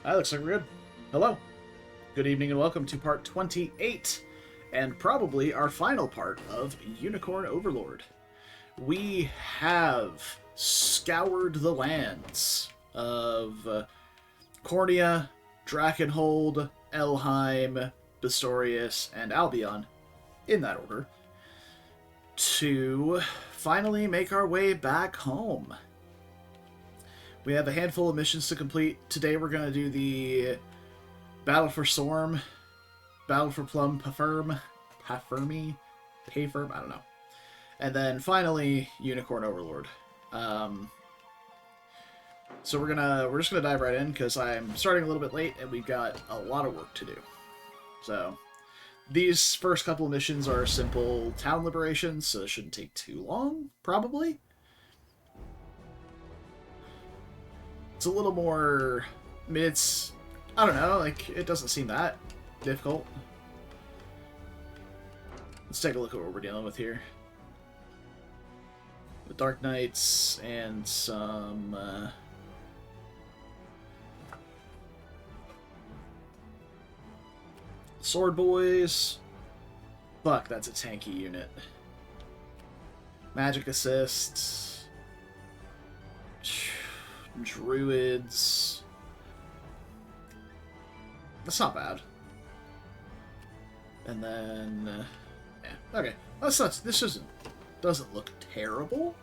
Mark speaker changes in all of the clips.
Speaker 1: That looks like we're good. Hello. Good evening and welcome to part 28, and probably our final part of Unicorn Overlord. We have scoured the lands of Cornea, Drakenhold, Elheim, Bistorius, and Albion, in that order, to finally make our way back home. We have a handful of missions to complete. Today we're going to do the Battle for Storm, Battle for Plum Payfirm, I don't know. And then finally, Unicorn Overlord. So we're just gonna dive right in because I'm starting a little bit late and we've got a lot of work to do. So these first couple of missions are simple town liberations, so it shouldn't take too long, probably. It's a little more, I mean, I don't know, like, it doesn't seem that difficult. Let's take a look at what we're dealing with here. The Dark Knights and some, Sword Boys. Fuck, that's a tanky unit. Magic Assist. Druids. That's not bad. And then, yeah, okay. That's not. Doesn't look terrible.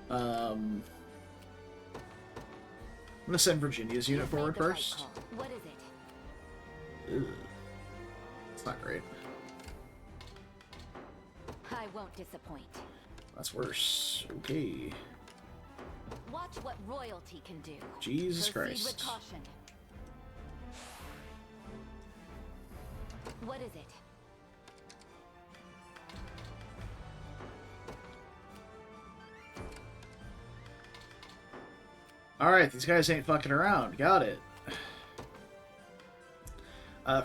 Speaker 1: I'm gonna send Virginia's unit forward first.
Speaker 2: What is it?
Speaker 1: Ew. It's not great.
Speaker 2: I won't disappoint.
Speaker 1: That's worse. Okay.
Speaker 2: Watch what royalty can do.
Speaker 1: Jesus
Speaker 2: Proceed
Speaker 1: Christ.
Speaker 2: with caution. What is it?
Speaker 1: Alright, these guys ain't fucking around. Got it.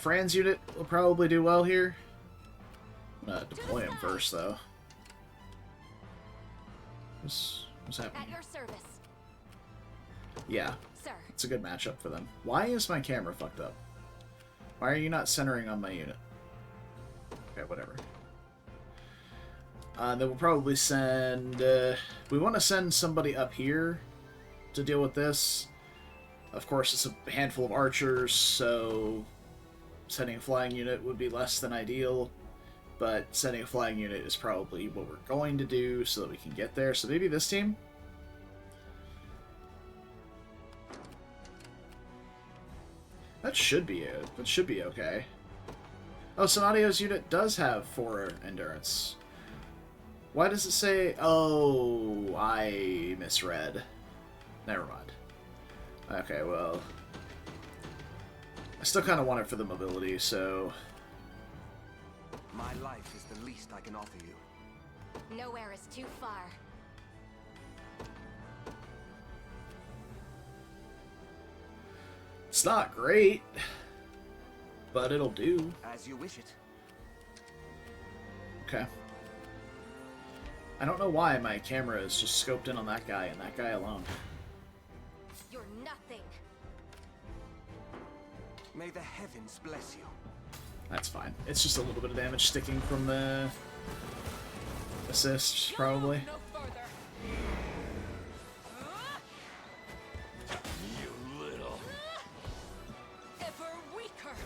Speaker 1: Fran's unit will probably do well here. I'm gonna deploy him first, though. What's happening?
Speaker 2: At your service,
Speaker 1: Yeah,
Speaker 2: sir.
Speaker 1: it's a good matchup for them. Why is my camera fucked up? Why are you not centering on my unit? Okay, whatever. Then we'll probably send... we want to send somebody up here to deal with this. Of course, it's a handful of archers, so sending a flying unit would be less than ideal. But sending a flying unit is probably what we're going to do so that we can get there. So maybe this team? That should be okay. Oh, Sonadio's unit does have 4 endurance. Why does it say... Oh, I misread. Never mind. Okay, well... I still kind of want it for the mobility, so...
Speaker 3: My life is the least I can offer you.
Speaker 2: Nowhere is too far.
Speaker 1: It's not great, but it'll do.
Speaker 3: As you wish it.
Speaker 1: Okay. I don't know why my camera is just scoped in on that guy and that guy alone.
Speaker 2: You're nothing.
Speaker 3: May the heavens bless you.
Speaker 1: That's fine. It's just a little bit of damage sticking from the assist, probably.
Speaker 2: No further.
Speaker 3: You little.
Speaker 2: Ever weaker.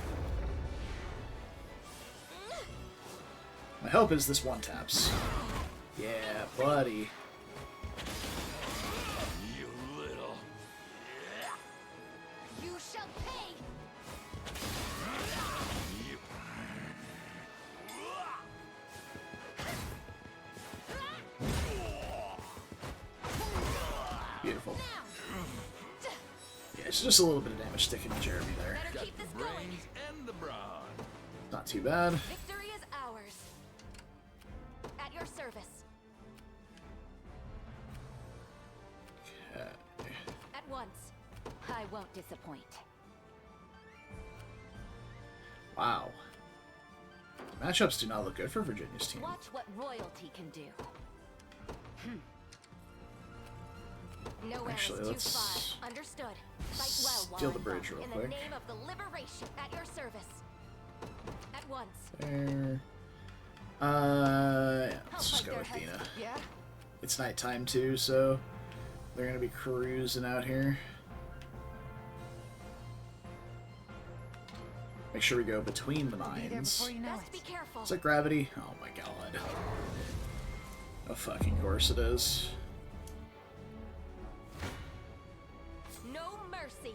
Speaker 1: My hope is this one taps. Yeah, buddy.
Speaker 3: You little.
Speaker 2: You shall pay.
Speaker 3: You.
Speaker 1: Beautiful. Yeah, it's just a little bit of damage sticking to Jeremy there.
Speaker 2: Better keep this going.
Speaker 3: And the brawn.
Speaker 1: Not too bad.
Speaker 2: Victory is ours. At your service.
Speaker 1: Okay.
Speaker 2: At once. I won't disappoint.
Speaker 1: Wow. Matchups do not look good for Virginia's team.
Speaker 2: Watch what royalty can do. Nowhere
Speaker 1: Actually,
Speaker 2: is too
Speaker 1: let's
Speaker 2: far. Understood. Fight well while
Speaker 1: steal the
Speaker 2: I'm
Speaker 1: bridge
Speaker 2: gone.
Speaker 1: real
Speaker 2: In
Speaker 1: quick.
Speaker 2: the name of the liberation, at your service. At once.
Speaker 1: There. Yeah,
Speaker 2: I'll
Speaker 1: let's just
Speaker 2: fight
Speaker 1: go
Speaker 2: their
Speaker 1: with
Speaker 2: heads.
Speaker 1: Dina.
Speaker 2: Yeah.
Speaker 1: It's nighttime too, so they're gonna be cruising out here. Make sure we go between the
Speaker 2: Be there
Speaker 1: mines.
Speaker 2: before you know it. Best be careful.
Speaker 1: Is that gravity? Oh my god. Of fucking course it is.
Speaker 2: No mercy.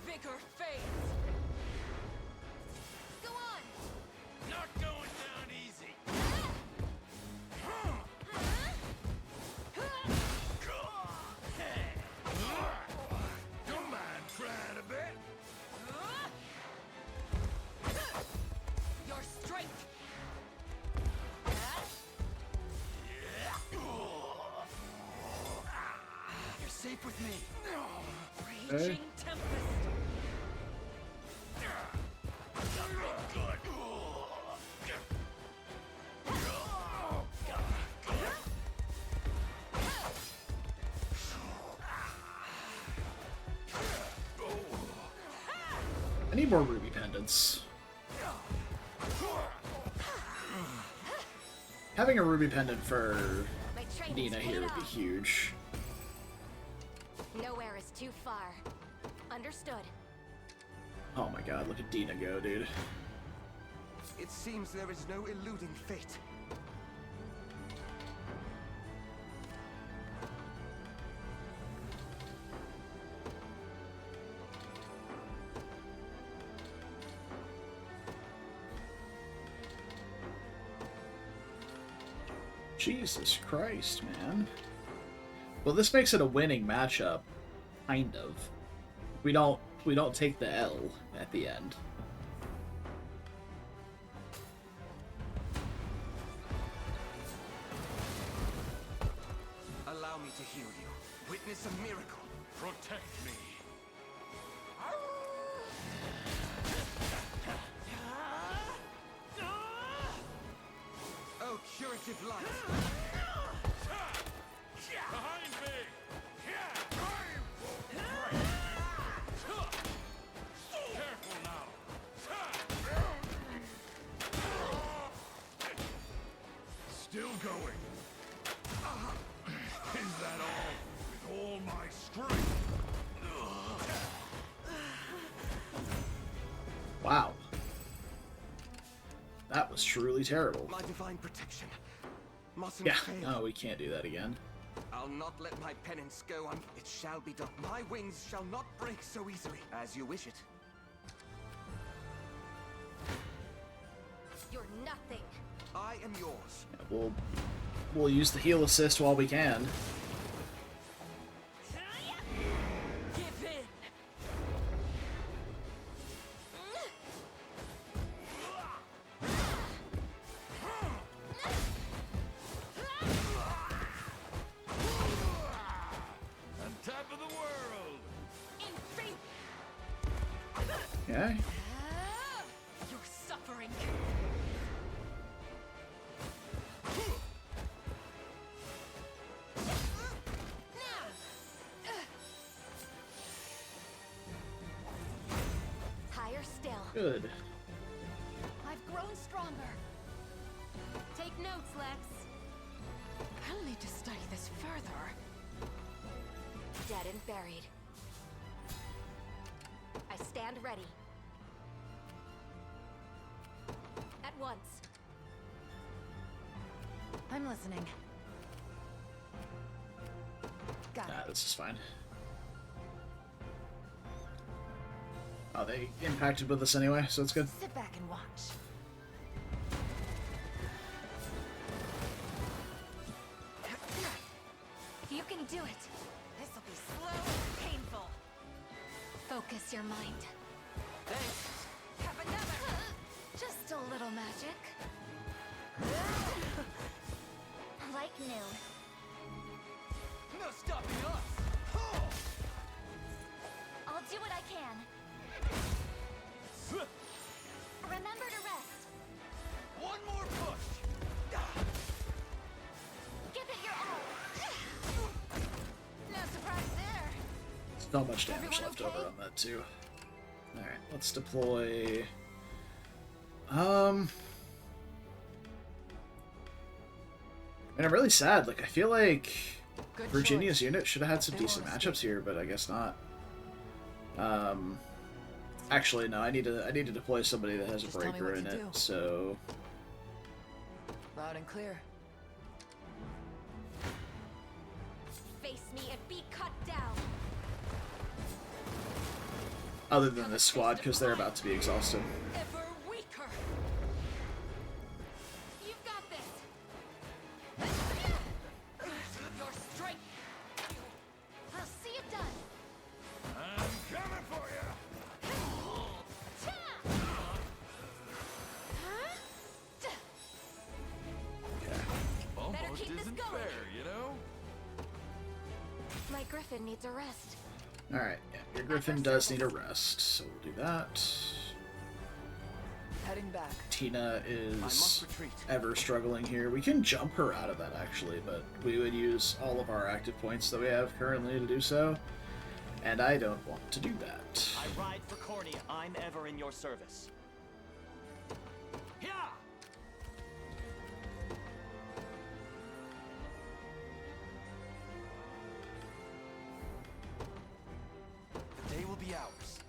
Speaker 2: Vigor fades. Go on.
Speaker 3: Not going down easy. Don't mind trying a bit.
Speaker 2: Your strength.
Speaker 3: You're safe with me.
Speaker 2: Raging tempest.
Speaker 1: I need more ruby pendants. Having a ruby pendant for
Speaker 2: My training's
Speaker 1: Nina here
Speaker 2: paid
Speaker 1: would be
Speaker 2: off.
Speaker 1: huge.
Speaker 2: Nowhere is too far. Understood.
Speaker 1: Oh my god, look at Dina go, dude.
Speaker 3: It seems there is no eluding fate.
Speaker 1: Jesus Christ, man. Well, this makes it a winning matchup, kind of. We don't take the L at the end.
Speaker 3: Allow me to heal you. Witness a miracle. Protect me. Oh, curative light. Behind me. Careful now. Still going. Is that all? With all my strength.
Speaker 1: Wow. That was truly terrible.
Speaker 3: My divine protection mustn't
Speaker 1: Yeah,
Speaker 3: fail.
Speaker 1: no, we can't do that again.
Speaker 3: I'll not let my penance go on. It shall be done. My wings shall not break so easily. As you wish it.
Speaker 2: You're nothing.
Speaker 3: I am yours.
Speaker 1: Yeah, we'll use the heal assist while we can.
Speaker 2: Give in.
Speaker 3: On top of the world.
Speaker 2: In faith.
Speaker 1: Okay.
Speaker 2: You're suffering. Higher still.
Speaker 1: Good.
Speaker 2: I've grown stronger. Take notes, Lex. I'll need to study this further. Dead and buried. I stand ready. At once. I'm listening. Got
Speaker 1: Nah,
Speaker 2: it.
Speaker 1: this is fine. Oh, they impacted with us anyway, so it's good.
Speaker 2: Sit back and watch. You can do it. This'll be slow and painful. Focus your mind.
Speaker 3: Thanks.
Speaker 2: little magic. Like new.
Speaker 3: No stopping us!
Speaker 2: I'll do what I can. Remember to rest.
Speaker 3: One more push!
Speaker 2: Give it your all. No surprise there.
Speaker 1: Not much damage
Speaker 2: Everyone
Speaker 1: left
Speaker 2: okay?
Speaker 1: over on that too. Alright, let's deploy... And I'm really sad, like, I feel like
Speaker 2: Good
Speaker 1: Virginia's
Speaker 2: choice.
Speaker 1: unit should have had some
Speaker 2: They
Speaker 1: decent
Speaker 2: won't
Speaker 1: matchups here, but I guess not. Actually, no, I need to deploy somebody that has a
Speaker 4: Just tell me
Speaker 1: breaker
Speaker 4: what
Speaker 1: in
Speaker 4: to
Speaker 1: it,
Speaker 4: do.
Speaker 1: so...
Speaker 4: Loud and clear.
Speaker 2: Face me and be cut down.
Speaker 1: Other than this squad, because they're about to be exhausted.
Speaker 2: Ever weaker. You've got this. Your strength. I'll see it done.
Speaker 3: I'm coming for you!
Speaker 2: Better keep this
Speaker 3: isn't
Speaker 2: going.
Speaker 3: fair, you know?
Speaker 2: My griffin needs a rest.
Speaker 1: Alright, yeah, your Griffin does need a rest, so we'll do that.
Speaker 4: Heading back.
Speaker 1: Tina
Speaker 3: must
Speaker 1: is
Speaker 3: retreat.
Speaker 1: ever struggling here. We can jump her out of that, actually, but we would use all of our active points that we have currently to do so, and I don't want to do that.
Speaker 5: I ride for Cornea. I'm ever in your service.
Speaker 3: Yeah! The day will be ours.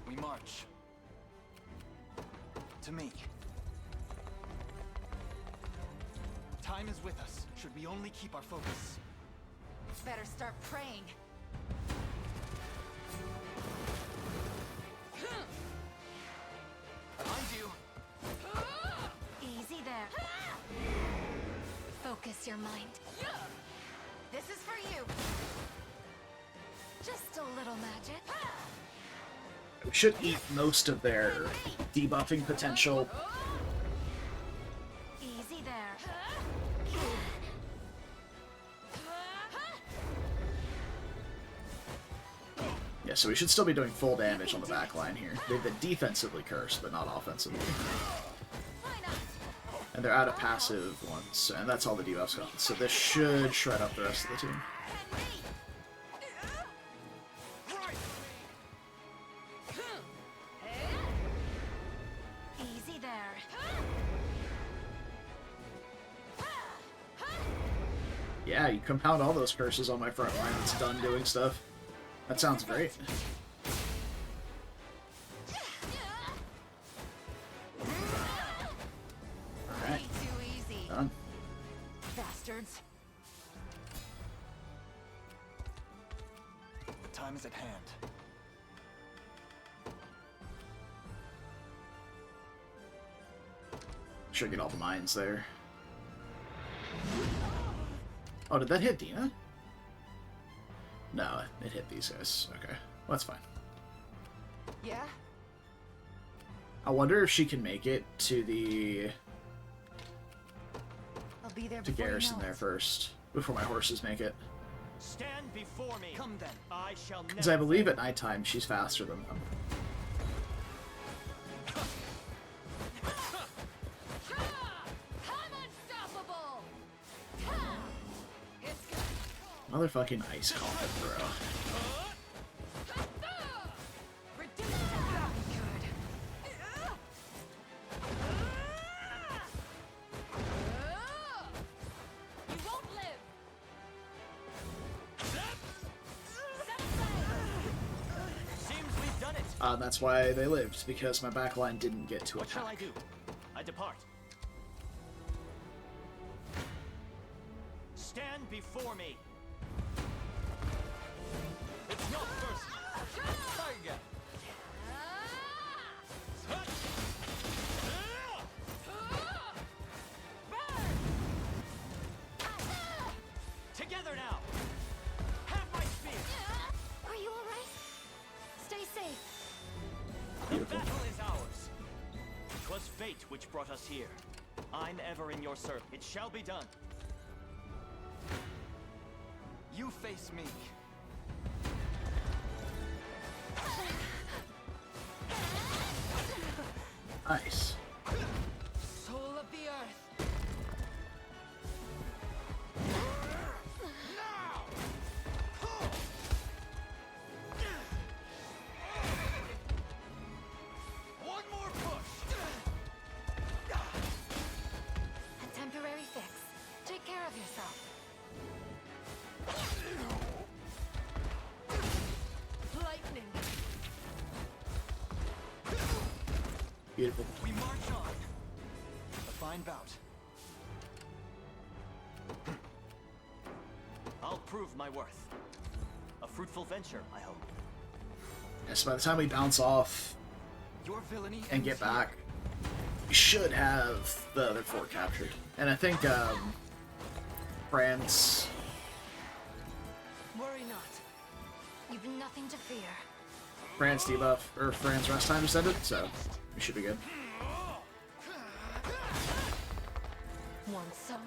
Speaker 3: We march. To me. Time is with us, should we only keep our focus.
Speaker 2: Better start praying.
Speaker 3: Behind you!
Speaker 2: Easy there. Focus your mind. This is for you. Just a little magic.
Speaker 1: We should eat most of their debuffing potential.
Speaker 2: Easy there.
Speaker 1: Yeah, so we should still be doing full damage on the back line here. They've been defensively cursed, but not offensively.
Speaker 2: Why not?
Speaker 1: And they're out of passive ones, and that's all the debuffs got. So this should shred up the rest of the team.
Speaker 2: Easy there.
Speaker 1: Yeah, you compound all those curses on my front line. It's done doing stuff. That sounds great. Alright,
Speaker 2: Way too easy.
Speaker 1: done.
Speaker 2: Bastards.
Speaker 3: The time is at hand.
Speaker 1: Should get all the mines there. Oh, did that hit Dina? No, it hit these guys. Okay, well, that's fine.
Speaker 4: Yeah?
Speaker 1: I wonder if she can make it to the
Speaker 4: I'll be there
Speaker 1: to
Speaker 4: before you
Speaker 1: garrison
Speaker 4: know
Speaker 1: there
Speaker 4: it.
Speaker 1: first before my horses make it.
Speaker 5: Stand before me.
Speaker 3: Come then.
Speaker 5: I shall never.
Speaker 1: Because I believe at nighttime she's faster than them.
Speaker 2: I'm unstoppable. It's
Speaker 1: Motherfucking ice coffin, bro.
Speaker 2: reduce that. Good. You won't live.
Speaker 5: Seems we've done it.
Speaker 1: That's why they lived, because my backline didn't get to
Speaker 5: What shall I
Speaker 1: attack.
Speaker 5: do? I depart. Stand before me. It's not personal.
Speaker 3: Tiger!
Speaker 5: Together now. Have my spear.
Speaker 2: Are you all right? Stay safe.
Speaker 5: The battle is ours. 'Twas fate which brought us here. I'm ever in your service. It shall be done.
Speaker 3: You face me.
Speaker 1: Nice.
Speaker 4: Soul of the earth.
Speaker 3: One more push.
Speaker 2: A temporary fix. Take care of yourself.
Speaker 4: Lightning.
Speaker 1: Beautiful.
Speaker 3: We march on. A fine bout.
Speaker 5: I'll prove my worth. A fruitful venture, I hope.
Speaker 1: Yes, by the time we bounce off
Speaker 3: Your villainy
Speaker 1: and get
Speaker 3: ends here.
Speaker 1: back, we should have the other 4 captured. And I think France.
Speaker 4: Worry not.
Speaker 2: You've nothing to fear.
Speaker 1: France debuff, or France rest time just ended, so we should be good.
Speaker 4: Want some?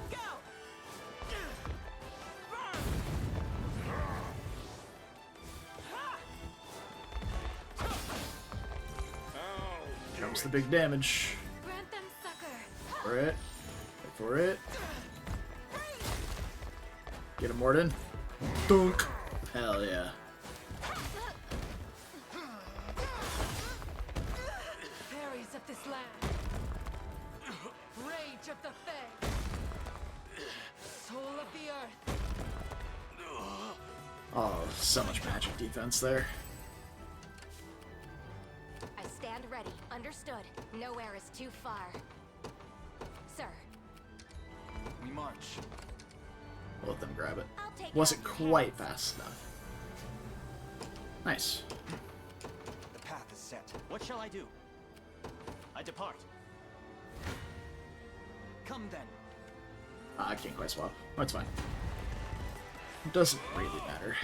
Speaker 4: Go!
Speaker 1: Comes the big damage.
Speaker 2: Grant them succor.
Speaker 1: For it. Wait for it. Get him, Morden. Dunk. Hell yeah.
Speaker 4: Fairies of this land. Rage of the Fae. Soul of the earth.
Speaker 1: Oh, so much magic defense there.
Speaker 2: I stand ready. Understood. Nowhere is too far. Sir,
Speaker 3: We march.
Speaker 1: Let them grab it.
Speaker 2: I'll take
Speaker 1: Wasn't
Speaker 2: it off your
Speaker 1: quite
Speaker 2: hands.
Speaker 1: fast enough. Nice.
Speaker 3: The path is set.
Speaker 5: What shall I do? I depart.
Speaker 3: Come then.
Speaker 1: I can't quite swap. That's fine. It doesn't really matter.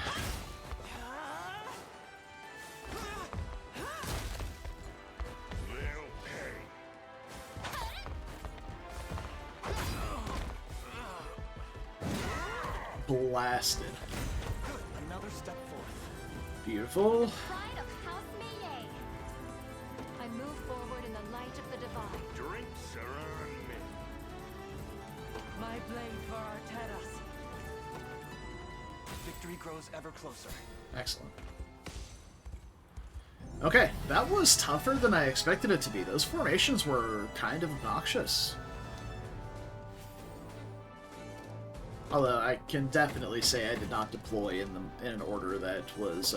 Speaker 1: Blasted.
Speaker 3: Good. Another step forth.
Speaker 1: Beautiful.
Speaker 2: Pride of House Meiyei. I move forward in the light of the divine.
Speaker 6: Drinks are on me.
Speaker 4: My blade for Arteras.
Speaker 3: Victory grows ever closer.
Speaker 1: Excellent. Okay, that was tougher than I expected it to be. Those formations were kind of obnoxious. Although I can definitely say I did not deploy in an order that was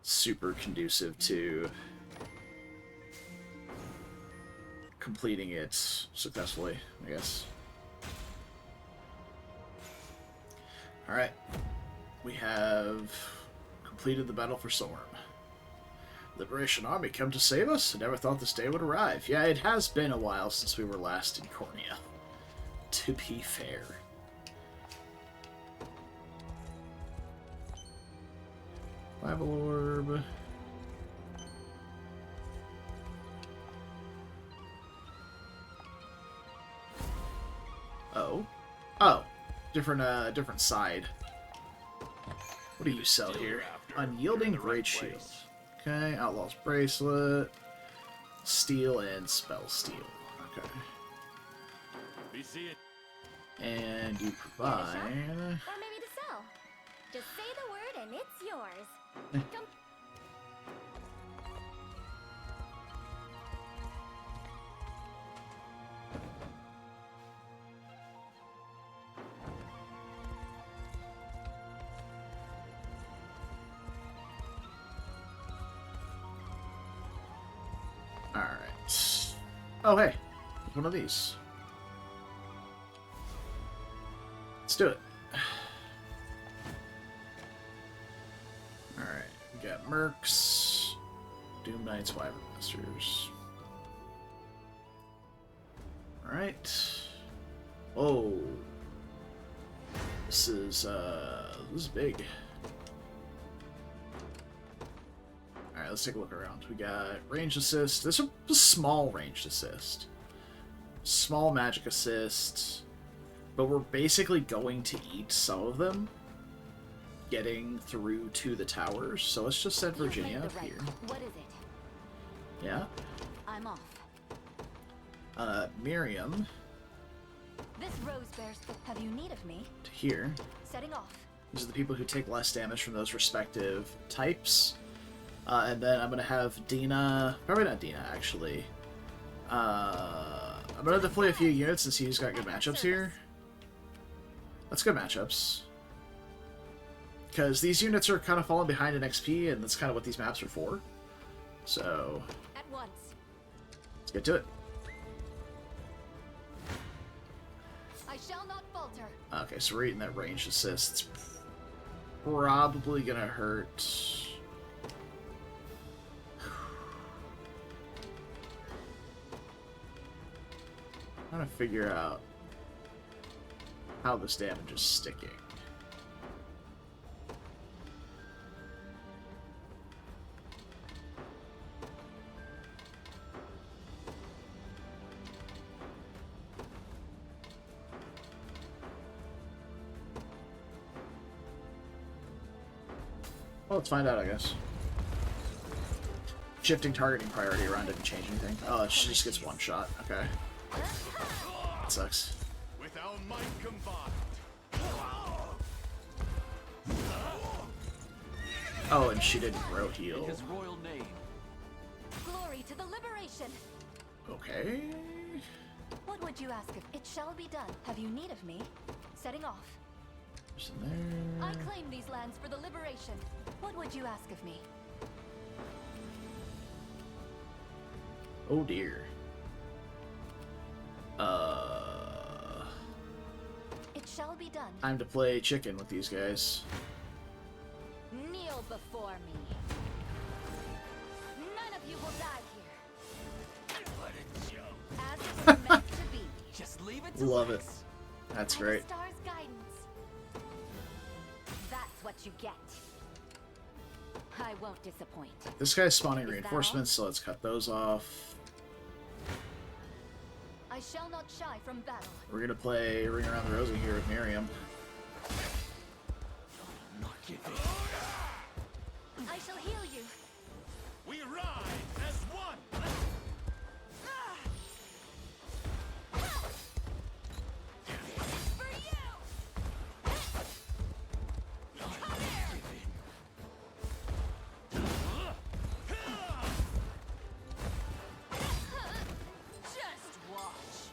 Speaker 1: super conducive to completing it successfully, I guess. Alright. We have completed the battle for Storm. Liberation Army come to save us? I never thought this day would arrive. Yeah, it has been a while since we were last in Cornea. To be fair. Overlord. Oh. Oh. Different side. What do you sell here? Unyielding Great Shield. Okay, Outlaw's Bracelet. Steel and Spell Steel. Okay.
Speaker 6: We see it.
Speaker 1: And you provide...
Speaker 2: Or maybe to sell. Just say the word and it's yours. Come.
Speaker 1: Alright. Oh, hey. One of these. Let's do it. Alright. We got Mercs. Doom Knights, Wyvern Masters. Alright. Oh. This is big. Alright, Alright, let's take a look around. We got range assist. This is a small ranged assist. Small magic assist. But we're basically going to eat some of them getting through to the towers. So let's just set Virginia
Speaker 2: You've made
Speaker 1: up
Speaker 2: the right
Speaker 1: here.
Speaker 2: call. What is it?
Speaker 1: Yeah.
Speaker 2: I'm off.
Speaker 1: Miriam
Speaker 2: This rose bears the... Have you need of me?
Speaker 1: to here.
Speaker 2: Setting off.
Speaker 1: These are the people who take less damage from those respective types. And then I'm going to have Dina... Probably not Dina, actually. I'm going to deploy a few units and see who's got good matchups here. That's good matchups. Because these units are kind of falling behind in XP, and that's kind of what these maps are for. So,
Speaker 2: At once.
Speaker 1: let's get to it.
Speaker 2: I shall not falter.
Speaker 1: Okay, so we're eating that ranged assist. It's probably going to hurt... trying to figure out how this damage is sticking. Well, let's find out, I guess. Shifting targeting priority around didn't change anything. Oh, she just gets one shot. Okay. That sucks.
Speaker 6: With our might combined.
Speaker 1: Oh, and she didn't grow
Speaker 5: In
Speaker 1: heal.
Speaker 5: his royal name.
Speaker 2: Glory to the liberation.
Speaker 1: Okay.
Speaker 2: What would you ask of? It shall be done. Have you need of me? Setting off.
Speaker 1: There's in
Speaker 2: I
Speaker 1: there.
Speaker 2: claim these lands for the liberation. What would you ask of me?
Speaker 1: Oh dear.
Speaker 2: It shall be done.
Speaker 1: Time to play chicken with these guys.
Speaker 2: Kneel before me. None of you will die here.
Speaker 3: What a joke.
Speaker 2: As it was meant to be.
Speaker 3: Just leave it to
Speaker 1: Love it.
Speaker 3: Lex.
Speaker 1: That's
Speaker 2: By
Speaker 1: great.
Speaker 2: the star's guidance. That's what you get. I won't disappoint.
Speaker 1: This guy's spawning
Speaker 2: Is that
Speaker 1: reinforcements, so let's cut those off.
Speaker 2: I shall not shy from battle.
Speaker 1: We're gonna play Ring Around the Rosie here with Miriam.
Speaker 3: Not give in.
Speaker 2: I shall heal you.
Speaker 6: We ride as one.
Speaker 2: For you! Come here! Just watch.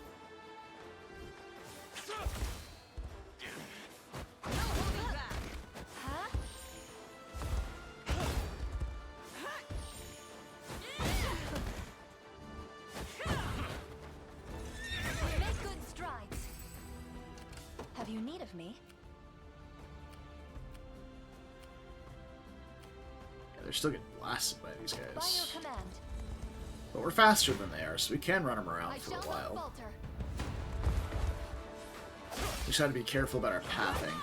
Speaker 2: No holding back. Huh? We make good strides. Have you need of me?
Speaker 1: Yeah, they're still getting blasted by these
Speaker 2: By your
Speaker 1: guys.
Speaker 2: command.
Speaker 1: But we're faster than they are, so we can run them around
Speaker 2: I
Speaker 1: for
Speaker 2: shall
Speaker 1: a
Speaker 2: not
Speaker 1: while.
Speaker 2: falter.
Speaker 1: We just have to be careful about our pathing.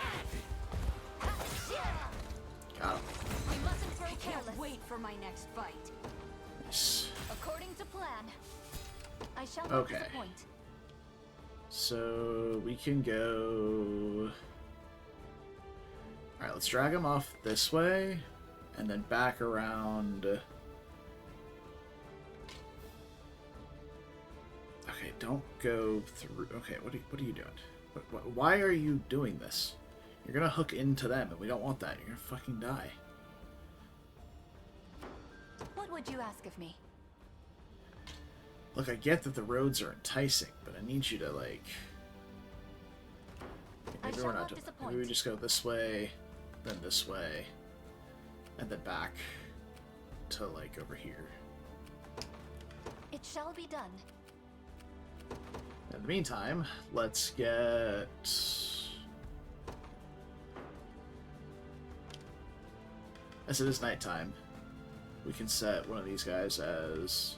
Speaker 1: Got him.
Speaker 2: We mustn't grow careless.
Speaker 4: Wait for my next fight.
Speaker 1: Nice.
Speaker 2: According to plan. I shall not
Speaker 1: Okay.
Speaker 2: disappoint.
Speaker 1: So we can go... Alright, let's drag them off this way, and then back around... Okay, don't go through... Okay, what are you doing? Why are you doing this? You're gonna hook into them, and we don't want that. You're gonna fucking die.
Speaker 2: What would you ask of me?
Speaker 1: Look, I get that the roads are enticing, but I need you to, like...
Speaker 2: I
Speaker 1: Maybe
Speaker 2: shall
Speaker 1: we're
Speaker 2: not
Speaker 1: not doing that.
Speaker 2: disappoint.
Speaker 1: Maybe we just go this way, then this way, and then back to, like, over here.
Speaker 2: It shall be done.
Speaker 1: In the meantime, let's get... As it is nighttime, we can set one of these guys as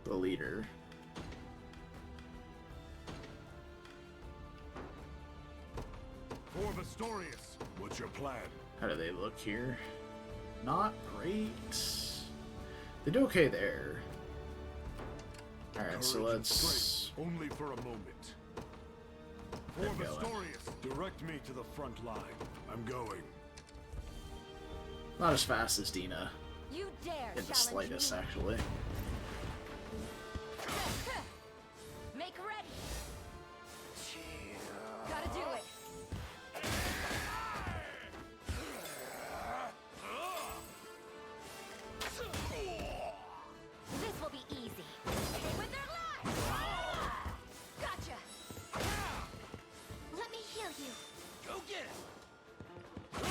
Speaker 1: the leader.
Speaker 6: For Vistorious, what's your plan?
Speaker 1: How do they look here? Not great. They do okay there. Alright, so
Speaker 6: Courage and
Speaker 1: let's...
Speaker 6: strength, only for a moment. For
Speaker 1: They're going.
Speaker 6: Vistorious, direct me to the front line. I'm going.
Speaker 1: Not as fast as Dina.
Speaker 2: You dare
Speaker 1: In the
Speaker 2: challenge
Speaker 1: slightest,
Speaker 2: me.
Speaker 1: actually.
Speaker 2: Make ready. Gotta do it. This will be easy. With their lives. Gotcha. Let me heal you.
Speaker 3: Go get it!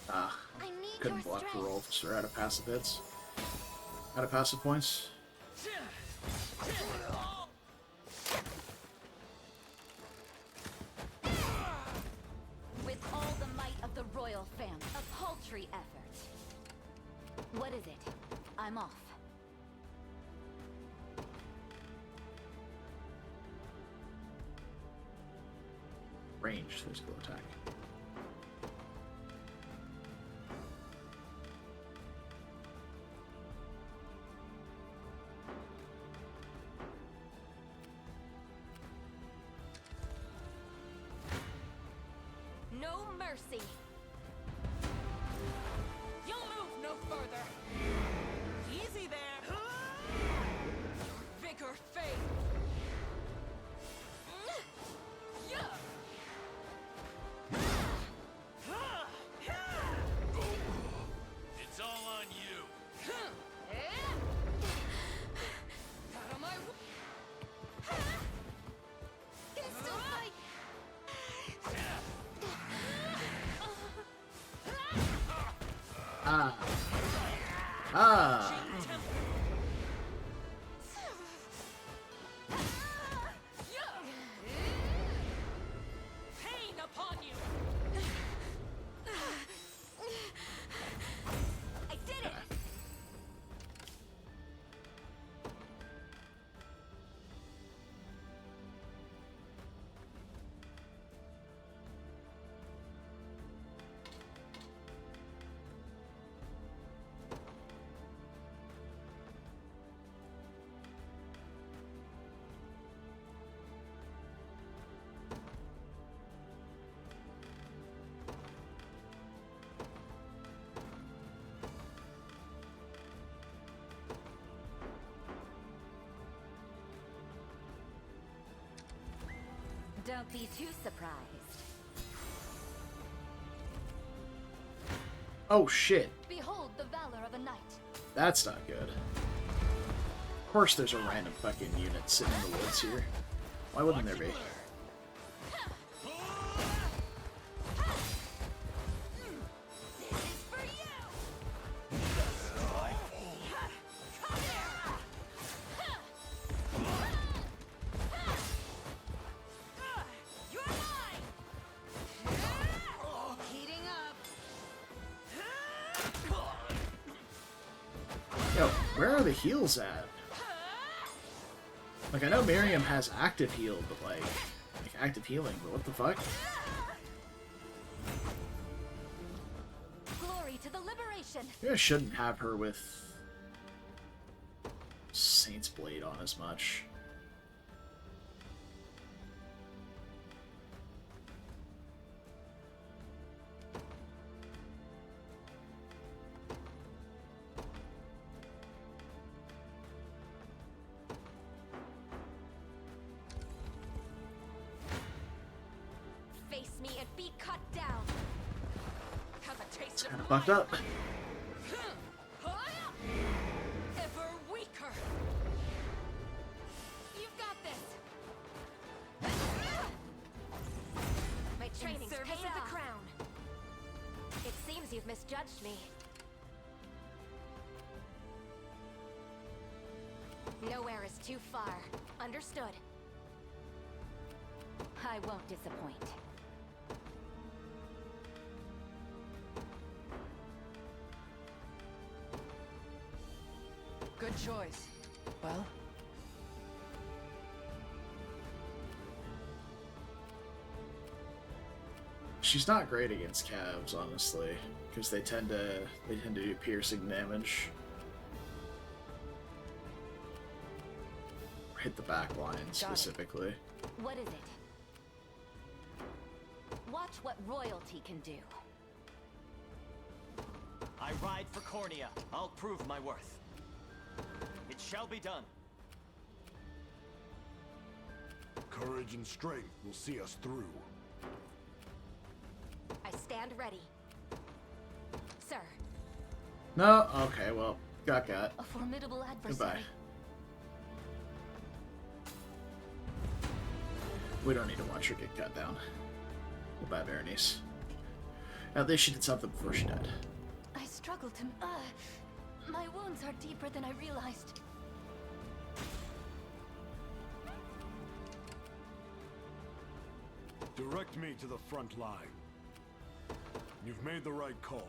Speaker 1: Ah,
Speaker 2: I need
Speaker 1: couldn't
Speaker 2: your
Speaker 1: block the
Speaker 2: strength.
Speaker 1: roll for out of passive hits. Out of passive points.
Speaker 2: With all the might of the royal family, a paltry effort. What is it? I'm off.
Speaker 1: Range, physical attack.
Speaker 2: No mercy.
Speaker 4: You'll move no further. Easy there. Vigor fade. Yeah.
Speaker 6: It's all on you.
Speaker 4: Out of my
Speaker 2: Can still fight.
Speaker 1: Ah. Ah.
Speaker 4: pain upon you.
Speaker 2: I did it. Don't be too surprised.
Speaker 1: Oh shit.
Speaker 2: Behold the valor of a knight.
Speaker 1: That's not good. Of course there's a random fucking unit sitting in the woods here. Why wouldn't there be?
Speaker 2: This is for you. Come here. You're mine. Heating up.
Speaker 1: Yo, where are the heals at? Like, I know Miriam has active heal, but like active healing, but what the fuck?
Speaker 2: Glory to the liberation.
Speaker 1: Maybe I shouldn't have her with Saint's Blade on as much.
Speaker 2: Face me and be cut down.
Speaker 4: Have a taste of
Speaker 1: Kind of fucked up.
Speaker 4: ever weaker.
Speaker 2: You've got this. My training's
Speaker 4: service
Speaker 2: paid
Speaker 4: of the
Speaker 2: off.
Speaker 4: crown.
Speaker 2: It seems you've misjudged me. Nowhere is too far. Understood. I won't disappoint.
Speaker 4: Good choice. Well,
Speaker 1: She's not great against calves, honestly, because they tend to do piercing damage. Hit the back line specifically.
Speaker 2: What is it? Watch what royalty can do.
Speaker 5: I ride for Cornea. I'll prove my worth. It shall be done.
Speaker 6: Courage and strength will see us through.
Speaker 2: I stand ready. Sir,
Speaker 1: No? Okay, well, got.
Speaker 2: a formidable adversary.
Speaker 1: Goodbye. We don't need to watch her get cut down. Goodbye, Berenice. At least she did something before she died.
Speaker 2: I struggle to... my wounds are deeper than I realized.
Speaker 6: Direct me to the front line. You've made the right call.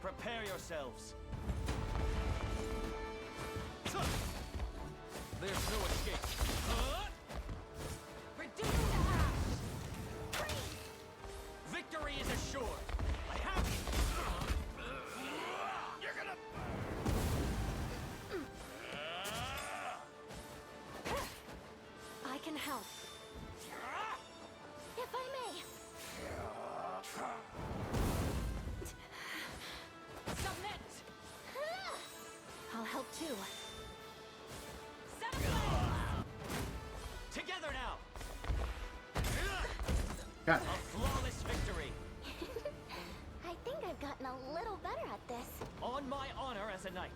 Speaker 5: Prepare yourselves. There's no escape.
Speaker 4: Reduce to ash!
Speaker 5: Victory is assured. I have you. You're gonna...
Speaker 2: I can help. If I may.
Speaker 4: Submit!
Speaker 2: I'll help too.
Speaker 5: Together now.
Speaker 1: Got
Speaker 5: A flawless victory.
Speaker 2: I think I've gotten a little better at this.
Speaker 5: On my honor as a knight.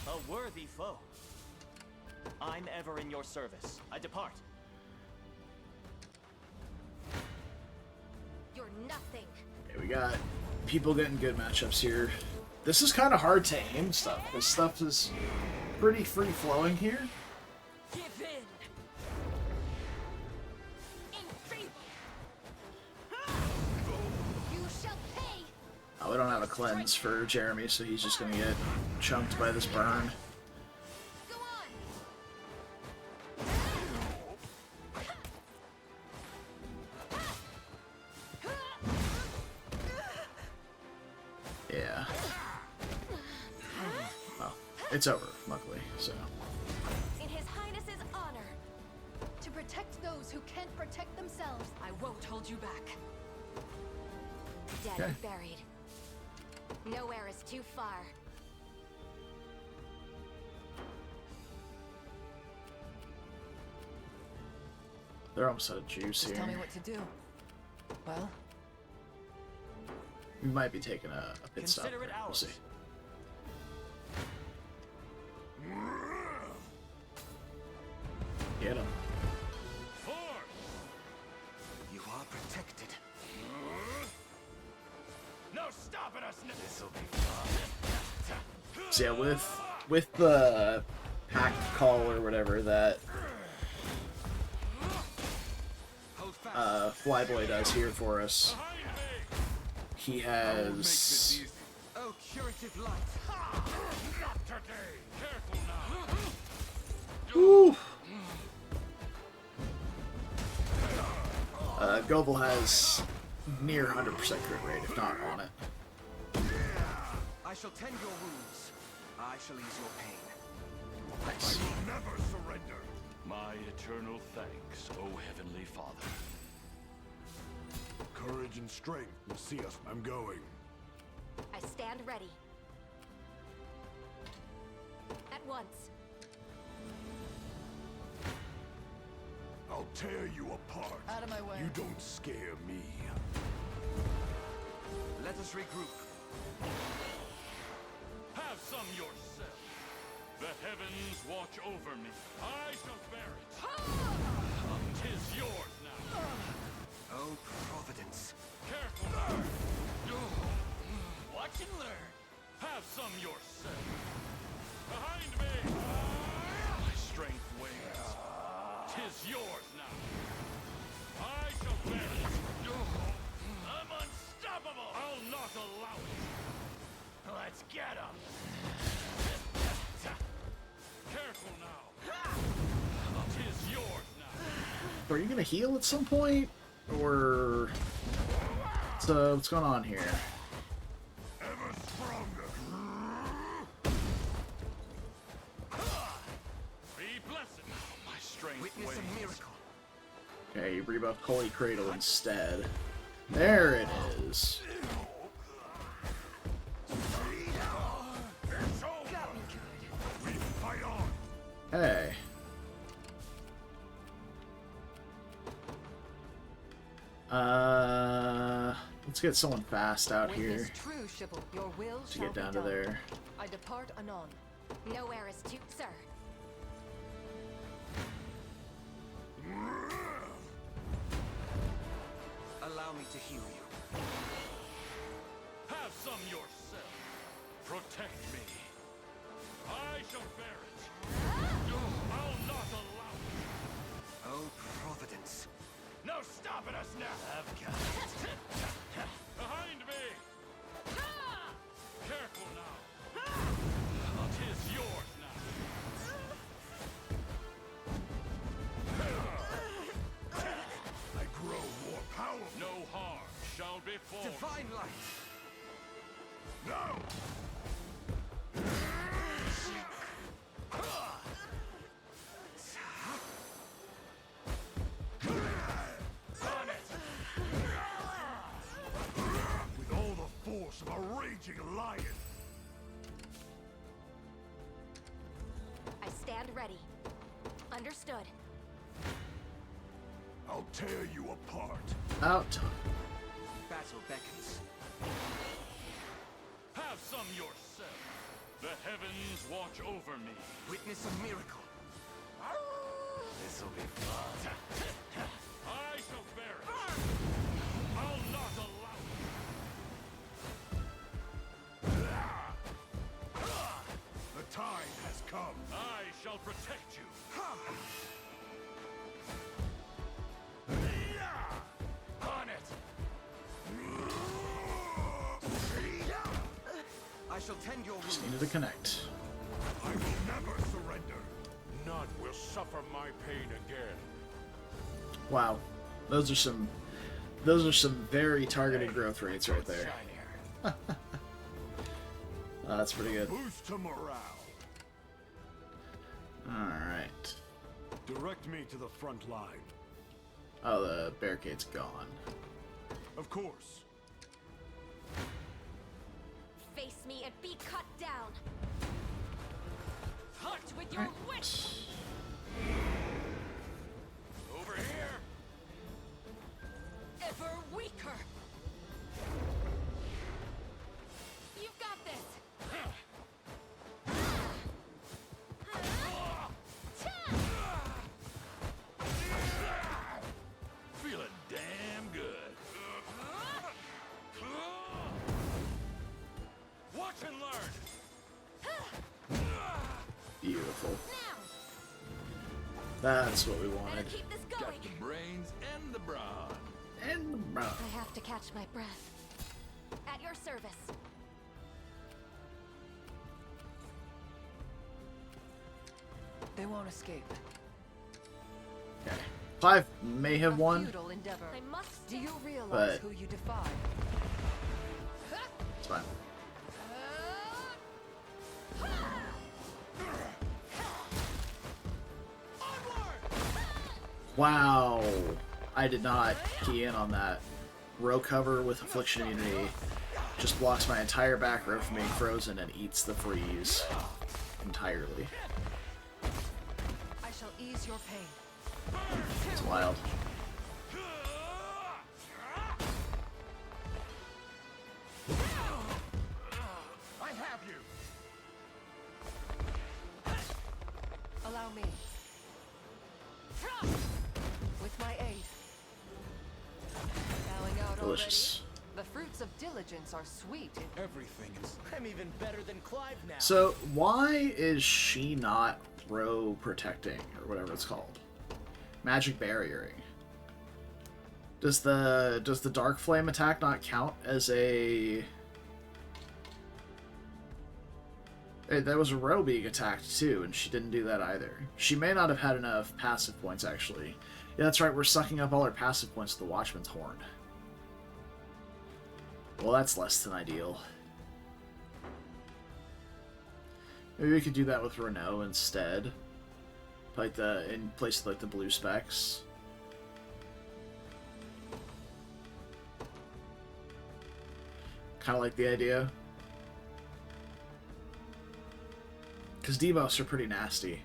Speaker 5: A worthy foe. I'm ever in your service. I depart.
Speaker 2: You're nothing.
Speaker 1: Okay, we got people getting good matchups here. This is kind of hard to aim stuff. This stuff is pretty free-flowing here.
Speaker 4: Give in! In faith!
Speaker 2: You shall pay.
Speaker 1: Oh, we don't have a cleanse for Jeremy, so he's just gonna get chunked by this burn.
Speaker 2: Go on.
Speaker 1: Yeah. Well, it's over, luckily, so.
Speaker 2: In His Highness's honor. To protect those who can't protect themselves.
Speaker 4: I won't hold you back.
Speaker 2: Dead
Speaker 1: Okay.
Speaker 2: and buried. Nowhere is too far.
Speaker 1: They're almost out of juice
Speaker 4: Just
Speaker 1: here.
Speaker 4: tell me what to do. Well,
Speaker 1: We might be taking a pit stop.
Speaker 5: Consider it
Speaker 1: We'll
Speaker 5: ours.
Speaker 1: see. Get him.
Speaker 3: You are protected.
Speaker 6: No stopping us!
Speaker 3: This'll be fun.
Speaker 1: So yeah, with the pack call or whatever that
Speaker 3: Hold fast.
Speaker 1: Flyboy does here for us, he
Speaker 6: Make this
Speaker 1: has
Speaker 6: easy.
Speaker 3: Oh, curative light.
Speaker 6: Not today! Careful now!
Speaker 1: Woo! Goble has near 100% crit rate, if not on it.
Speaker 3: I shall tend your wounds. I shall ease your pain.
Speaker 1: Nice.
Speaker 6: Never surrender!
Speaker 7: My eternal thanks, O Heavenly Father.
Speaker 6: Courage and strength will see us. I'm going.
Speaker 2: I stand ready. At once.
Speaker 6: I'll tear you apart.
Speaker 4: out of my way.
Speaker 6: You don't scare me.
Speaker 3: Let us regroup.
Speaker 7: Have some yourself. The heavens watch over me. I shall bear it. 'Tis yours now.
Speaker 3: Oh, Providence.
Speaker 7: Careful. Watch and learn. Have some yourself. Behind me. My strength wanes. 'Tis yours now. I shall bear it. I'm unstoppable. I'll not allow it. Let's get him. Careful now. 'Tis yours now.
Speaker 1: are you gonna heal at some point? Or what's going on here?
Speaker 6: Ever stronger.
Speaker 7: Be blessed. My strength
Speaker 3: Witness
Speaker 7: wanes.
Speaker 3: a miracle.
Speaker 1: Okay, you rebuff Holy Cradle instead. There it is.
Speaker 6: It's over. We fight on.
Speaker 1: Hey. Let's get someone fast out here
Speaker 8: Witness true chivalry. Your will
Speaker 1: to
Speaker 8: shall
Speaker 1: get down
Speaker 8: be
Speaker 1: to
Speaker 8: done.
Speaker 1: there.
Speaker 8: I depart anon.
Speaker 2: Nowhere is too, sir.
Speaker 3: Allow me to heal you.
Speaker 7: Have some yourself. Protect me. I shall bear it. I'll not allow it.
Speaker 3: Oh, Providence.
Speaker 7: No stopping us now. I've got it. Behind me. Careful now. Tis yours now.
Speaker 6: I grow more powerful.
Speaker 7: No harm shall befall.
Speaker 3: Divine light.
Speaker 6: No. With all the force of a raging lion.
Speaker 2: I stand ready. Understood.
Speaker 6: I'll tear you apart.
Speaker 1: Out.
Speaker 3: Battle beckons.
Speaker 7: Have some yourself. The heavens watch over me.
Speaker 3: Witness a miracle. This'll be fun.
Speaker 7: I shall bear it. I'll not allow it.
Speaker 6: The time has come.
Speaker 7: I shall protect you.
Speaker 3: On it. I shall tend your
Speaker 1: Just
Speaker 3: wounds.
Speaker 1: needed to connect.
Speaker 6: I will never surrender. None will suffer my pain again.
Speaker 1: Wow. Those are some very targeted growth rates right there. That's pretty good.
Speaker 6: Boost to morale.
Speaker 1: Alright.
Speaker 6: Direct me to the front line.
Speaker 1: Oh, the barricade's gone.
Speaker 6: Of course.
Speaker 2: Face me and be cut down.
Speaker 4: Hunt with your wit!
Speaker 7: Over here.
Speaker 4: Ever weaker! You've got this!
Speaker 7: Feeling damn good. Watch and learn.
Speaker 1: Beautiful.
Speaker 2: Now,
Speaker 1: That's what we
Speaker 2: better
Speaker 1: wanted.
Speaker 2: keep this going.
Speaker 7: brains and the brawn.
Speaker 1: And
Speaker 2: I have to catch my breath. At your service.
Speaker 8: They won't escape.
Speaker 1: okay. 5 may have
Speaker 8: A
Speaker 1: won.
Speaker 8: futile endeavor.
Speaker 2: I must
Speaker 8: Do you realize
Speaker 1: But-
Speaker 8: who you defy?
Speaker 1: It's fine. Wow. I did not key in on that. Row cover with Affliction Immunity just blocks my entire back row from being frozen and eats the freeze entirely.
Speaker 8: I shall ease your pain.
Speaker 1: It's wild.
Speaker 3: I have you.
Speaker 8: Allow me. With my aid. Bowing out
Speaker 1: Delicious.
Speaker 8: already? The fruits of diligence are sweet.
Speaker 5: Everything is. I'm even better than Clive now.
Speaker 1: So why is she not row protecting or whatever it's called? Magic barriering. Does the dark flame attack not count as a? Hey, that was a row being attacked too, and she didn't do that either. She may not have had enough passive points actually. Yeah, that's right, we're sucking up all our passive points with the Watchman's Horn. Well, that's less than ideal. Maybe we could do that with Renault instead. Like in place of like the blue specs. Kind of like the idea. Because debuffs are pretty nasty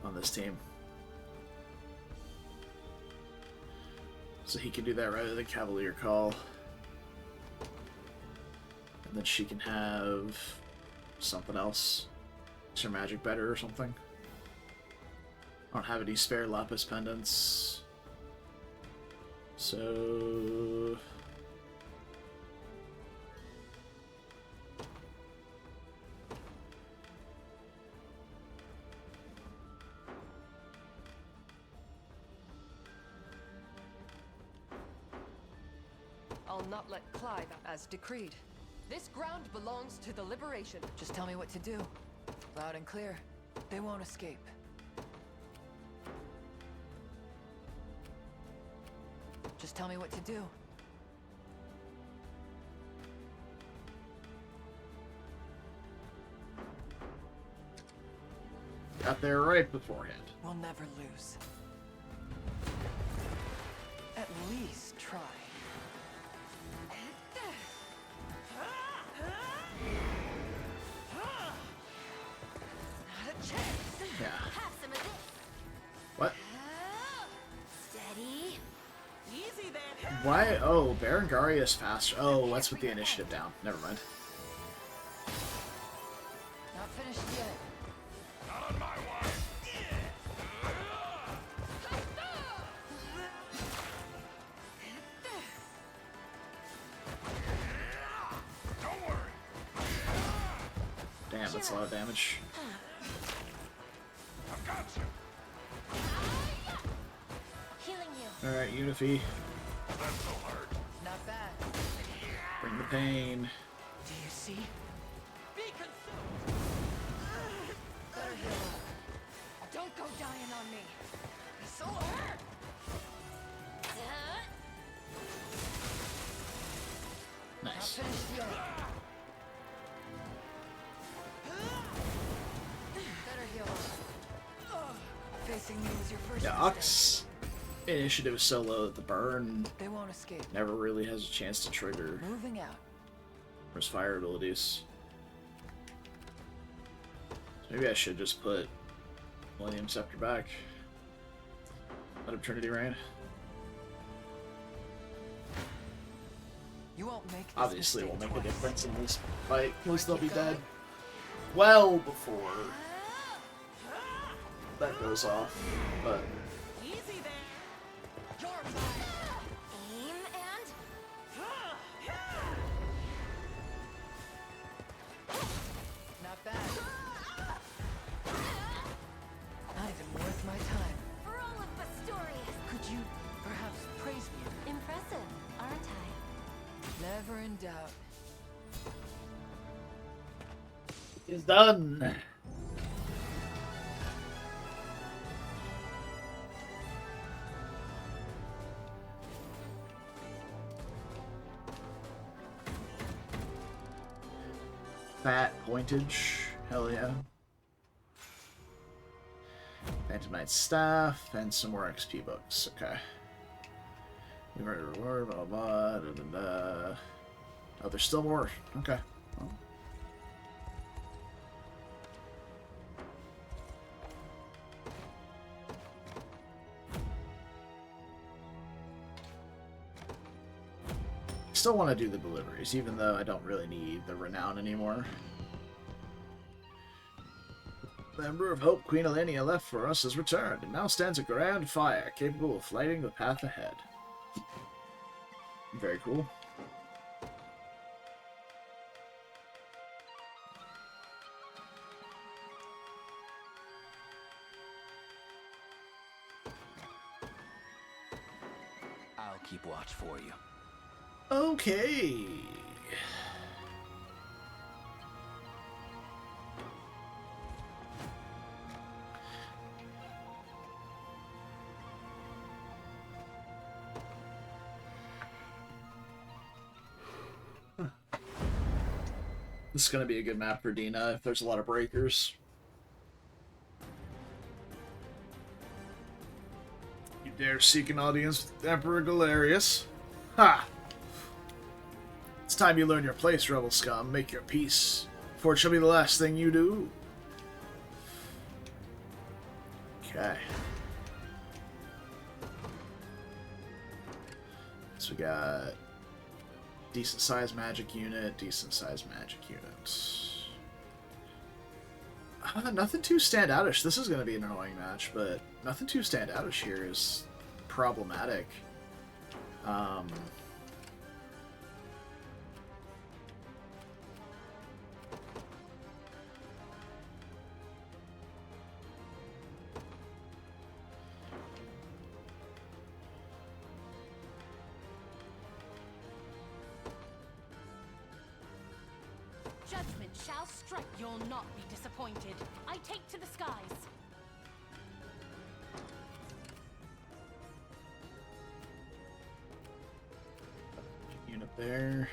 Speaker 1: on this team. So he can do that rather than Cavalier Call. And then she can have something else. Is her magic better or something? I don't have any spare Lapis pendants. So...
Speaker 8: I'll not let Clive as decreed. This ground belongs to the Liberation. Just tell me what to do. Loud and clear. They won't escape. Just tell me what to do.
Speaker 1: Got there right beforehand.
Speaker 8: We'll never lose. At least try. Not a chance.
Speaker 1: Yeah.
Speaker 2: Have some of this.
Speaker 1: What?
Speaker 2: Steady.
Speaker 4: Easy there.
Speaker 1: Why? Oh, Berengaria is faster. Oh, that's with the initiative down. Never mind.
Speaker 8: Not finished yet.
Speaker 7: Not on my watch. Don't worry.
Speaker 1: Damn, that's a lot of damage.
Speaker 7: I've got you.
Speaker 2: Healing you.
Speaker 1: Alright, Unify.
Speaker 7: That's so hard.
Speaker 8: Not bad.
Speaker 1: Bring the pain.
Speaker 8: Do you see?
Speaker 4: Be consumed.
Speaker 8: Better heal up. Don't go dying on me. This'll hurt. Not
Speaker 1: Nice.
Speaker 8: finished yet. Better heal up. Facing me was your first
Speaker 1: Yeah,
Speaker 8: mistake.
Speaker 1: Ox initiative is so low that the burn
Speaker 8: They won't escape.
Speaker 1: never really has a chance to trigger
Speaker 8: Moving out.
Speaker 1: his fire abilities. So maybe I should just put Millennium Scepter back. Let him Trinity Rain.
Speaker 8: You won't make this
Speaker 1: Obviously it won't
Speaker 8: mistake
Speaker 1: make a
Speaker 8: twice.
Speaker 1: difference in this fight. He'll still be dead. Well before that goes off. But
Speaker 4: Easy there.
Speaker 8: Your time.
Speaker 2: Aim and
Speaker 8: Not bad. Not even worth my time.
Speaker 2: for all of Pastorius.
Speaker 8: Could you perhaps praise me?
Speaker 2: Impressive, aren't I?
Speaker 8: Never in doubt.
Speaker 1: it's done. Fat pointage. Hell yeah. Phantom Knight's Staff, and some more XP books. Okay. We ready to reward, blah, blah, blah, da, da, da. Oh, there's still more. Okay. Well. Still want to do the deliveries, even though I don't really need the renown anymore. The Ember of Hope Queen Elenia left for us has returned, and now stands a grand fire, capable of lighting the path ahead. Very cool.
Speaker 3: I'll keep watch for you.
Speaker 1: Okay. This is going to be a good map for Dina if there's a lot of breakers. You dare seek an audience with Emperor Galerius? Ha! It's time you learn your place, rebel scum. Make your peace, for it shall be the last thing you do. Okay. So we got decent sized magic unit, decent sized magic unit. Nothing too standoutish. This is going to be an annoying match, but nothing too standoutish here is problematic.
Speaker 2: Judgment shall strike.
Speaker 4: You'll not be disappointed.
Speaker 2: I take to the skies.
Speaker 1: Unit there.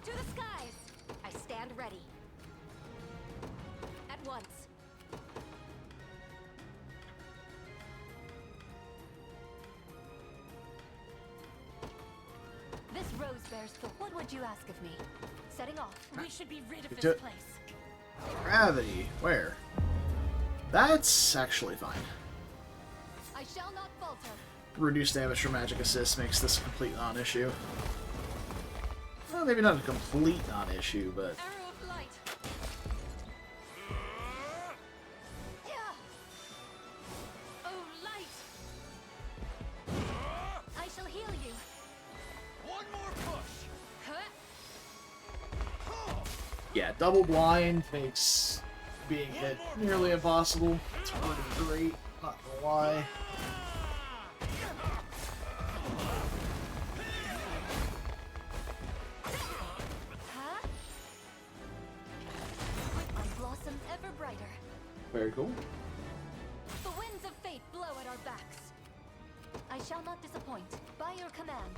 Speaker 2: To the skies! I stand ready. At once. This rose bears the... What would you ask of me? Setting off.
Speaker 4: We should be rid of
Speaker 1: Do-
Speaker 4: this place.
Speaker 1: Gravity. Where? That's actually fine.
Speaker 2: I shall not falter.
Speaker 1: Reduced damage from magic assist makes this a complete non-issue. Well, maybe not a complete non-issue, but...
Speaker 2: Arrow of light. Yeah. Oh, light. I shall heal you.
Speaker 3: One more push.
Speaker 2: Huh?
Speaker 1: Yeah, double blind makes being hit nearly impossible. It's pretty great, not gonna lie.
Speaker 2: Huh? I blossom ever brighter.
Speaker 1: Very cool.
Speaker 2: The winds of fate blow at our backs. I shall not disappoint. By your command.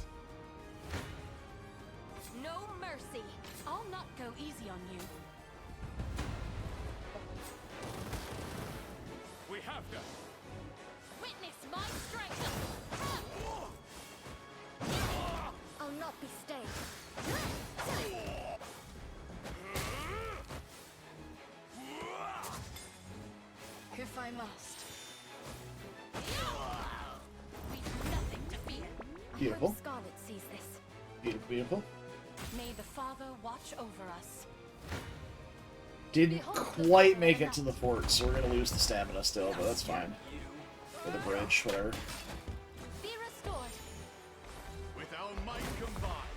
Speaker 2: No mercy.
Speaker 4: I'll not go easy on you.
Speaker 7: We have to.
Speaker 2: Witness my strength. I'll not be stayed.
Speaker 8: If I must.
Speaker 2: We've nothing to fear.
Speaker 1: Beautiful.
Speaker 2: I hope Scarlet sees this.
Speaker 1: Beautiful, beautiful.
Speaker 4: May the Father watch over us.
Speaker 1: Didn't quite make it to the fort, so we're gonna lose the stamina still, but that's fine. For the bridge, whatever.
Speaker 2: Be restored.
Speaker 7: With our might combined.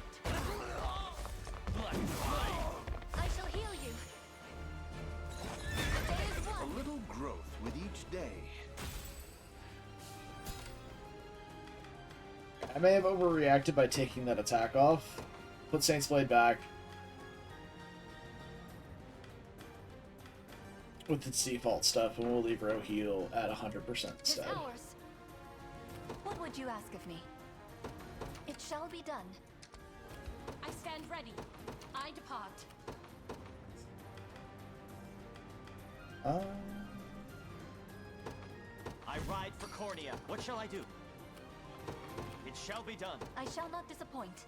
Speaker 2: I shall heal you. The day is
Speaker 3: A
Speaker 2: won.
Speaker 3: little growth with each day.
Speaker 1: I may have overreacted by taking that attack off. Put Saint's Blade back. With its default stuff, and we'll leave Row Heal at 100%
Speaker 2: Tis
Speaker 1: instead.
Speaker 2: ours. What would you ask of me? It shall be done.
Speaker 4: I stand ready. I depart.
Speaker 5: I ride for Cornea. What shall I do? It shall be done.
Speaker 2: I shall not disappoint.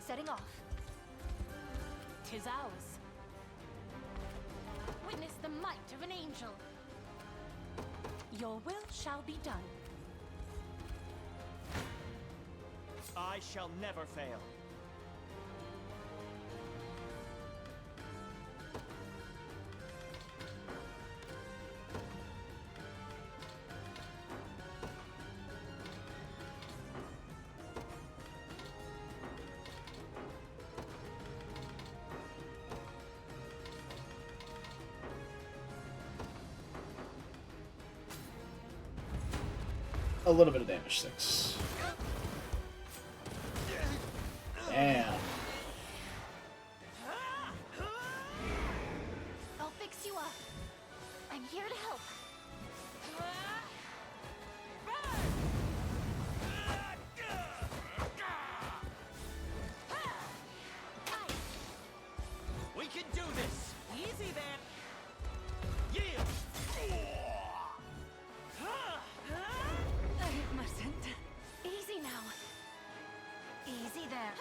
Speaker 2: Setting off.
Speaker 4: Tis ours. Witness the might of an angel. Your will shall be done.
Speaker 5: I shall never fail.
Speaker 1: A little bit of damage, 6. Damn.
Speaker 2: I'll
Speaker 4: Easy there.
Speaker 5: Yield!
Speaker 2: I mustn't. Easy now. Easy there.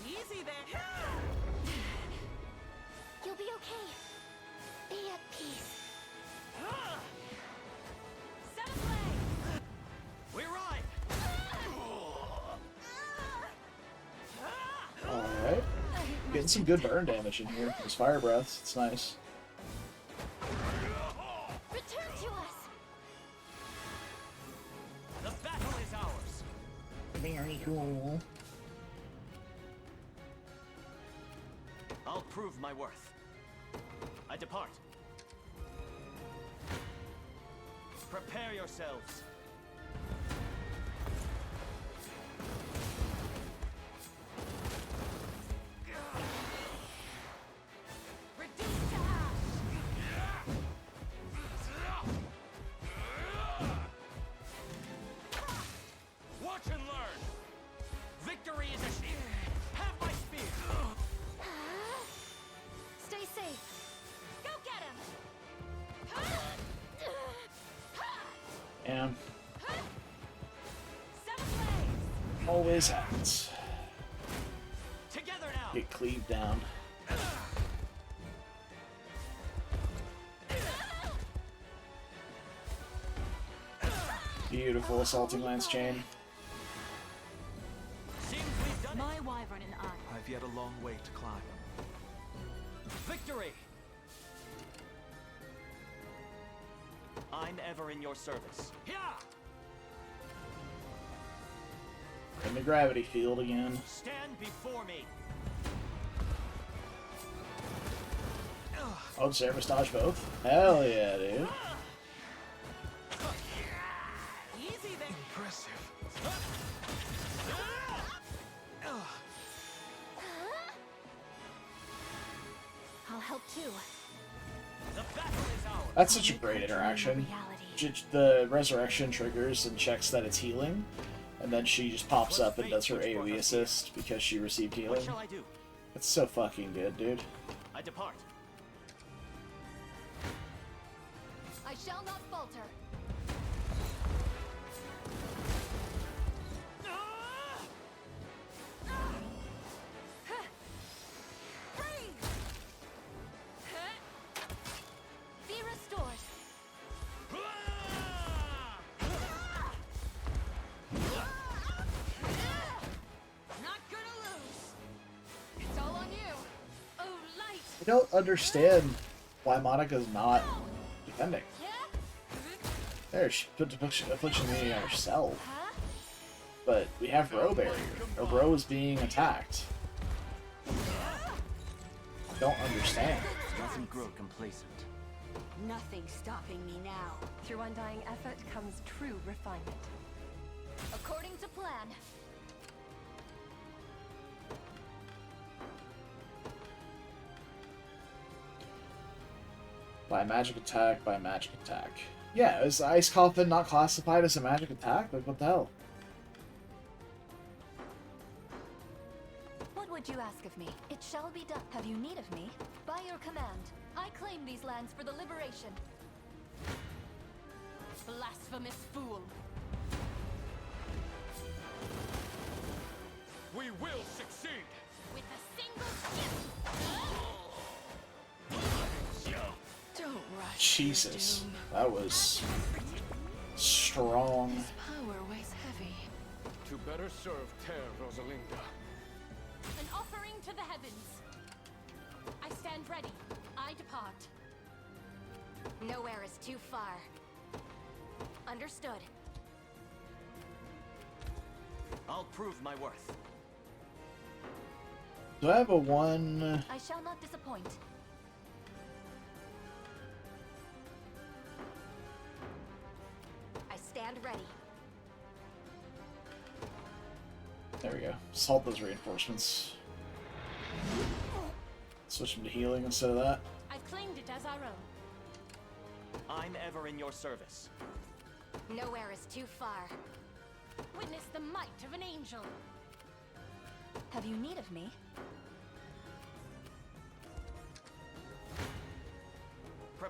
Speaker 4: Easy there.
Speaker 2: You'll be okay. Be at peace.
Speaker 4: Set ablaze.
Speaker 5: We ride!
Speaker 1: Alright. Getting some good burn damage in here. Those fire breaths. It's nice.
Speaker 2: Return to us.
Speaker 5: The battle is ours!
Speaker 1: Very cool.
Speaker 5: I'll prove my worth. I depart. Prepare yourselves.
Speaker 4: Reduce to ash.
Speaker 5: Watch and learn! Victory is a shield! Have my spear!
Speaker 2: Stay safe.
Speaker 4: Go get him.
Speaker 1: And
Speaker 4: Set ablaze.
Speaker 1: always happens.
Speaker 5: Together now!
Speaker 1: Get cleaved down. Beautiful assaulting lance chain.
Speaker 5: Seems we've done it!
Speaker 4: My wyvern and I.
Speaker 3: I've yet a long way to climb.
Speaker 5: Victory! I'm ever in your service. Yeah!
Speaker 1: In the gravity field again.
Speaker 5: Stand before me!
Speaker 1: Oh, does Service dodge both? Hell yeah, dude.
Speaker 4: Easy there.
Speaker 3: Impressive.
Speaker 2: I'll help too.
Speaker 5: The battle is ours!
Speaker 1: That's such a great interaction. The resurrection triggers and checks that it's healing, and then she just pops up and does her AoE assist because she received
Speaker 5: What
Speaker 1: healing.
Speaker 5: shall I do?
Speaker 1: It's so fucking good, dude.
Speaker 5: I depart.
Speaker 2: I shall not falter. Be restored.
Speaker 4: Not gonna lose. It's all on you. Oh, light.
Speaker 1: I don't understand why Monica's not defending. There, she put affliction immunity on herself.
Speaker 2: Huh?
Speaker 1: But we have Row barrier. Or Row is being attacked. I don't understand.
Speaker 3: Doesn't grow complacent.
Speaker 2: Nothing stopping me now.
Speaker 8: Through undying effort comes true refinement.
Speaker 2: According to plan.
Speaker 1: By magic attack, by magic attack. Yeah, is Ice Coffin not classified as a magic attack? Like, what the hell?
Speaker 2: What would you ask of me? It shall be done. Have you need of me? By your command, I claim these lands for the liberation.
Speaker 4: Blasphemous fool.
Speaker 7: We will succeed!
Speaker 4: With a single skip.
Speaker 8: Don't rush.
Speaker 1: Jesus. That was strong.
Speaker 8: Power weighs heavy.
Speaker 6: To better serve Ter Rosalinda.
Speaker 4: An offering to the heavens. I stand ready. I depart.
Speaker 2: Nowhere is too far. Understood.
Speaker 5: I'll prove my worth.
Speaker 1: Do I have a 1?
Speaker 2: I shall not disappoint. I stand ready.
Speaker 1: There we go. Salt those reinforcements. Switch them to healing instead of that.
Speaker 4: I've claimed it as our own.
Speaker 5: I'm ever in your service.
Speaker 2: Nowhere is too far.
Speaker 4: Witness the might of an angel.
Speaker 2: Have you need of me?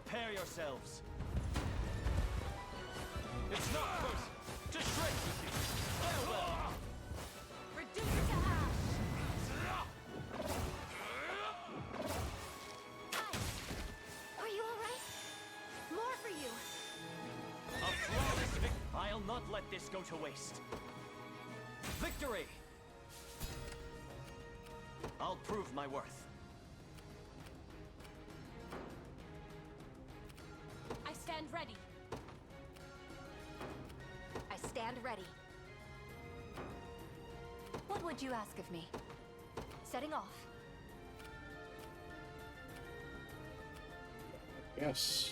Speaker 5: Prepare yourselves. It's not personal. Just shred with you. Farewell.
Speaker 2: Reduce it to ash! Ice! Are you alright? More for you!
Speaker 5: A flawless victory. I'll not let this go to waste. Victory! I'll prove my worth.
Speaker 4: I stand ready.
Speaker 2: I stand ready. What would you ask of me? Setting off.
Speaker 1: Yes.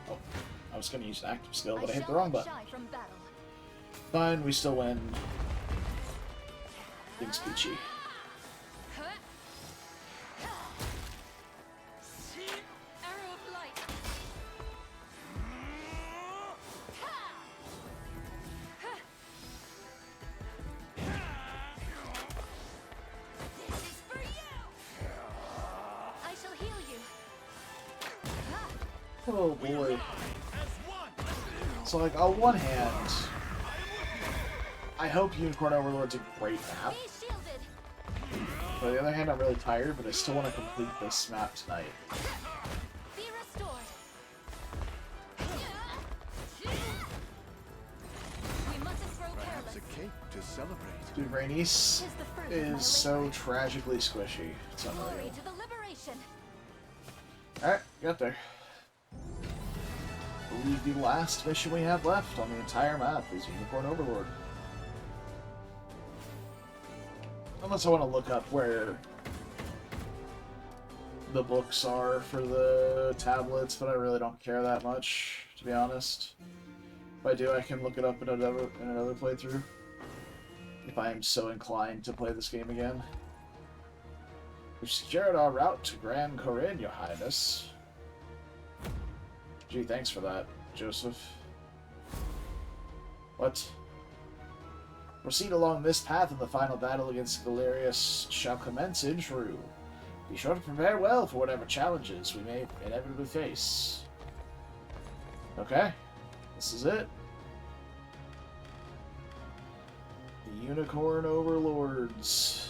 Speaker 1: Oh, I was going to use an active skill, but I hit the
Speaker 2: shall
Speaker 1: wrong
Speaker 2: not
Speaker 1: button.
Speaker 2: shy from battle.
Speaker 1: Fine, we still win. Things Gucci.
Speaker 2: Arrow of light. This is for you. I shall heal you.
Speaker 1: Oh boy.
Speaker 7: As one!
Speaker 1: So, like, on one hand, I hope Unicorn Overlord's a great map.
Speaker 2: Be shielded.
Speaker 1: But on the other hand, I'm really tired, but I still want to complete this map tonight.
Speaker 2: Be restored. We mustn't grow
Speaker 6: Perhaps
Speaker 2: careless.
Speaker 6: a cake to celebrate.
Speaker 1: Dude, Rainice
Speaker 2: Tis the fruit of my
Speaker 1: is so
Speaker 2: labor.
Speaker 1: tragically squishy. It's
Speaker 2: Glory
Speaker 1: unreal.
Speaker 2: to the liberation.
Speaker 1: Alright, got there. I believe the last mission we have left on the entire map is Unicorn Overlord. Unless I want to look up where the books are for the tablets, but I really don't care that much, to be honest. If I do, I can look it up in another playthrough. If I am so inclined to play this game again. We've secured our route to Grand Corinne, Your Highness. Gee, thanks for that, Joseph. What? Proceed along this path and the final battle against Galerius shall commence in Shrew. Be sure to prepare well for whatever challenges we may inevitably face. Okay, this is it. The Unicorn Overlords.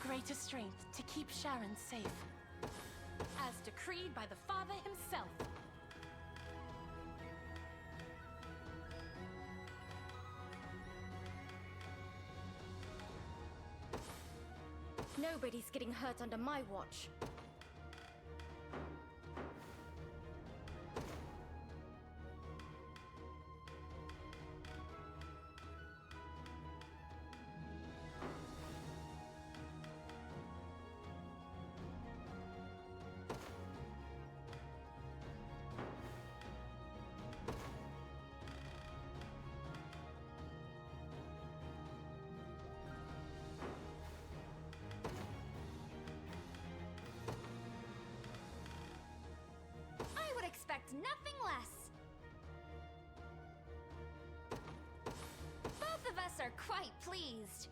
Speaker 4: Greater strength to keep Sharon safe. As decreed by the Father himself.
Speaker 2: Nobody's getting hurt under my watch. I would expect nothing less. Both of us are quite pleased.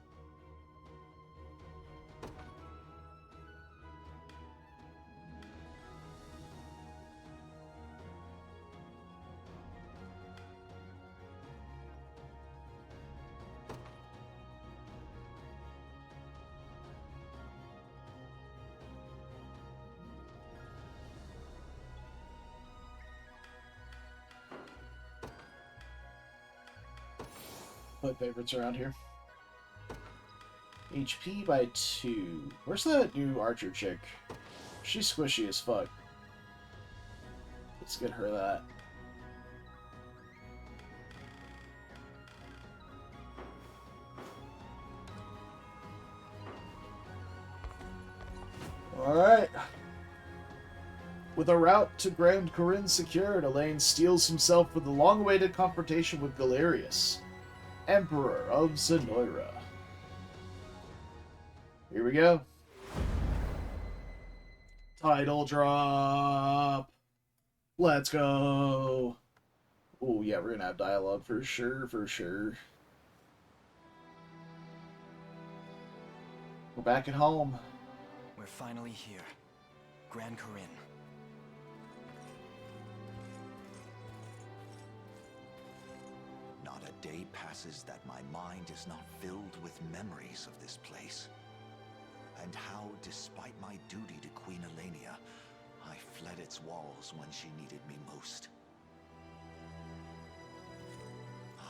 Speaker 1: Play favorites around here. HP by 2. Where's that new archer chick? She's squishy as fuck. Let's get her that. With a route to Grand Corinne secured, Elaine steels himself for the long-awaited confrontation with Galerius, Emperor of Zenoira. Here we go. Title drop. Let's go. Oh, yeah, we're gonna have dialogue for sure, for sure. We're back at home.
Speaker 5: We're finally here. Grand Corinne.
Speaker 9: Not a day passes that my mind is not filled with memories of this place. And how, despite my duty to Queen Elenia, I fled its walls when she needed me most.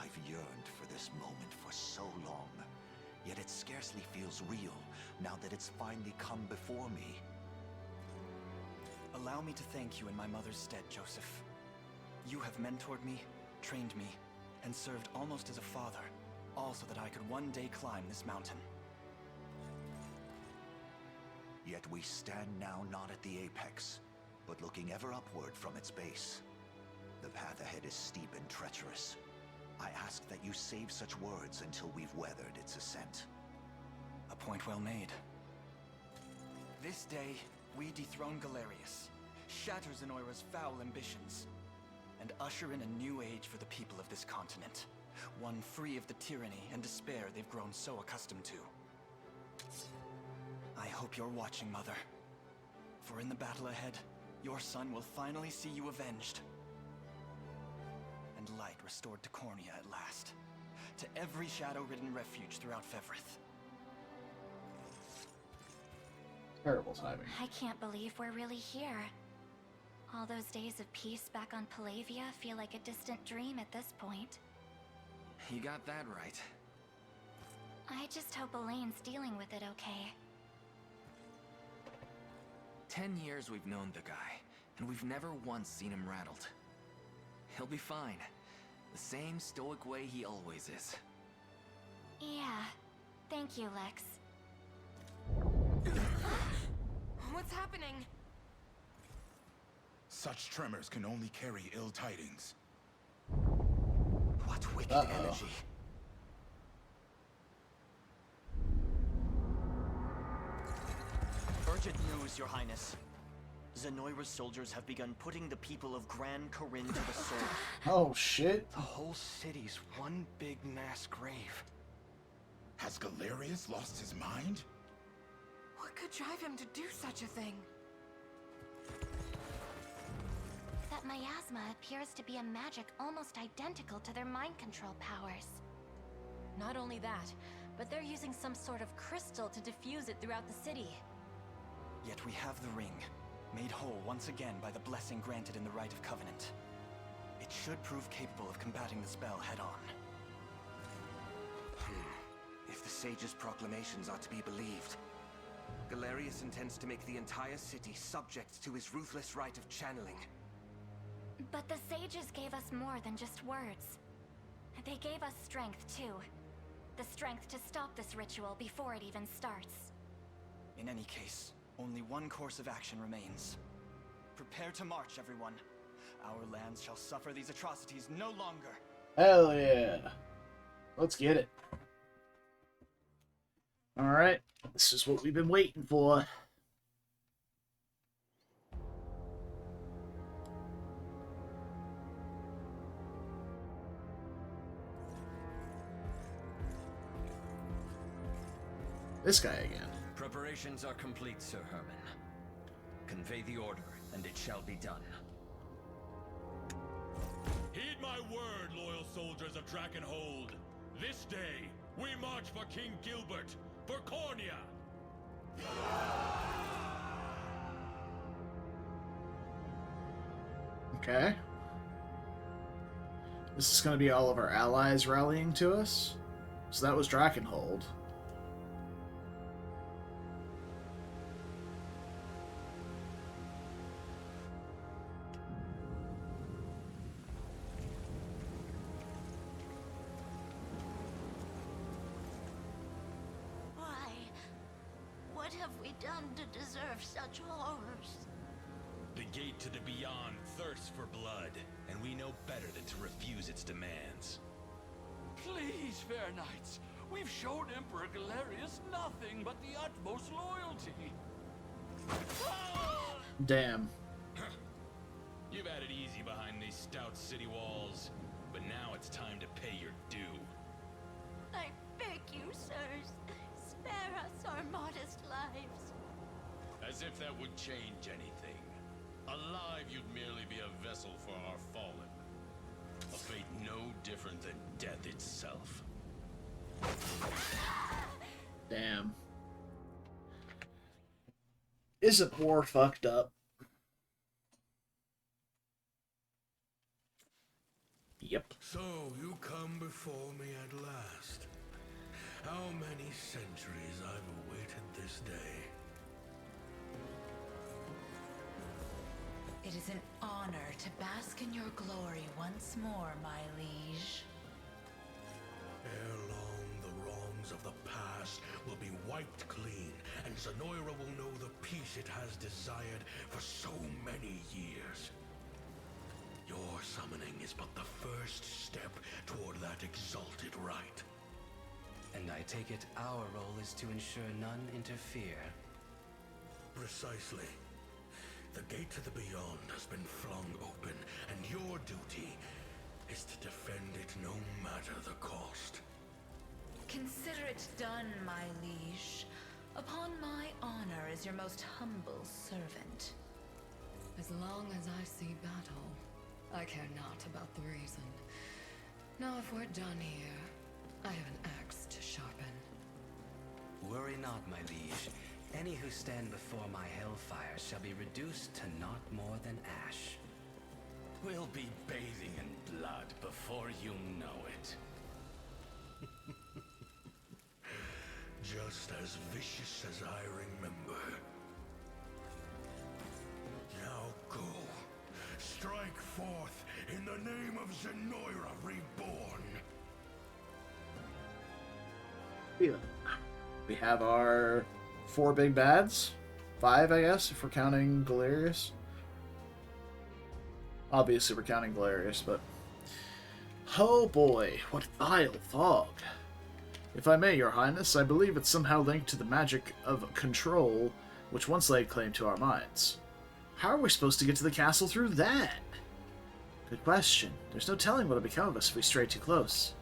Speaker 9: I've yearned for this moment for so long, yet it scarcely feels real now that it's finally come before me.
Speaker 5: Allow me to thank you in my mother's stead, Joseph. You have mentored me, trained me, and served almost as a father, all so that I could one day climb this mountain.
Speaker 9: Yet we stand now not at the apex, but looking ever upward from its base. The path ahead is steep and treacherous. I ask that you save such words until we've weathered its ascent.
Speaker 5: A point well made. This day, we dethrone Galerius, shatter Zenoira's foul ambitions, and usher in a new age for the people of this continent. One free of the tyranny and despair they've grown so accustomed to. I hope you're watching, Mother. For in the battle ahead, your son will finally see you avenged. And light restored to Cornia at last. To every shadow-ridden refuge throughout Fevrith.
Speaker 1: Terrible timing.
Speaker 2: I can't believe we're really here. All those days of peace back on Palavia feel like a distant dream at this point.
Speaker 5: You got that right.
Speaker 2: I just hope Elaine's dealing with it okay.
Speaker 10: 10 years we've known the guy, and we've never once seen him rattled. He'll be fine. The same stoic way he always is.
Speaker 2: Yeah. Thank you, Lex.
Speaker 4: What's happening?
Speaker 7: Such tremors can only carry ill tidings.
Speaker 5: What wicked energy. Urgent news, Your Highness. Zenoira's soldiers have begun putting the people of Grand Corinne to the sword.
Speaker 1: Oh, shit.
Speaker 5: The whole city's one big mass grave.
Speaker 7: Has Galerius lost his mind?
Speaker 4: What could drive him to do such a thing?
Speaker 2: That miasma appears to be a magic almost identical to their mind control powers.
Speaker 11: Not only that, but they're using some sort of crystal to diffuse it throughout the city.
Speaker 5: Yet we have the ring, made whole once again by the blessing granted in the Rite of Covenant. It should prove capable of combating the spell head-on.
Speaker 3: If the sage's proclamations are to be believed, Galerius intends to make the entire city subject to his ruthless rite of channeling.
Speaker 2: But the sages gave us more than just words. They gave us strength, too. The strength to stop this ritual before it even starts.
Speaker 5: In any case, only one course of action remains. Prepare to march, everyone. Our lands shall suffer these atrocities no longer.
Speaker 1: Hell yeah. Let's get it. Alright, this is what we've been waiting for. This guy again.
Speaker 10: Preparations are complete, Sir Herman. Convey the order, and it shall be done.
Speaker 7: Heed my word, loyal soldiers of Drakenhold. This day, we march for King Gilbert, for Cornia.
Speaker 1: Okay. This is going to be all of our allies rallying to us. So that was Drakenhold.
Speaker 2: Why? What have we done to deserve such horrors?
Speaker 7: The
Speaker 12: gate to the beyond thirsts for blood, and we know better than to refuse its demands.
Speaker 7: Please, fair knights, we've shown Emperor Galerius nothing but the utmost loyalty.
Speaker 1: Damn.
Speaker 12: You've had it easy behind these stout city walls, but now it's time to pay your due.
Speaker 11: I beg you, sirs, spare us our modest lives.
Speaker 7: As if that would change anything. Alive, you'd merely be a vessel for our fallen. A fate no different than death itself.
Speaker 1: Damn. Isn't war fucked up? Yep.
Speaker 6: So, you come before me at last. How many centuries I've awaited this day.
Speaker 13: It is an honor to bask in your glory once more, my liege.
Speaker 6: Ere long, the wrongs of the past will be wiped clean, and Zenoira will know the peace it has desired for so many years. Your summoning is but the first step toward that exalted right.
Speaker 3: And I take it our role is to ensure none interfere.
Speaker 6: Precisely. The gate to the beyond has been flung open, and your duty is to defend it no matter the cost.
Speaker 13: Consider it done, my liege. Upon my honor as your most humble servant.
Speaker 8: As long as I see battle, I care not about the reason. Now if we're done here, I have an axe to sharpen.
Speaker 3: Worry not, my liege. Any who stand before my hellfire shall be reduced to not more than ash.
Speaker 7: We'll be bathing in blood before you know it.
Speaker 6: Just as vicious as I remember. Now go. Strike forth in the name of Zenoira Reborn.
Speaker 1: We have our 4 big bads. 5, I guess, if we're counting Galerius. Obviously, we're counting Galerius, but... Oh boy, what vile fog. If I may, your highness, I believe it's somehow linked to the magic of control which once laid claim to our minds. How are we supposed to get to the castle through that? Good question. There's no telling what'll become of us if we stray too close.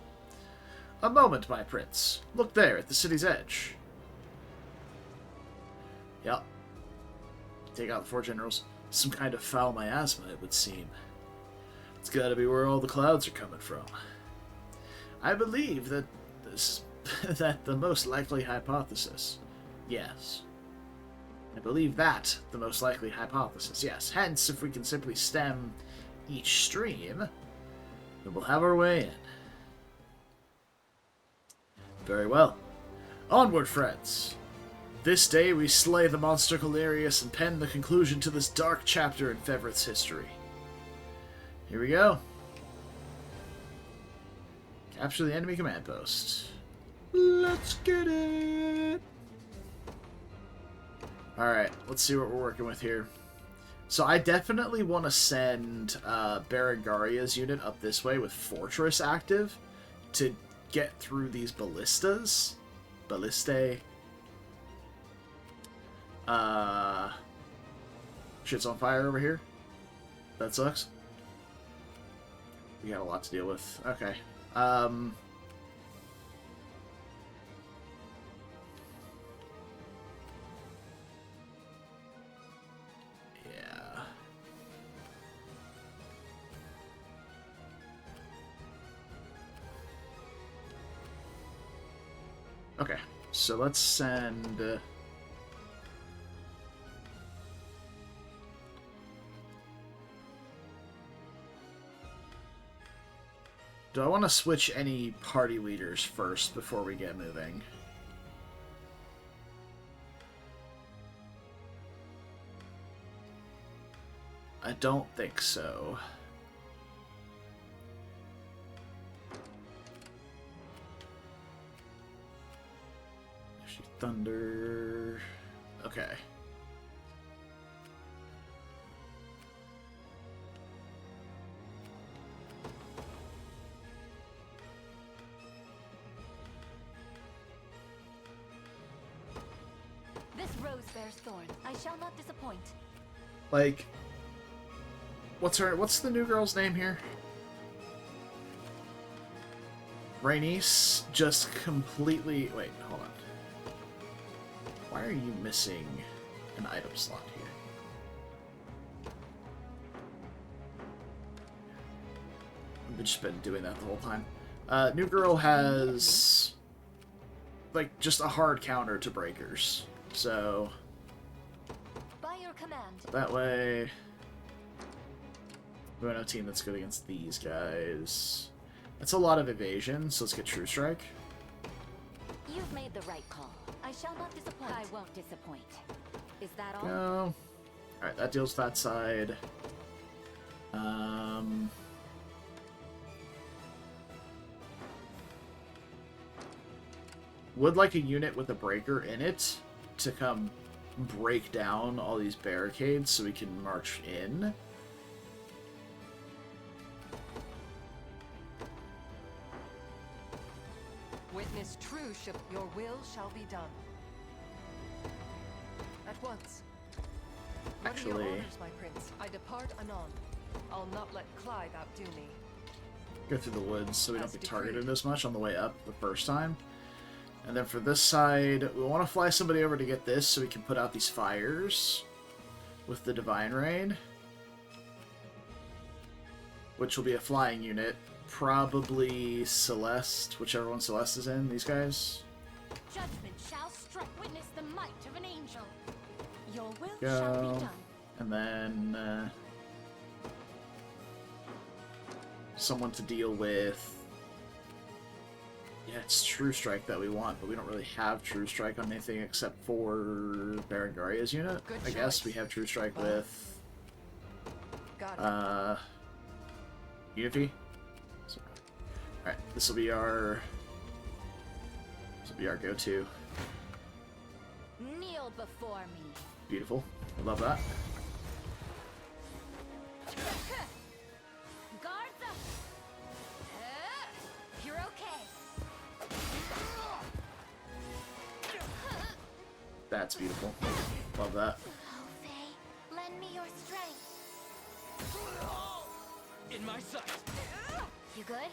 Speaker 1: A moment, my prince. Look there, at the city's edge. Yep. Take out the 4 generals. Some kind of foul miasma, it would seem. It's gotta be where all the clouds are coming from. I believe that that the most likely hypothesis. Yes. I believe that the most likely hypothesis. Yes. Hence, if we can simply stem each stream, then we'll have our way in. Very well. Onward, friends. This day we slay the monster Galerius and pen the conclusion to this dark chapter in Fevrith's history. Here we go. Capture the enemy command post. Let's get it! Alright, let's see what we're working with here. So I definitely want to send Berengaria's unit up this way with Fortress active to get through these ballistas. Ballistae. Shit's on fire over here. That sucks. We got a lot to deal with. Okay. Yeah. Okay. So let's send... Do I want to switch any party leaders first before we get moving? I don't think so. Actually, Thunder... Okay.
Speaker 11: bears thorns. I shall not disappoint.
Speaker 1: Like, what's the new girl's name here? Rhaenys just completely... Wait, hold on. Why are you missing an item slot here? I've just been doing that the whole time. New girl has, like, just a hard counter to breakers. So,
Speaker 11: By your command.
Speaker 1: that way, we want a team that's good against these guys. That's a lot of evasion, so let's get True Strike.
Speaker 11: You've made the right call. I shall not disappoint. I won't disappoint. Is that all?
Speaker 1: Go. Alright, that deals with that side. Would like a unit with a breaker in it to come break down all these barricades so we can march in.
Speaker 8: Witness true ship. Your will shall be done. At once. What are your
Speaker 1: Actually,
Speaker 8: orders, my prince? I depart anon. I'll not let Clive outdo me.
Speaker 1: go through the woods so we don't
Speaker 8: As
Speaker 1: get
Speaker 8: decreed.
Speaker 1: targeted as much on the way up the first time. And then for this side, we want to fly somebody over to get this so we can put out these fires with the Divine Rain, which will be a flying unit. Probably Celeste, whichever one Celeste is in, these guys.
Speaker 11: Judgment shall strike. Witness the might of an angel. Your will
Speaker 1: Go.
Speaker 11: shall be done.
Speaker 1: And then someone to deal with. Yeah, it's True Strike that we want, but we don't really have True Strike on anything except for Berengaria's unit.
Speaker 8: Good
Speaker 1: I guess
Speaker 8: choice.
Speaker 1: we have True Strike with
Speaker 8: Got it.
Speaker 1: Unity. So, alright, this will be our go-to.
Speaker 11: Kneel before me.
Speaker 1: Beautiful. I love that.
Speaker 11: Guards up. You're okay.
Speaker 1: That's beautiful. Love that.
Speaker 2: Oh, Faye, lend me your strength.
Speaker 10: In my sight.
Speaker 2: You good?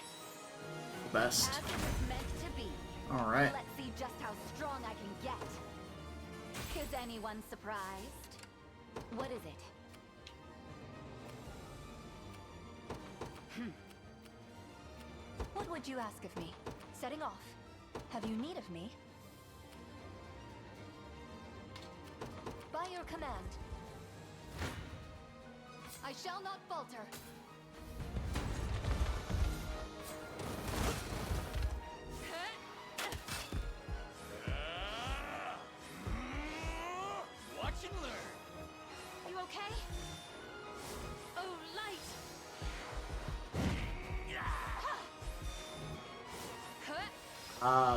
Speaker 1: The best.
Speaker 2: As it was meant to be.
Speaker 1: Alright.
Speaker 2: Let's see just how strong I can get. Is anyone surprised? What is it?
Speaker 11: What would you ask of me? Setting off. Have you need of me? By your command. I shall not falter.
Speaker 10: Watch and learn.
Speaker 11: You okay? Oh, light!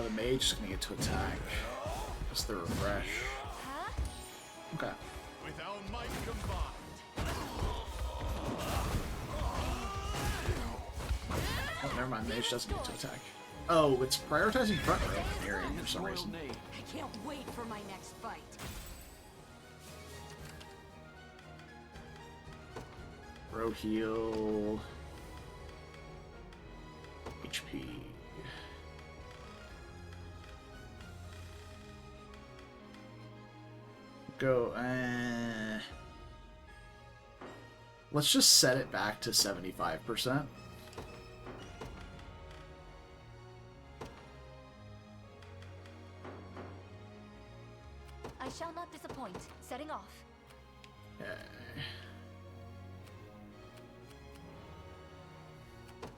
Speaker 1: The mage is gonna get to attack. Just the refresh.
Speaker 11: Huh?
Speaker 1: Okay.
Speaker 7: With our might combined.
Speaker 1: Oh, never mind. Mage doesn't get to attack. Oh, it's prioritizing front row area for some reason.
Speaker 11: I can't wait for my next fight.
Speaker 1: Row heal. HP. Go. Let's just set it back to 75%.
Speaker 11: I shall not disappoint. Setting off.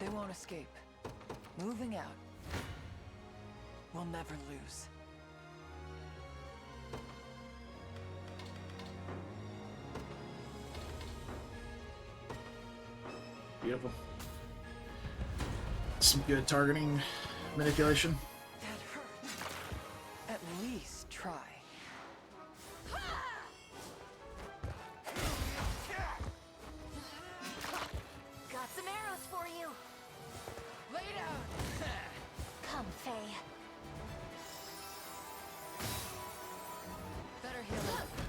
Speaker 8: They won't escape. Moving out. We'll never lose.
Speaker 1: Beautiful. Some good targeting manipulation.
Speaker 8: That hurt. At least try.
Speaker 2: Got some arrows for you.
Speaker 8: Lay down!
Speaker 2: Come, Faye.
Speaker 8: Better heal it.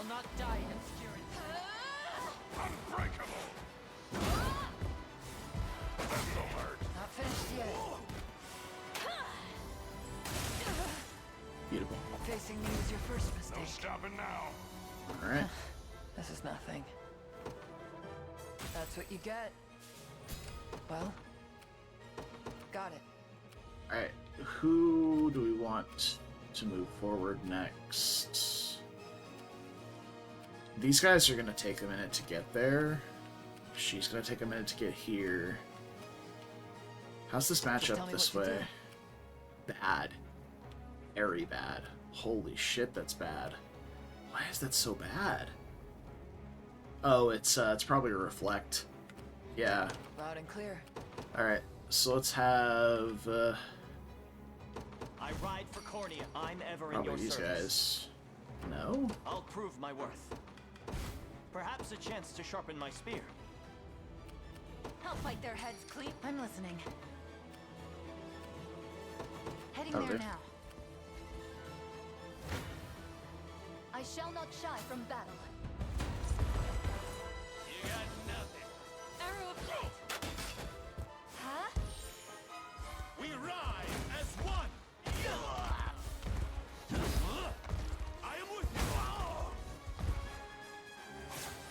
Speaker 8: I'll not die obscuring.
Speaker 6: Unbreakable! That's no hurt.
Speaker 8: Not finished yet.
Speaker 1: Beautiful.
Speaker 8: Facing me was your first mistake.
Speaker 6: No stopping now.
Speaker 1: Alright.
Speaker 8: This is nothing. That's what you get. Well, got it.
Speaker 1: Alright. Who do we want to move forward next? These guys are going to take a minute to get there. She's going to take a minute to get here. How's this match
Speaker 8: Just tell
Speaker 1: up
Speaker 8: me
Speaker 1: this
Speaker 8: what to
Speaker 1: way? Bad. Very bad. Holy shit, that's bad. Why is that so bad? Oh, it's probably a reflect. Yeah.
Speaker 8: Loud and clear.
Speaker 1: Alright, so let's have
Speaker 14: I ride for Cornea. I'm ever in
Speaker 1: probably
Speaker 14: your
Speaker 1: these
Speaker 14: service.
Speaker 1: guys. No?
Speaker 14: I'll prove my worth. Perhaps a chance to sharpen my spear.
Speaker 11: I'll fight their heads, Cleep. I'm listening. Heading
Speaker 1: Okay.
Speaker 11: there now. I shall not shy from battle.
Speaker 7: You got nothing.
Speaker 11: Arrow of fate! Huh?
Speaker 7: We rise as one. I am with you.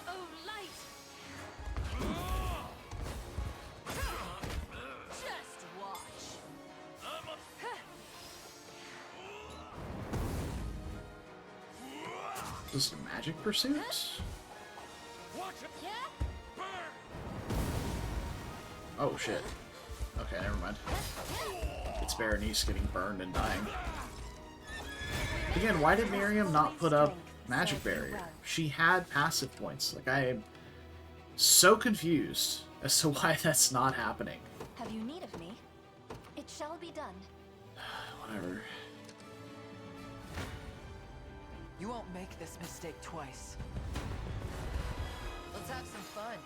Speaker 11: Oh, light! Just watch.
Speaker 1: This is a magic pursuit?
Speaker 7: Watch it.
Speaker 11: Yeah?
Speaker 7: Burn.
Speaker 1: Oh shit. Okay, never mind. It's Berenice getting burned and dying. Again, why did Miriam not put up magic barrier? She had passive points. Like, I am so confused as to why that's not happening.
Speaker 2: Have you need of me? It shall be done.
Speaker 1: Whatever.
Speaker 8: You won't make this mistake twice. Let's have some fun.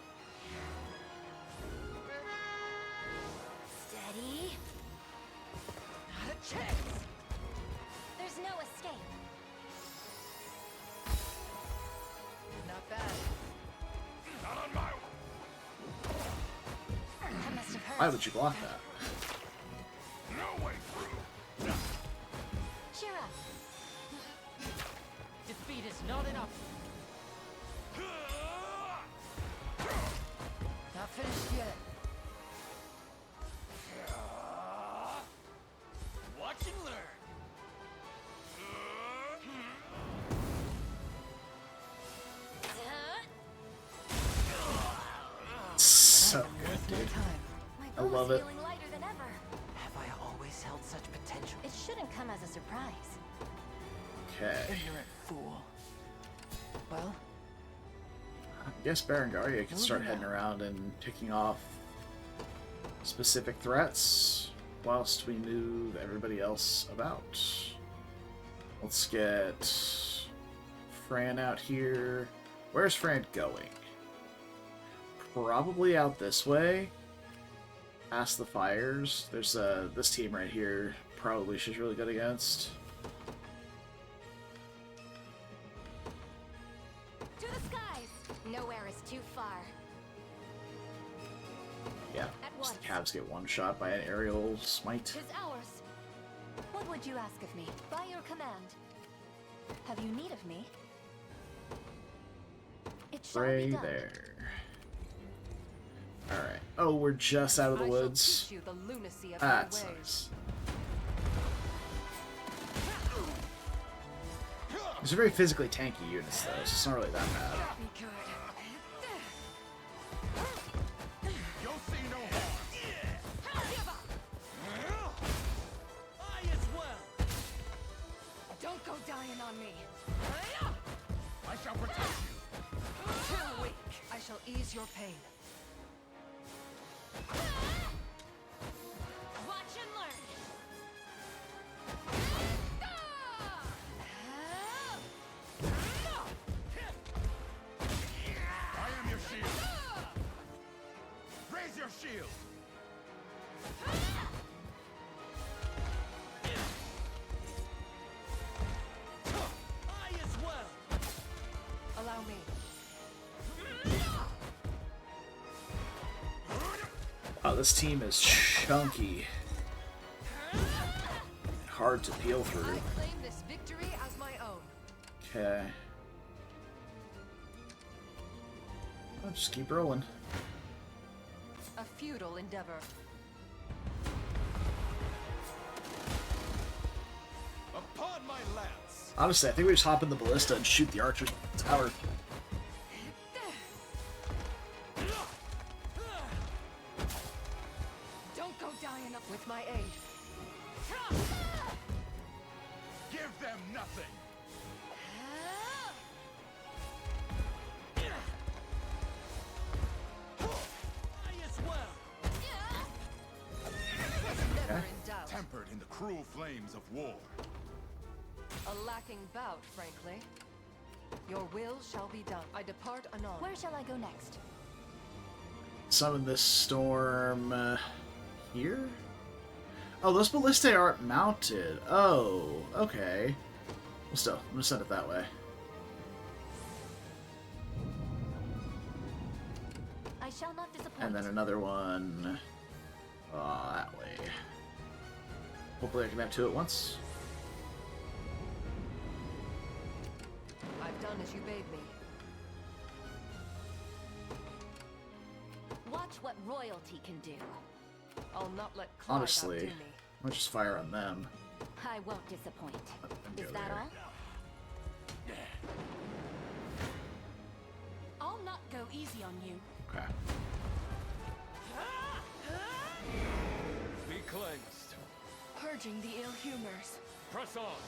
Speaker 2: Steady.
Speaker 8: Not a chance!
Speaker 2: There's no escape.
Speaker 8: Not bad.
Speaker 6: Not on my
Speaker 2: That must have hurt.
Speaker 1: Why would you block that?
Speaker 6: No way through.
Speaker 2: Cheer up.
Speaker 14: Defeat is not enough.
Speaker 8: Not finished yet.
Speaker 14: Watch and learn.
Speaker 1: So good, dude.
Speaker 2: My
Speaker 1: I
Speaker 2: bow
Speaker 1: love
Speaker 2: is
Speaker 1: it.
Speaker 2: feeling lighter than ever.
Speaker 8: Have I always held such potential?
Speaker 2: It shouldn't come as a surprise.
Speaker 1: Okay.
Speaker 8: Ignorant fool. Well,
Speaker 1: I guess Berengaria can start heading around and picking off specific threats whilst we move everybody else about. Let's get Fran out here. Where's Fran going? Probably out this way. Past the fires. There's this team right here. Probably she's really good against.
Speaker 2: To the skies! Nowhere is too far.
Speaker 1: Yeah,
Speaker 2: At
Speaker 1: just
Speaker 2: once.
Speaker 1: the Cavs get one shot by an aerial smite.
Speaker 2: Tis ours. What would you ask of me? By your command. Have you need of me? It shall
Speaker 1: Right
Speaker 2: be done.
Speaker 1: there. Alright. Oh, we're just out of the
Speaker 8: I shall
Speaker 1: woods.
Speaker 8: teach you the lunacy of
Speaker 1: That's
Speaker 8: your ways.
Speaker 1: nice. These are very physically tanky units, though, so it's not really that bad.
Speaker 8: Be good.
Speaker 7: You'll see no harm.
Speaker 14: I as well.
Speaker 8: Don't go dying on me.
Speaker 7: I shall protect you.
Speaker 8: Too weak. I shall ease your pain.
Speaker 11: Watch and learn.
Speaker 7: I am your shield. Raise your shield.
Speaker 14: I as well.
Speaker 1: Oh, this team is chunky. Hard to peel through.
Speaker 8: I claim this victory as my own.
Speaker 1: Okay. I'll just keep rolling.
Speaker 8: A futile endeavor.
Speaker 7: Upon my lance.
Speaker 1: Honestly, I think we just hop in the ballista and shoot the archer's tower.
Speaker 8: Don't go dying up with my aid.
Speaker 7: Give them nothing. Might as well.
Speaker 8: Never in doubt.
Speaker 7: Tempered in the cruel flames of war.
Speaker 8: A lacking bout, frankly. Your will shall be done. I depart anon.
Speaker 2: Where shall I go next?
Speaker 1: Summon this storm here? Oh, those ballistae aren't mounted. Oh, okay. Well, still, I'm gonna send it that way.
Speaker 2: I shall not disappoint.
Speaker 1: And then another one that way. Hopefully I can have two at once.
Speaker 8: I've done as you bade me.
Speaker 2: Watch what royalty can do.
Speaker 8: I'll not let Clive
Speaker 1: Honestly,
Speaker 8: outdo me.
Speaker 1: I'll just fire on them.
Speaker 2: I won't disappoint.
Speaker 1: Go
Speaker 2: Is that
Speaker 1: there.
Speaker 2: all?
Speaker 4: I'll not go easy on you.
Speaker 1: Okay.
Speaker 7: Be cleansed.
Speaker 4: Purging the ill humors.
Speaker 7: Press on.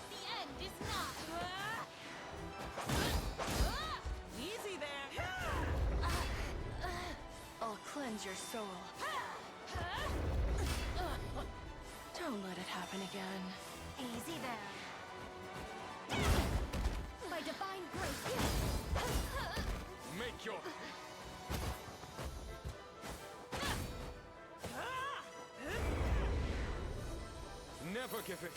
Speaker 4: The end is not. Easy there. I'll cleanse your soul. Don't let it happen again.
Speaker 2: Easy there. By divine grace.
Speaker 7: Make your. Never give it.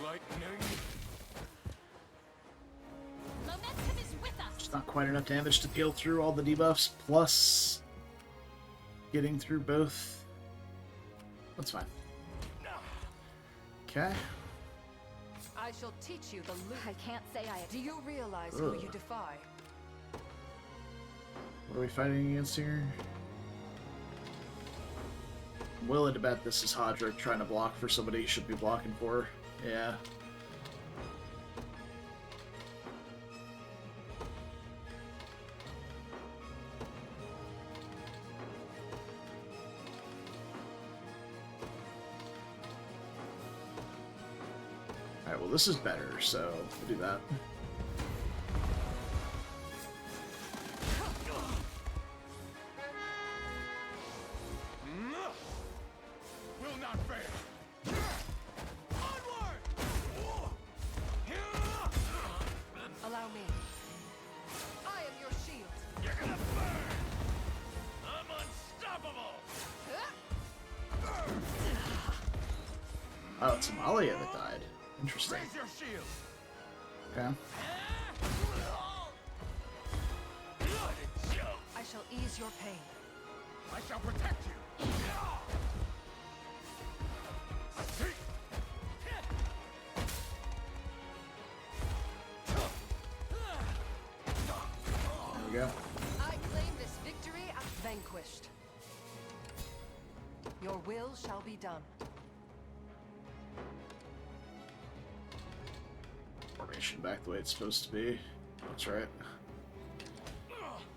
Speaker 7: Lightning.
Speaker 4: Momentum is with us.
Speaker 1: It's not quite enough damage to peel through all the debuffs, plus getting through both. That's fine. Okay.
Speaker 8: I shall teach you the loop.
Speaker 2: I can't say I.
Speaker 8: Do you realize who
Speaker 1: Ugh.
Speaker 8: you defy?
Speaker 1: What are we fighting against here? I'm willing to bet this is Hodrick trying to block for somebody he should be blocking for. Yeah. Alright, well this is better, so we'll do that.
Speaker 7: Will not fail. Onward!
Speaker 8: Allow me. I am your shield.
Speaker 7: You're gonna burn! I'm unstoppable!
Speaker 1: Oh, it's Amalia that died. Interesting.
Speaker 7: Raise your shield!
Speaker 1: Okay.
Speaker 7: What a joke!
Speaker 8: I shall ease your pain.
Speaker 7: I shall protect you!
Speaker 1: There we go.
Speaker 8: I claim this victory as vanquished. Your will shall be done.
Speaker 1: Formation back the way it's supposed to be. That's right.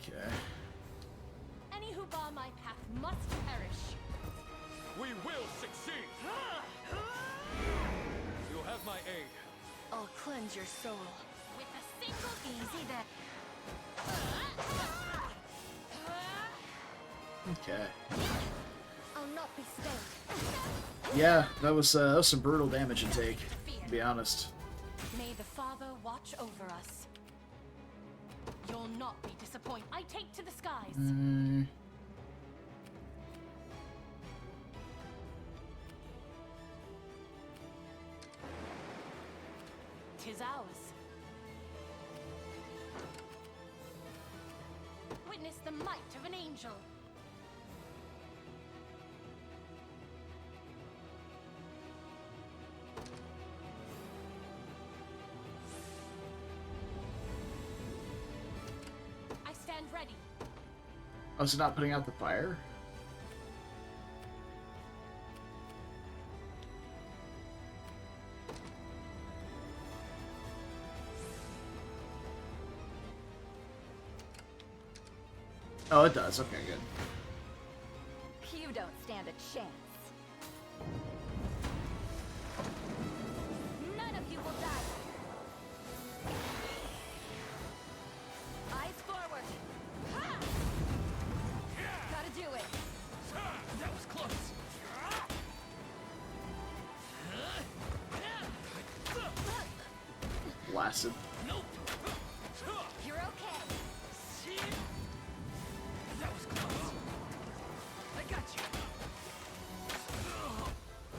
Speaker 1: Okay.
Speaker 4: Any who bar my path must perish.
Speaker 7: We will succeed! You'll have my aid.
Speaker 4: I'll cleanse your soul. With a single
Speaker 2: Easy there.
Speaker 1: Okay.
Speaker 2: I'll not be stayed.
Speaker 1: Yeah, that was some brutal damage to take, to be honest.
Speaker 4: May the Father watch over us. You'll not be disappointed. I take to the skies. Tis ours. Witness the might of an angel. I stand ready.
Speaker 1: Oh, so not putting out the fire? Oh, it does. Okay, good.
Speaker 2: You don't stand a chance. None of you will die. Eyes forward. Ha! Gotta do it.
Speaker 10: That was close.
Speaker 1: Blasted.
Speaker 10: Nope.
Speaker 2: You're okay.
Speaker 10: That was close. I got you.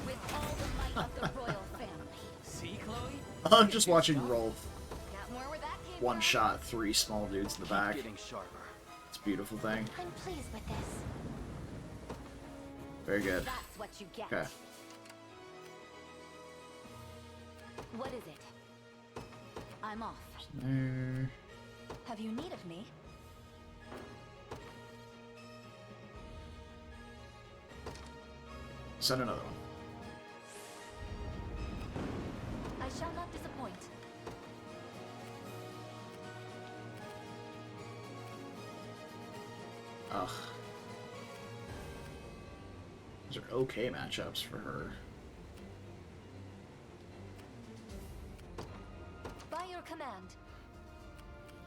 Speaker 2: With all the might of the royal family.
Speaker 10: See, Chloe?
Speaker 1: I'm just watching Rolf
Speaker 2: Got more where that came
Speaker 1: one
Speaker 2: from?
Speaker 1: shot 3 small dudes in the back.
Speaker 14: Getting sharper.
Speaker 1: It's a beautiful thing.
Speaker 2: I'm pleased with this.
Speaker 1: Very good.
Speaker 2: That's what you get.
Speaker 1: Okay.
Speaker 2: What is it? I'm off.
Speaker 1: There.
Speaker 2: Have you need of me?
Speaker 1: Send another one.
Speaker 2: I shall not disappoint.
Speaker 1: Ugh. These are okay matchups for her.
Speaker 2: By your command.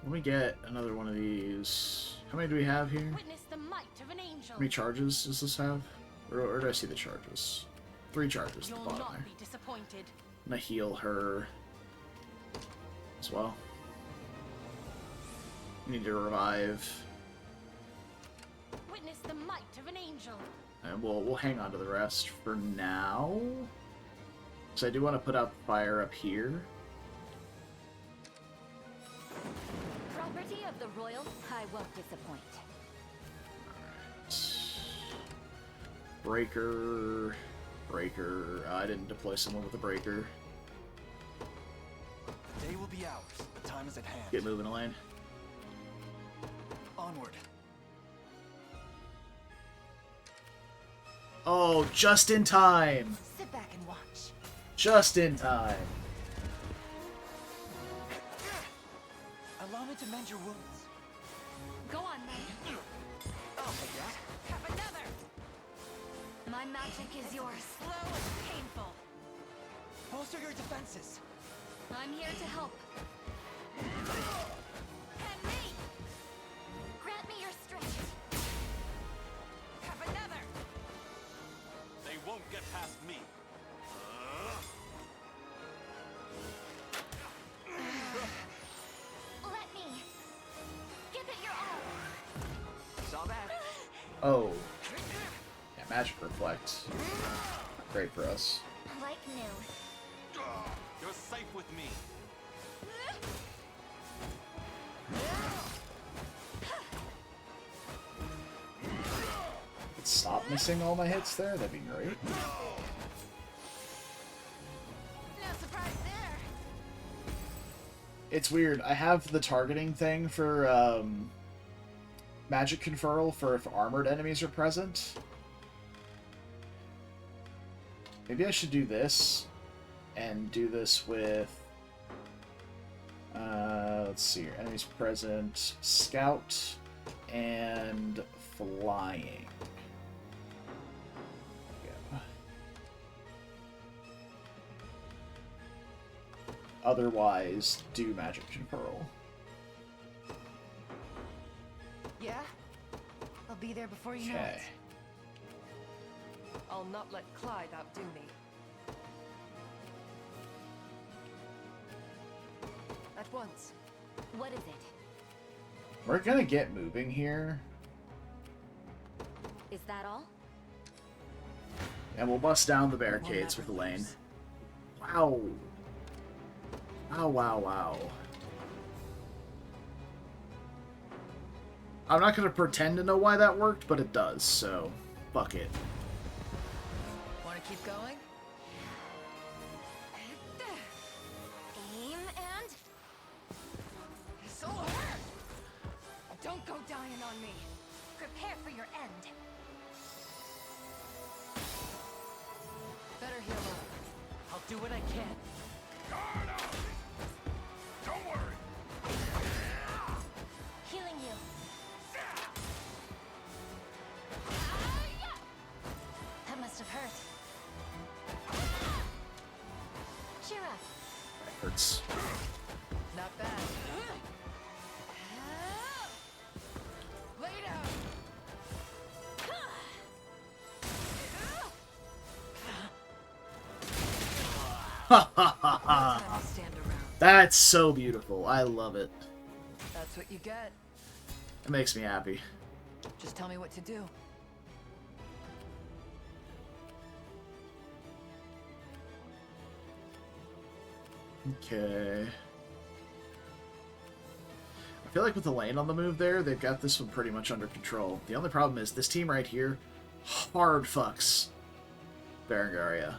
Speaker 1: Let me get another one of these. How many do we have here?
Speaker 4: Witness the might of an angel.
Speaker 1: How many charges does this have? Or do I see the charges? 3 charges at
Speaker 4: You'll
Speaker 1: the bottom
Speaker 4: not
Speaker 1: there.
Speaker 4: be disappointed.
Speaker 1: I'm gonna heal her as well. Need to revive.
Speaker 4: Witness the might of an angel.
Speaker 1: And we'll hang on to the rest for now. So I do want to put out the fire up here.
Speaker 2: Property of the royal, I won't disappoint.
Speaker 1: Breaker. Breaker. I didn't deploy someone with a breaker.
Speaker 5: The day will be ours. The time is at hand.
Speaker 1: Get moving, Elaine.
Speaker 5: Onward.
Speaker 1: Oh, just in time!
Speaker 13: Sit back and watch.
Speaker 1: Just in time.
Speaker 5: Allow me to mend your wounds.
Speaker 4: Go on, then.
Speaker 5: Oh, yeah?
Speaker 4: Have another.
Speaker 2: My magic is yours.
Speaker 4: Slow and painful.
Speaker 5: Bolster your defenses.
Speaker 2: I'm here to help.
Speaker 4: And me.
Speaker 2: Grant me your strength.
Speaker 4: Have another.
Speaker 7: They won't get past me.
Speaker 2: Let me. Give it your all.
Speaker 10: Saw that.
Speaker 1: Oh. Yeah, magic reflect. Great for us.
Speaker 2: Like new.
Speaker 7: You're safe with me.
Speaker 1: Could stop missing all my hits there? That'd be great.
Speaker 4: No surprise there.
Speaker 1: It's weird. I have the targeting thing for magic conferral for if armored enemies are present. Maybe I should do this and do this with let's see here. Enemies present, scout, and flying. Yeah. Otherwise, do magic conferral.
Speaker 8: Yeah? I'll be there before you know
Speaker 1: Okay.
Speaker 8: it. I'll not let Clyde outdo me. At once.
Speaker 2: What is it?
Speaker 1: We're gonna get moving here,
Speaker 2: Is that all?
Speaker 1: and we'll bust down the barricades with Elaine. Wow. Wow, wow, wow. I'm not going to pretend to know why that worked, but it does, so fuck it.
Speaker 8: Want to keep going?
Speaker 2: Aim and...
Speaker 8: So hurt! Don't go dying on me.
Speaker 2: Prepare for your end.
Speaker 8: Better heal up.
Speaker 14: I'll do what I can.
Speaker 7: Guard up! Don't worry.
Speaker 11: Healing you. That must have hurt. Cheer up.
Speaker 1: That hurts.
Speaker 8: Not bad. Lay down.
Speaker 1: Ha ha ha ha!
Speaker 8: Time to stand around.
Speaker 1: That's so beautiful. I love it.
Speaker 8: That's what you get.
Speaker 1: It makes me happy.
Speaker 8: Just tell me what to do.
Speaker 1: Okay. I feel like with the lane on the move there, they've got this one pretty much under control. The only problem is this team right here hard fucks Berengaria.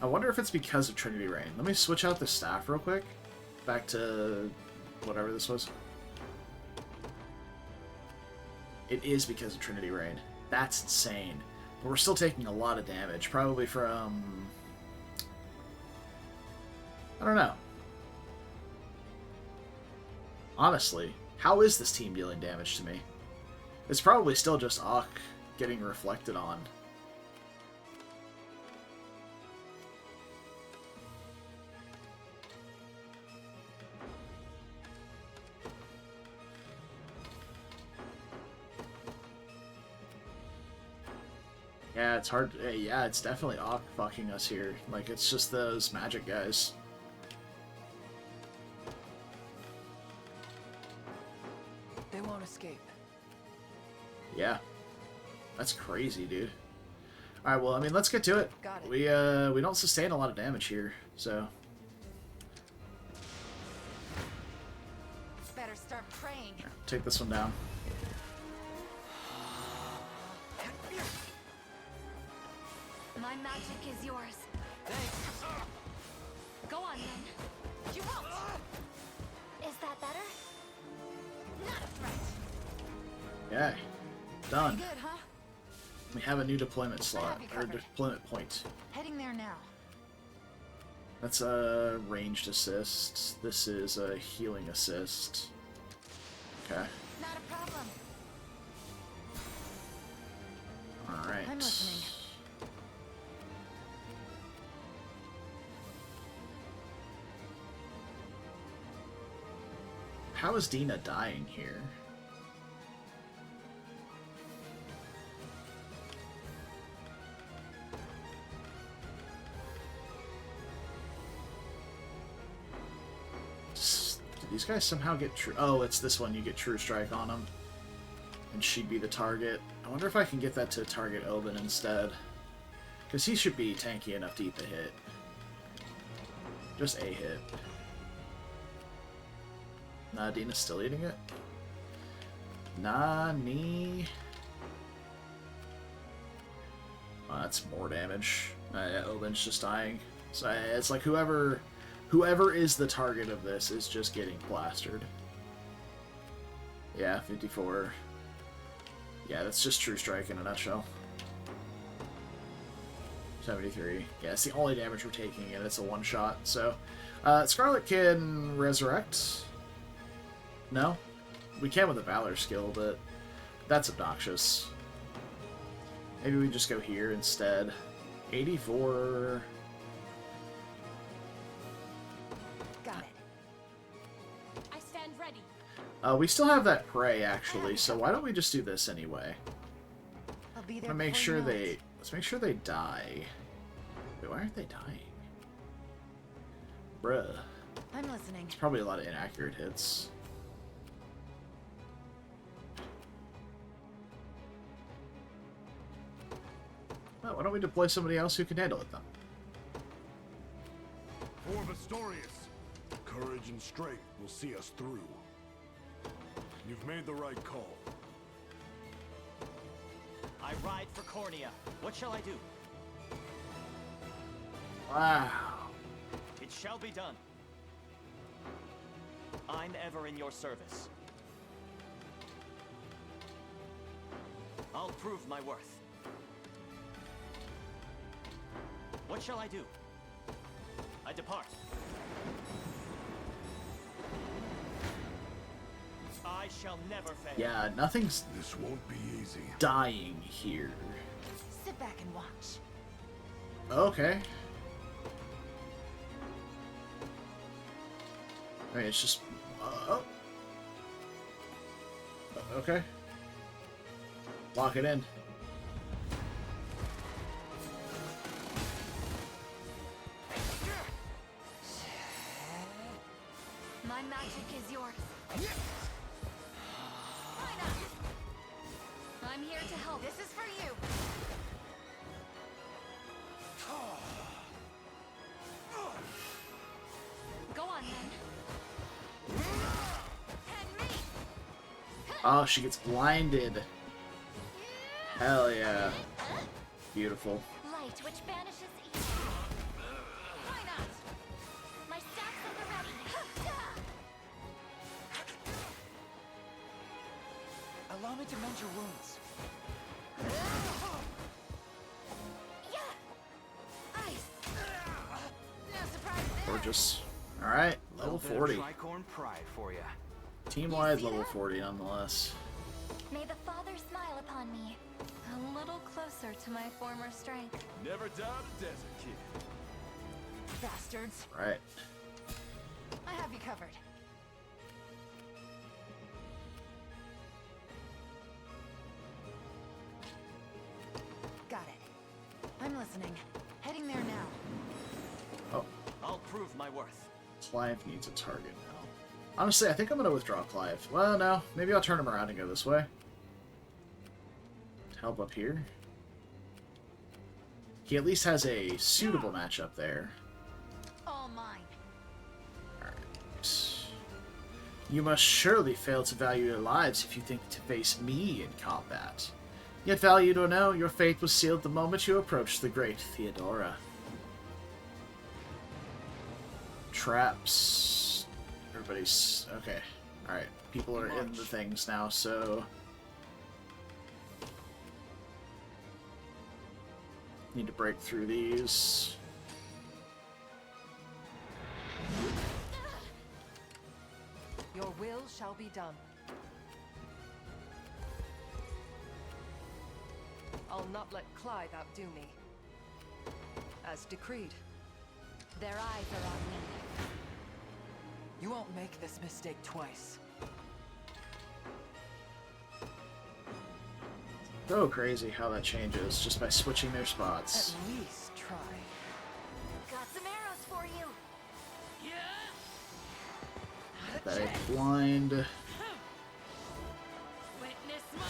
Speaker 1: I wonder if it's because of Trinity Rain. Let me switch out the staff real quick. Back to whatever this was. It is because of Trinity Rain. That's insane. But we're still taking a lot of damage. Probably from... I don't know. Honestly, how is this team dealing damage to me? It's probably still just Ak getting reflected on. Yeah, it's hard. Yeah, it's definitely Ak fucking us here. Like, it's just those magic guys.
Speaker 8: They won't escape.
Speaker 1: Yeah. That's crazy, dude. Alright, well, I mean, let's get to it.
Speaker 8: Got it.
Speaker 1: We don't sustain a lot of damage here, so...
Speaker 2: Better start praying.
Speaker 1: Take this one down.
Speaker 2: My magic is yours.
Speaker 14: Thanks.
Speaker 2: Go on then. You won't. Is that better? Not a threat.
Speaker 1: Yeah. Done.
Speaker 2: Good, huh?
Speaker 1: We have a new deployment slot,
Speaker 2: you
Speaker 1: or
Speaker 2: covered.
Speaker 1: deployment point.
Speaker 2: Heading there now.
Speaker 1: That's a ranged assist. This is a healing assist. Okay.
Speaker 2: Not a problem.
Speaker 1: Alright.
Speaker 2: I'm listening.
Speaker 1: How is Dina dying here? Did these guys somehow get true? Oh, it's this one. You get True Strike on them. And she'd be the target. I wonder if I can get that to target Oben instead. Because he should be tanky enough to eat the hit. Just a hit. Nah, Dina's still eating it. Nani. Oh, that's more damage. Yeah, Oben's just dying. So it's like whoever is the target of this is just getting plastered. Yeah, 54. Yeah, that's just True Strike in a nutshell. 73. Yeah, it's the only damage we're taking, and it's a one-shot. So, Scarlet can resurrect. No? We can with a Valor skill, but that's obnoxious. Maybe we just go here instead. 84...
Speaker 2: Got it.
Speaker 4: I stand ready.
Speaker 1: we still have that prey, actually, so why don't we just do this anyway?
Speaker 2: I'll be there.
Speaker 1: Let's make
Speaker 2: before
Speaker 1: sure
Speaker 2: you know
Speaker 1: they...
Speaker 2: it.
Speaker 1: Let's make sure they die. Wait, why aren't they dying? Bruh.
Speaker 2: I'm listening.
Speaker 1: It's probably a lot of inaccurate hits. Well, why don't we deploy somebody else who can handle it then?
Speaker 6: For Vistorius, courage and strength will see us through.
Speaker 7: You've made the right call.
Speaker 14: I ride for Cornea. What shall I do?
Speaker 1: Wow.
Speaker 14: It shall be done. I'm ever in your service. I'll prove my worth. What shall I do? I depart. I shall never fail.
Speaker 1: Yeah, nothing's
Speaker 6: This won't be easy.
Speaker 1: dying here.
Speaker 11: Sit back and watch.
Speaker 1: Okay. I mean, it's just... oh. Okay. Lock it in.
Speaker 2: My magic is yours. Why not? I'm here to help.
Speaker 11: This is for you.
Speaker 2: Go on then. And me.
Speaker 1: Oh, she gets blinded. Hell yeah. Beautiful.
Speaker 2: Light which banishes evil. Why not? My staff's at the ready.
Speaker 5: Allow me to mend your wounds.
Speaker 1: Gorgeous. Alright, level 40.
Speaker 3: Tricorn pride for you.
Speaker 1: Team-wide level 40 nonetheless.
Speaker 2: May the Father smile upon me. A little closer to my former strength.
Speaker 7: Never doubt a desert kid.
Speaker 11: Bastards.
Speaker 1: Right.
Speaker 11: I have you covered. Got it. I'm listening. Heading there now.
Speaker 1: Oh,
Speaker 14: I'll prove my worth.
Speaker 1: Clive needs a target now. Honestly, I think I'm going to withdraw Clive. Well, no. Maybe I'll turn him around and go this way. Help up here. He at least has a suitable matchup there.
Speaker 11: All mine.
Speaker 1: Alright. You must surely fail to value your lives if you think to face me in combat. Yet, value to know, your fate was sealed the moment you approached the great Theodora. Traps. Everybody's... okay. Alright. People are in the things now, so... need to break through these.
Speaker 8: Your will shall be done. I'll not let Clive outdo me. As decreed.
Speaker 11: Their eyes are on me.
Speaker 8: You won't make this mistake twice.
Speaker 1: So crazy how that changes just by switching their spots.
Speaker 8: At least try.
Speaker 2: Got some arrows for you.
Speaker 1: That a blind.
Speaker 2: Witness my...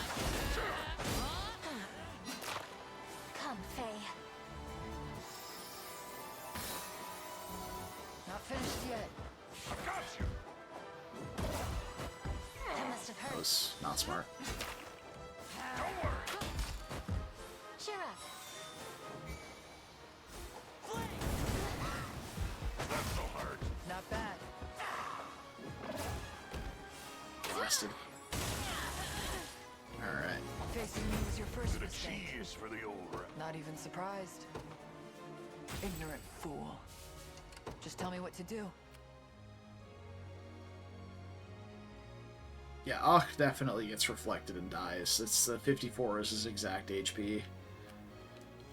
Speaker 2: Come, Faye.
Speaker 8: Not finished yet.
Speaker 2: That must have hurt.
Speaker 1: That was not smart.
Speaker 2: Cheer up.
Speaker 6: That's so hard.
Speaker 8: Not bad.
Speaker 1: Blasted. Alright.
Speaker 8: Facing me was your first
Speaker 6: Bit of
Speaker 8: mistake.
Speaker 6: cheese for the old rep.
Speaker 8: Not even surprised. Ignorant fool. Just tell me what to do.
Speaker 1: Yeah, Ach definitely gets reflected and dies. It's the 54 is his exact HP.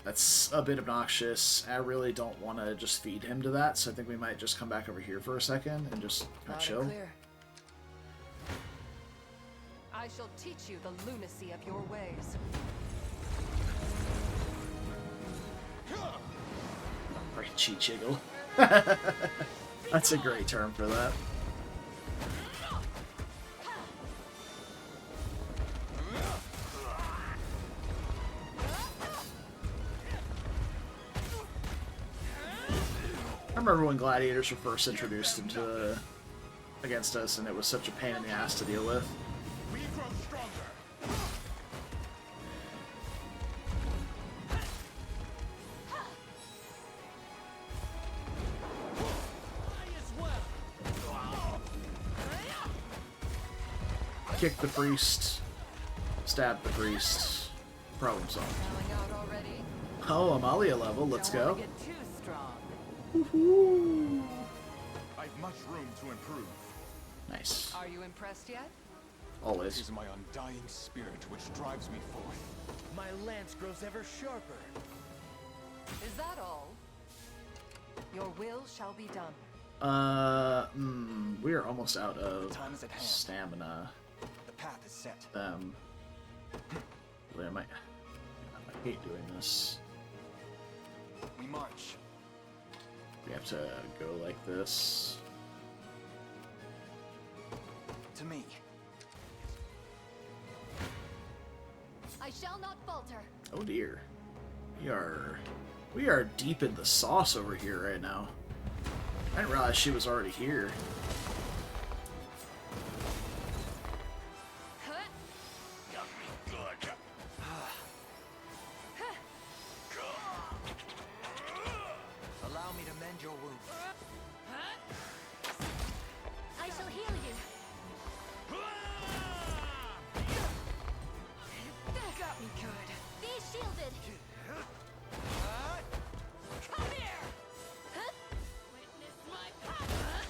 Speaker 1: That's a bit obnoxious. I really don't want to just feed him to that, so I think we might just come back over here for a second and just kind of
Speaker 8: Loud
Speaker 1: chill.
Speaker 8: and clear. I shall teach you the lunacy of your ways.
Speaker 1: Right, cheat jiggle. That's a great term for that. I remember when gladiators were first introduced into against us, and it was such a pain in the ass to deal with. Kick the priest. Stab the priest. Problem solved. Oh, Amalia level. Let's go. Woohoo!
Speaker 7: I've much room to improve.
Speaker 1: Nice.
Speaker 8: Are you impressed yet?
Speaker 1: Always.
Speaker 7: It is my undying spirit which drives me forth.
Speaker 14: My lance grows ever sharper.
Speaker 8: Is that all? Your will shall be done.
Speaker 1: We are almost out of
Speaker 5: Time is at hand.
Speaker 1: stamina.
Speaker 5: The path is set.
Speaker 1: I might hate doing this.
Speaker 5: We march.
Speaker 1: We have to go like this.
Speaker 5: To me.
Speaker 2: I shall not falter.
Speaker 1: Oh dear. We are deep in the sauce over here right now. I didn't realize she was already here.
Speaker 5: Allow me to mend your wound.
Speaker 2: I shall heal you. That got me good. Be shielded. Come here. Witness my power.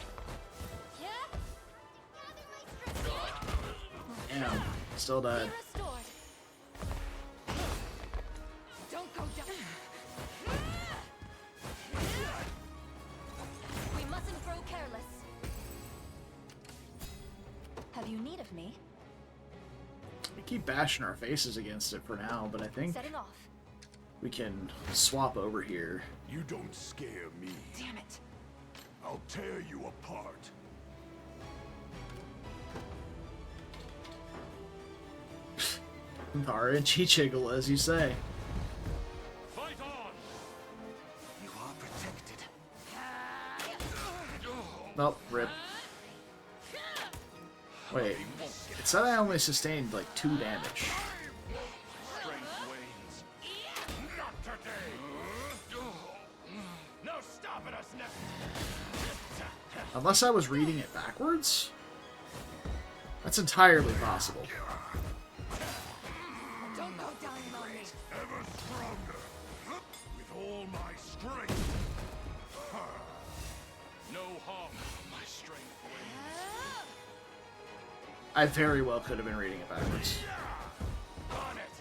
Speaker 2: Yeah. Gather my strength.
Speaker 1: Damn. Still
Speaker 2: Be
Speaker 1: died.
Speaker 2: restored. Don't go down. We mustn't grow careless. Have you need of me?
Speaker 1: We keep bashing our faces against it for now, but I think
Speaker 2: Setting off.
Speaker 1: we can swap over here.
Speaker 6: You don't scare me.
Speaker 2: Damn it.
Speaker 6: I'll tear you apart.
Speaker 1: RNG as you say.
Speaker 7: Fight on!
Speaker 5: You are protected.
Speaker 1: Nope, rip. Wait, it said I only sustained like 2 damage.
Speaker 7: Strength wanes. Not today! No stopping us now!
Speaker 1: Unless I was reading it backwards? That's entirely possible.
Speaker 2: Don't go dying on me.
Speaker 6: Ever stronger. With all my strength.
Speaker 7: No harm. My strength wanes.
Speaker 1: I very well could have been reading it backwards.
Speaker 7: On it!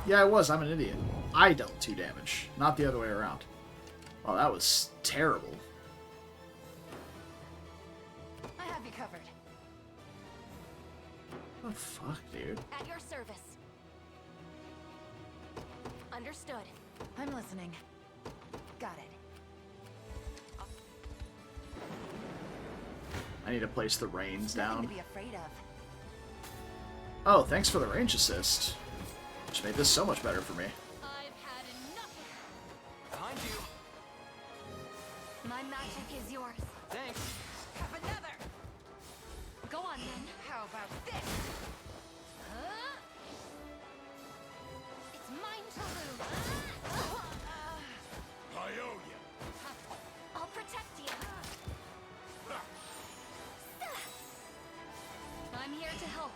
Speaker 1: Yeah, I was. I'm an idiot. I dealt 2 damage, not the other way around. Well, that was terrible.
Speaker 2: I have you covered.
Speaker 1: What the fuck, dude?
Speaker 2: At your service. Understood.
Speaker 11: I'm listening. Got it.
Speaker 1: I need to place the reins
Speaker 11: Nothing
Speaker 1: down.
Speaker 11: to be afraid of.
Speaker 1: Oh, thanks for the range assist. Just made this so much better for me.
Speaker 2: I've had enough.
Speaker 5: Behind you.
Speaker 2: My magic is yours.
Speaker 5: Thanks.
Speaker 2: Have another. Go on then. How about this? It's mine to lose.
Speaker 6: I owe you.
Speaker 2: I'll protect you. I'm here to help.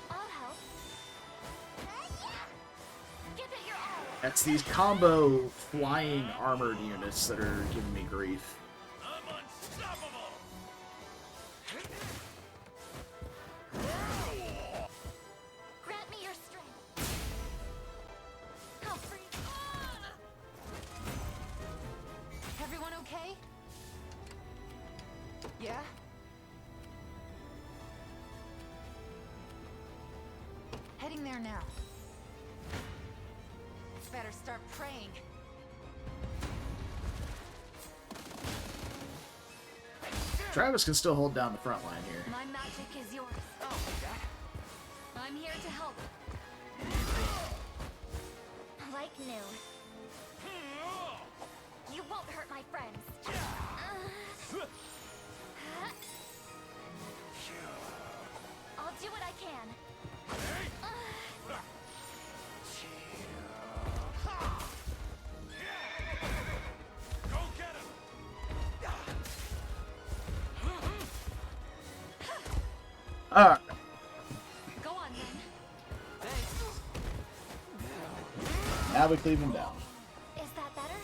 Speaker 2: I'll help. Give it your all.
Speaker 1: That's these combo flying armored units that are giving me grief.
Speaker 7: I'm unstoppable!
Speaker 2: Grant me your strength. I'll freeze.
Speaker 11: Everyone okay? Yeah? Heading there now. Better start praying.
Speaker 1: Travis can still hold down the front line here.
Speaker 2: My magic is yours. I'm here to help. Like new. You won't hurt my friends. I'll do what I can.
Speaker 7: Go get him!
Speaker 1: Alright.
Speaker 11: Go on then.
Speaker 1: Now we cleave him down.
Speaker 2: Is that better?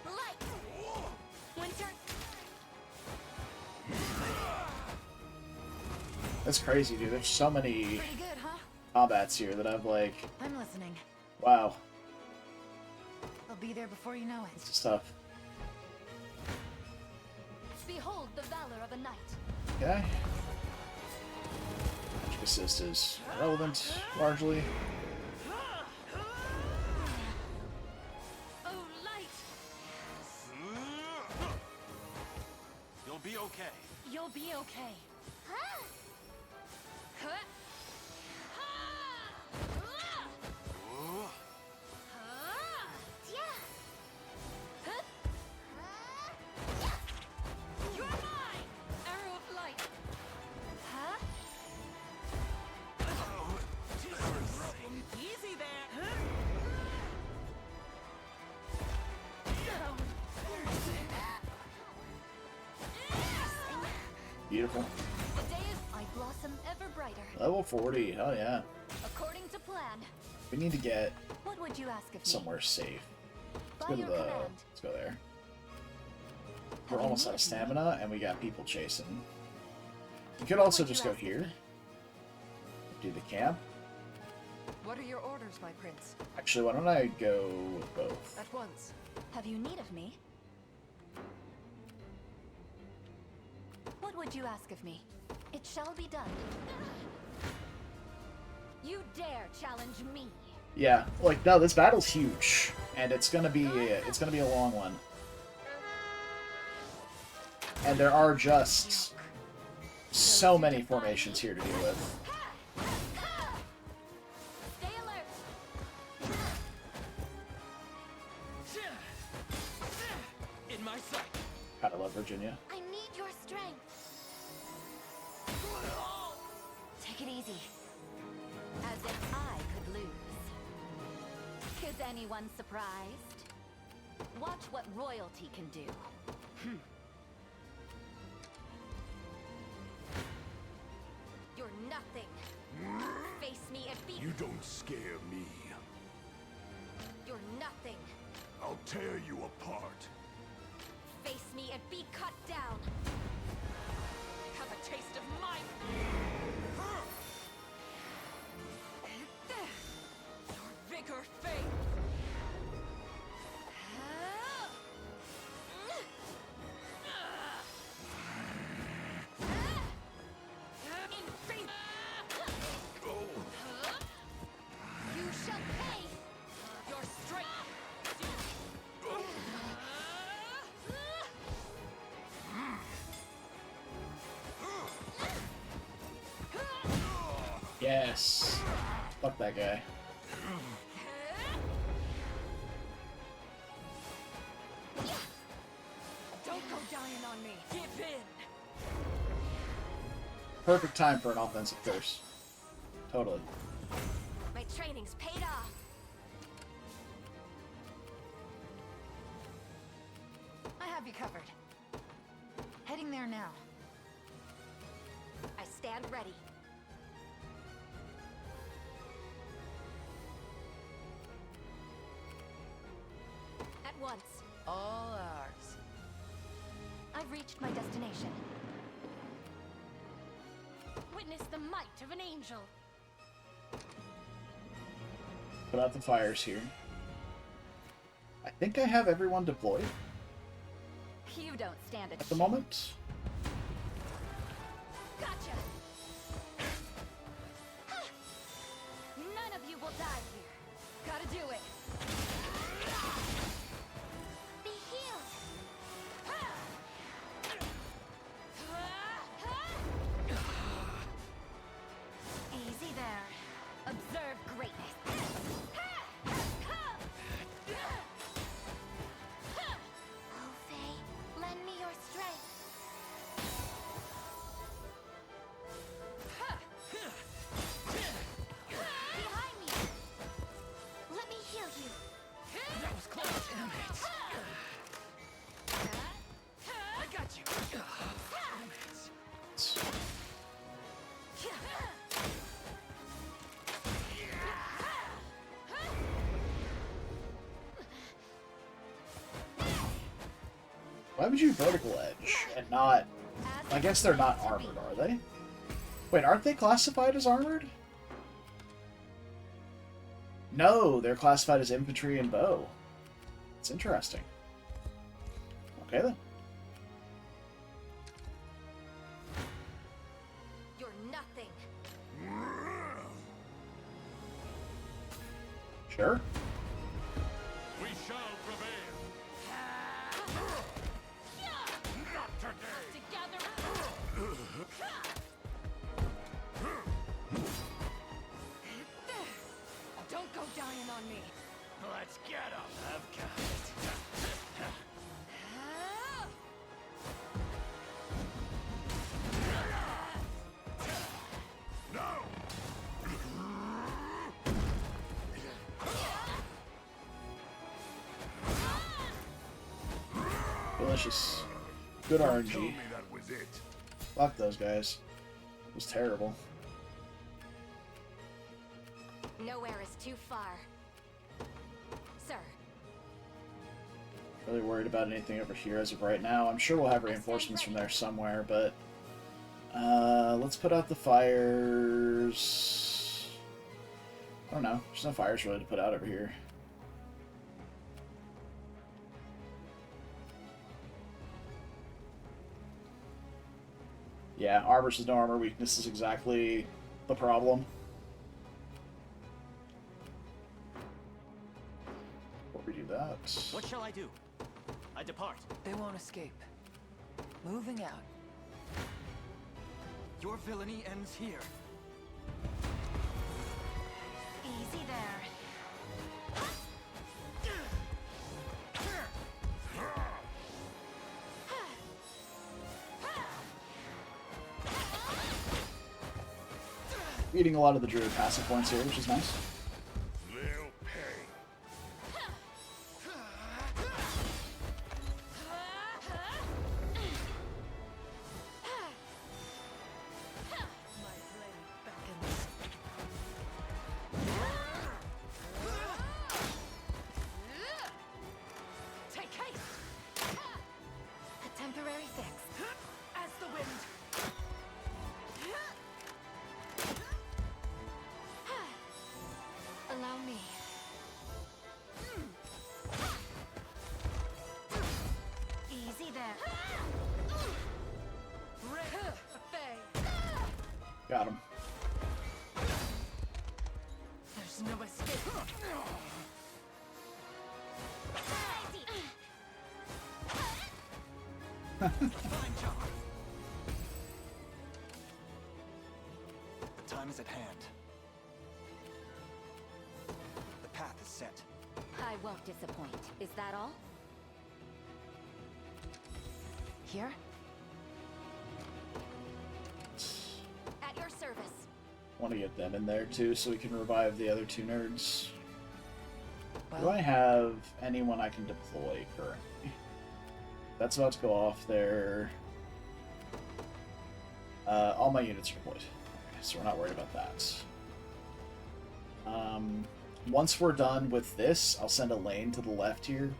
Speaker 2: Light! Winter!
Speaker 1: That's crazy, dude. There's so many
Speaker 8: Pretty good, huh?
Speaker 1: combats here that I've like,
Speaker 8: I'm listening.
Speaker 1: wow,
Speaker 8: I'll be there before you know it.
Speaker 1: this is tough.
Speaker 2: Behold the valor of a knight.
Speaker 1: Okay. Magic assist is relevant, largely.
Speaker 2: Oh, light!
Speaker 14: You'll be okay.
Speaker 11: You'll be okay.
Speaker 2: Huh? Huh? Yeah. Huh?
Speaker 11: You're mine! Arrow of light.
Speaker 2: Huh?
Speaker 11: Easy there.
Speaker 1: Beautiful.
Speaker 2: The day is I blossom ever brighter.
Speaker 1: Level 40. Oh yeah.
Speaker 2: According to plan.
Speaker 1: We need to get
Speaker 2: What would you ask of me?
Speaker 1: somewhere safe.
Speaker 2: By
Speaker 1: Let's go to
Speaker 2: your
Speaker 1: the.
Speaker 2: command.
Speaker 1: Let's go there. We're
Speaker 2: Having
Speaker 1: almost out of
Speaker 2: needed me.
Speaker 1: stamina, and we got people chasing. We could also
Speaker 2: would you
Speaker 1: just go
Speaker 2: ask of
Speaker 1: here.
Speaker 2: me?
Speaker 1: Do the camp.
Speaker 8: What are your orders, my prince?
Speaker 1: Actually, why don't I go with both?
Speaker 8: At once.
Speaker 2: Have you need of me? What would you ask of me? It shall be done. You dare challenge me?
Speaker 1: Yeah, like no, this battle's huge, and it's gonna be a long one. And there are just so many formations here to deal with.
Speaker 2: Stay alert.
Speaker 14: In my sight.
Speaker 1: Gotta love Virginia.
Speaker 2: I need your strength. Take it easy. As if I could lose. Is anyone surprised? Watch what royalty can do. You're nothing. Face me and be.
Speaker 6: You don't scare me.
Speaker 2: You're nothing.
Speaker 6: I'll tear you apart.
Speaker 2: Face me and be cut down.
Speaker 11: Have a taste of mine. Your vigor fades.
Speaker 2: You shall pay.
Speaker 11: Your strength.
Speaker 1: Yes. Fuck that guy.
Speaker 11: Don't go dying on me. Give in.
Speaker 1: Perfect time for an offensive curse. Totally.
Speaker 2: My training's paid off.
Speaker 8: I have you covered. Heading there now.
Speaker 2: I stand ready. At once.
Speaker 8: All ours.
Speaker 2: I've reached my destination.
Speaker 11: Witness the might of an angel.
Speaker 1: Put out the fires here. I think I have everyone deployed
Speaker 2: You don't stand a
Speaker 1: at the moment.
Speaker 2: Gotcha! None of you will die here. Gotta do it. Be healed. Easy there. Observe greatness. Oh, Faye, lend me your strength. Behind me. Let me heal
Speaker 1: Why would you vertical edge and not... I guess they're not armored, are they? Wait, aren't they classified as armored? No, they're classified as infantry and bow. It's interesting. Okay, then.
Speaker 2: You're nothing.
Speaker 1: Sure.
Speaker 7: We shall prevail. Not today.
Speaker 4: Together.
Speaker 8: Don't go dying on me.
Speaker 14: Let's get him. I've got it.
Speaker 1: Delicious. Good RNG.
Speaker 6: Tell me that was it.
Speaker 1: Fuck those guys. It was terrible.
Speaker 2: Nowhere is too far. Sir.
Speaker 1: Really worried about anything over here as of right now. I'm sure we'll have reinforcements from there somewhere, but let's put out the fires. I don't know. There's no fires really to put out over here. Yeah, armor versus no armor weakness is exactly the problem. Before we do that...
Speaker 14: What shall I do? I depart.
Speaker 8: They won't escape. Moving out.
Speaker 5: Your villainy ends here.
Speaker 11: Easy there.
Speaker 1: Eating a lot of the druid passive points here, which is nice.
Speaker 6: They'll pay.
Speaker 8: My blade beckons.
Speaker 4: Take haste.
Speaker 2: A temporary fix.
Speaker 4: As the wind.
Speaker 2: Allow me.
Speaker 11: Easy there.
Speaker 1: Got him.
Speaker 4: There's no escape.
Speaker 5: Fine job. The time is at hand. The path is set.
Speaker 2: I won't disappoint. Is that all?
Speaker 8: Here?
Speaker 2: At your service.
Speaker 1: Want to get them in there too, so we can revive the other two nerds. Do
Speaker 8: Well,
Speaker 1: I have anyone I can deploy currently? That's about to go off there. All my units are deployed. Okay, so we're not worried about that. Once we're done with this, I'll send a lane to the left here.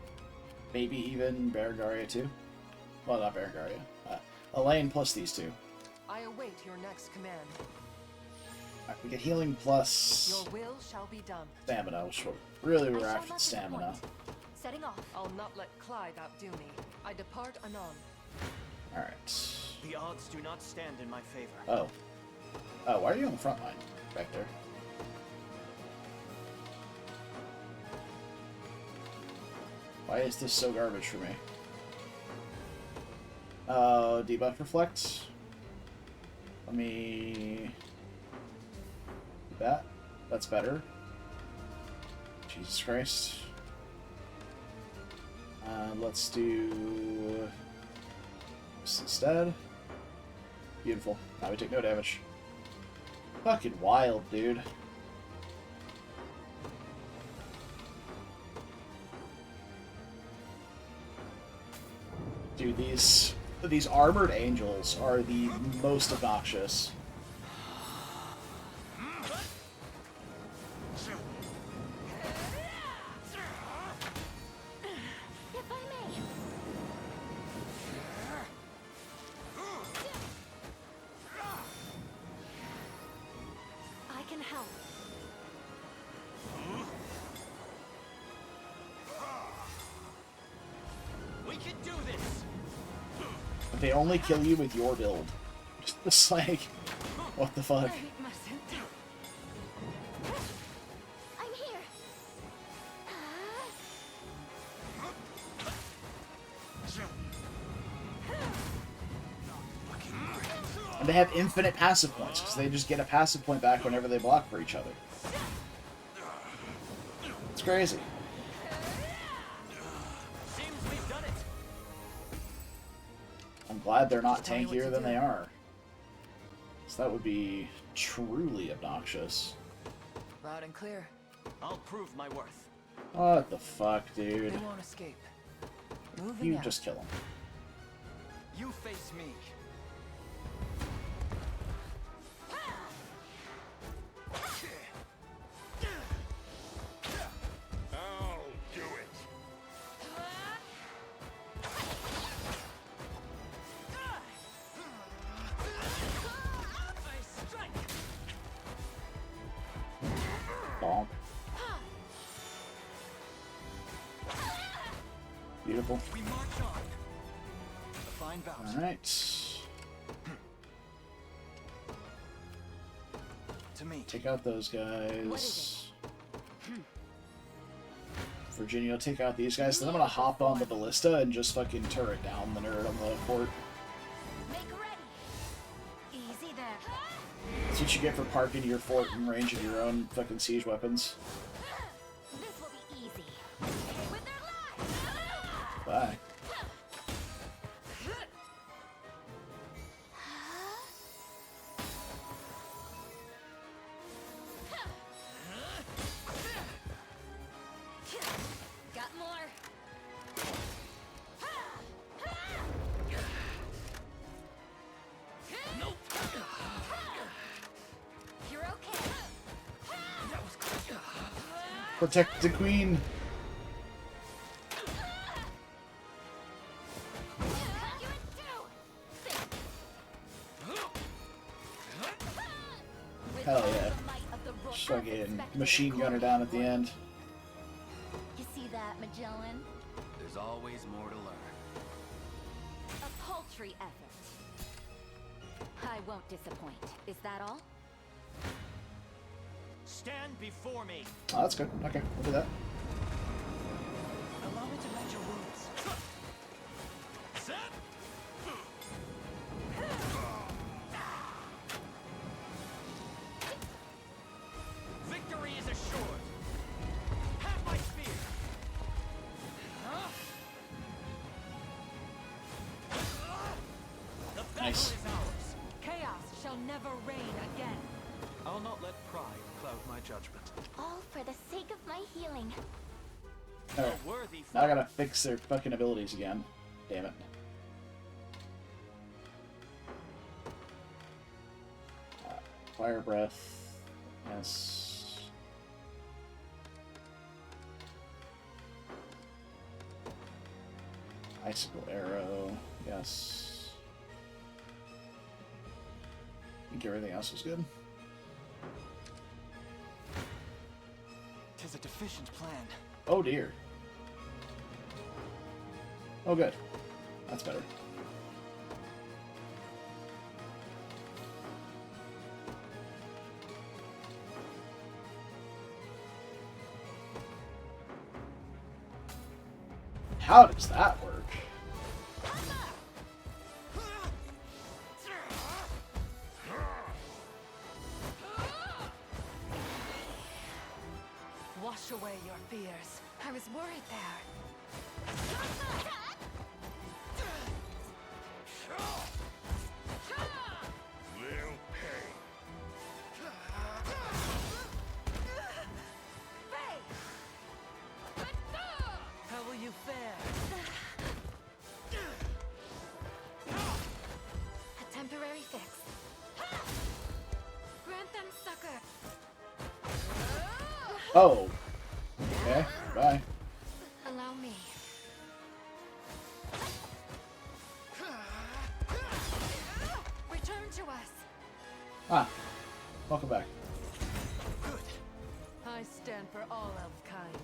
Speaker 1: Maybe even Berengaria too. Well, not Berengaria. A lane plus these two.
Speaker 8: I await your next command.
Speaker 1: Alright, we get healing plus
Speaker 8: Your will shall be done.
Speaker 1: stamina, which really
Speaker 11: I
Speaker 1: we're
Speaker 11: shall
Speaker 1: after
Speaker 11: not
Speaker 1: the stamina.
Speaker 11: disappoint. Setting off.
Speaker 8: I'll not let Clive outdo me. I depart anon.
Speaker 1: Alright.
Speaker 14: The odds do not stand in my favor.
Speaker 1: Oh. Oh, why are you on the front line? Back there. Why is this so garbage for me? Debuff reflect. Let me... do that. That's better. Jesus Christ. Let's do... this instead. Beautiful. Now we take no damage. Fucking wild, dude. Dude, these These armored angels are the most obnoxious.
Speaker 2: If I may. I can help.
Speaker 14: We can do this.
Speaker 1: They only kill you with your build. Just like, what the fuck?
Speaker 2: I'm here.
Speaker 1: And they have infinite passive points, because they just get a passive point back whenever they block for each other. It's crazy.
Speaker 14: Seems we've done it.
Speaker 1: I'm glad they're not tankier than they are. So that would be truly obnoxious.
Speaker 8: Loud and clear.
Speaker 14: I'll prove my worth.
Speaker 1: What the fuck, dude?
Speaker 8: They won't escape. Moving
Speaker 1: You
Speaker 8: out.
Speaker 1: just kill him.
Speaker 5: You face me.
Speaker 7: I'll do it.
Speaker 1: Bonk. Beautiful.
Speaker 5: We march on. A fine bout.
Speaker 1: Alright.
Speaker 5: To me.
Speaker 1: Take out those guys. Virginia, take out these guys. Then I'm gonna hop on the ballista and just fucking turret down the nerd on the fort.
Speaker 2: Make ready. Easy there.
Speaker 1: That's what you get for parking your fort in range of your own fucking siege weapons.
Speaker 2: This will be easy. With their lives.
Speaker 1: Bye.
Speaker 2: Got more.
Speaker 14: Nope.
Speaker 2: You're okay.
Speaker 14: That was close.
Speaker 1: Protect the queen. Hell yeah. Fucking machine gunner down at the end.
Speaker 2: You see that, Magellan?
Speaker 10: There's always more to learn.
Speaker 2: A paltry effort. I won't disappoint. Is that all?
Speaker 14: Stand before me.
Speaker 1: Oh, that's good. Okay, we'll do that.
Speaker 5: Allow me to mend your wounds.
Speaker 14: Set. Victory is assured. Have my spear. The battle
Speaker 1: Nice.
Speaker 14: is ours.
Speaker 4: Chaos shall never reign again.
Speaker 14: I'll not let pride cloud my judgment.
Speaker 2: All for the sake of my healing.
Speaker 1: Alright.
Speaker 14: A worthy
Speaker 1: Now I gotta fix their fucking abilities again. Damn it. Fire breath. Yes. Icicle arrow. Yes. I think everything else was good.
Speaker 5: Tis a deficient plan.
Speaker 1: Oh dear. Oh good. That's better. How does that work?
Speaker 4: Wash away your fears. I was worried there.
Speaker 7: They'll pay.
Speaker 4: How will you fare?
Speaker 11: temporary fix. Grant them succor.
Speaker 1: Oh. Okay. Bye.
Speaker 11: Allow me. Return to us.
Speaker 1: Ah. Welcome back.
Speaker 8: I stand for all elf kind.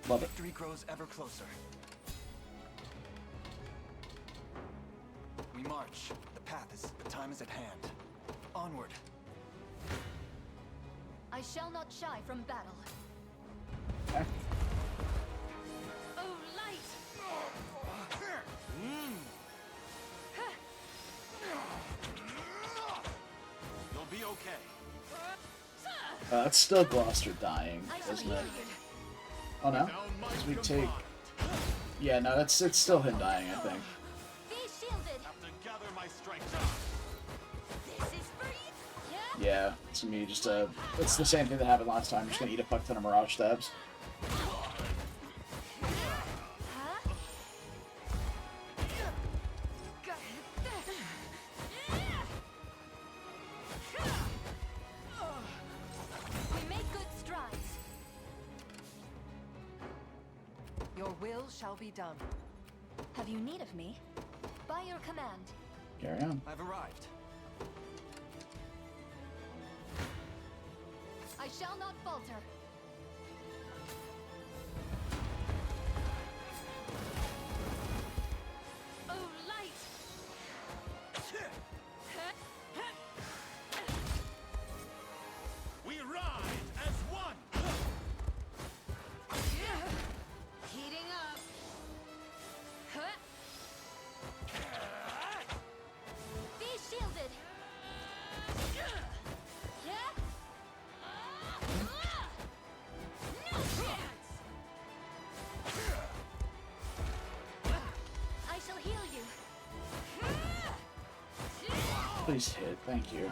Speaker 1: Love it.
Speaker 5: Victory grows ever closer. We march. The time is at hand. Onward.
Speaker 2: I shall not shy from battle.
Speaker 1: Okay.
Speaker 11: Oh, light!
Speaker 14: You'll be okay.
Speaker 1: It's still Gloucester dying, isn't it? Oh no? 'Cause we take... Yeah, no, it's still him dying, I think.
Speaker 2: Be shielded.
Speaker 14: Have to gather my strength.
Speaker 2: This is for you.
Speaker 1: Yeah, it's gonna be just a... It's the same thing that happened last time. I'm just gonna eat a fuck ton of Mirage stabs.
Speaker 2: We make good strides.
Speaker 8: Your will shall be done.
Speaker 2: Have you need of me? By your command.
Speaker 1: Carry on.
Speaker 5: I've arrived.
Speaker 2: I shall not falter.
Speaker 11: Oh, light!
Speaker 14: We rise as one.
Speaker 11: Heating up.
Speaker 2: Be shielded. No chance. I shall heal you.
Speaker 1: Please hit, thank you.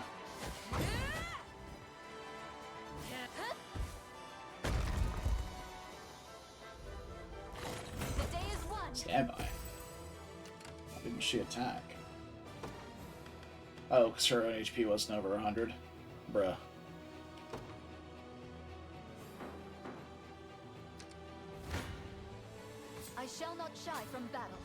Speaker 2: The day is won.
Speaker 1: Stand by. Why didn't she attack? Oh, because her own HP wasn't over 100. Bruh.
Speaker 2: I shall not shy from battle.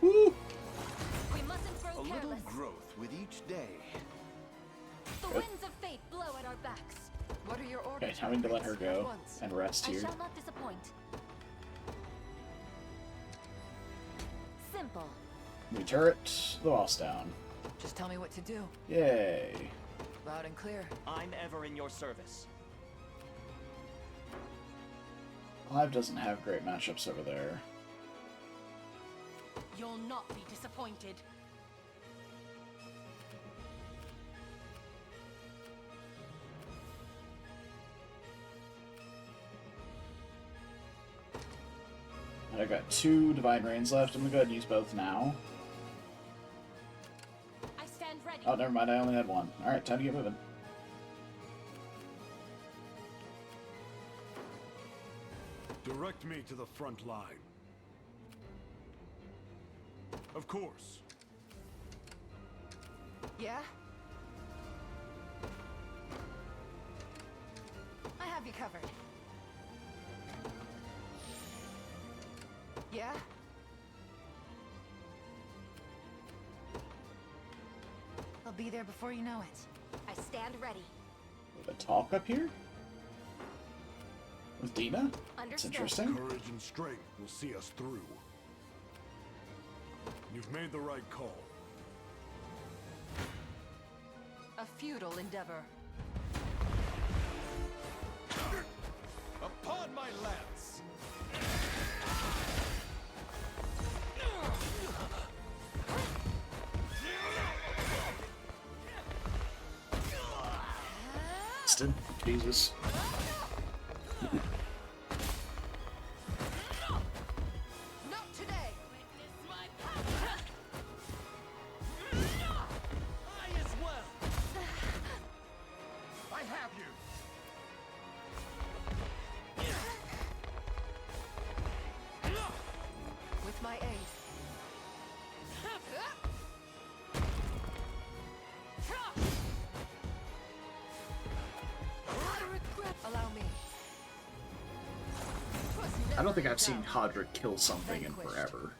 Speaker 1: Woo!
Speaker 2: We mustn't grow
Speaker 6: A little
Speaker 2: careless.
Speaker 6: growth with each day.
Speaker 2: The winds of fate blow at our backs.
Speaker 8: What are your orders?
Speaker 1: Okay, time to let her
Speaker 8: At
Speaker 1: go
Speaker 8: once.
Speaker 1: and rest
Speaker 2: I
Speaker 1: here.
Speaker 2: shall not disappoint. Simple.
Speaker 1: New turret, the wall's down.
Speaker 8: Just tell me what to do.
Speaker 1: Yay.
Speaker 8: Loud and clear.
Speaker 14: I'm ever in your service.
Speaker 1: Clive doesn't have great matchups over there.
Speaker 11: You'll not be disappointed.
Speaker 1: And I've got 2 Divine Rains left. I'm gonna go ahead and use both now.
Speaker 11: I stand ready.
Speaker 1: Oh, never mind, I only had 1. Alright, time to get moving.
Speaker 6: Direct me to the front line. Of course.
Speaker 8: Yeah? I have you covered. Yeah?
Speaker 11: I'll be there before you know it.
Speaker 2: I stand ready.
Speaker 1: A talk up here? With Dina? That's
Speaker 2: Understood.
Speaker 1: interesting.
Speaker 6: Courage and strength will see us through. You've made the right call.
Speaker 8: A futile endeavor.
Speaker 14: Upon my lance.
Speaker 1: Instant. Jesus.
Speaker 8: Not today.
Speaker 11: Witness my power.
Speaker 8: with my aid. Allow me.
Speaker 1: I don't think I've seen Hodrick kill something in forever.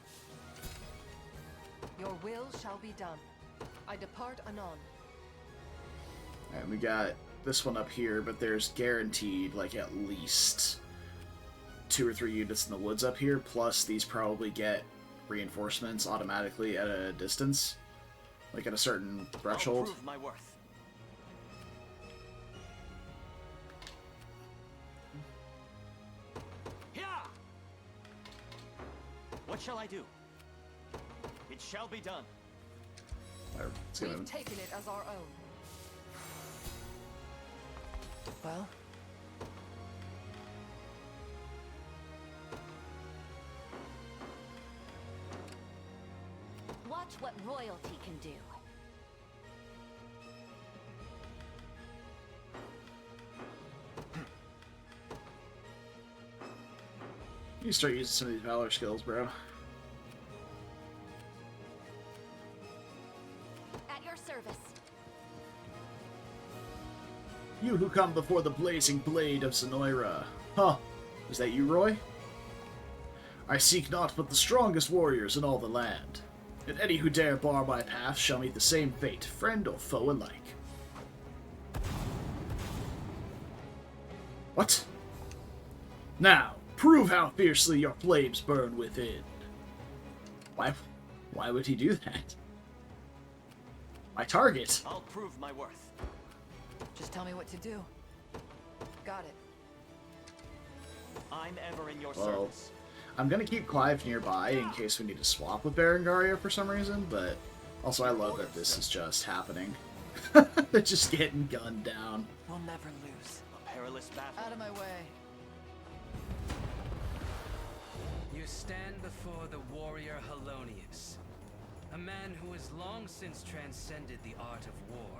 Speaker 8: Your will shall be done. I depart anon.
Speaker 1: And we got this one up here, but there's guaranteed, like, at least 2 or 3 units in the woods up here, plus these probably get reinforcements automatically at a distance, like at a certain threshold.
Speaker 14: I'll prove my worth. What shall I do? It shall be done.
Speaker 8: We've taken it as our own. Well?
Speaker 2: Watch what royalty can do.
Speaker 1: You start using some of these valor skills, bro.
Speaker 2: At your service.
Speaker 1: You who come before the blazing blade of Zenoira. Huh. Is that you, Roy? I seek not but the strongest warriors in all the land. And any who dare bar my path shall meet the same fate, friend or foe alike. What? Now, prove how fiercely your flames burn within. Why would he do that? My target.
Speaker 14: I'll prove my worth.
Speaker 8: Just tell me what to do. Got it.
Speaker 14: I'm ever in your
Speaker 1: Well,
Speaker 14: service.
Speaker 1: I'm gonna keep Clive nearby in case we need to swap with Berengaria for some reason, but also I love that this is just happening. They're just getting gunned down.
Speaker 8: We'll never lose.
Speaker 14: A perilous battle.
Speaker 8: Out of my way.
Speaker 15: You stand before the warrior Helonius, a man who has long since transcended the art of war,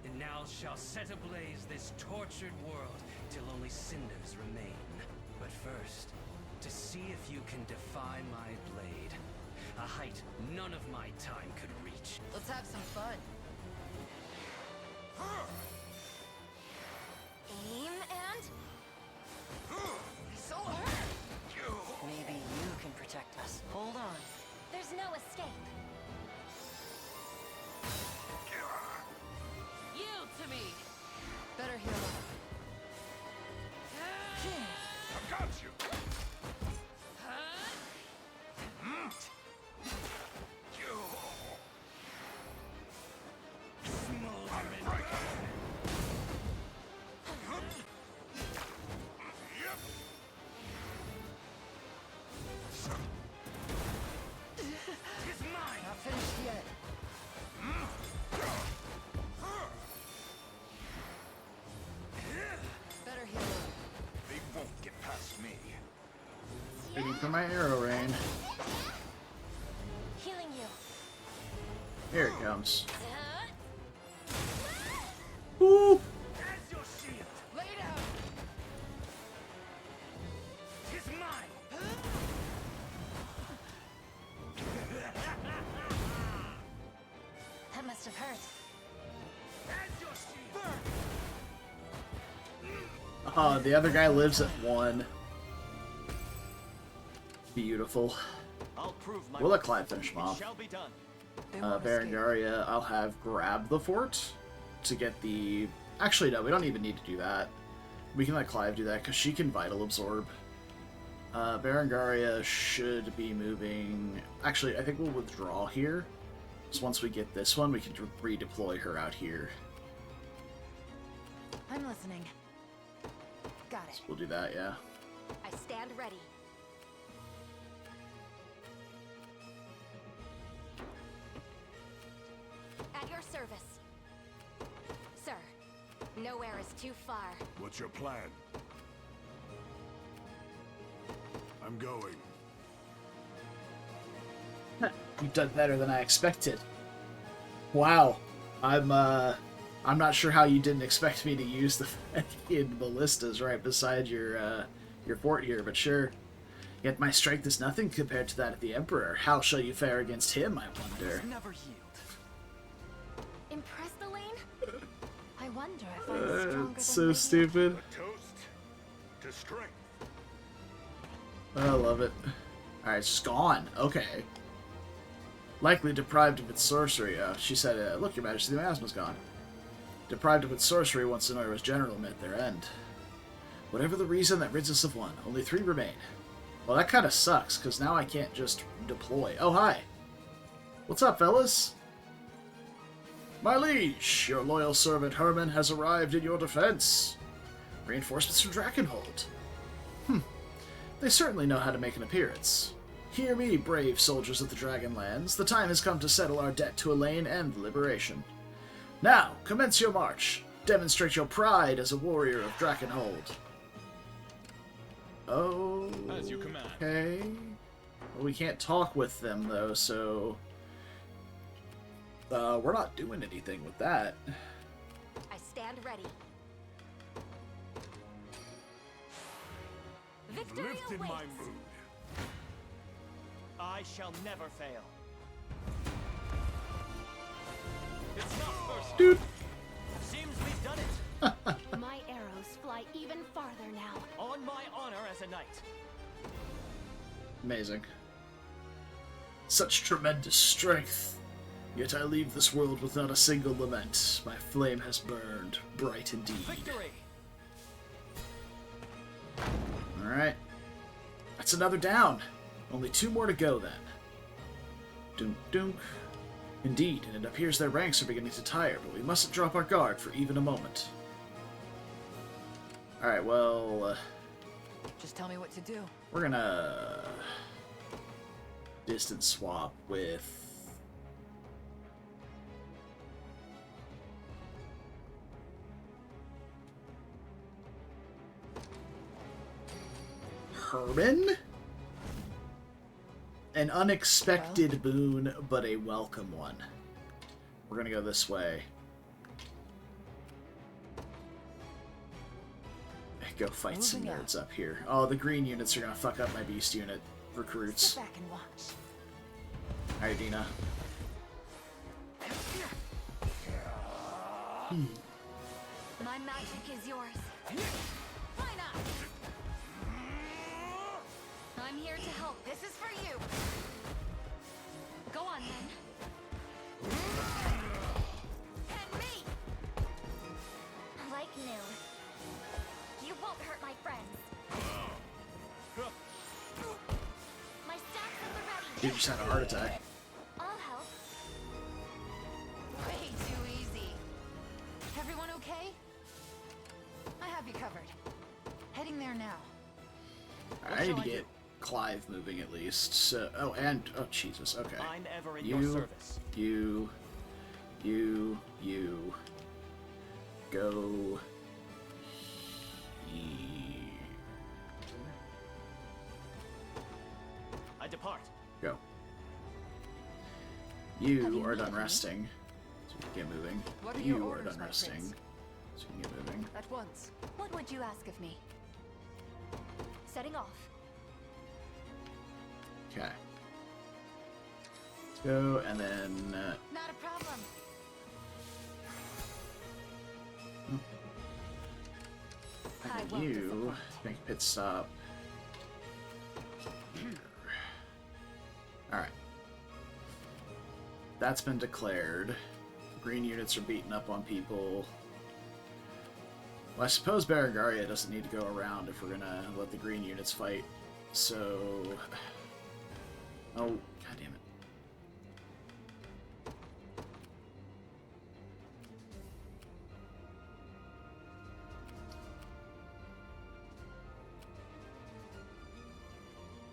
Speaker 15: and now shall set ablaze this tortured world till only cinders remain. But first, to see if you can defy my blade, a height none of my time could reach.
Speaker 8: Let's have some fun.
Speaker 2: Aim and...
Speaker 8: So hurt! Maybe you can protect us. Hold on.
Speaker 2: There's no escape.
Speaker 4: Yield to me!
Speaker 8: Better heal up.
Speaker 6: I've got you.
Speaker 8: Not finished yet. Better heal up.
Speaker 9: They won't get past me.
Speaker 1: Waiting for my arrow rain.
Speaker 2: Healing you.
Speaker 1: Here it comes.
Speaker 2: Uh,
Speaker 1: Ooh!
Speaker 14: As your shield.
Speaker 8: Lay down!
Speaker 14: Tis mine.
Speaker 2: that must have hurt.
Speaker 14: As your shield.
Speaker 1: The other guy lives at 1. Beautiful.
Speaker 14: I'll prove my
Speaker 1: We'll let
Speaker 14: worth.
Speaker 1: Clive finish him
Speaker 14: It
Speaker 1: off.
Speaker 14: shall be done.
Speaker 8: They won't escape.
Speaker 1: Berengaria, I'll have grab the fort to get the... Actually, no, we don't even need to do that. We can let Clive do that, because she can Vital Absorb. Berengaria should be moving... Actually, I think we'll withdraw here. So once we get this one, we can redeploy her out here.
Speaker 2: I'm listening. Got it.
Speaker 1: So we'll do that, yeah.
Speaker 2: I stand ready. At your service. Sir, nowhere is too far.
Speaker 6: What's your plan? I'm going.
Speaker 1: You've done better than I expected. Wow. I'm not sure how you didn't expect me to use the fucking ballistas right beside your fort here, but sure. Yet my strength is nothing compared to that of the Emperor. How shall you fare against him, I wonder?
Speaker 5: Never yield.
Speaker 11: Impressed, Elaine? I wonder if I'm stronger than
Speaker 1: It's so
Speaker 11: Lydia.
Speaker 1: stupid.
Speaker 6: A toast to strength.
Speaker 1: I love it. Alright, it's just gone. Okay. Likely deprived of its sorcery. She said, look, your majesty, the miasma's gone. Deprived of its sorcery once Sonora's general met their end. Whatever the reason, that rids us of one. Only 3 remain. Well, that kind of sucks, because now I can't just deploy. Oh, hi. What's up, fellas? My liege, your loyal servant Herman has arrived in your defense. Reinforcements from Drakenhold. They certainly know how to make an appearance. Hear me, brave soldiers of the Dragonlands. The time has come to settle our debt to Elaine and the Liberation. Now, commence your march. Demonstrate your pride as a warrior of Drakenhold. Oh,
Speaker 12: As you command.
Speaker 1: Okay. Well, we can't talk with them, though, so... we're not doing anything with that.
Speaker 2: I stand ready. Victory
Speaker 6: Lift in my
Speaker 2: awaits.
Speaker 6: mood.
Speaker 14: I shall never fail. It's not first.
Speaker 1: Dude.
Speaker 14: Seems we've done it.
Speaker 11: My arrows fly even farther now.
Speaker 14: On my honor as a knight.
Speaker 1: Amazing. Such tremendous strength. Yet I leave this world with not a single lament. My flame has burned bright indeed.
Speaker 14: Victory.
Speaker 1: Alright. That's another down. Only 2 more to go, then. Dunk dunk. Indeed, and it appears their ranks are beginning to tire, but we mustn't drop our guard for even a moment. Alright, well...
Speaker 8: Just tell me what to do.
Speaker 1: we're gonna... distance swap with... Herman? An unexpected boon, but a welcome one. We're gonna go this way. Go fight some
Speaker 8: Moving out.
Speaker 1: nerds up here. Oh, the green units are gonna fuck up my beast unit recruits.
Speaker 8: Sit back and watch.
Speaker 1: Alright, Dina.
Speaker 2: My magic is yours. Why not? I'm here to help. This is for you. Go on then. And me. Like new. You won't hurt my friends. My staff's at the ready.
Speaker 1: Dude just had a heart attack.
Speaker 2: I'll help. Way too easy. Everyone okay?
Speaker 8: I have you covered. Heading there now.
Speaker 1: I need to get Clive moving at least. So, oh, and oh Jesus. Okay.
Speaker 14: I'm ever in your service.
Speaker 1: You go here.
Speaker 14: I depart.
Speaker 1: Go. You are done resting, so you can get moving.
Speaker 8: What are your
Speaker 1: You are
Speaker 8: orders,
Speaker 1: done
Speaker 8: my
Speaker 1: resting,
Speaker 8: prince?
Speaker 1: so you can get moving.
Speaker 8: At once.
Speaker 2: What would you ask of me? Setting off.
Speaker 1: Okay. Let's go, and then
Speaker 2: Not a problem.
Speaker 1: and then you make a pit stop. Alright. That's been declared. Green units are beating up on people. Well, I suppose Berengaria doesn't need to go around if we're gonna let the green units fight. So... oh, god damn it.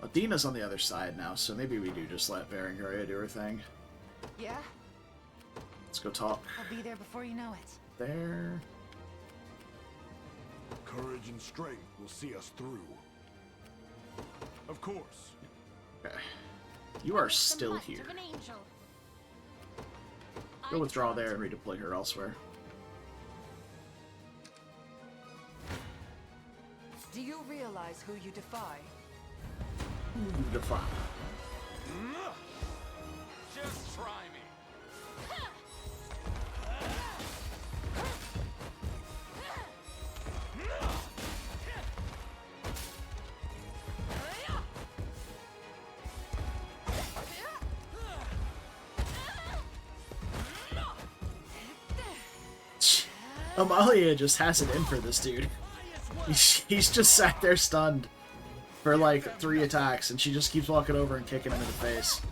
Speaker 1: Athena's on the other side now, so maybe we do just let Berengaria do her thing.
Speaker 8: Yeah?
Speaker 1: Let's go talk.
Speaker 8: I'll be there before you know it.
Speaker 1: There.
Speaker 6: Courage and strength will see us through. Of course.
Speaker 1: Okay. You are still
Speaker 11: Light
Speaker 1: here.
Speaker 11: of an angel.
Speaker 1: Go withdraw there and redeploy her elsewhere.
Speaker 8: Do you realize who you defy?
Speaker 1: Defy.
Speaker 7: Just try me.
Speaker 1: Amalia just has it in for this dude. He's just sat there stunned for like 3 attacks, and she just keeps walking over and kicking him in the face.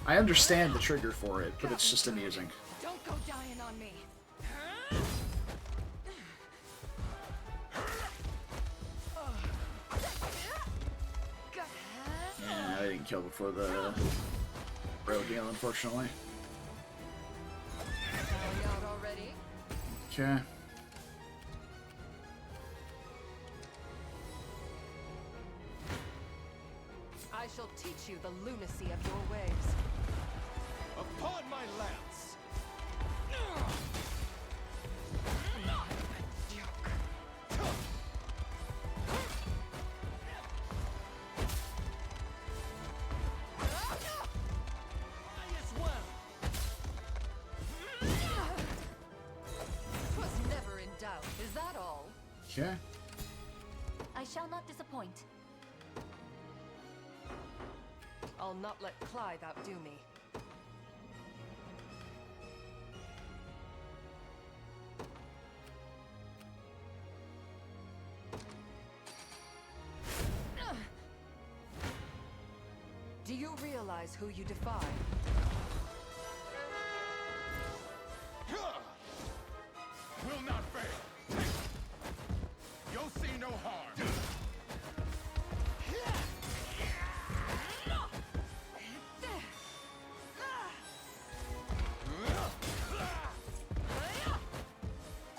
Speaker 1: I understand the trigger for it, but it's just amusing.
Speaker 8: Don't go dying on me.
Speaker 1: Yeah, I didn't kill before the road deal, unfortunately.
Speaker 8: Out already?
Speaker 1: Okay.
Speaker 8: I shall teach you the lunacy of your ways.
Speaker 7: Upon my lance.
Speaker 8: Was never in doubt. Is that all?
Speaker 1: Okay.
Speaker 2: I shall not disappoint.
Speaker 8: I'll not let Clive outdo me. Do you realize who you defy?
Speaker 7: Will not fail. You'll see no harm.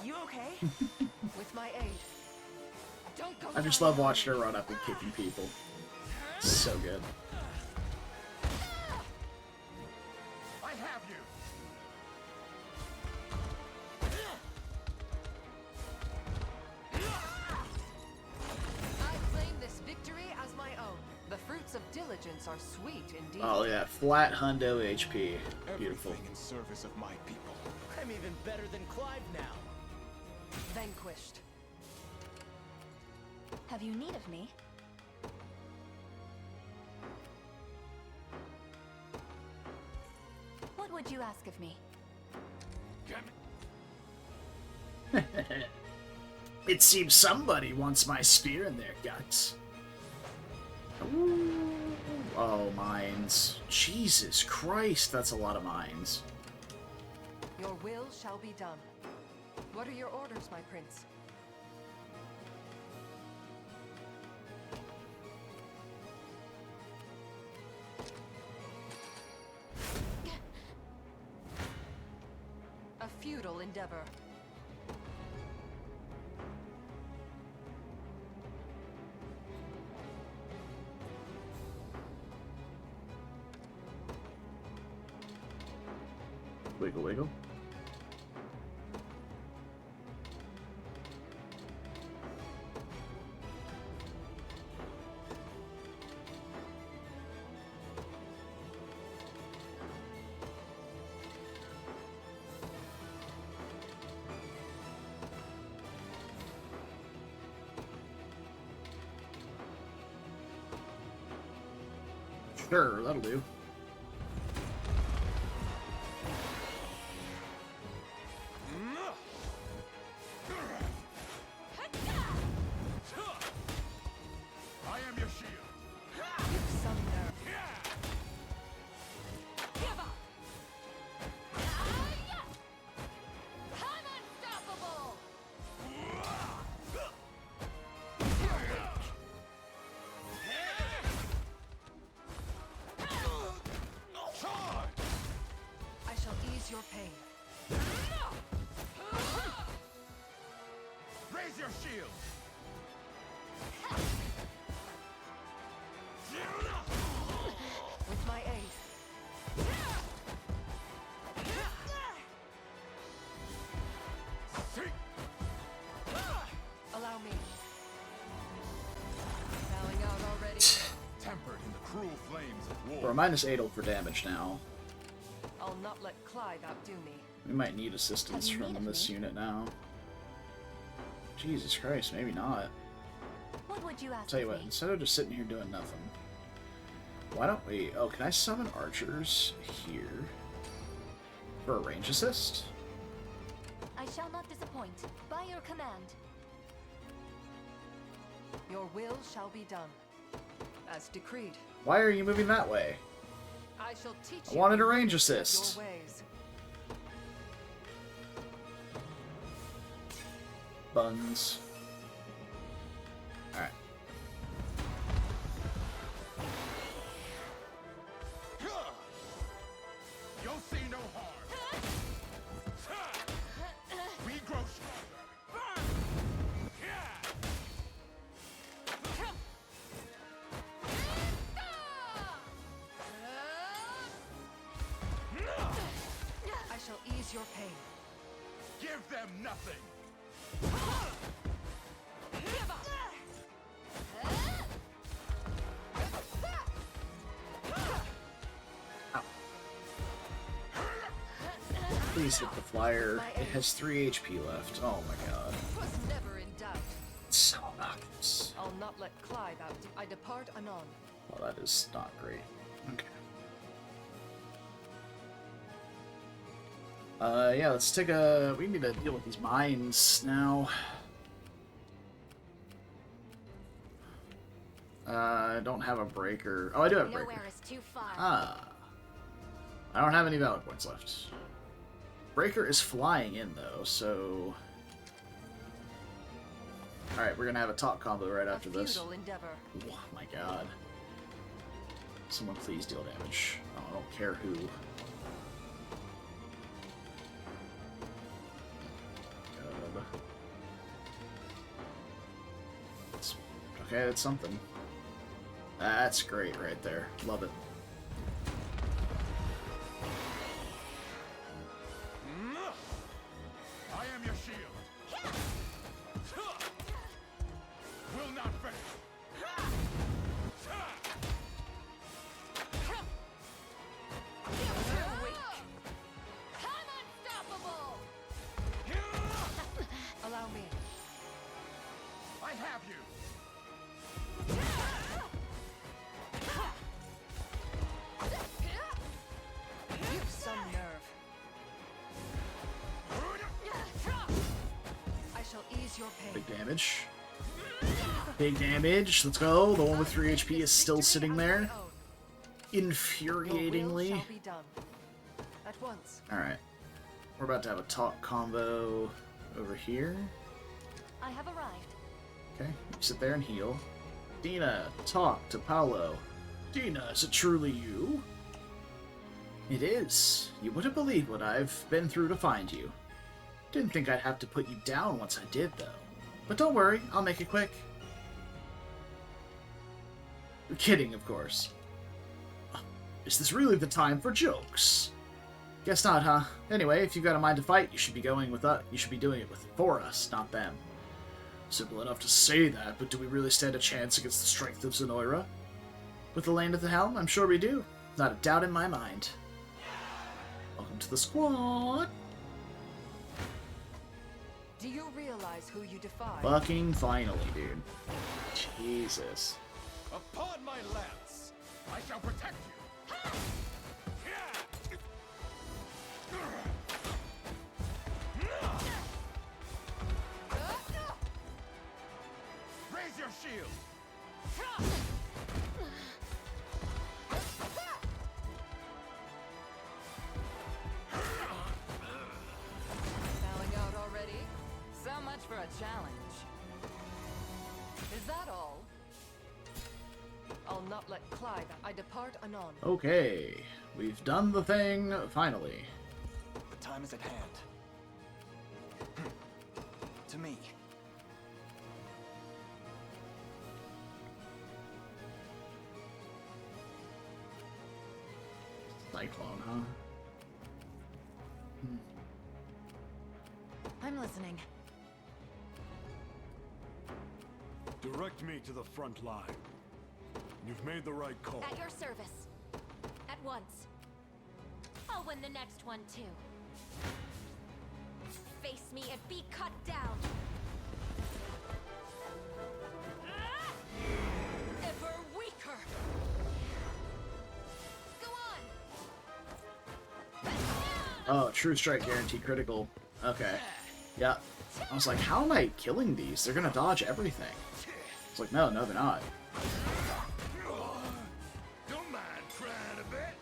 Speaker 8: You okay? With my aid. Don't go.
Speaker 1: I just love watching her run up and kicking people. So good.
Speaker 7: I have you.
Speaker 8: I claim this victory as my own. The fruits of diligence are sweet indeed.
Speaker 1: Oh yeah, flat hundo HP. Beautiful.
Speaker 7: Everything in service of my people.
Speaker 14: I'm even better than Clive now.
Speaker 8: Vanquished.
Speaker 2: Have you need of me? What would you ask of me?
Speaker 1: It seems somebody wants my spear in their guts. Ooh. Oh, mines. Jesus Christ, that's a lot of mines.
Speaker 8: Your will shall be done. What are your orders, my prince? A futile endeavor.
Speaker 1: Wiggle, wiggle. Sure, that'll do.
Speaker 7: I am your shield.
Speaker 8: Some nerve.
Speaker 2: Give up! I'm unstoppable!
Speaker 8: I shall ease your pain.
Speaker 7: Raise your shield.
Speaker 8: With my aid. Allow me. Bowing out already.
Speaker 7: Tempered in the
Speaker 1: we're minus 8 for damage now.
Speaker 8: I'll not let Clive outdo me.
Speaker 1: We might need assistance from this unit now. Jesus Christ, maybe not.
Speaker 2: What would you ask?
Speaker 1: Tell you what, instead of just sitting here doing nothing, why don't we... Oh, can I summon archers here for a range assist?
Speaker 2: I shall not disappoint. By your command.
Speaker 8: Your will shall be done, as decreed.
Speaker 1: Why are you moving that way?
Speaker 8: I shall teach
Speaker 1: I
Speaker 8: you
Speaker 1: wanted a range assist.
Speaker 8: your ways.
Speaker 1: Buns. Alright.
Speaker 7: You'll see no harm. We grow stronger.
Speaker 8: I shall ease your pain.
Speaker 7: Give them nothing.
Speaker 1: Please hit the flyer. It has 3 HP left. Oh my god.
Speaker 8: Was never in doubt.
Speaker 1: It's so obnoxious.
Speaker 8: I'll not let Clive out. I depart anon.
Speaker 1: Well, that is not great. Okay. Yeah, let's take a... We need to deal with these mines now. I don't have a breaker. Oh, I do have a breaker.
Speaker 2: Nowhere is too far.
Speaker 1: Ah. I don't have any valid points left. Breaker is flying in, though, so... Alright, we're gonna have a top combo right after this.
Speaker 8: Endeavor.
Speaker 1: Oh my god. Someone please deal damage. Oh, I don't care who. God. Okay, that's something. That's great right there. Love it.
Speaker 7: I am your shield. Will not fail.
Speaker 2: I'm unstoppable.
Speaker 8: Allow me.
Speaker 7: I have you.
Speaker 8: You've some nerve. I shall ease your pain.
Speaker 1: Big damage. Big damage. Let's go. The one with 3 HP is still sitting there. Infuriatingly.
Speaker 8: Your will shall be done. At once.
Speaker 1: Alright. We're about to have a talk combo over here.
Speaker 2: I have arrived.
Speaker 1: Okay, you sit there and heal. Dina, talk to Paolo. Dina, is it truly you? It is. You wouldn't believe what I've been through to find you. Didn't think I'd have to put you down once I did, though. But don't worry, I'll make it quick. Kidding, of course. Is this really the time for jokes? Guess not, huh? Anyway, if you've got a mind to fight, you should be going with us. You should be doing it for us, not them. Simple enough to say that, but do we really stand a chance against the strength of Zenoira? With the land at the helm, I'm sure we do. Not a doubt in my mind. Welcome to the squad.
Speaker 8: Do you realize who you defy?
Speaker 1: Fucking finally, dude. Jesus.
Speaker 7: Upon my lance, I shall protect you. Raise your shield.
Speaker 8: Bowing out already? So much for a challenge. Is that all? I'll not let Clive out. I depart anon.
Speaker 1: Okay, we've done the thing, finally.
Speaker 5: The time is at hand. To me.
Speaker 1: Cyclone, huh?
Speaker 11: I'm listening.
Speaker 6: Direct me to the front line. You've made the right call.
Speaker 2: At your service. once. I'll win the next one too. Face me and be cut down.
Speaker 8: Ever weaker.
Speaker 2: Go on.
Speaker 1: Oh, true strike guarantee critical. Okay. Yeah. I was like, how am I killing these? They're gonna dodge everything. It's like, no, they're not.
Speaker 7: Don't mind trying a bit.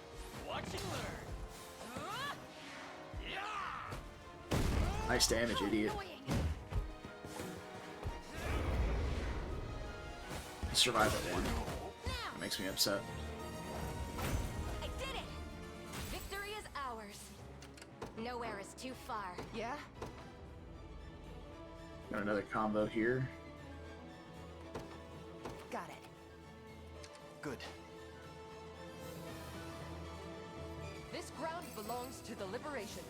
Speaker 7: Watch and learn.
Speaker 1: Nice damage, idiot. I survived that one. That makes me upset.
Speaker 2: I did it! Victory is ours. Nowhere is too far.
Speaker 8: Yeah?
Speaker 1: Got another combo here.
Speaker 8: Got it.
Speaker 5: Good.
Speaker 8: This ground belongs to the Liberation.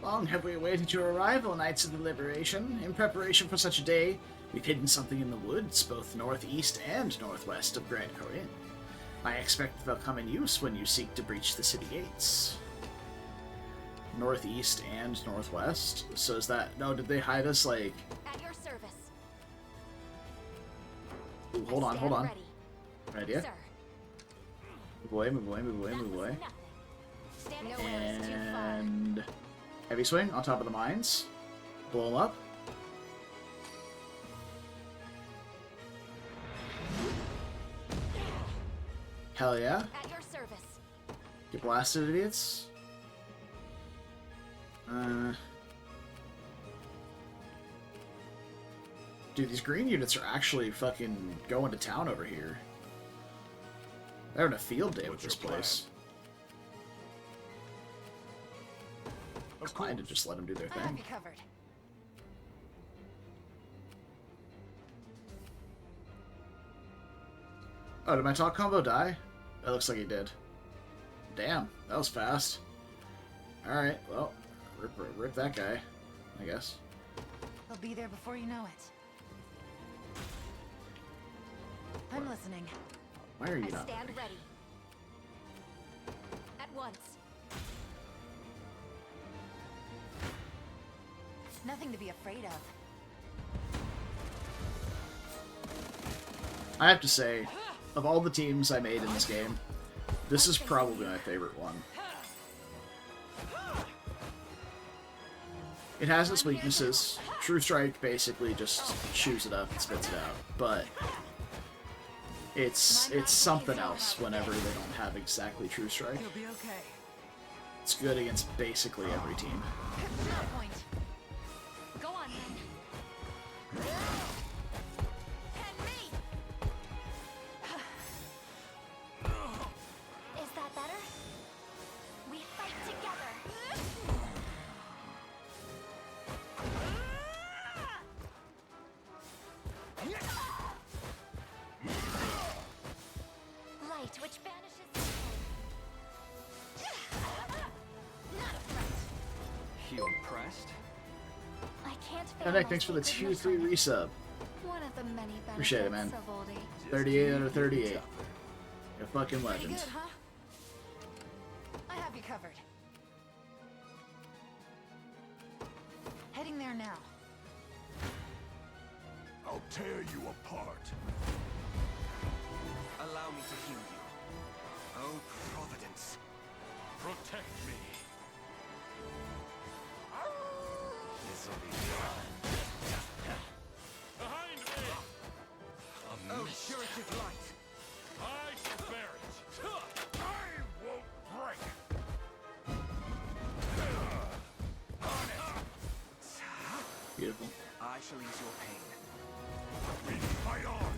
Speaker 1: Long have we awaited your arrival, Knights of the Liberation. In preparation for such a day, we've hidden something in the woods, both northeast and northwest of Grand Corinne. I expect they'll come in use when you seek to breach the city gates. Northeast and northwest? So is that... No, did they hide us, like...
Speaker 2: At your service.
Speaker 1: Ooh, hold on, hold on.
Speaker 2: Ready.
Speaker 1: Good idea.
Speaker 2: Sir.
Speaker 1: Move away, move away, move away, move away.
Speaker 2: Nowhere is too far.
Speaker 1: And... Heavy swing on top of the mines. Blow them up. Hell yeah.
Speaker 2: At your service.
Speaker 1: Get blasted, idiots. Dude, these green units are actually fucking going to town over here. They're having a field day with this place. Kind of just let them do their
Speaker 8: I have
Speaker 1: thing.
Speaker 8: you covered.
Speaker 1: Oh, did my talk combo die? That looks like he did. Damn, that was fast. Alright, well, rip that guy, I guess.
Speaker 8: They'll be there before you know it. I'm listening.
Speaker 1: Why are you
Speaker 2: I
Speaker 1: not?
Speaker 2: stand ready. At once.
Speaker 8: Nothing to be afraid of.
Speaker 1: I have to say, of all the teams I made in this game, this is probably my favorite one. It has its weaknesses. True Strike basically just chews it up and spits it out, but it's something else whenever they don't have exactly True Strike.
Speaker 8: You'll be okay.
Speaker 1: It's good against basically every team.
Speaker 8: Point.
Speaker 2: Go on, then. Henry! Is that better? We fight together. Light, which banishes the Not a threat.
Speaker 5: You impressed?
Speaker 2: I can't
Speaker 1: And Nick, thanks for the 2-3 resub.
Speaker 2: One of the many
Speaker 1: Appreciate it, man.
Speaker 2: benefits of old age.
Speaker 1: 38 out of 38. You're a fucking
Speaker 8: Pretty
Speaker 1: legend.
Speaker 8: good, huh? I have you covered. Heading there now.
Speaker 6: I'll tear you apart.
Speaker 3: Allow me to heal you. Oh, Providence.
Speaker 7: Protect me.
Speaker 3: This'll be fun.
Speaker 7: Behind me!
Speaker 3: Oh, curative light.
Speaker 7: I shall bear it.
Speaker 6: I won't break.
Speaker 1: Beautiful.
Speaker 3: I shall ease your pain.
Speaker 6: We fight on.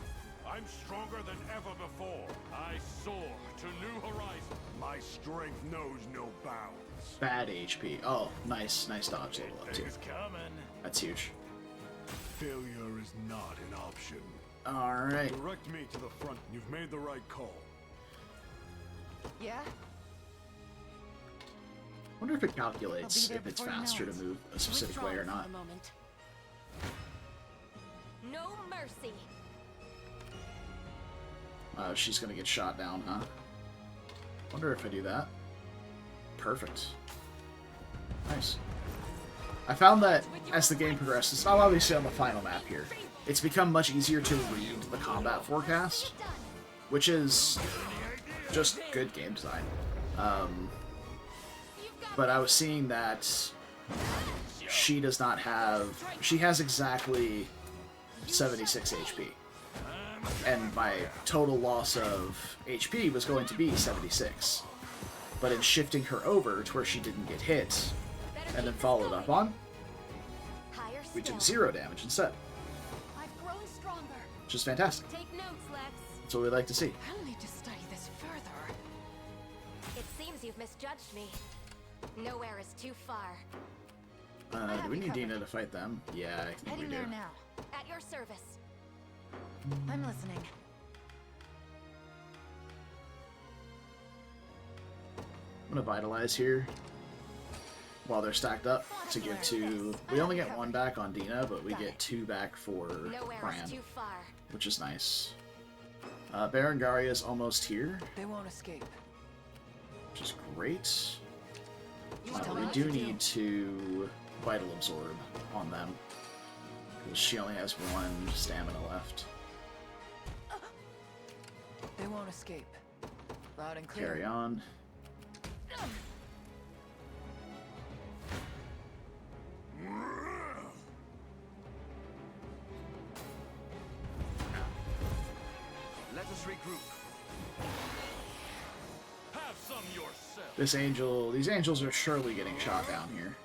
Speaker 7: I'm stronger than ever before. I soar to new horizons.
Speaker 6: My strength knows no bounds.
Speaker 1: Bad HP. Oh, nice. Nice dodge level up too.
Speaker 7: It's coming.
Speaker 1: That's huge.
Speaker 6: Failure is not an option.
Speaker 1: Alright.
Speaker 6: Direct me to the front. You've made the right call.
Speaker 8: Yeah?
Speaker 1: Wonder if it calculates
Speaker 8: there
Speaker 1: if it's
Speaker 8: before you know
Speaker 1: faster to
Speaker 8: it.
Speaker 1: move a specific way or
Speaker 2: Withdraw
Speaker 1: not.
Speaker 2: for a moment. No mercy.
Speaker 1: She's gonna get shot down, huh? Wonder if I do that. Perfect. Nice. I found that as the game progresses, not obviously on the final map here, it's become much easier to read the combat forecast, which is just good game design. But I was seeing that she does not have... She has exactly 76 HP. And my total loss of HP was going to be 76. But in shifting her over to where she didn't get hit, and then followed up on, we took 0 damage instead. Which is fantastic. That's what we like to see.
Speaker 2: I'll need to study this further. It seems you've misjudged me. Nowhere is too far.
Speaker 1: Do we need Dina to fight them? Yeah, I think we do.
Speaker 2: Heading there now. At your service. I'm listening.
Speaker 1: I'm gonna vitalize here while they're stacked up to give to... We only get 1 back on Dina, but we get 2 back for Fran, which is nice. Berengaria is almost here.
Speaker 8: They won't escape.
Speaker 1: Which is great. We do need to Vital Absorb on them, because she only has 1 stamina left.
Speaker 8: They won't escape. Loud and clear.
Speaker 1: Carry on.
Speaker 3: Let us regroup.
Speaker 7: Have some yourself.
Speaker 1: This angel, these angels are surely getting shot down here.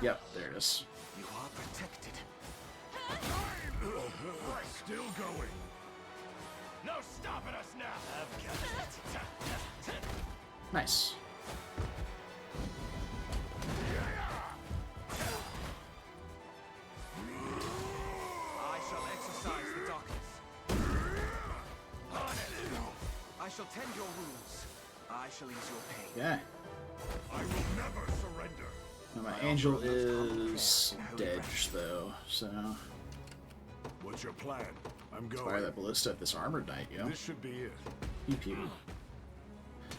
Speaker 1: Yep, there it is.
Speaker 3: You are protected.
Speaker 7: Still going. No stopping us now. I've got it.
Speaker 1: Nice.
Speaker 3: I shall exercise the darkness. I shall tend your wounds. I shall ease your pain.
Speaker 1: Yeah.
Speaker 7: I will never surrender.
Speaker 1: Now my angel is dead, though, so...
Speaker 7: What's your plan? I'm going.
Speaker 1: Fire that ballista at this armored knight, yo.
Speaker 7: This should be it.
Speaker 1: Pew pew.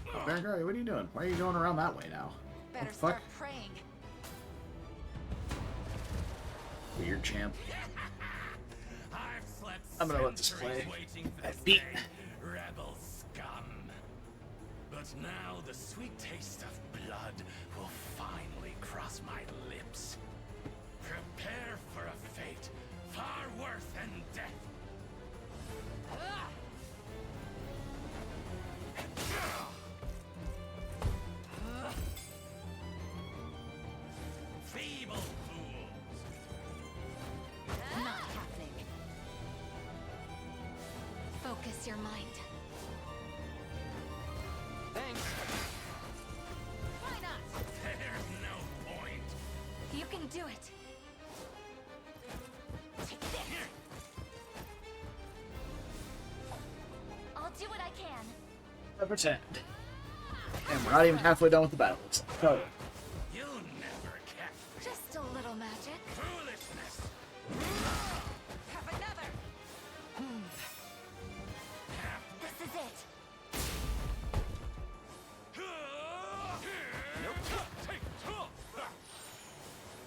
Speaker 1: Oh, Berengaria, what are you doing? Why are you going around that way now? What the fuck?
Speaker 2: Praying.
Speaker 1: Weird champ. I'm gonna let this play. Beat.
Speaker 16: Rebel scum. But now the sweet taste of blood will finally cross my lips. Prepare for a fate far worse than death. Feeble fools.
Speaker 2: Not happening. Focus your mind.
Speaker 8: Thanks.
Speaker 2: Why not?
Speaker 16: There's no point.
Speaker 2: You can do it. Take this. I'll do what I can.
Speaker 1: I pretend. And we're not even halfway done with the battle. Oh.
Speaker 16: You'll never catch
Speaker 2: Just a little magic.
Speaker 16: foolishness.
Speaker 2: Have another. This is it.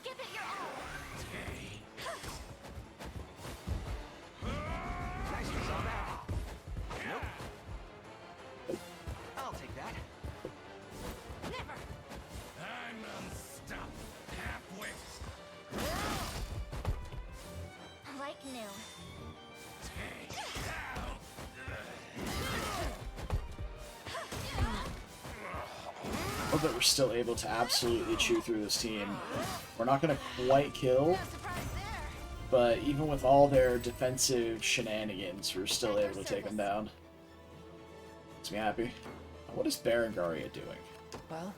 Speaker 2: Give it your all.
Speaker 3: Nice on that. Nope. I'll take that.
Speaker 2: Never.
Speaker 16: I'm unstoppable. Half-wit.
Speaker 2: Like new.
Speaker 1: I hope that we're still able to absolutely chew through this team. We're not going to quite kill, but even with all their defensive shenanigans, we're still able to take them down. Makes me happy. What is Berengaria doing?
Speaker 8: Well?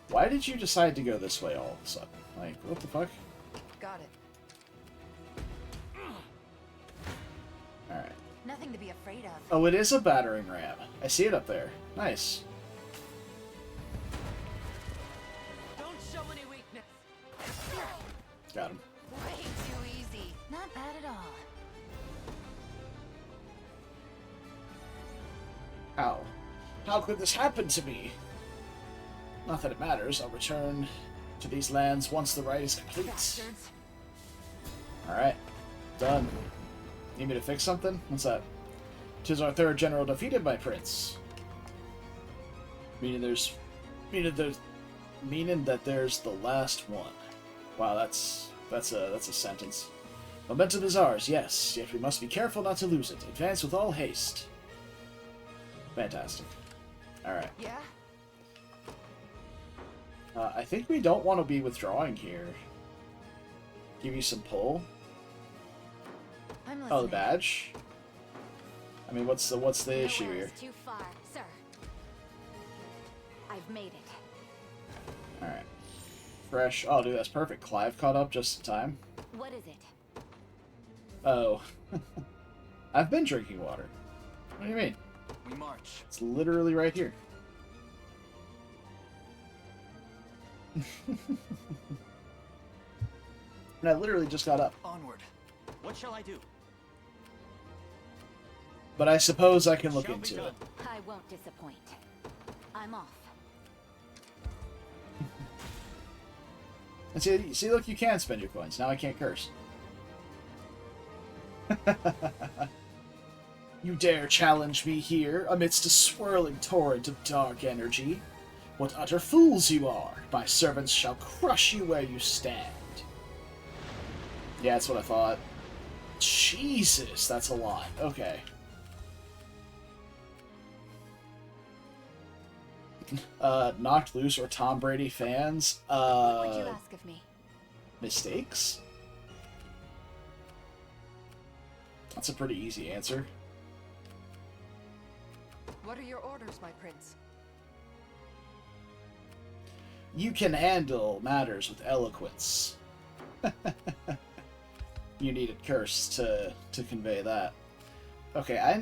Speaker 1: Why did you decide to go this way all of a sudden? Like, what the fuck?
Speaker 8: Got it.
Speaker 1: Alright.
Speaker 2: Nothing to be afraid of.
Speaker 1: Oh, it is a battering ram. I see it up there. Nice. Got him.
Speaker 2: Way too easy. Not bad at all.
Speaker 1: How? How could this happen to me? Not that it matters. I'll return to these lands once the rite is complete.
Speaker 2: Bastards.
Speaker 1: Alright. Done. Need me to fix something? What's that? 'Tis our third general defeated, my prince. Meaning that there's the last one. Wow, that's a sentence. Momentum is ours, yes, yet we must be careful not to lose it. Advance with all haste. Fantastic. Alright.
Speaker 8: Yeah?
Speaker 1: I think we don't want to be withdrawing here. Give you some pull.
Speaker 2: I'm listening.
Speaker 1: Oh, the badge? I mean, what's the issue
Speaker 2: Nowhere
Speaker 1: here?
Speaker 2: is too far, sir. I've made it.
Speaker 1: Alright. Fresh. Oh, dude, that's perfect. Clive caught up just in time.
Speaker 2: What is it?
Speaker 1: Oh. I've been drinking water. What do you mean?
Speaker 5: We march.
Speaker 1: It's literally right here. And I literally just got up.
Speaker 14: Onward. What shall I do?
Speaker 1: But I suppose I can look
Speaker 14: Shall be
Speaker 1: into
Speaker 14: done.
Speaker 1: it.
Speaker 2: I won't disappoint. I'm off.
Speaker 1: And see, look, you can spend your coins. Now I can't curse. You dare challenge me here amidst a swirling torrent of dark energy? What utter fools you are! My servants shall crush you where you stand. Yeah, that's what I thought. Jesus, that's a lot. Okay. Knocked Loose or Tom Brady fans?
Speaker 2: What would you ask of me?
Speaker 1: Mistakes? That's a pretty easy answer.
Speaker 8: What are your orders, my prince?
Speaker 1: You can handle matters with eloquence. You needed curse to convey that. Okay, I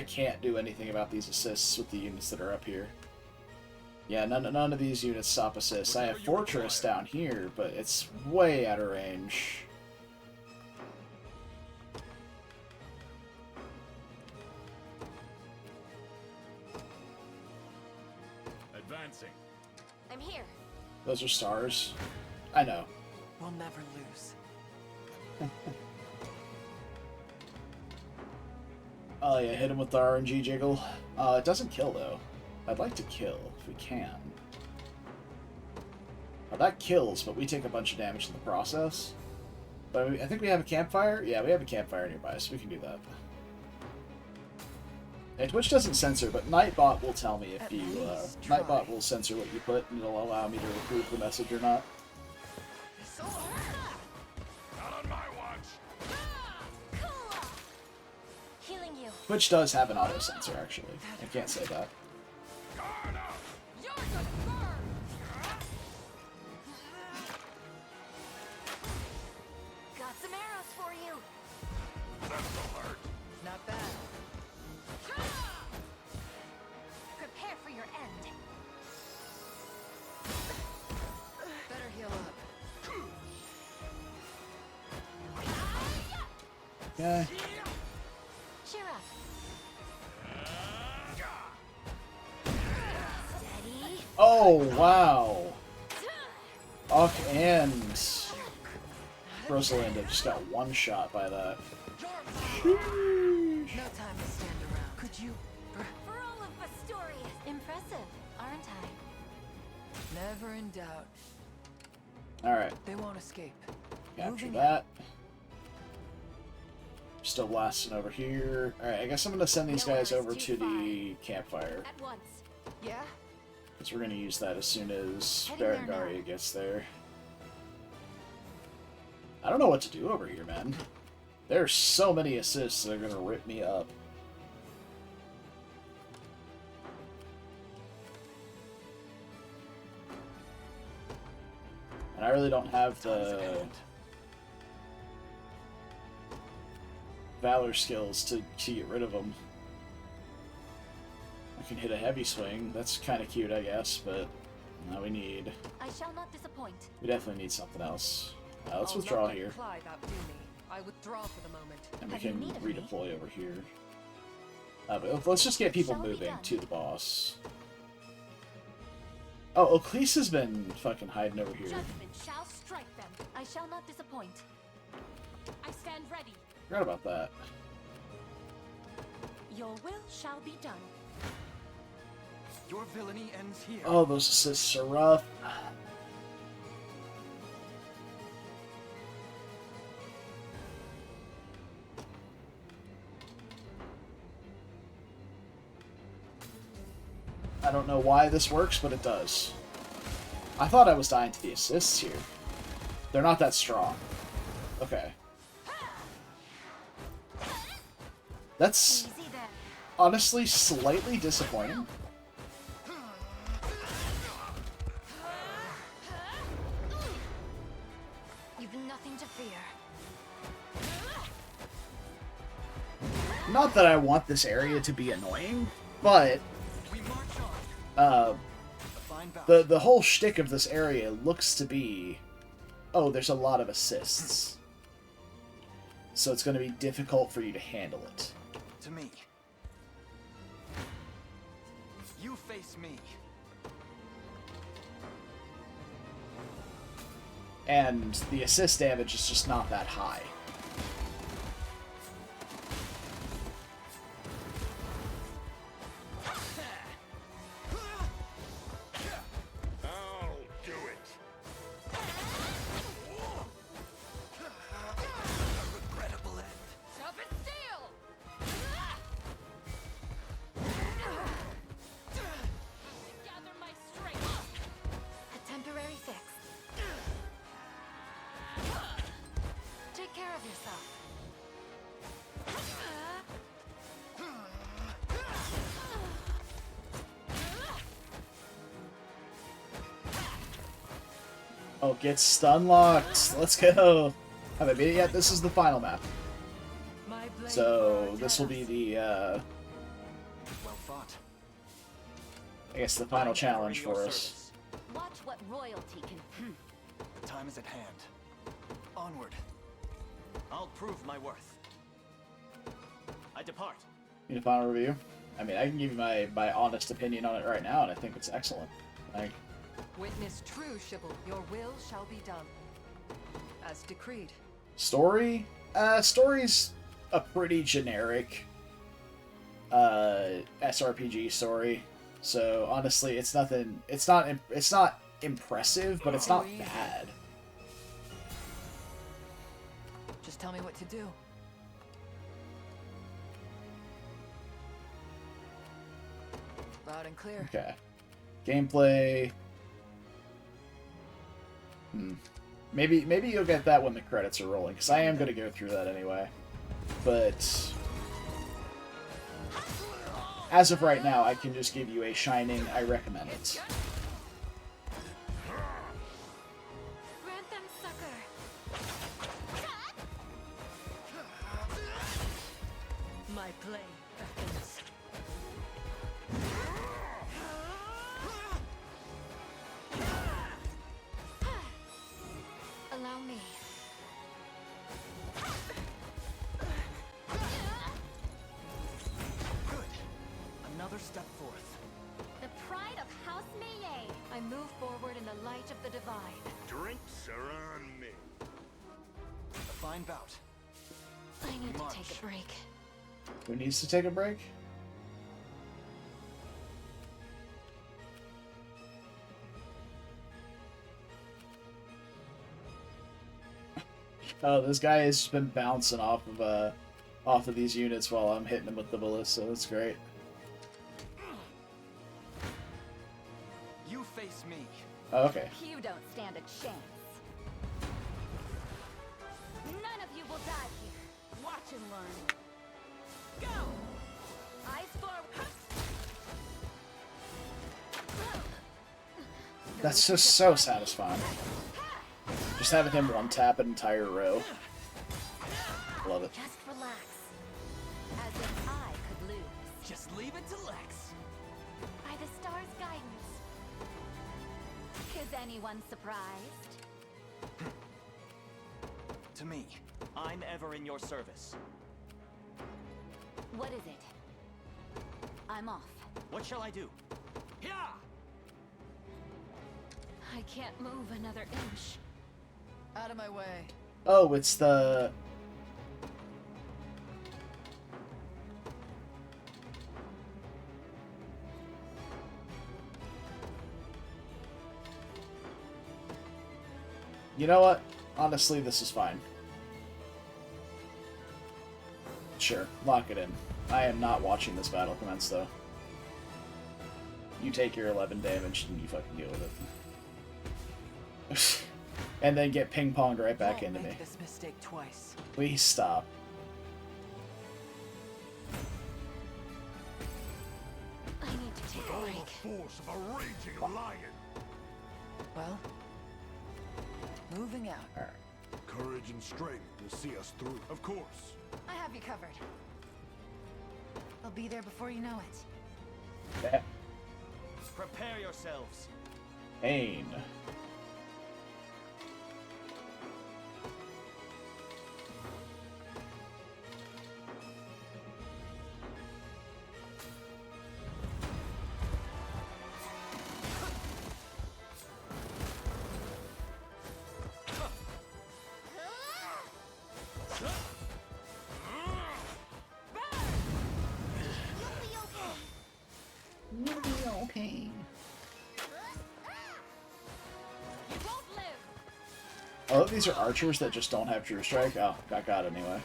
Speaker 1: can't do anything about these assists with the units that are up here. Yeah, none of these units stop assists. I have Fortress down here, but it's way out of range.
Speaker 7: Advancing.
Speaker 2: I'm here.
Speaker 1: Those are stars. I know.
Speaker 8: We'll never lose.
Speaker 1: Oh yeah, hit him with the RNG jiggle. It doesn't kill though. I'd like to kill if we can. That kills, but we take a bunch of damage in the process. But I think we have a campfire? Yeah, we have a campfire nearby, so we can do that. And Twitch doesn't censor, but Nightbot will tell me if you... Nightbot will censor what you put, and it'll allow me to approve the message or not.
Speaker 7: Not on my watch.
Speaker 11: Healing you.
Speaker 1: Twitch does have an auto censor, actually. I can't say that.
Speaker 2: Got some arrows for you.
Speaker 8: Not bad.
Speaker 11: Prepare for your end.
Speaker 8: Better heal up.
Speaker 1: Yeah.
Speaker 11: Cheer up. Steady.
Speaker 1: Oh, wow. Uck and Rosalinda just got one shot by that.
Speaker 8: No time to stand around. Could you?
Speaker 2: For all of Astoria.
Speaker 11: Impressive, aren't I?
Speaker 8: Never in doubt.
Speaker 1: Alright,
Speaker 8: They won't escape.
Speaker 1: capture
Speaker 8: Moving
Speaker 1: that. Still blasting over here. Alright, I guess I'm gonna send these guys over to the campfire.
Speaker 2: At once.
Speaker 8: Yeah?
Speaker 1: Because we're gonna use that as soon as
Speaker 2: Heading there
Speaker 1: Berengaria gets there. I don't know what to do over here, man. There's so many assists that are gonna rip me up. And I really don't have the Valor skills to get rid of them. I can hit a heavy swing. That's kind of cute, I guess, but Now we need...
Speaker 2: I shall not disappoint.
Speaker 1: We definitely need something else. Let's
Speaker 8: I'll
Speaker 1: withdraw
Speaker 8: not let
Speaker 1: here.
Speaker 8: Clive outdo me. I withdraw for the moment.
Speaker 1: And we can redeploy over here. But let's just get people moving to the boss. Oh, Oclise has been fucking hiding over here.
Speaker 11: Judgment shall strike them.
Speaker 2: I shall not disappoint.
Speaker 11: I stand ready.
Speaker 1: Forgot about that.
Speaker 11: Your will shall be done.
Speaker 5: Your villainy ends here.
Speaker 1: Oh, those assists are rough. I don't know why this works, but it does. I thought I was dying to the assists here. They're not that strong. Okay. That's honestly slightly disappointing.
Speaker 2: You've nothing to fear.
Speaker 1: Not that I want this area to be annoying, but the whole shtick of this area looks to be, oh, there's a lot of assists, so it's going to be difficult for you to handle it.
Speaker 5: To me. You face me.
Speaker 1: And the assist damage is just not that high.
Speaker 7: I'll do it.
Speaker 5: Regrettable end.
Speaker 8: Tough as steel!
Speaker 11: Gather my strength.
Speaker 2: A temporary fix. Take care of yourself.
Speaker 1: Oh, get stun locked. Let's go. Haven't made it yet. This is the final map. So this will be the,
Speaker 5: Well fought.
Speaker 1: I guess the final challenge for us.
Speaker 2: Watch what royalty can.
Speaker 5: Time is at hand. Onward.
Speaker 14: I'll prove my worth. I depart.
Speaker 1: Need a final review? I mean, I can give you my honest opinion on it right now, and I think it's excellent. Like,
Speaker 8: Witness true, Shibble. Your will shall be done. As decreed.
Speaker 1: story? Story's a pretty generic SRPG story. So honestly, it's nothing. It's not impressive, but it's not bad.
Speaker 8: Just tell me what to do. Loud and clear.
Speaker 1: Okay. Gameplay. Maybe you'll get that when the credits are rolling, because I am going to go through that anyway. But as of right now, I can just give you a shining I recommend it.
Speaker 11: Grant them succor.
Speaker 8: My blade beckons.
Speaker 2: Allow me.
Speaker 5: Good. Another step forth.
Speaker 11: The pride of House Meillet.
Speaker 2: I move forward in the light of the divine.
Speaker 7: Drinks are on me.
Speaker 5: A fine bout.
Speaker 2: I need to
Speaker 5: March.
Speaker 2: take a break.
Speaker 1: Who needs to take a break? Oh, this guy has just been bouncing off of these units while I'm hitting him with the ballista. That's great.
Speaker 5: You face me.
Speaker 1: Oh, okay.
Speaker 2: You don't stand a chance.
Speaker 11: None of you will die here. Watch and learn. Go! Eyes forward.
Speaker 1: That's just so satisfying. Just having him one-tap an entire row. Love it.
Speaker 2: Just relax. As if I could lose.
Speaker 5: Just leave it to Lex.
Speaker 11: By the star's guidance.
Speaker 2: anyone surprised?
Speaker 14: To me, I'm ever in your service.
Speaker 2: What is it? I'm off.
Speaker 14: What shall I do? Yeah!
Speaker 2: I can't move another inch.
Speaker 8: Out of my way.
Speaker 1: Oh, it's the... You know what? Honestly, this is fine. Sure, lock it in. I am not watching this battle commence, though. You take your 11 damage and you fucking deal with it. And then get ping-ponged right back into me.
Speaker 8: This mistake twice.
Speaker 1: Please stop.
Speaker 2: I need to take a
Speaker 6: All
Speaker 2: break.
Speaker 6: the force of a raging lion.
Speaker 8: Well, moving out.
Speaker 1: Alright.
Speaker 6: Courage and strength will see us through. Of course.
Speaker 11: I have you covered. I'll be there before you know it.
Speaker 1: Yeah.
Speaker 14: Prepare yourselves.
Speaker 1: Pain. Okay. I love these are archers that just don't have true strike. Oh, got it anyway.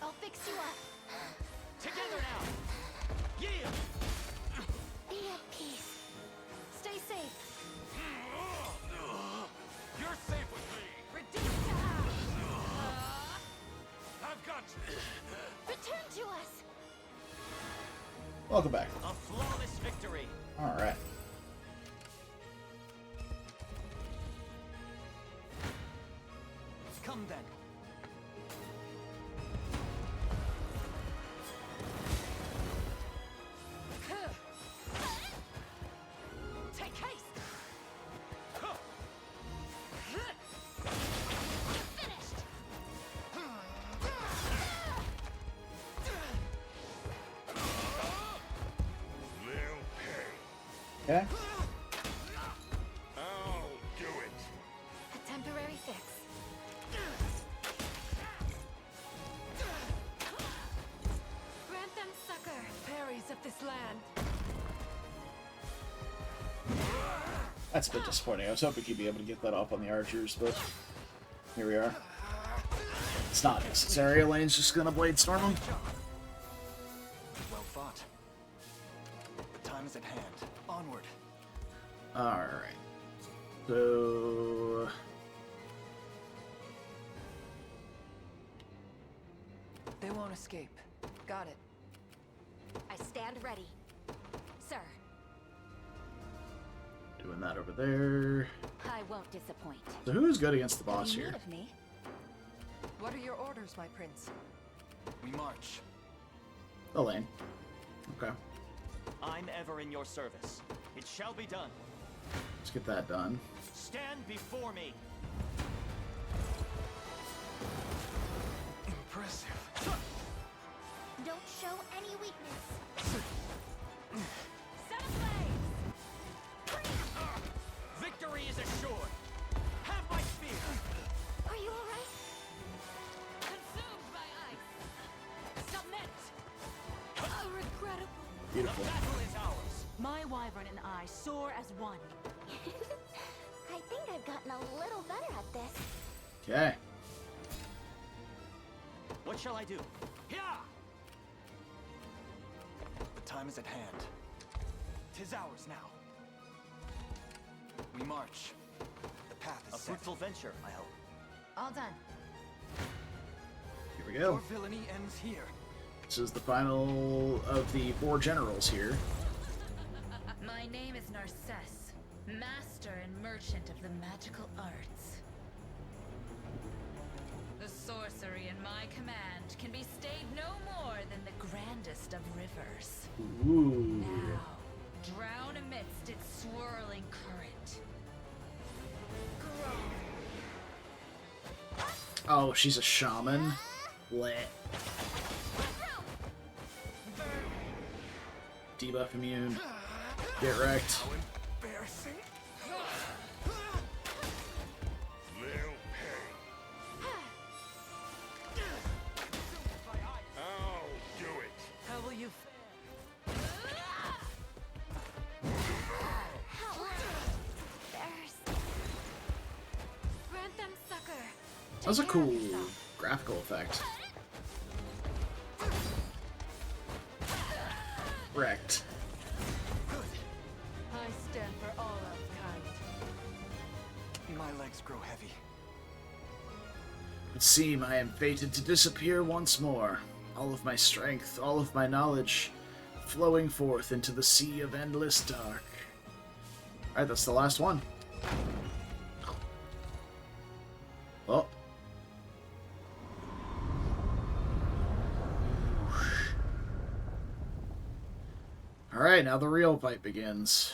Speaker 11: I'll fix you up.
Speaker 14: Together now. Yeah.
Speaker 11: Be at peace. Stay safe.
Speaker 7: You're safe with me.
Speaker 11: Reduce to half.
Speaker 7: I've got you.
Speaker 11: Return to us.
Speaker 1: Welcome back.
Speaker 14: A flawless victory.
Speaker 1: Alright.
Speaker 14: Come then.
Speaker 11: Take haste. Finished.
Speaker 6: They'll pay.
Speaker 1: Okay.
Speaker 6: I'll do it.
Speaker 11: A temporary fix. Grant them succor.
Speaker 8: Fairies of this land.
Speaker 1: That's a bit disappointing. I was hoping you'd be able to get that off on the archers, but here we are. It's not necessary. Elaine's just gonna blade storm them.
Speaker 5: Well fought. The time is at hand. Onward.
Speaker 1: Alright. So...
Speaker 8: They won't escape. Got it.
Speaker 2: I stand ready. Sir,
Speaker 1: Doing that over there.
Speaker 2: I won't disappoint.
Speaker 1: So who's good against the
Speaker 2: What
Speaker 1: boss
Speaker 2: do you
Speaker 1: here?
Speaker 2: need of me?
Speaker 8: What are your orders, my prince?
Speaker 5: We march.
Speaker 1: Elaine. Okay.
Speaker 14: I'm ever in your service. It shall be done.
Speaker 1: Let's get that done.
Speaker 14: Stand before me.
Speaker 5: Impressive.
Speaker 11: Don't show any weakness.
Speaker 2: Set ablaze!
Speaker 14: Victory is assured. Have my spear.
Speaker 11: Are you alright?
Speaker 2: Consumed by ice! Submit!
Speaker 11: Regrettable.
Speaker 1: Beautiful.
Speaker 14: The battle is ours.
Speaker 2: My wyvern and I soar as one.
Speaker 11: I think I've gotten a little better at this.
Speaker 1: Okay.
Speaker 14: What shall I do? Yeah!
Speaker 5: The time is at hand.
Speaker 14: 'Tis ours now.
Speaker 5: We march. The path is
Speaker 14: A
Speaker 5: set.
Speaker 14: fruitful venture, I hope.
Speaker 11: All done.
Speaker 1: Here we
Speaker 5: Your
Speaker 1: go.
Speaker 5: villainy ends here.
Speaker 1: This is the final of the 4 generals here.
Speaker 13: My name is Narcisse, master and merchant of the magical arts. The sorcery in my command can be stayed no more than the grandest of rivers.
Speaker 1: Ooh.
Speaker 13: Now, drown amidst its swirling current.
Speaker 1: Oh, she's a shaman? Lit. Debuff immune. Get wrecked.
Speaker 3: How embarrassing.
Speaker 7: They'll pay. I'll do it.
Speaker 8: How will you
Speaker 2: Grant them succor.
Speaker 1: That was a cool graphical effect. Wrecked.
Speaker 8: I stand for all of kind.
Speaker 5: My legs grow heavy.
Speaker 1: It would seem I am fated to disappear once more. All of my strength, all of my knowledge, flowing forth into the sea of endless dark. Alright, that's the last one. Oh. Alright, now the real fight begins.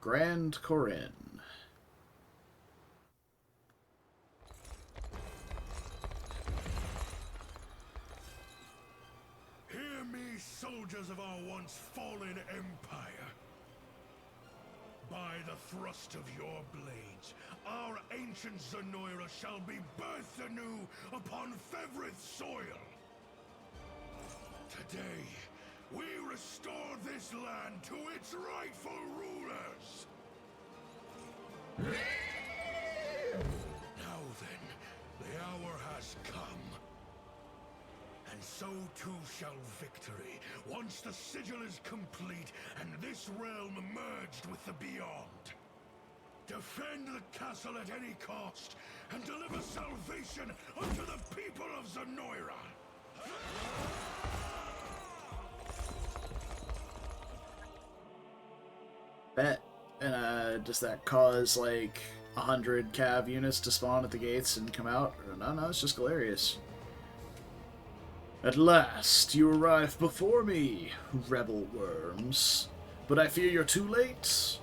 Speaker 1: Grand Corinne.
Speaker 6: Hear me, soldiers of our once fallen empire. By the thrust of your blades, our ancient Zenoira shall be birthed anew upon Fevrith soil. Today, we restore this land to its rightful rulers. Now then, the hour has come. And so too shall victory, once the sigil is complete and this realm merged with the beyond. Defend the castle at any cost, and deliver salvation unto the people of Zenoira.
Speaker 1: Bet. And does that cause like 100 cav units to spawn at the gates and come out? Or no, it's just Galerius. At last, you arrive before me, rebel worms. But I fear you're too late.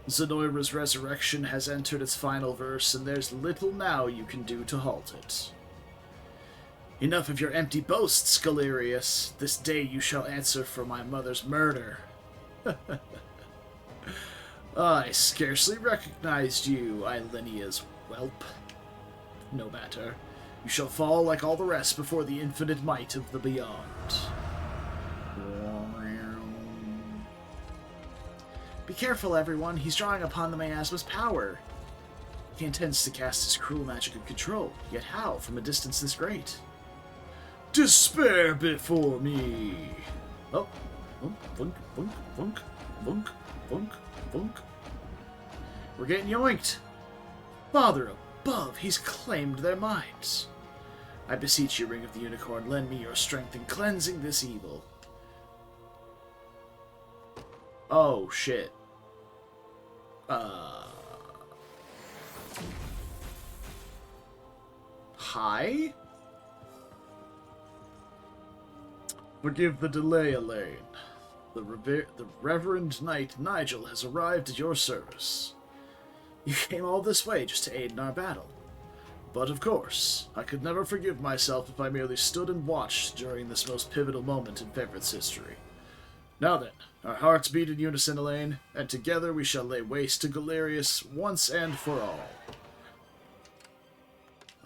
Speaker 1: Zenoira's resurrection has entered its final verse, and there's little now you can do to halt it. Enough of your empty boasts, Galerius. This day you shall answer for my mother's murder. I scarcely recognized you, Ilenia's whelp. No matter. You shall fall like all the rest before the infinite might of the beyond. Be careful, everyone. He's drawing upon the miasma's power. He intends to cast his cruel magic of control, yet how from a distance this great? Despair before me! Oh. Vunk, vunk, vunk, vunk, vunk, vunk. We're getting yoinked. Father above, he's claimed their minds. I beseech you, Ring of the Unicorn, lend me your strength in cleansing this evil. Oh, shit. Hi? Forgive the delay, Elaine. The Reverend Knight Nigel has arrived at your service. You came all this way just to aid in our battle. But of course, I could never forgive myself if I merely stood and watched during this most pivotal moment in Fevrith's history. Now then, our hearts beat in unison, Elaine, and together we shall lay waste to Galerius once and for all.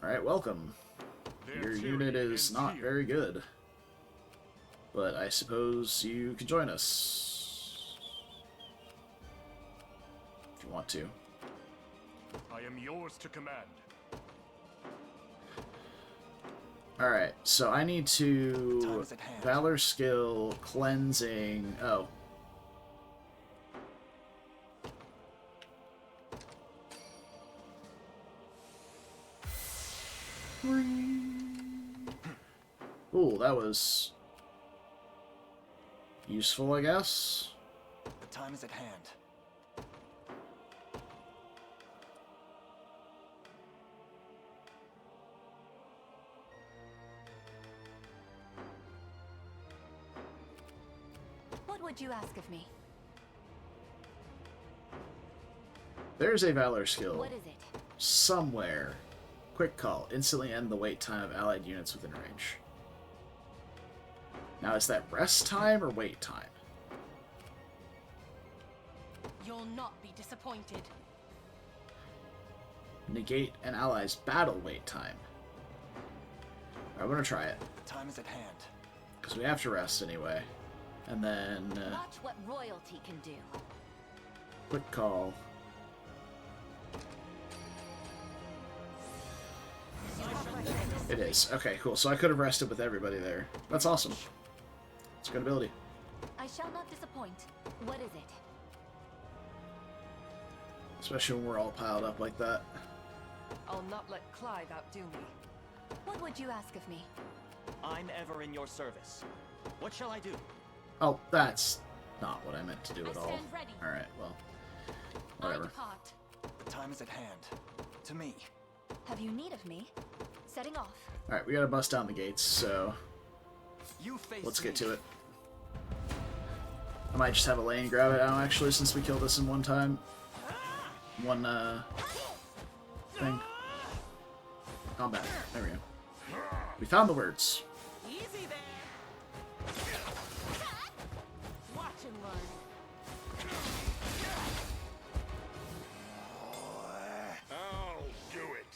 Speaker 1: Alright, welcome. Your unit is not very good. But I suppose you can join us. If you want to.
Speaker 7: I am yours to command.
Speaker 1: Alright, so I need to Valor skill, cleansing. Oh. Ooh, that was useful, I guess.
Speaker 5: The time is at hand.
Speaker 2: What would you ask of me?
Speaker 1: There's a Valor skill.
Speaker 2: What is it?
Speaker 1: somewhere. Quick call. Instantly end the wait time of allied units within range. Now, is that rest time or wait time?
Speaker 4: You'll not be disappointed.
Speaker 1: Negate an ally's battle wait time. I'm gonna try it.
Speaker 5: The time is at hand.
Speaker 1: Because we have to rest anyway. And then...
Speaker 2: Watch what royalty can do.
Speaker 1: quick call. It is. Okay, cool. So I could have rested with everybody there. That's awesome. It's a good ability.
Speaker 2: I shall not disappoint. What is it?
Speaker 1: Especially when we're all piled up like that.
Speaker 8: I'll not let Clive outdo me.
Speaker 2: What would you ask of me?
Speaker 14: I'm ever in your service. What shall I do?
Speaker 1: Oh, that's not what I meant to do at all.
Speaker 4: stand ready.
Speaker 1: Alright, well.
Speaker 4: I
Speaker 1: Whatever.
Speaker 4: depart.
Speaker 5: The time is at hand. To me.
Speaker 2: Have you need of me? Setting off.
Speaker 1: Alright, we gotta bust down the gates, so...
Speaker 5: You face
Speaker 1: let's
Speaker 5: me.
Speaker 1: get to it. I might just have Elaine grab it now, actually, since we killed this in one time. One, thing. Combat. There we go. We found the words.
Speaker 4: Easy there. Watch and learn.
Speaker 7: I'll do it.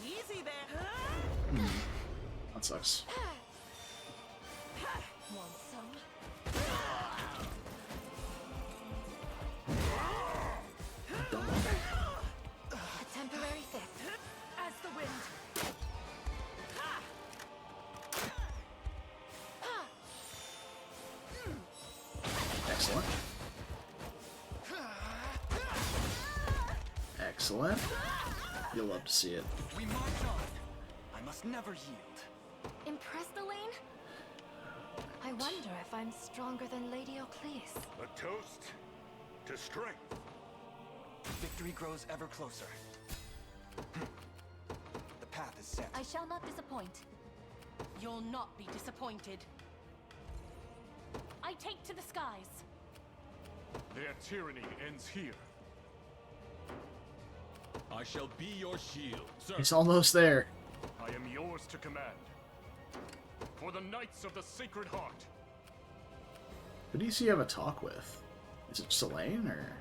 Speaker 4: Easy there.
Speaker 1: That sucks.
Speaker 4: Want some?
Speaker 2: A temporary fix.
Speaker 4: As the wind.
Speaker 1: Excellent. Excellent. You'll love to see it.
Speaker 5: We march on. I must never yield.
Speaker 11: Impressed, Elaine? I wonder if I'm stronger than Lady Ocleus.
Speaker 7: A toast to strength.
Speaker 5: Victory grows ever closer. The path is set.
Speaker 2: I shall not disappoint.
Speaker 4: You'll not be disappointed. I take to the skies.
Speaker 7: Their tyranny ends here.
Speaker 12: I shall be your shield, sir.
Speaker 1: He's almost there.
Speaker 7: I am yours to command. For the Knights of the Sacred Heart.
Speaker 1: Who do you see you have a talk with? Is it Selene, or...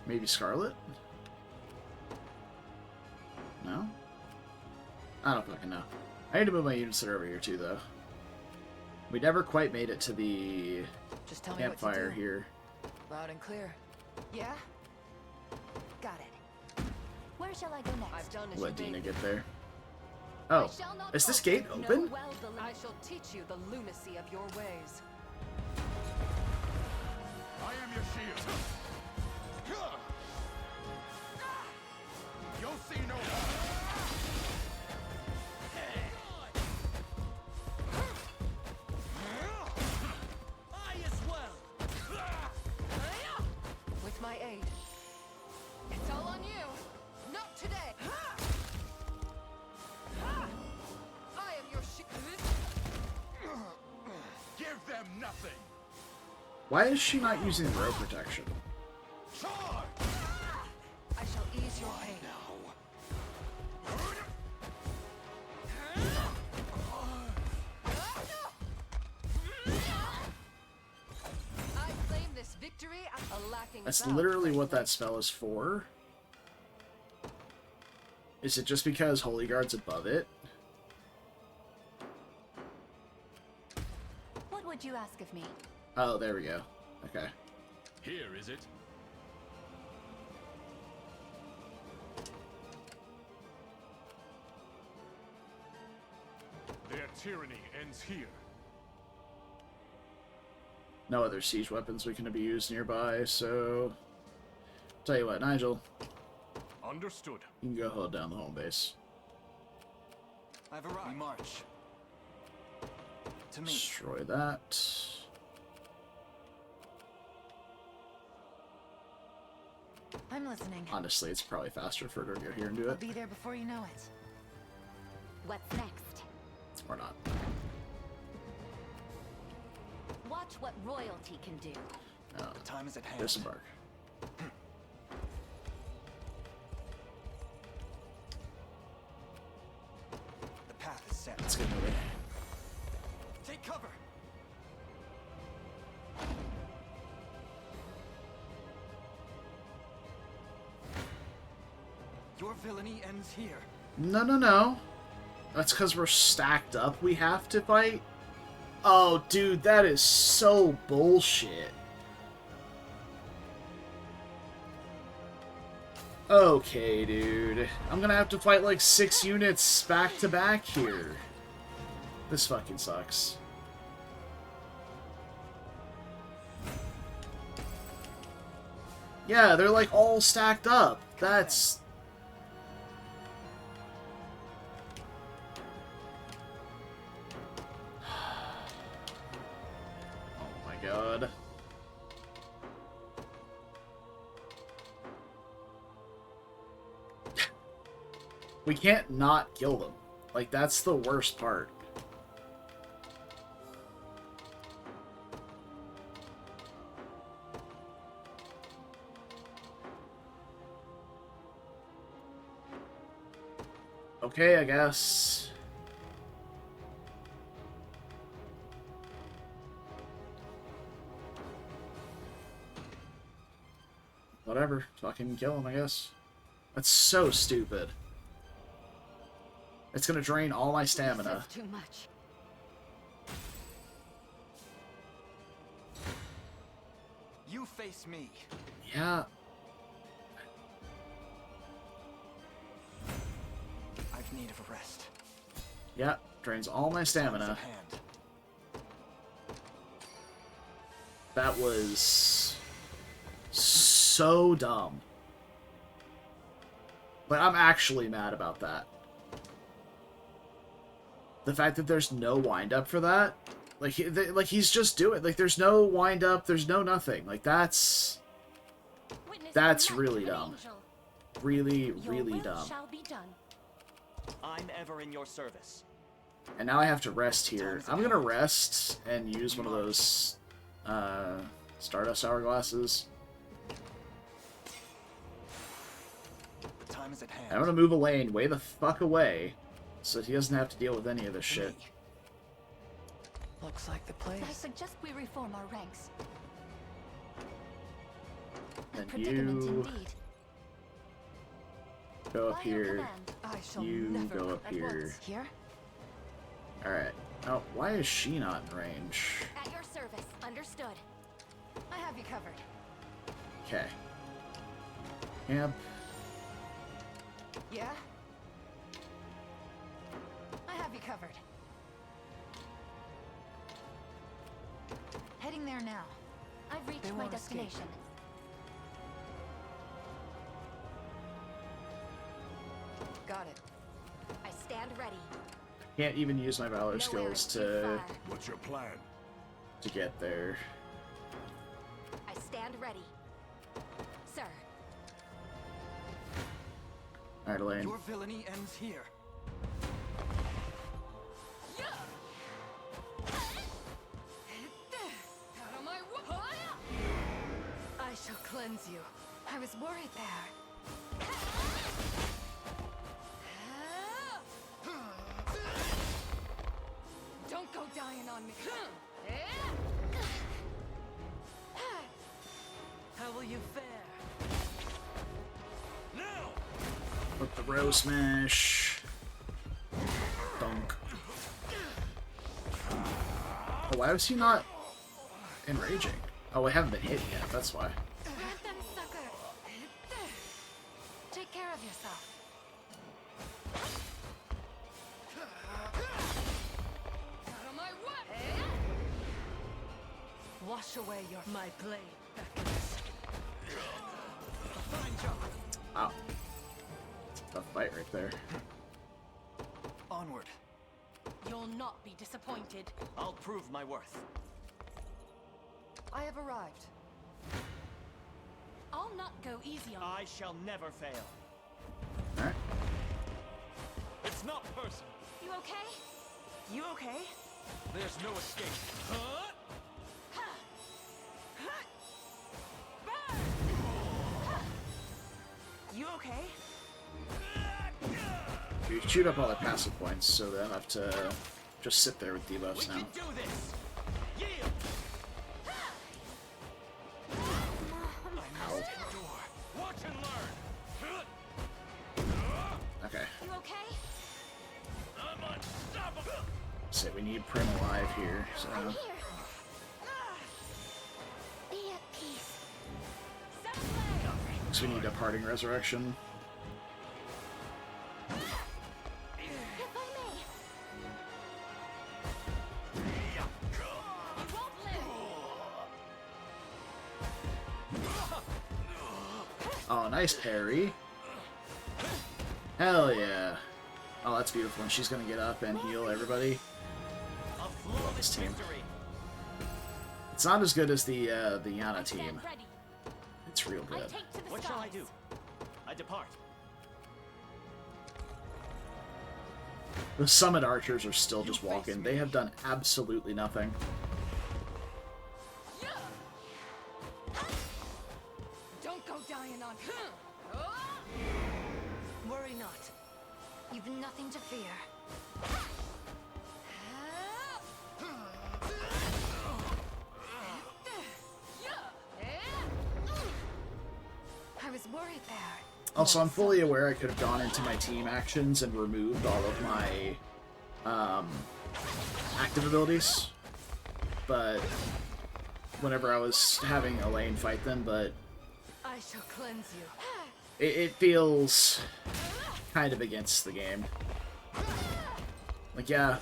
Speaker 1: maybe Scarlet? No? I don't fucking know. I need to move my units that are over here too, though. We never quite made it to the
Speaker 8: Just tell me what to
Speaker 1: campfire
Speaker 8: do.
Speaker 1: here.
Speaker 8: Loud and clear. Yeah?
Speaker 2: Got it. Where shall I go next?
Speaker 8: I've done as
Speaker 1: Let
Speaker 8: you
Speaker 1: Dina
Speaker 8: bade
Speaker 1: get
Speaker 8: me.
Speaker 1: there. Oh,
Speaker 8: shall not
Speaker 1: is this
Speaker 8: falter.
Speaker 1: gate open?
Speaker 8: Know well the I shall teach you the lunacy of your ways.
Speaker 7: I am your shield. You'll see no
Speaker 8: I as well. With my aid. It's all on you. Not today. I am your shield.
Speaker 7: Give them nothing.
Speaker 1: Why is she not using row protection?
Speaker 8: I shall ease your pain. I claim this victory as a lacking
Speaker 1: That's
Speaker 8: balance.
Speaker 1: literally what that spell is for. Is it just because Holy Guard's above it?
Speaker 2: What would you ask of me?
Speaker 1: Oh, there we go. Okay.
Speaker 12: Here, is it?
Speaker 7: Their tyranny ends here.
Speaker 1: No other siege weapons we can abuse nearby, so... Tell you what, Nigel,
Speaker 7: Understood.
Speaker 1: you can go hold down the home base.
Speaker 5: I've arrived. We march. To me.
Speaker 1: Destroy that.
Speaker 8: I I'm listening.
Speaker 1: Honestly, it's probably faster for her to go here and do
Speaker 8: I'll
Speaker 1: it.
Speaker 8: be there before you know it.
Speaker 2: What's next?
Speaker 1: Or not.
Speaker 2: Watch what royalty can do.
Speaker 5: The time is at hand.
Speaker 1: Disembark.
Speaker 5: The path is set.
Speaker 1: Let's get moving.
Speaker 5: Take cover. Your villainy ends here.
Speaker 1: No, no, no. That's because we're stacked up. We have to fight. Oh, dude, that is so bullshit. Okay, dude. I'm gonna have to fight like 6 units back to back here. This fucking sucks. Yeah, they're like all stacked up. That's... Oh my god. We can't not kill them. Like, that's the worst part. Okay, I guess. Whatever. Fucking kill him, I guess. That's so stupid. It's gonna drain all my stamina.
Speaker 2: This is too much.
Speaker 5: You face me.
Speaker 1: Yeah.
Speaker 5: I've need of a rest.
Speaker 1: Yeah, drains all my stamina. That was so dumb. But I'm actually mad about that. The fact that there's no wind-up for that. Like, he's just doing... Like, there's no wind-up, there's no nothing. Like, that's really dumb. Really, really dumb.
Speaker 4: Shall be done.
Speaker 14: I'm ever in your service.
Speaker 1: And now I have to rest here. I'm gonna rest and use one of those Stardust Hourglasses.
Speaker 5: The time is at hand.
Speaker 1: I'm gonna move Elaine way the fuck away so he doesn't have to deal with any of this shit.
Speaker 8: Looks like the place.
Speaker 11: I suggest we reform our ranks.
Speaker 1: And
Speaker 11: Predicament
Speaker 1: you
Speaker 11: indeed.
Speaker 1: go up
Speaker 11: By your
Speaker 1: here.
Speaker 11: command.
Speaker 8: I shall
Speaker 1: You
Speaker 8: never
Speaker 1: go up
Speaker 8: at
Speaker 1: here.
Speaker 8: once. Here?
Speaker 1: Alright. Oh, why is she not in range?
Speaker 2: At your service. Understood.
Speaker 8: I have you covered.
Speaker 1: Okay. Camp.
Speaker 8: Yeah? I have you covered. Heading there now.
Speaker 11: I've reached
Speaker 8: They
Speaker 11: my
Speaker 8: won't escape.
Speaker 11: destination.
Speaker 8: Got it.
Speaker 2: I stand ready.
Speaker 1: Can't even use my Valor
Speaker 2: Nowhere
Speaker 1: skills
Speaker 2: is too
Speaker 1: to
Speaker 2: far.
Speaker 6: What's your plan?
Speaker 1: get there.
Speaker 2: I stand ready. Sir.
Speaker 1: Alright, Elaine.
Speaker 5: Your villainy ends here.
Speaker 8: Out of my I shall cleanse you. I was worried there. Don't go dying on me. How will you fare?
Speaker 14: Now!
Speaker 1: With the Rose Smash. Dunk. Oh, why was he not enraging? Oh, we haven't been hit yet, that's why.
Speaker 8: Grab them, sucker. Take care of yourself. Out of my way! Wash away my blade beckons. Fine job.
Speaker 1: Wow. Tough fight right there.
Speaker 5: Onward.
Speaker 4: You'll not be disappointed.
Speaker 14: I'll prove my worth.
Speaker 8: I have arrived.
Speaker 2: All
Speaker 4: I'll not go easy on
Speaker 14: I shall never fail.
Speaker 1: Alright.
Speaker 14: It's not personal.
Speaker 11: You okay?
Speaker 8: You okay?
Speaker 14: There's no escape. Huh?
Speaker 8: You okay?
Speaker 1: You shoot up all their passive points, so they'll have to just sit there with debuffs now.
Speaker 14: We can do this. Yield.
Speaker 1: Ow.
Speaker 14: Watch and learn.
Speaker 1: Okay.
Speaker 11: You okay?
Speaker 14: I'm unstoppable.
Speaker 1: So we need Prim alive here, so...
Speaker 11: I'm here. Be at peace.
Speaker 1: So we need a Parting Resurrection.
Speaker 11: If I may.
Speaker 4: You won't live.
Speaker 1: Oh, nice parry. Hell yeah. Oh, that's beautiful. And she's gonna get up and heal everybody.
Speaker 14: A
Speaker 1: Love this
Speaker 14: flawless
Speaker 1: team.
Speaker 14: victory.
Speaker 1: It's not as good as the Yana team.
Speaker 4: Ready.
Speaker 1: It's real
Speaker 4: I
Speaker 1: good.
Speaker 4: take to the
Speaker 14: What shall I
Speaker 4: skies.
Speaker 14: do? I depart.
Speaker 1: The Summit Archers are still just walking. They have done absolutely nothing.
Speaker 8: Don't go dying on. Worry not.
Speaker 11: You've nothing to fear.
Speaker 8: I was worried there.
Speaker 1: Also, I'm fully aware I could have gone into my team actions and removed all of my active abilities, but whenever I was having Elaine fight them, but
Speaker 8: I shall cleanse you.
Speaker 1: it feels kind of against the game. Like, yeah,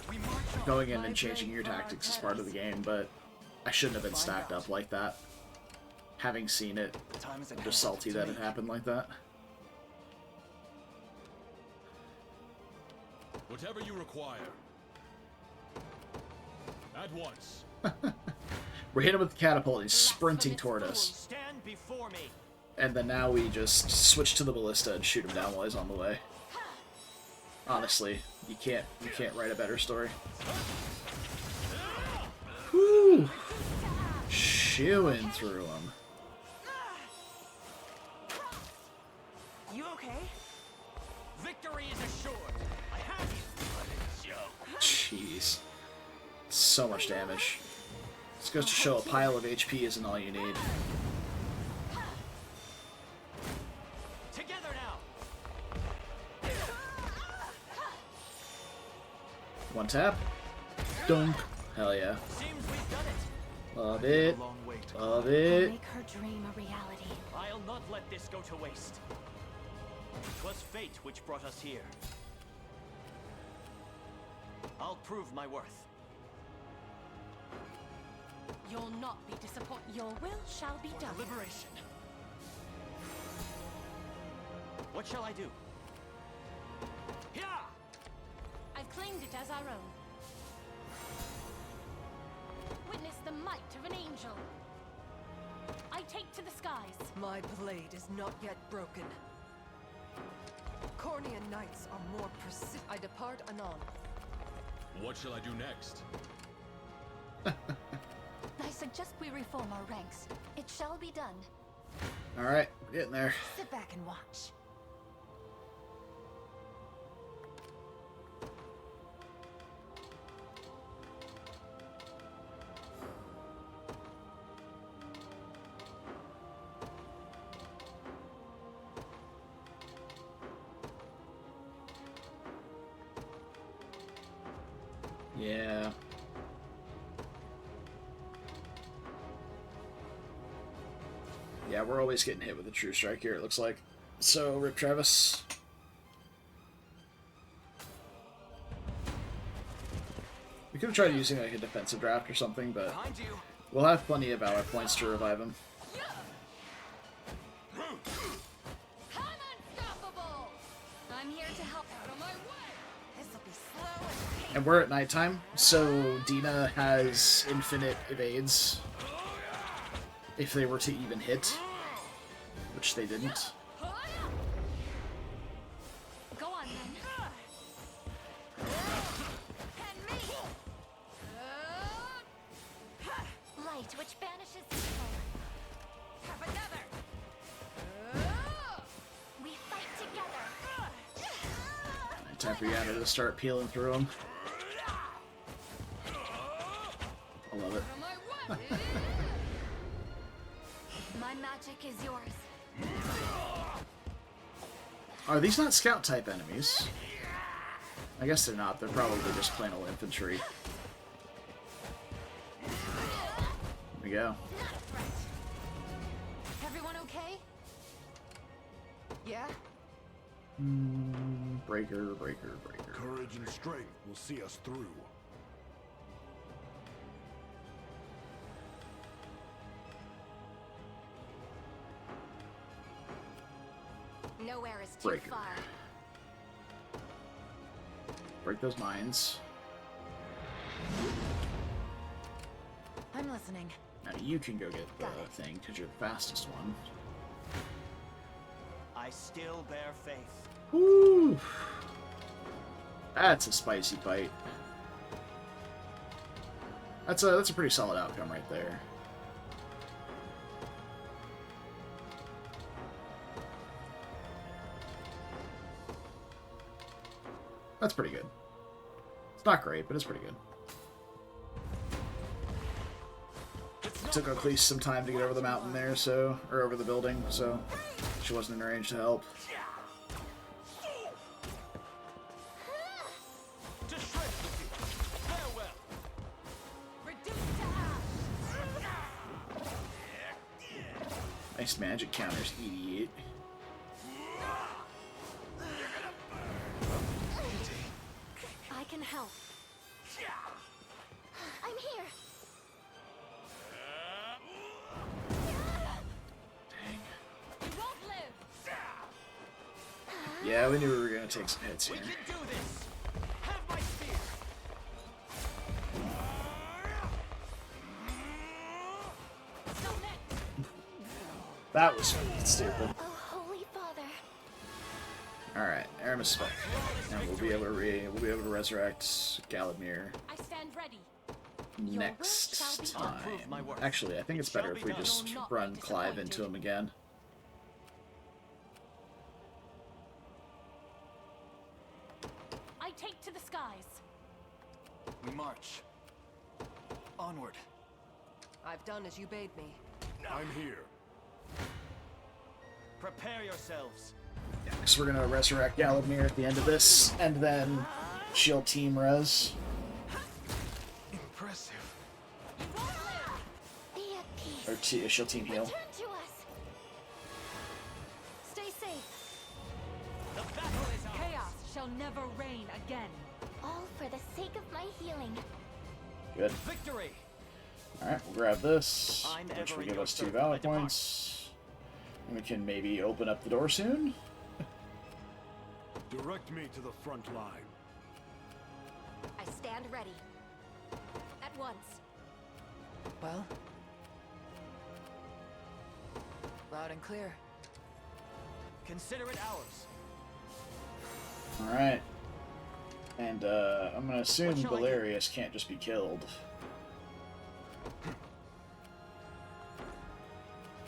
Speaker 1: going in and changing your tactics is part of the game, but I shouldn't have been stacked up like that. Having seen it, I'm just salty that it happened like that.
Speaker 7: Whatever you require. At once.
Speaker 1: We hit him with the catapult, he's sprinting toward us.
Speaker 14: Stand before me.
Speaker 1: And then now we just switch to the ballista and shoot him down while he's on the way. Honestly, you can't write a better story. Woo! Chewing through him.
Speaker 8: You okay?
Speaker 14: Victory is assured. I have you. What a joke.
Speaker 1: Jeez. So much damage. This goes to show a pile of HP isn't all you need.
Speaker 14: Together now.
Speaker 1: One tap. Dunk. Hell yeah.
Speaker 14: Seems we've done it.
Speaker 1: Love it. Love it.
Speaker 11: Make her dream a reality.
Speaker 14: I'll not let this go to waste. 'Twas fate which brought us here. I'll prove my worth.
Speaker 4: You'll not be disappointed. Your will shall be done.
Speaker 14: Liberation. What shall I do? Yeah!
Speaker 4: I've claimed it as our own. Witness the might of an angel. I take to the skies.
Speaker 8: My blade is not yet broken. Cornian knights are more persistent. I depart anon.
Speaker 7: What shall I do next?
Speaker 11: I suggest we reform our ranks. It shall be done.
Speaker 1: Alright, we're getting there.
Speaker 11: Sit back and watch.
Speaker 1: Yeah. Yeah, we're always getting hit with a true strike here, it looks like. So, rip Travis. We could have tried using like a defensive draft or something, but we'll have plenty of valor points to revive him.
Speaker 11: I'm here to help. Out of my way. This'll be slow and
Speaker 1: And we're at nighttime, so Dina has infinite evades if they were to even hit, which which they didn't.
Speaker 2: Go on then. And me. Light, which banishes evil. Have another. We fight together.
Speaker 1: Time for Yana to start peeling through them. I love it.
Speaker 2: My magic is yours.
Speaker 1: Are these not scout type enemies? I guess they're not. They're probably just plain old infantry. Here we go.
Speaker 8: Everyone okay? Yeah?
Speaker 1: Breaker, breaker, breaker.
Speaker 6: Courage and strength will see us through.
Speaker 2: Nowhere is too
Speaker 1: Breaker.
Speaker 2: far.
Speaker 1: Break those mines.
Speaker 8: I'm listening.
Speaker 1: Now you can go get the thing, because you're the fastest one.
Speaker 14: I still bear faith.
Speaker 1: Woo! That's a spicy bite. That's a pretty solid outcome right there. That's pretty good. It's not great, but it's pretty good. It took Oakley some time to get over the mountain there, so, or over the building, so she wasn't in range to help. Nice magic counters, idiot.
Speaker 2: I can help. I'm here. You won't live.
Speaker 1: Yeah, we knew we were gonna take some hits here. That was stupid.
Speaker 2: Oh, Holy Father.
Speaker 1: Alright, Aramis Spec. And we'll be able to resurrect Galadmir
Speaker 4: I stand ready.
Speaker 1: next time. Actually, I think it's better if we just run Clive into him again.
Speaker 4: I take to the skies.
Speaker 5: We march. Onward.
Speaker 8: I've done as you bade me.
Speaker 6: I'm here.
Speaker 14: Prepare yourselves.
Speaker 1: So we're gonna resurrect Galadmir at the end of this, and then she'll team res.
Speaker 5: Impressive.
Speaker 2: Be at peace.
Speaker 1: Or she'll team heal.
Speaker 2: Return to us. Stay safe.
Speaker 14: The battle is ours.
Speaker 4: Chaos shall never reign again.
Speaker 2: All for the sake of my healing.
Speaker 1: Good.
Speaker 14: Victory.
Speaker 1: Alright, we'll grab this,
Speaker 14: I'm
Speaker 1: which
Speaker 14: ever
Speaker 1: will
Speaker 14: in
Speaker 1: give
Speaker 14: your
Speaker 1: us 2
Speaker 14: service.
Speaker 1: valor points. And we can maybe open up the door soon.
Speaker 6: Direct me to the front line.
Speaker 2: I stand ready. At once.
Speaker 8: Well? Loud and clear.
Speaker 14: Consider it ours.
Speaker 1: Alright. And I'm gonna assume
Speaker 14: What shall I do?
Speaker 1: Galerius can't just be killed.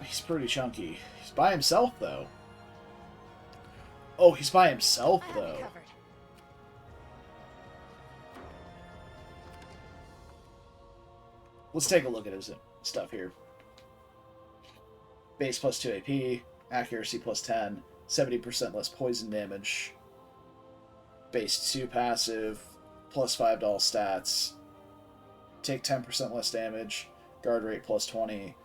Speaker 1: He's pretty chunky. He's by himself, though. Oh, he's by himself,
Speaker 2: I have you
Speaker 1: though.
Speaker 2: covered.
Speaker 1: Let's take a look at his stuff here. Base plus 2 AP, accuracy plus 10, 70% less poison damage. Base 2 passive, plus 5 doll stats. Take 10% less damage, guard rate plus 20,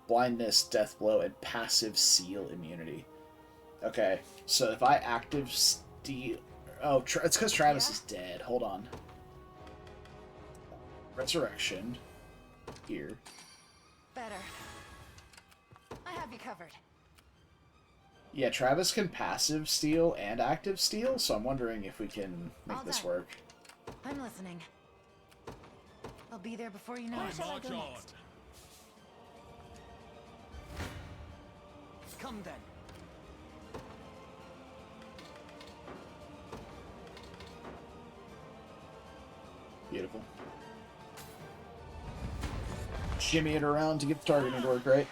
Speaker 1: blindness, death blow, and passive seal immunity. Okay, so if I active steal... Oh, it's because Travis is dead. Hold on. Resurrection. Here.
Speaker 8: Better. I have you covered.
Speaker 1: Yeah, Travis can passive steal and active steal, so I'm wondering if we can make
Speaker 8: All
Speaker 1: this
Speaker 8: done.
Speaker 1: work.
Speaker 8: I'm listening. I'll be there before you know
Speaker 2: Where
Speaker 8: it.
Speaker 2: shall I go
Speaker 7: March on.
Speaker 2: next?
Speaker 14: Come then.
Speaker 1: rifle. Shimmy it around to get the targeting to work, right?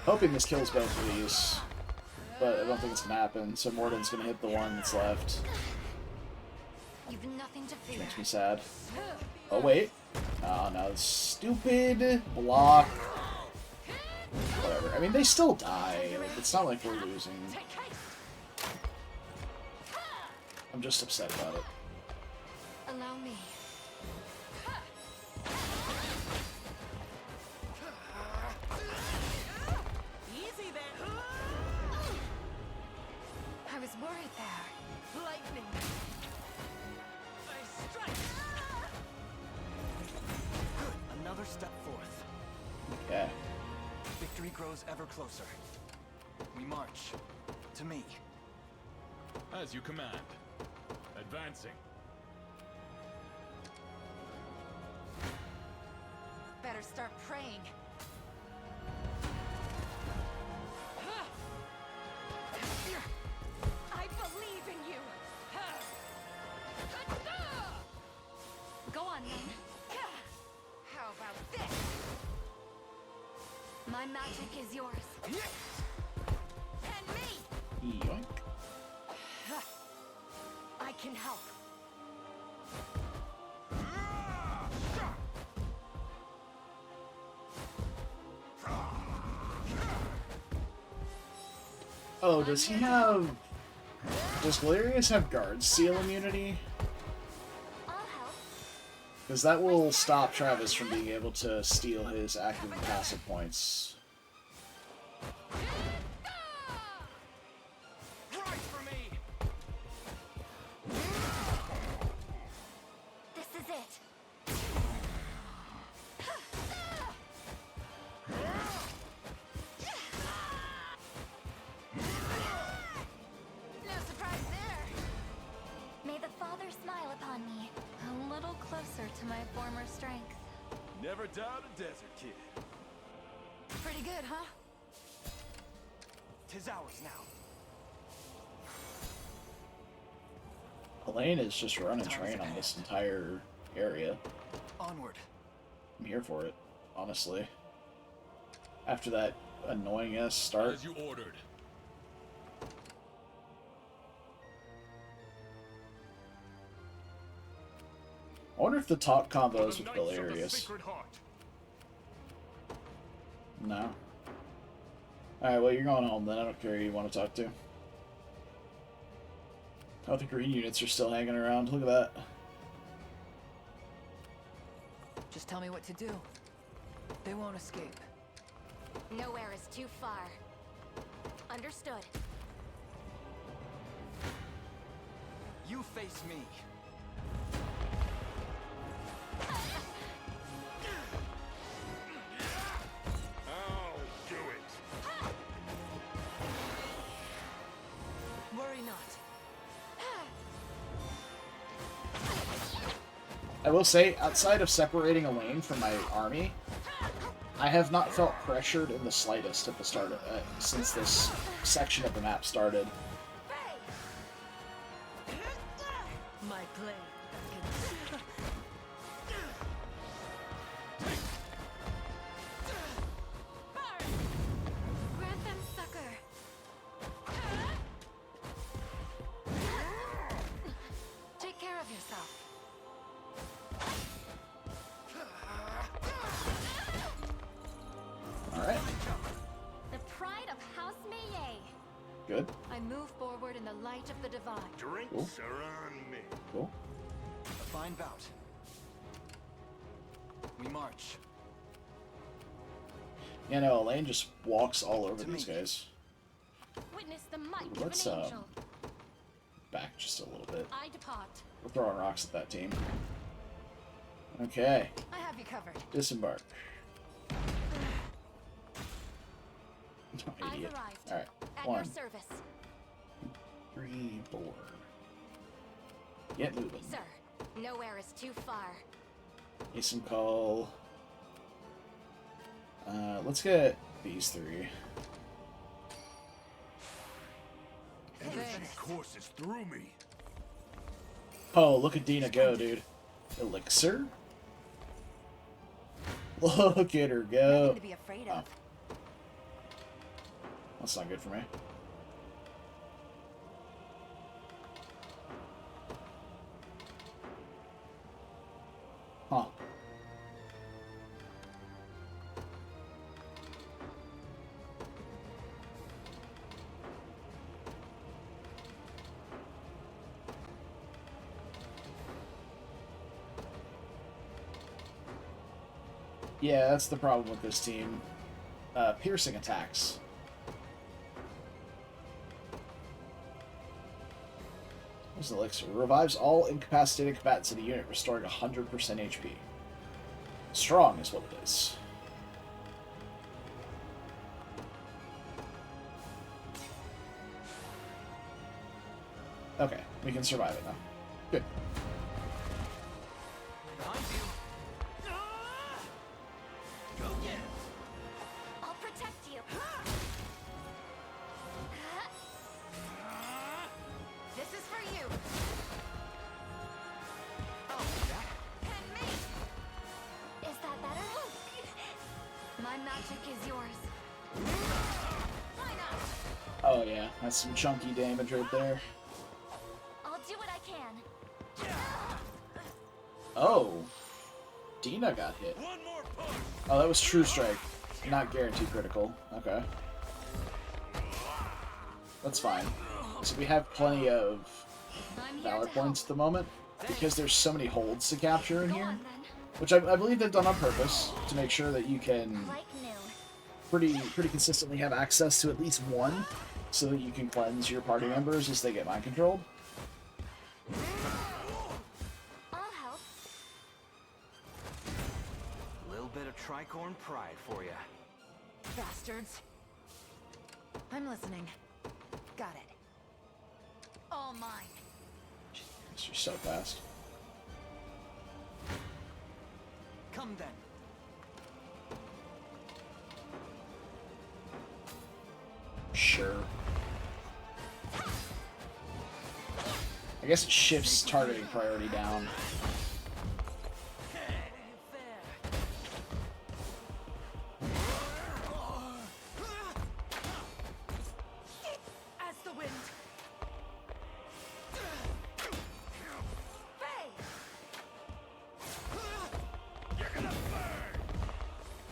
Speaker 1: Hoping this kills both of these, but I don't think it's gonna happen, so Morden's gonna hit the one that's left.
Speaker 2: You've nothing to fear.
Speaker 1: Makes me sad. Oh wait. Oh no, stupid block. Whatever. I mean, they still die. Like, it's not like we're losing. I'm just upset about it.
Speaker 2: Allow me.
Speaker 4: Easy then.
Speaker 2: I was worried there.
Speaker 4: Lightning. I strike.
Speaker 5: Good. Another step forth.
Speaker 1: Yeah.
Speaker 5: Victory grows ever closer. We march. To me.
Speaker 12: As you command. Advancing.
Speaker 2: Better start praying.
Speaker 4: I believe in you.
Speaker 2: Go on, then.
Speaker 4: How about this?
Speaker 2: My magic is yours.
Speaker 4: And me.
Speaker 1: Yoink.
Speaker 4: I can help.
Speaker 1: Oh, does he have... Does Galerius have guard seal immunity?
Speaker 2: I'll help.
Speaker 1: Because that will stop Travis from being able to steal his active and passive points.
Speaker 4: Right for me.
Speaker 2: This is it.
Speaker 4: No surprise there.
Speaker 2: May the Father smile upon me. A little closer to my former strength.
Speaker 7: Never doubt a desert kid.
Speaker 2: Pretty good, huh?
Speaker 5: 'Tis ours now.
Speaker 1: Elaine is just running train on this entire area.
Speaker 5: Onward.
Speaker 1: I'm here for it, honestly. After that annoying-ass start.
Speaker 12: As you ordered.
Speaker 1: I wonder if the top
Speaker 7: For
Speaker 1: combos
Speaker 7: the
Speaker 1: with
Speaker 7: Knights of the
Speaker 1: Galerius.
Speaker 7: Sacred Heart.
Speaker 1: No. Alright, well, you're going home then. I don't care who you want to talk to. Oh, the green units are still hanging around. Look at that.
Speaker 8: Just tell me what to do. They won't escape.
Speaker 2: Nowhere is too far. Understood.
Speaker 5: You face me.
Speaker 7: I'll do it.
Speaker 4: Worry not.
Speaker 1: I will say, outside of separating Elaine from my army, I have not felt pressured in the slightest at the start of since this section of the map started.
Speaker 4: My blade.
Speaker 2: Grant them succor. Take care of yourself.
Speaker 1: Alright,
Speaker 2: The pride of House Maye.
Speaker 1: good.
Speaker 2: I move forward in the light of the divine.
Speaker 7: Drinks
Speaker 1: Cool.
Speaker 7: are on me.
Speaker 1: Cool.
Speaker 5: A fine bout. We march.
Speaker 1: Yeah, no, Elaine just walks all over
Speaker 5: To
Speaker 1: these
Speaker 5: me.
Speaker 1: guys.
Speaker 11: Witness the might
Speaker 1: Let's,
Speaker 11: of an angel.
Speaker 1: Back just a little bit.
Speaker 11: I depart.
Speaker 1: We're throwing rocks at that team. Okay,
Speaker 2: I have you covered.
Speaker 1: disembark.
Speaker 11: I've
Speaker 1: Idiot.
Speaker 11: arrived.
Speaker 1: Alright.
Speaker 2: At
Speaker 1: One.
Speaker 2: your service.
Speaker 1: Reborn. Get moving.
Speaker 2: Sir, nowhere is too far.
Speaker 1: Mason call. Let's get these three.
Speaker 6: Everything courses through me.
Speaker 1: Oh, look at Dina go, dude. Elixir? Look at her go.
Speaker 2: Nothing to be afraid of.
Speaker 1: That's not good for me. Huh. Yeah, that's the problem with this team. Piercing attacks. What's the elixir? Revives all incapacitated combatants in the unit, restoring 100% HP. Strong is what it is. Okay, we can survive it now. Good.
Speaker 2: I'll protect you. This is for you.
Speaker 3: Oh, that?
Speaker 2: And me. Is that better? My magic is yours. Why not?
Speaker 1: Oh yeah, that's some chunky damage right there.
Speaker 2: I'll do what I can.
Speaker 1: Oh. Dina got hit. Oh, that was True Strike. Not guaranteed critical. Okay. That's fine. So we have plenty of Valor points at the moment, because there's so many holds to capture in here. Which I believe they've done on purpose, to make sure that you can pretty consistently have access to at least one, so that you can cleanse your party members as they get mind controlled.
Speaker 3: Bit of tricorn pride for you.
Speaker 8: Bastards. I'm listening. Got it. All mine.
Speaker 1: She's so fast.
Speaker 5: Come then.
Speaker 1: Sure. I guess it shifts targeting priority down.
Speaker 8: As the wind.
Speaker 7: You're gonna burn!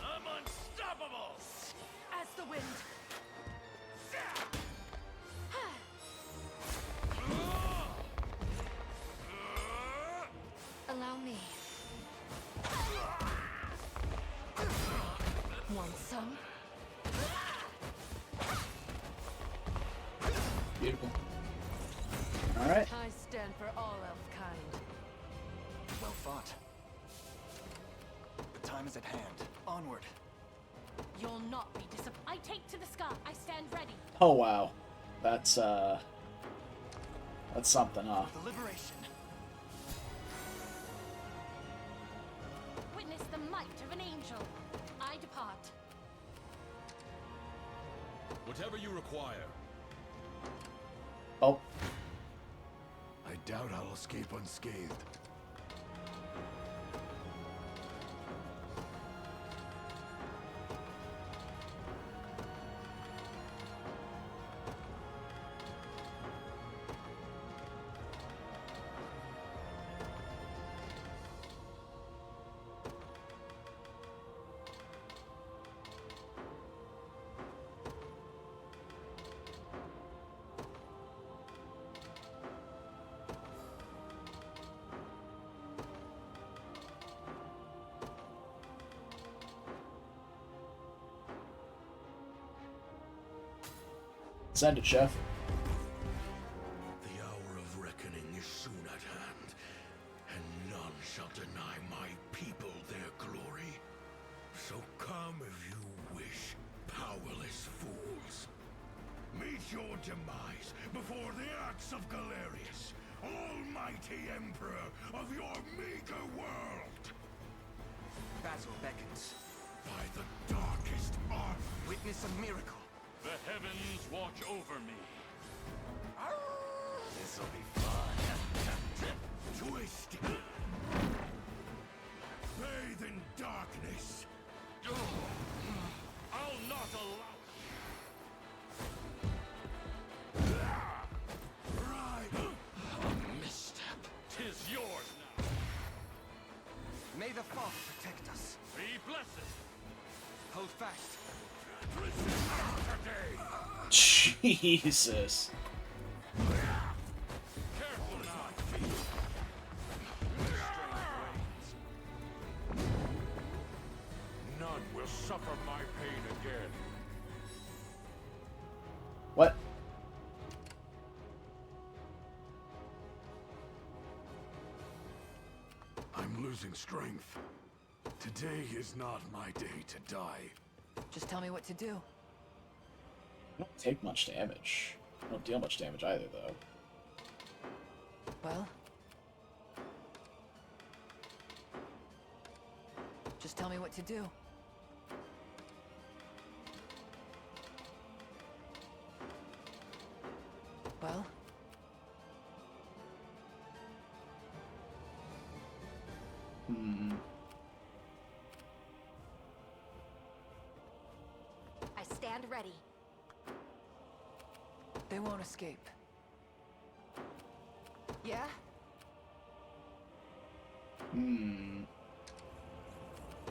Speaker 7: I'm unstoppable!
Speaker 8: As the wind.
Speaker 2: Allow me.
Speaker 8: Want some?
Speaker 1: Beautiful. Alright.
Speaker 8: I stand for all elf kind.
Speaker 5: Well fought. The time is at hand. Onward.
Speaker 4: You'll not be disappointed. I take to the sky. I stand ready.
Speaker 1: Oh wow. That's something, huh?
Speaker 5: The liberation.
Speaker 4: Witness the might of an angel. I depart.
Speaker 12: Whatever you require.
Speaker 1: Oh.
Speaker 6: I doubt I'll escape unscathed.
Speaker 1: Send it, Chef.
Speaker 6: The hour of reckoning is soon at hand, and none shall deny my people their glory. So come if you wish, powerless fools. Meet your demise before the axe of Galerius, almighty emperor of your meager world.
Speaker 3: Battle beckons.
Speaker 6: By the darkest art.
Speaker 3: Witness a miracle.
Speaker 7: The heavens watch over me.
Speaker 16: This'll be fun.
Speaker 6: Twist. Bathe in darkness.
Speaker 7: I'll not allow.
Speaker 6: Right.
Speaker 16: A misstep.
Speaker 7: 'Tis yours now.
Speaker 3: May the Father protect us.
Speaker 7: Be blessed.
Speaker 3: Hold fast.
Speaker 1: Jesus.
Speaker 7: Careful now.
Speaker 6: None will suffer my pain again.
Speaker 1: What?
Speaker 6: I'm losing strength. Today is not my day to die.
Speaker 8: Just tell me what to do.
Speaker 1: I don't take much damage. I don't deal much damage either, though.
Speaker 8: Well? Just tell me what to do. Well?
Speaker 2: I stand ready.
Speaker 8: They won't escape. Yeah?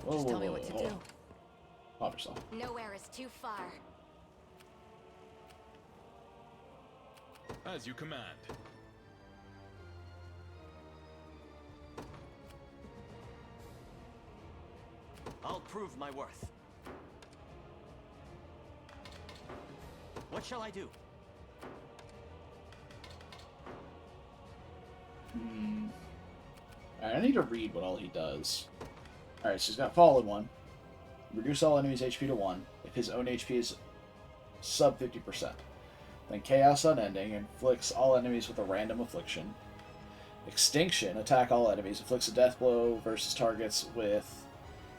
Speaker 1: Whoa,
Speaker 8: Just
Speaker 1: whoa,
Speaker 8: tell me
Speaker 1: whoa,
Speaker 8: what to
Speaker 1: hold
Speaker 8: do.
Speaker 1: on. Calm yourself.
Speaker 2: Nowhere is too far.
Speaker 12: As you command.
Speaker 14: I'll prove my worth. What shall I do?
Speaker 1: Alright, I need to read what all he does. Alright, so he's got Fallen One. Reduce all enemies' HP to 1 if his own HP is sub 50%. Then Chaos Unending inflicts all enemies with a random affliction. Extinction, attack all enemies, inflicts a death blow versus targets with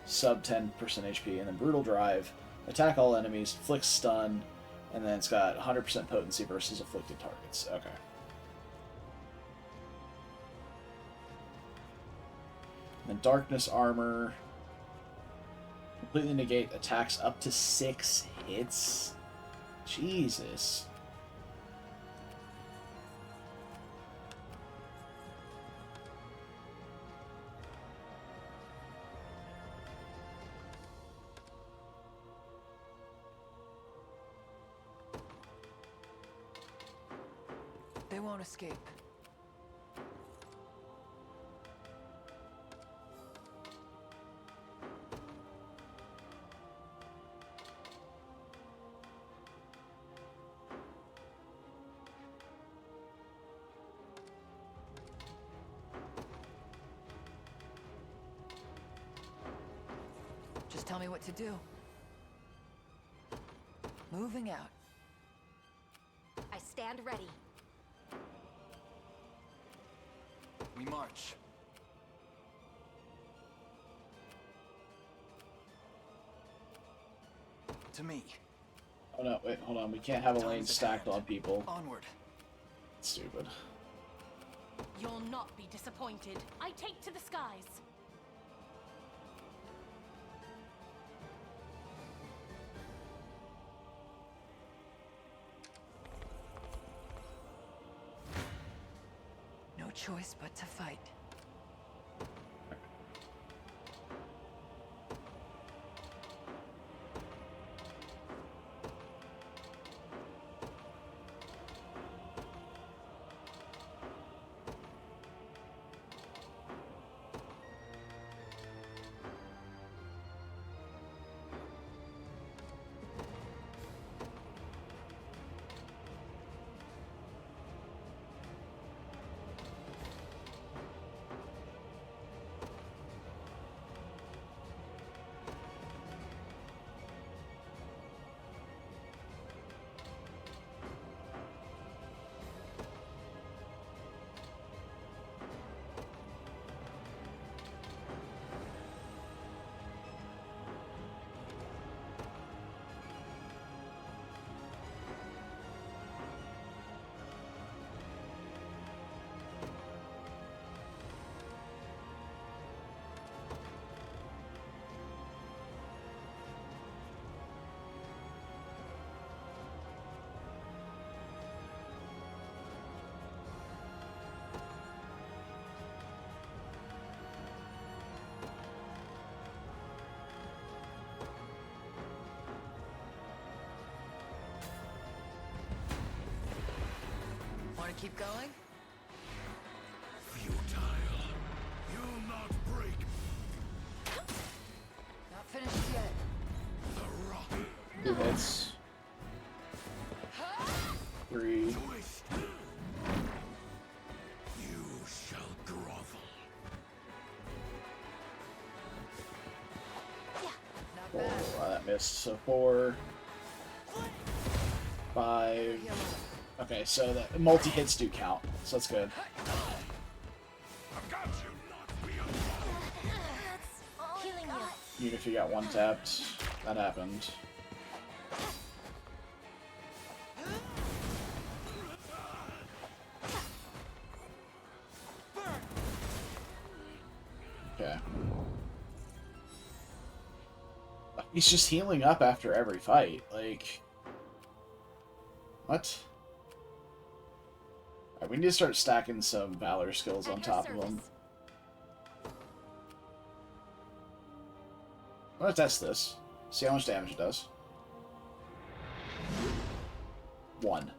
Speaker 1: sub 10% HP. And then Brutal Drive, attack all enemies, inflicts stun, and then it's got 100% potency versus afflicted targets. Okay. And then Darkness Armor, completely negate attacks up to 6 hits. Jesus.
Speaker 8: They won't escape. Just tell me what to do. Moving out.
Speaker 2: I stand ready.
Speaker 5: We march. To me.
Speaker 1: Oh no, wait, hold on. We can't have a lane stacked on people.
Speaker 5: Onward.
Speaker 1: Stupid.
Speaker 4: You'll not be disappointed. I take to the skies.
Speaker 8: No choice but to fight. Want to keep going?
Speaker 6: Futile. You'll not break
Speaker 8: Not finished yet.
Speaker 6: the rock.
Speaker 1: 2 hits. 3.
Speaker 6: Twist. You shall grovel.
Speaker 8: Not
Speaker 1: 4.
Speaker 8: bad.
Speaker 1: Wow, that missed. So 4. 5. Okay, so the multi-hits do count, so that's good.
Speaker 6: I've got you not beyond.
Speaker 11: Healing you.
Speaker 1: Even if you got 1 tapped, that happened. Okay. He's just healing up after every fight, like... What? Alright, we need to start stacking some Valor skills on top of them. I'm gonna test this. See how much damage it does. 1.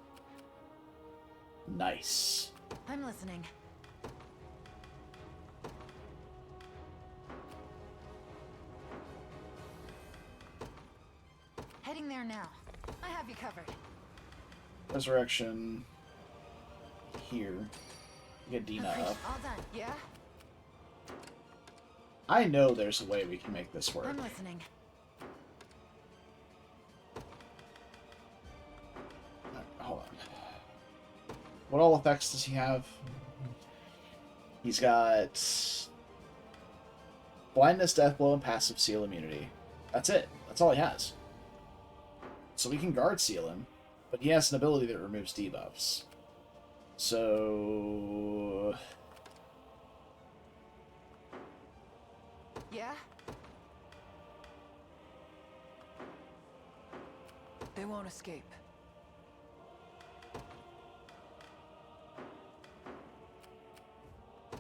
Speaker 1: Nice.
Speaker 11: I'm listening. Heading there now. I have you covered.
Speaker 1: Resurrection. Here. Get Dina up.
Speaker 11: All done. Yeah?
Speaker 1: I know there's a way we can make this work.
Speaker 11: I'm listening.
Speaker 1: Hold on. What all effects does he have? He's got blindness, death blow, and passive seal immunity. That's it. That's all he has. So we can guard seal him, but he has an ability that removes debuffs. So...
Speaker 8: Yeah? They won't escape.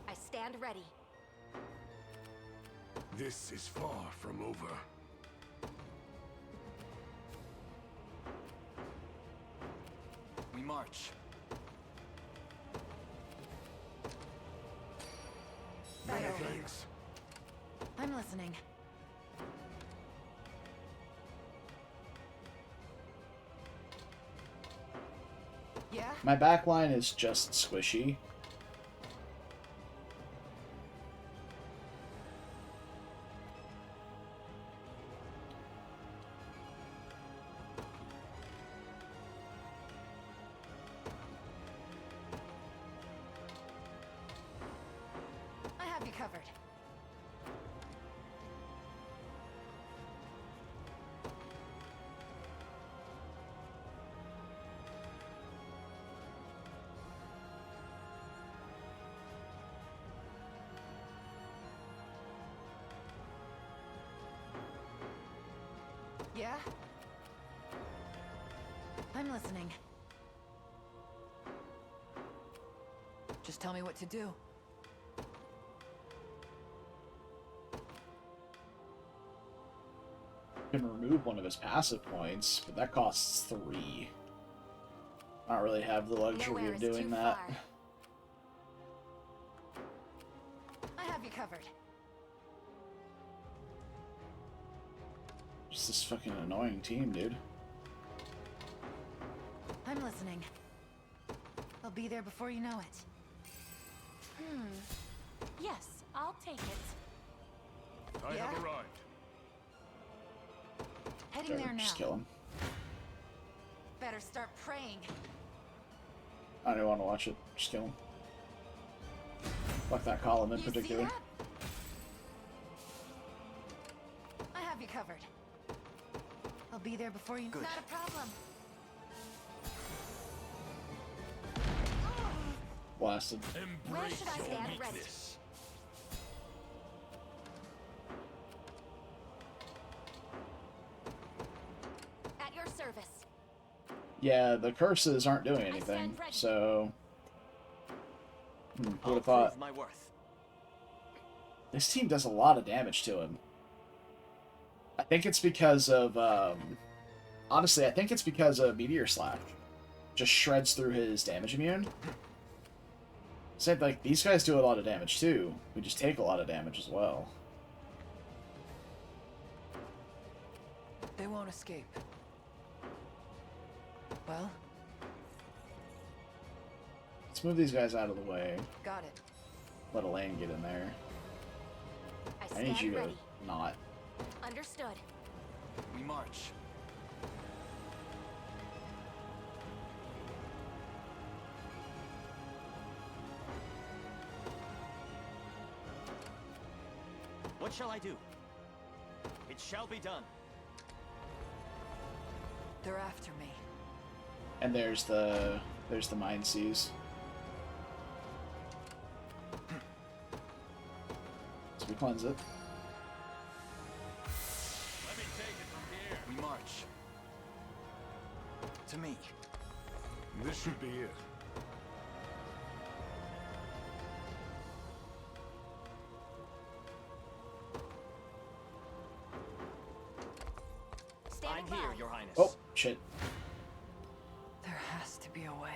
Speaker 2: I stand ready.
Speaker 6: This is far from over.
Speaker 5: We march.
Speaker 6: Thanks.
Speaker 11: I'm listening.
Speaker 8: Yeah?
Speaker 1: My backline is just squishy.
Speaker 11: I have you covered.
Speaker 8: Yeah?
Speaker 11: I'm listening.
Speaker 8: Just tell me what to do.
Speaker 1: Can remove one of his passive points, but that costs 3. I don't really have the luxury
Speaker 11: Nowhere
Speaker 1: of
Speaker 11: is
Speaker 1: doing
Speaker 11: too
Speaker 1: that.
Speaker 11: far. I have you covered.
Speaker 1: Just this fucking annoying team, dude.
Speaker 11: I'm listening. I'll be there before you know it.
Speaker 4: Yes, I'll take it.
Speaker 7: I
Speaker 11: Yeah?
Speaker 7: have arrived.
Speaker 11: Heading there now.
Speaker 1: Just kill him.
Speaker 11: Better start praying.
Speaker 1: I don't want to watch it. Just kill him. Fuck that column in
Speaker 11: You
Speaker 1: particular.
Speaker 11: see that? I have you covered. I'll be there before you.
Speaker 5: Good.
Speaker 11: Not a problem.
Speaker 1: Blasted.
Speaker 2: Where
Speaker 7: Embrace
Speaker 2: should I
Speaker 7: your
Speaker 2: stand ready?
Speaker 7: weakness.
Speaker 2: At your service.
Speaker 1: Yeah, the curses aren't doing
Speaker 2: I
Speaker 1: anything,
Speaker 2: stand ready.
Speaker 1: so... would
Speaker 14: I'll
Speaker 1: have thought...
Speaker 14: prove my worth.
Speaker 1: This team does a lot of damage to him. I think it's because of, honestly, I think it's because of Meteor Slash. just shreds through his damage immune. Same, like, these guys do a lot of damage too. We just take a lot of damage as well.
Speaker 8: They won't escape. Well?
Speaker 1: Let's move these guys out of the way.
Speaker 8: Got it.
Speaker 1: Let Elaine get in there. I need
Speaker 2: stand
Speaker 1: you
Speaker 2: ready.
Speaker 1: to not.
Speaker 2: Understood.
Speaker 5: We march.
Speaker 14: What shall I do? It shall be done.
Speaker 8: They're after me.
Speaker 1: And there's the Mind Seas. So we cleanse it.
Speaker 16: Let me take it from here.
Speaker 5: We march. To me.
Speaker 6: This should be it.
Speaker 14: I'm here, Your Highness.
Speaker 1: Oh, shit.
Speaker 8: There has to be a way.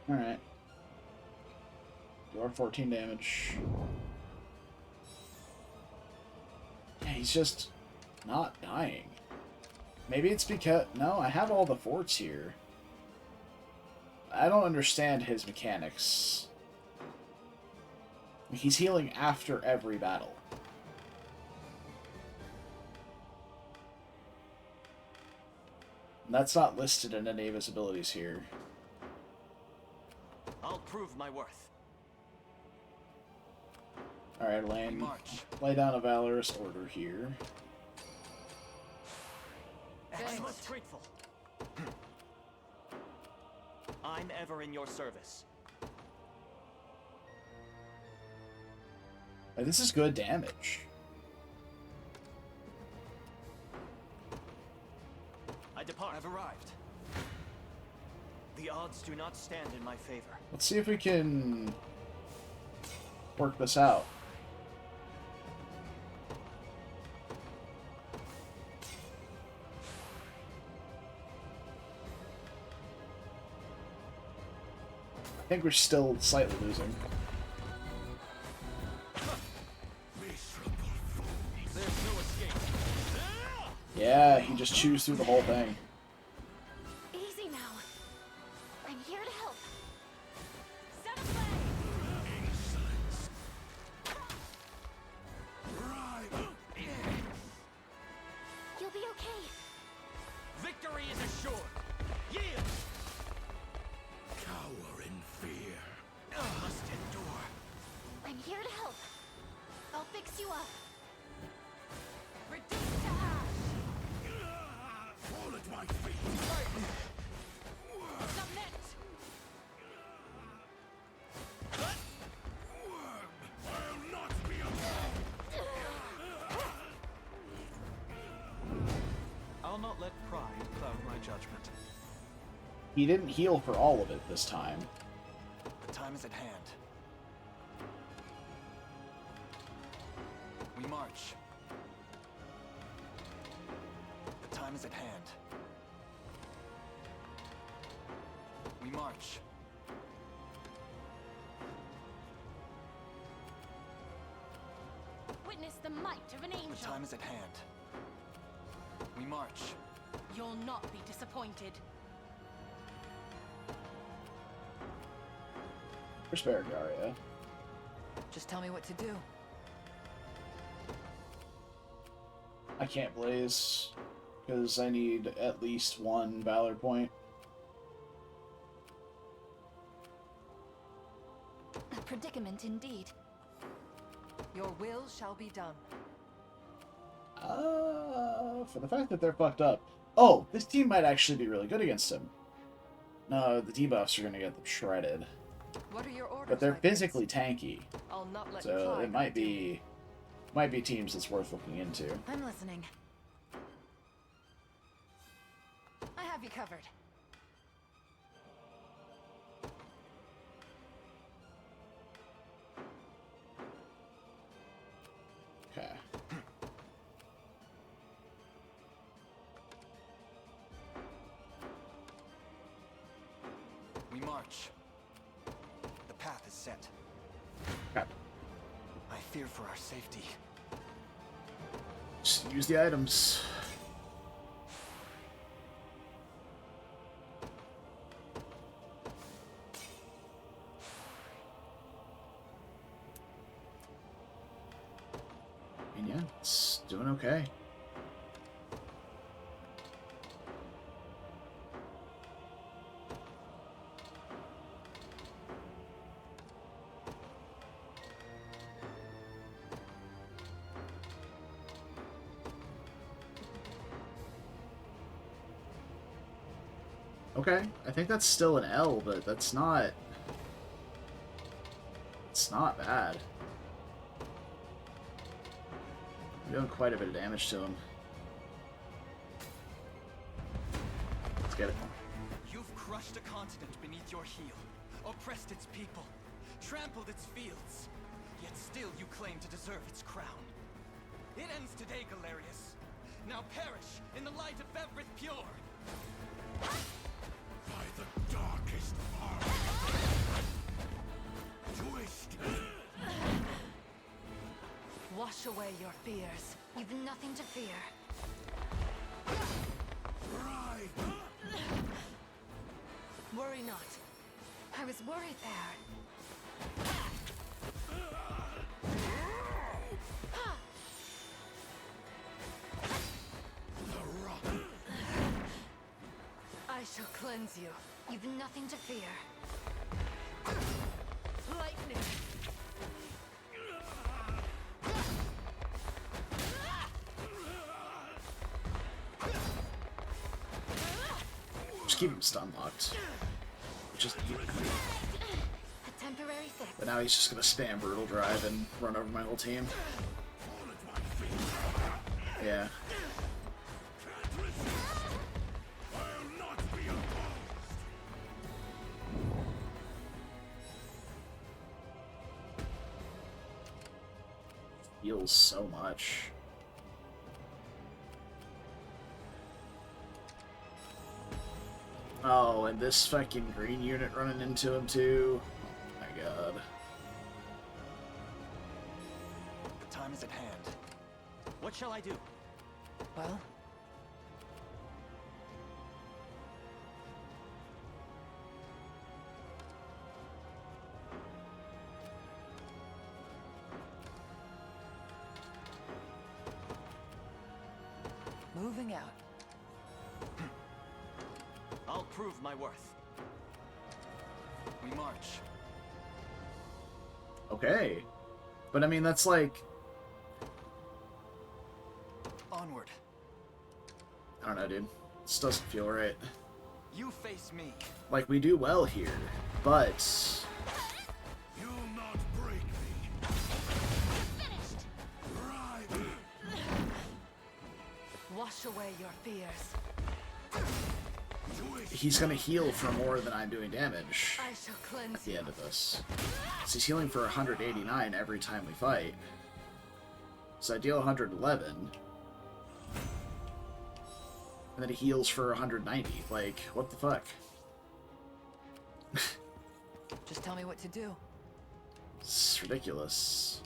Speaker 1: Alright. Do our 14 damage. Yeah, he's just not dying. Maybe it's because... No, I have all the forts here. I don't understand his mechanics. He's healing after every battle. And that's not listed in any of his abilities here.
Speaker 14: I'll prove my worth.
Speaker 1: Alright, Elaine, lay down a valorous order here.
Speaker 14: I'm most grateful. I'm ever in your service.
Speaker 1: This is good damage.
Speaker 14: I depart. I've arrived. The odds do not stand in my favor.
Speaker 1: Let's see if we can work this out. I think we're still slightly losing.
Speaker 14: There's no escape.
Speaker 1: Yeah, he just chews through the whole thing.
Speaker 2: Easy now. I'm here to help. You'll be okay.
Speaker 14: Victory is assured. Yield.
Speaker 6: Cower in fear.
Speaker 14: Must endure.
Speaker 2: I'm here to help. I'll fix you up.
Speaker 4: Reduce to ash.
Speaker 6: Fall at my feet.
Speaker 4: Submit.
Speaker 6: I'll not be alone.
Speaker 14: I'll not let pride cloud my judgment.
Speaker 1: He didn't heal for all of it this time.
Speaker 5: The time is at hand. We march. The time is at hand. We march.
Speaker 4: Witness the might of an angel.
Speaker 5: The time is at hand. We march.
Speaker 4: You'll not be disappointed.
Speaker 1: Where's Berengaria?
Speaker 8: Just tell me what to do.
Speaker 1: I can't blaze, because I need at least one Valor point.
Speaker 2: A predicament indeed.
Speaker 8: Your will shall be done.
Speaker 1: For the fact that they're fucked up. Oh, this team might actually be really good against him. No, the debuffs are going to get them shredded.
Speaker 8: What are your orders?
Speaker 1: But they're
Speaker 8: my prince?
Speaker 1: physically tanky.
Speaker 8: I'll not let
Speaker 1: So
Speaker 8: Clyde
Speaker 1: it might
Speaker 8: do.
Speaker 1: be teams that's worth looking into.
Speaker 11: I'm listening. I have you covered.
Speaker 1: Okay.
Speaker 5: We march. The path is set.
Speaker 1: Okay.
Speaker 5: I fear for our safety.
Speaker 1: Just use the items. And yeah, it's doing okay. Okay, I think that's still an L, but that's not... It's not bad. I'm doing quite a bit of damage to him. Let's get it.
Speaker 5: You've crushed a continent beneath your heel, oppressed its people, trampled its fields, yet still you claim to deserve its crown. It ends today, Galerius. Now perish in the light of Everett Pure.
Speaker 6: By the darkest art. Twist.
Speaker 11: Wash away your fears. You've nothing to fear.
Speaker 6: Right.
Speaker 11: Worry not. I was worried there.
Speaker 6: The rock.
Speaker 11: I shall cleanse you. You've nothing to fear. Lightning.
Speaker 1: Just keep him stun locked. Just.
Speaker 11: A temporary fix.
Speaker 1: But now he's just gonna spam brutal drive and run over my whole team. Yeah.
Speaker 6: I'll not be opposed.
Speaker 1: Heals so much. Oh, and this fucking green unit running into him too. Oh my god.
Speaker 5: The time is at hand.
Speaker 14: What shall I do?
Speaker 8: Well, moving out.
Speaker 14: I'll prove my worth.
Speaker 5: We march.
Speaker 1: Okay. But I mean, that's like...
Speaker 5: Onward.
Speaker 1: I don't know, dude. This doesn't feel right.
Speaker 5: You face me.
Speaker 1: Like, we do well here, but...
Speaker 6: You'll not break me.
Speaker 11: Finished.
Speaker 6: Right.
Speaker 11: Wash away your fears.
Speaker 6: Twist.
Speaker 1: He's gonna heal for more than I'm doing damage
Speaker 11: I shall cleanse
Speaker 1: at the
Speaker 11: you.
Speaker 1: end of this. So he's healing for 189 every time we fight. So I deal 111. And then he heals for 190. Like, what the fuck?
Speaker 8: Just tell me what to do.
Speaker 1: It's ridiculous.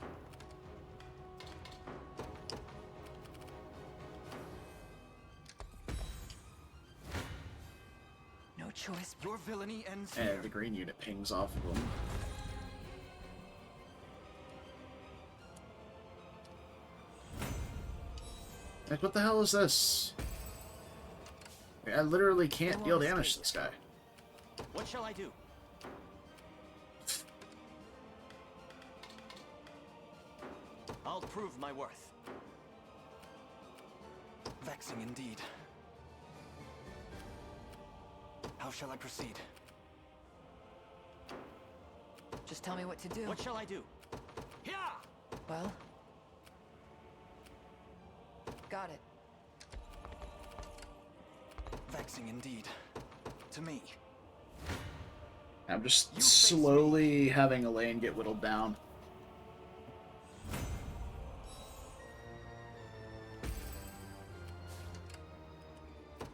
Speaker 8: No choice.
Speaker 5: Your villainy ends
Speaker 1: And
Speaker 5: here.
Speaker 1: the green unit pings off of him. Like, what the hell is this? I literally can't deal damage to this guy.
Speaker 14: What shall I do? I'll prove my worth.
Speaker 5: Vexing indeed. How shall I proceed?
Speaker 8: Just tell me what to do.
Speaker 14: What shall I do? Yeah!
Speaker 8: Well... got it. Vexing indeed. To me.
Speaker 1: I'm just slowly having Elaine get whittled down.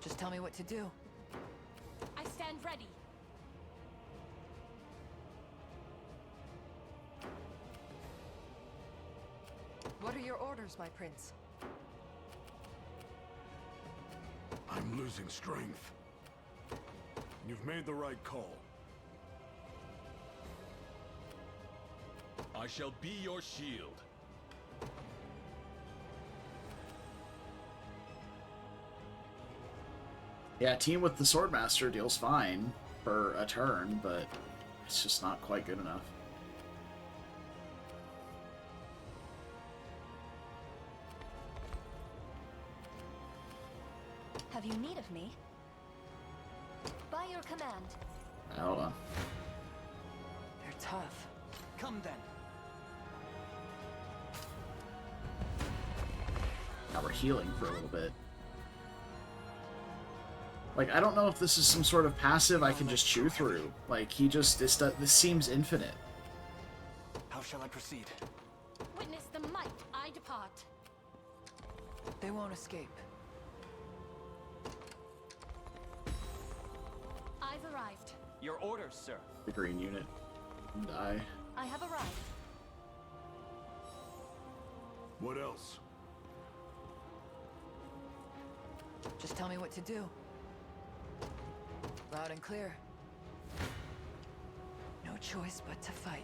Speaker 8: Just tell me what to do.
Speaker 4: I stand ready.
Speaker 8: What are your orders, my prince?
Speaker 6: I'm losing strength.
Speaker 7: You've made the right call. I shall be your shield.
Speaker 1: Yeah, team with the Swordmaster deals fine for a turn, but it's just not quite good enough.
Speaker 2: Have you need of me? By your command.
Speaker 1: Hold on.
Speaker 8: They're tough.
Speaker 5: Come then.
Speaker 1: Now we're healing for a little bit. Like, I don't know if this is some sort of passive I can just chew through. Like, he just... this seems infinite.
Speaker 5: How shall I proceed?
Speaker 4: Witness the might I depart.
Speaker 8: They won't escape.
Speaker 4: I've arrived.
Speaker 14: Your orders, sir.
Speaker 1: The green unit. And
Speaker 2: I have arrived.
Speaker 7: What else?
Speaker 8: Just tell me what to do. Loud and clear. No choice but to fight.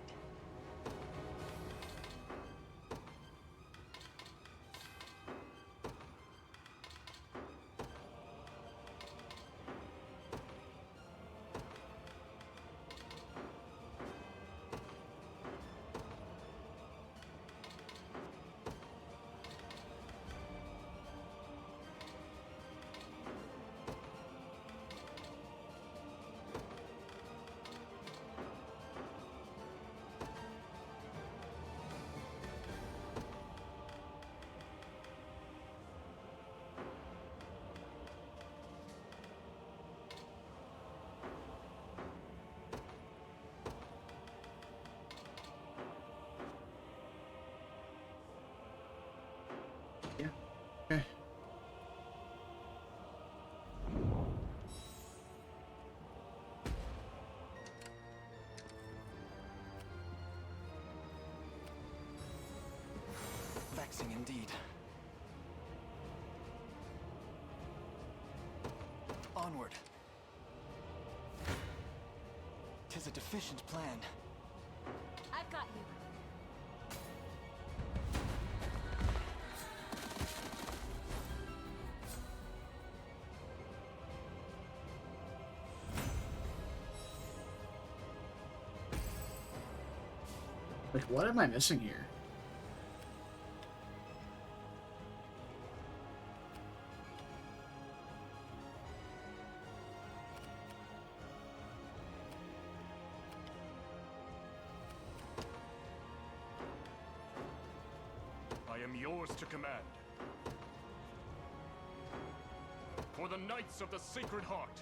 Speaker 1: Okay.
Speaker 5: Vexing indeed. Onward. 'Tis a deficient plan.
Speaker 4: I've got you.
Speaker 1: Like, what am I missing here?
Speaker 7: I am yours to command. For the Knights of the Sacred Heart.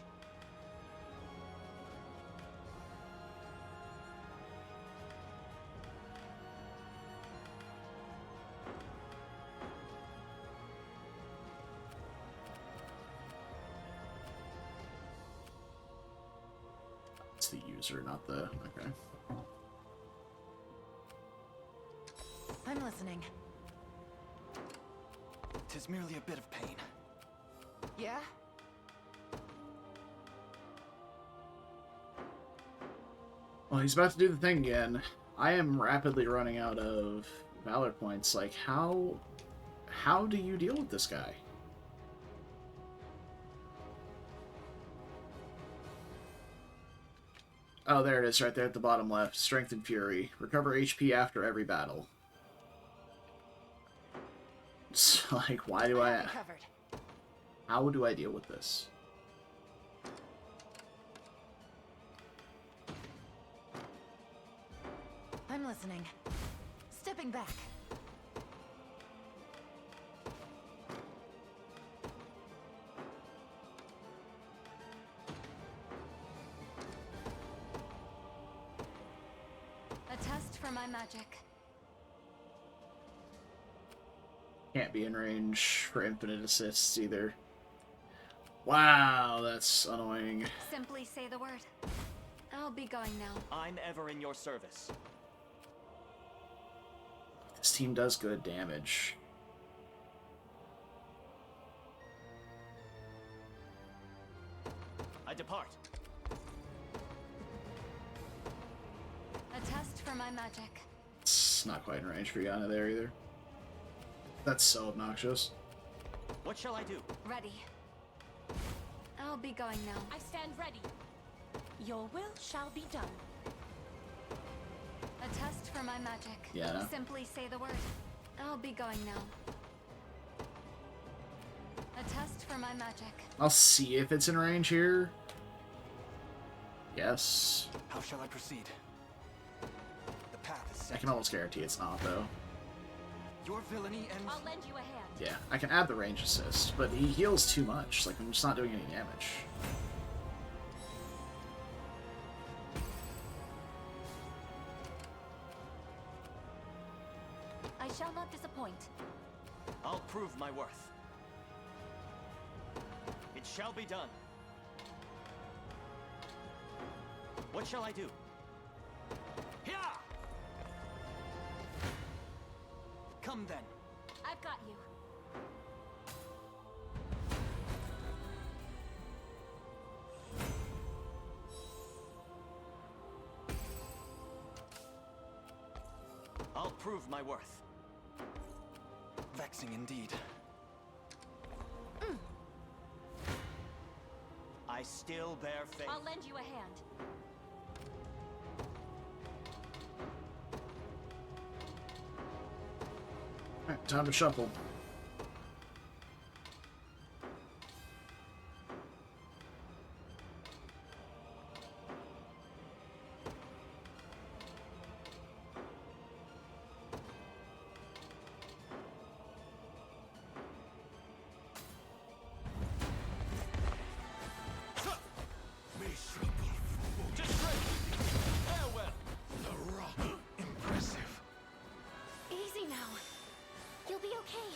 Speaker 1: It's the user, not the... Okay.
Speaker 8: I'm listening.
Speaker 5: 'Tis merely a bit of pain.
Speaker 8: Yeah?
Speaker 1: Well, he's about to do the thing again. I am rapidly running out of Valor points. Like, how do you deal with this guy? Oh, there it is, right there at the bottom left. Strength and Fury. Recover HP after every battle. So, like, why do I... How do I deal with this?
Speaker 11: listening. Stepping back. A test for my magic.
Speaker 1: Can't be in range for infinite assists either. Wow, that's annoying.
Speaker 2: Simply say the word. I'll be going now.
Speaker 14: I'm ever in your service.
Speaker 1: This team does good damage.
Speaker 14: I depart.
Speaker 2: A test for my magic.
Speaker 1: It's not quite in range for Yana there either. That's so obnoxious.
Speaker 14: What shall I do?
Speaker 2: Ready. I'll be going now.
Speaker 4: I stand ready. Your will shall be done.
Speaker 2: A test for my magic.
Speaker 1: Yeah.
Speaker 2: Simply say the word. I'll be going now. A test for my magic.
Speaker 1: I'll see if it's in range here. Yes.
Speaker 5: How shall I proceed? The path is set.
Speaker 1: I can almost guarantee it's not, though.
Speaker 5: Your villainy ends.
Speaker 4: I'll lend you a hand.
Speaker 1: Yeah, I can add the range assist, but he heals too much. Like, I'm just not doing any damage.
Speaker 2: I shall not disappoint.
Speaker 14: I'll prove my worth. It shall be done. What shall I do? Here!
Speaker 5: Come then.
Speaker 4: I've got you.
Speaker 14: I'll prove my worth.
Speaker 5: Vexing indeed.
Speaker 14: I still bear faith.
Speaker 4: I'll lend you a hand.
Speaker 1: Alright, time to shuffle.
Speaker 2: Easy now. You'll be okay.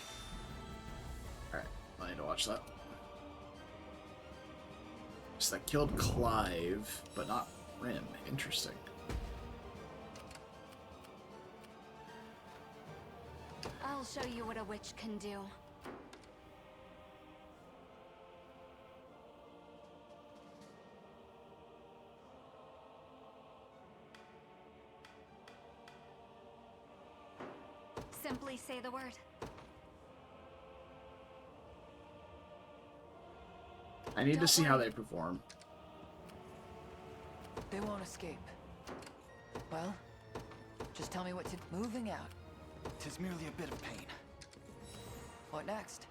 Speaker 1: Alright, I need to watch that. So that killed Clive, but not Rim. Interesting.
Speaker 2: I'll show you what a witch can do. Simply say the word.
Speaker 1: I need to see how they perform.
Speaker 8: They won't escape. Well, just tell me what to... Moving out.
Speaker 5: 'Tis merely a bit of pain.
Speaker 8: What next?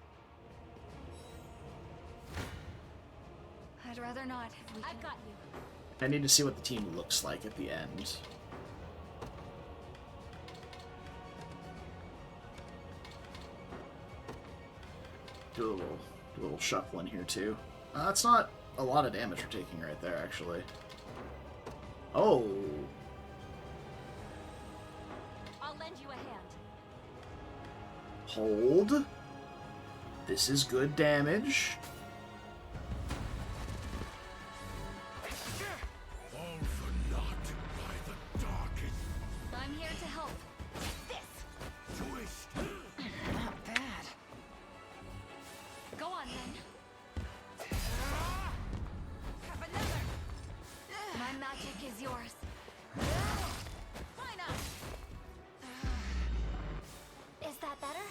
Speaker 2: I'd rather not.
Speaker 4: I've got you.
Speaker 1: I need to see what the team looks like at the end. Do a little shuffling here too. That's not a lot of damage we're taking right there, actually. Oh.
Speaker 4: I'll lend you a hand.
Speaker 1: Hold. This is good damage.
Speaker 6: All for naught by the darkest
Speaker 2: I'm here to help. This.
Speaker 6: twist.
Speaker 8: Not bad.
Speaker 2: Go on then. Have another. My magic is yours. Why not? Is that better?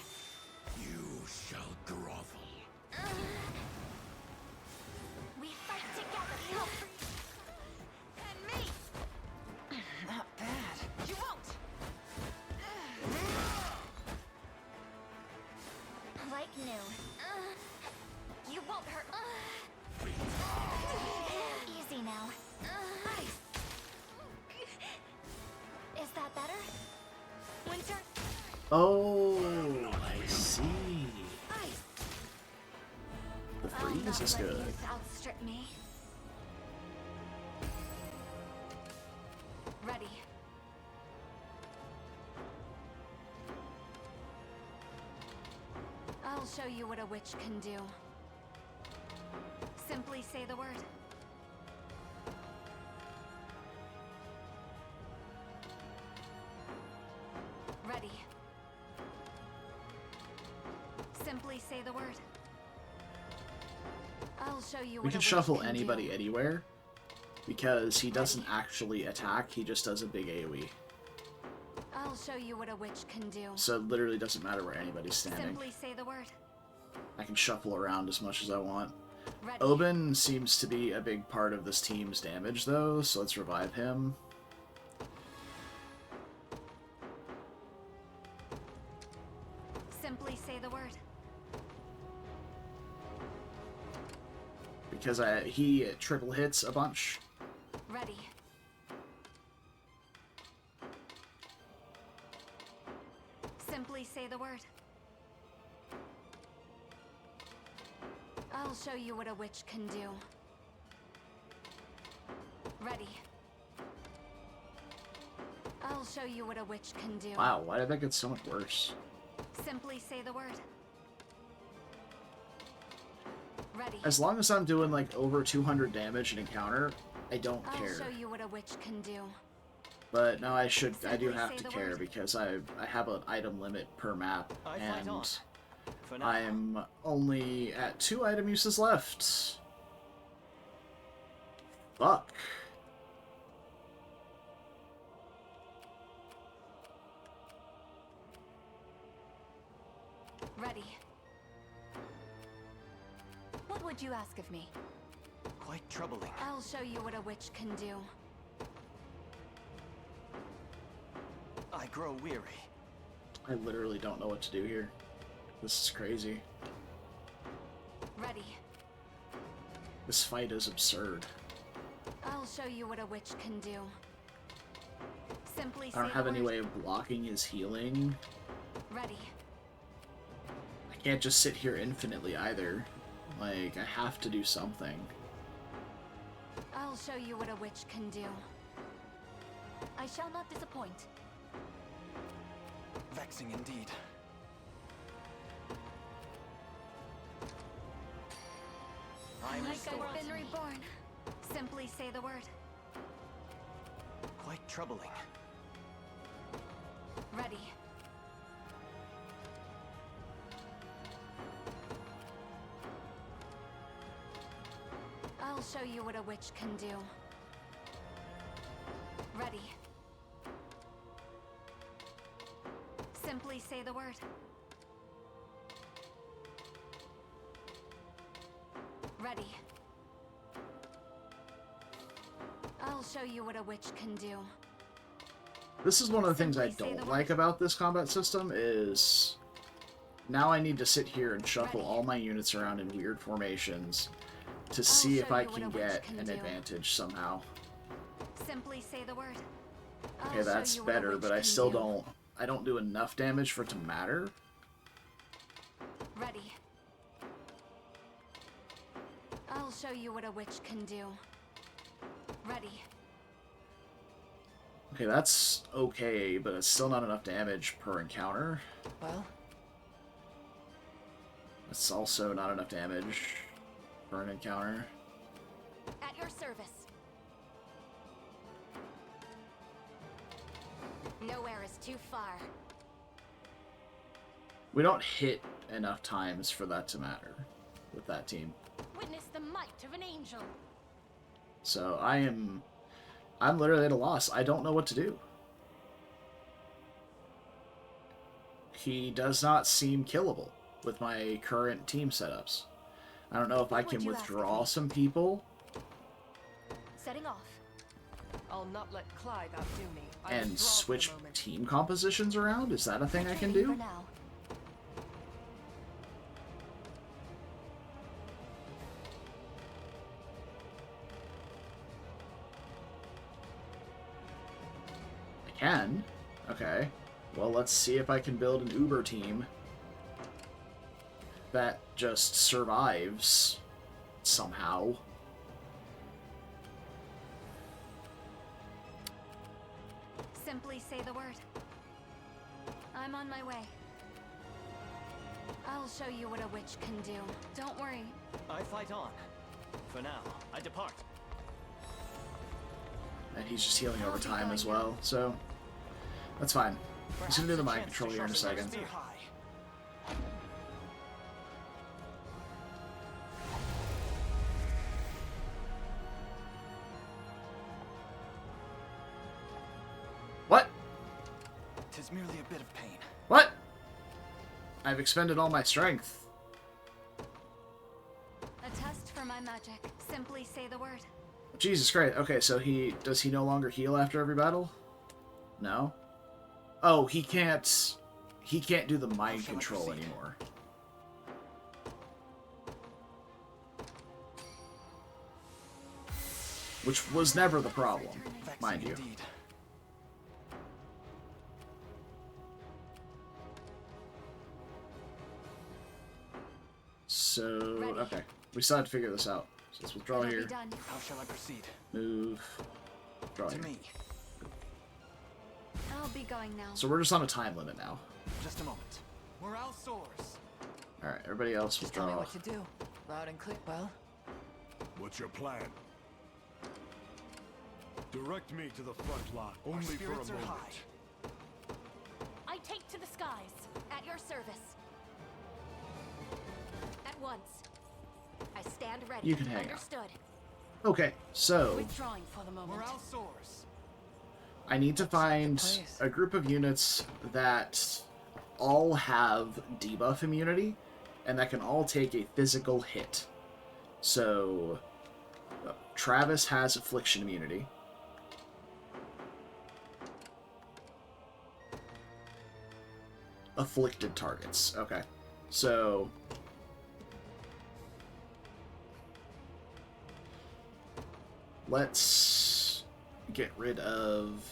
Speaker 6: You shall grovel.
Speaker 2: We fight together. Help. And me.
Speaker 8: Not bad.
Speaker 2: You won't. Like new. You won't hurt. Easy now.
Speaker 1: Oh, I see. The freeze is good.
Speaker 2: Outstrip me. Ready. I'll show you what a witch can do. Simply say the word. Ready. Simply say the word. I'll show you what
Speaker 1: We can shuffle anybody anywhere, because he doesn't actually attack, he just does a big AoE.
Speaker 2: I'll show you what a witch can do.
Speaker 1: So it literally doesn't matter where anybody's standing.
Speaker 2: Simply say the word.
Speaker 1: I can shuffle around as much as I want.
Speaker 2: Ready.
Speaker 1: Oben seems to be a big part of this team's damage, though, so let's revive him.
Speaker 2: Simply say the word.
Speaker 1: Because he triple hits a bunch.
Speaker 2: Ready. Simply say the word. I'll show you what a witch can do. Ready. I'll show you what a witch can do.
Speaker 1: Wow, why did that get so much worse?
Speaker 2: Simply say the word. Ready.
Speaker 1: As long as I'm doing like over 200 damage an encounter, I don't care.
Speaker 2: I'll show you what a witch can do.
Speaker 1: But no, I do have to care because I have an item limit per map, and I'm only at 2 item uses left. Fuck.
Speaker 2: Ready. What would you ask of me?
Speaker 14: Quite troubling.
Speaker 2: I'll show you what a witch can do.
Speaker 14: I grow weary.
Speaker 1: I literally don't know what to do here. This is crazy.
Speaker 2: Ready.
Speaker 1: This fight is absurd.
Speaker 2: I'll show you what a witch can do. Simply
Speaker 1: I don't
Speaker 2: say
Speaker 1: have
Speaker 2: the
Speaker 1: any
Speaker 2: word.
Speaker 1: way of blocking his healing.
Speaker 2: Ready.
Speaker 1: I can't just sit here infinitely either. Like, I have to do something.
Speaker 2: I'll show you what a witch can do. I shall not disappoint.
Speaker 5: Vexing indeed.
Speaker 2: I'm like I've been reborn. Simply say the word.
Speaker 14: Quite troubling.
Speaker 2: Ready. I'll show you what a witch can do. Ready. Simply say the word. Ready. I'll show you what a witch can do.
Speaker 1: This is one of the things I don't like about this combat system is now I need to sit here and shuffle all my units around in weird formations to see if I can get an advantage somehow.
Speaker 2: Simply say the word.
Speaker 1: Okay, that's better, but I still don't do enough damage for it to matter.
Speaker 2: Ready. I'll show you what a witch can do. Ready.
Speaker 1: Okay, that's okay, but it's still not enough damage per encounter.
Speaker 8: Well?
Speaker 1: It's also not enough damage for an encounter.
Speaker 2: At your service. Nowhere is too far.
Speaker 1: We don't hit enough times for that to matter with that team.
Speaker 4: Witness the might of an angel.
Speaker 1: So I'm literally at a loss. I don't know what to do. He does not seem killable with my current team setups. I don't know if I can withdraw some people.
Speaker 2: Setting off.
Speaker 8: I'll not let Clive outdo me. I
Speaker 1: And
Speaker 8: withdraw for the
Speaker 1: switch
Speaker 8: moment.
Speaker 1: team compositions around? Is that a thing I can do?
Speaker 2: For now.
Speaker 1: I can. Okay. Well, let's see if I can build an Uber team that just survives somehow.
Speaker 2: Simply say the word. I'm on my way. I'll show you what a witch can do. Don't worry.
Speaker 14: I fight on. For now, I depart.
Speaker 1: And he's just healing over time as well, so that's fine. He's gonna do the mind control here in a second. What?
Speaker 5: Tis merely a bit of pain.
Speaker 1: What? I've expended all my strength.
Speaker 2: A test for my magic. Simply say the word.
Speaker 1: Jesus Christ. Okay, so does he no longer heal after every battle? No? Oh, he can't do the mind control anymore. Which was never the problem, mind you. So, okay. We still have to figure this out. So let's withdraw here.
Speaker 5: How shall I proceed?
Speaker 1: Move. Draw here.
Speaker 2: I'll be going now.
Speaker 1: So we're just on a time limit now.
Speaker 5: Just a moment. Morale soars.
Speaker 1: Alright, everybody else
Speaker 8: Just
Speaker 1: withdraw.
Speaker 8: tell me what to do. Loud and clear. Well?
Speaker 6: What's your plan? Direct me to the front line, only for a moment.
Speaker 4: I take to the skies.
Speaker 2: At your service. At once. I stand ready.
Speaker 1: You can hang out.
Speaker 2: Understood.
Speaker 1: Okay, so
Speaker 4: Withdrawing for the moment.
Speaker 5: Morale soars.
Speaker 1: I need to find a group of units that all have debuff immunity and that can all take a physical hit. So Travis has affliction immunity. Afflicted targets. Okay. So let's get rid of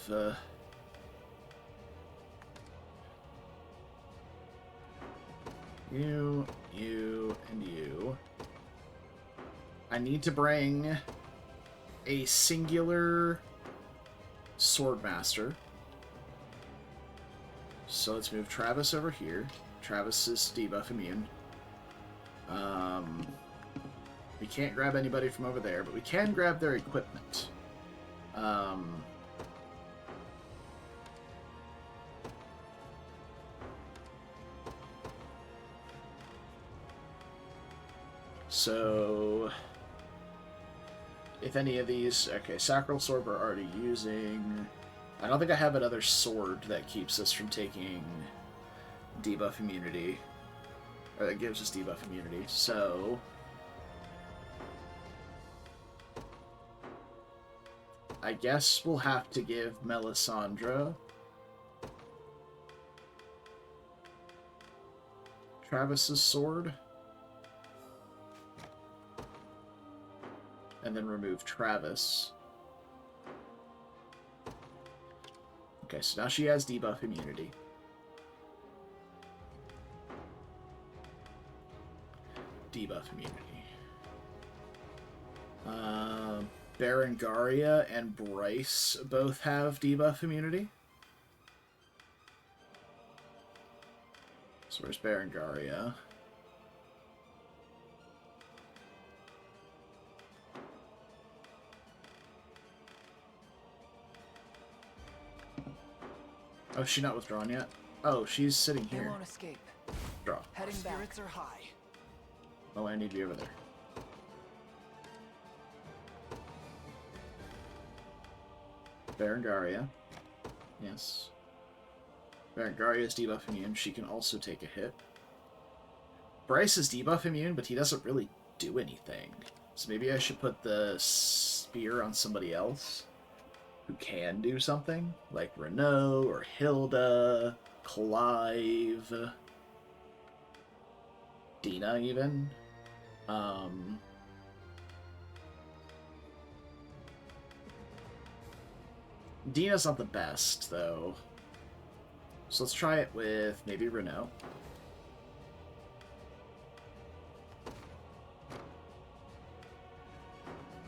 Speaker 1: you, and you. I need to bring a singular Swordmaster. So let's move Travis over here. Travis is debuff immune. We can't grab anybody from over there, but we can grab their equipment. So if any of these... Okay, Sacral Sword we're already using. I don't think I have another sword that keeps us from taking debuff immunity. Or that gives us debuff immunity, so... I guess we'll have to give Melisandre Travis's sword. And then remove Travis. Okay, so now she has debuff immunity. Debuff immunity. Berengaria and Bryce both have debuff immunity. So where's Berengaria? Oh, is she not withdrawn yet? Oh, she's sitting here.
Speaker 8: They won't escape.
Speaker 1: Draw.
Speaker 8: Heading back.
Speaker 5: Spirits are high.
Speaker 1: Oh, I need you over there. Berengaria. Yes. Berengaria is debuff immune. She can also take a hit. Bryce is debuff immune, but he doesn't really do anything. So maybe I should put the spear on somebody else who can do something, like Renault or Hilda, Clive, Dina even. Dina's not the best, though. So let's try it with maybe Renault.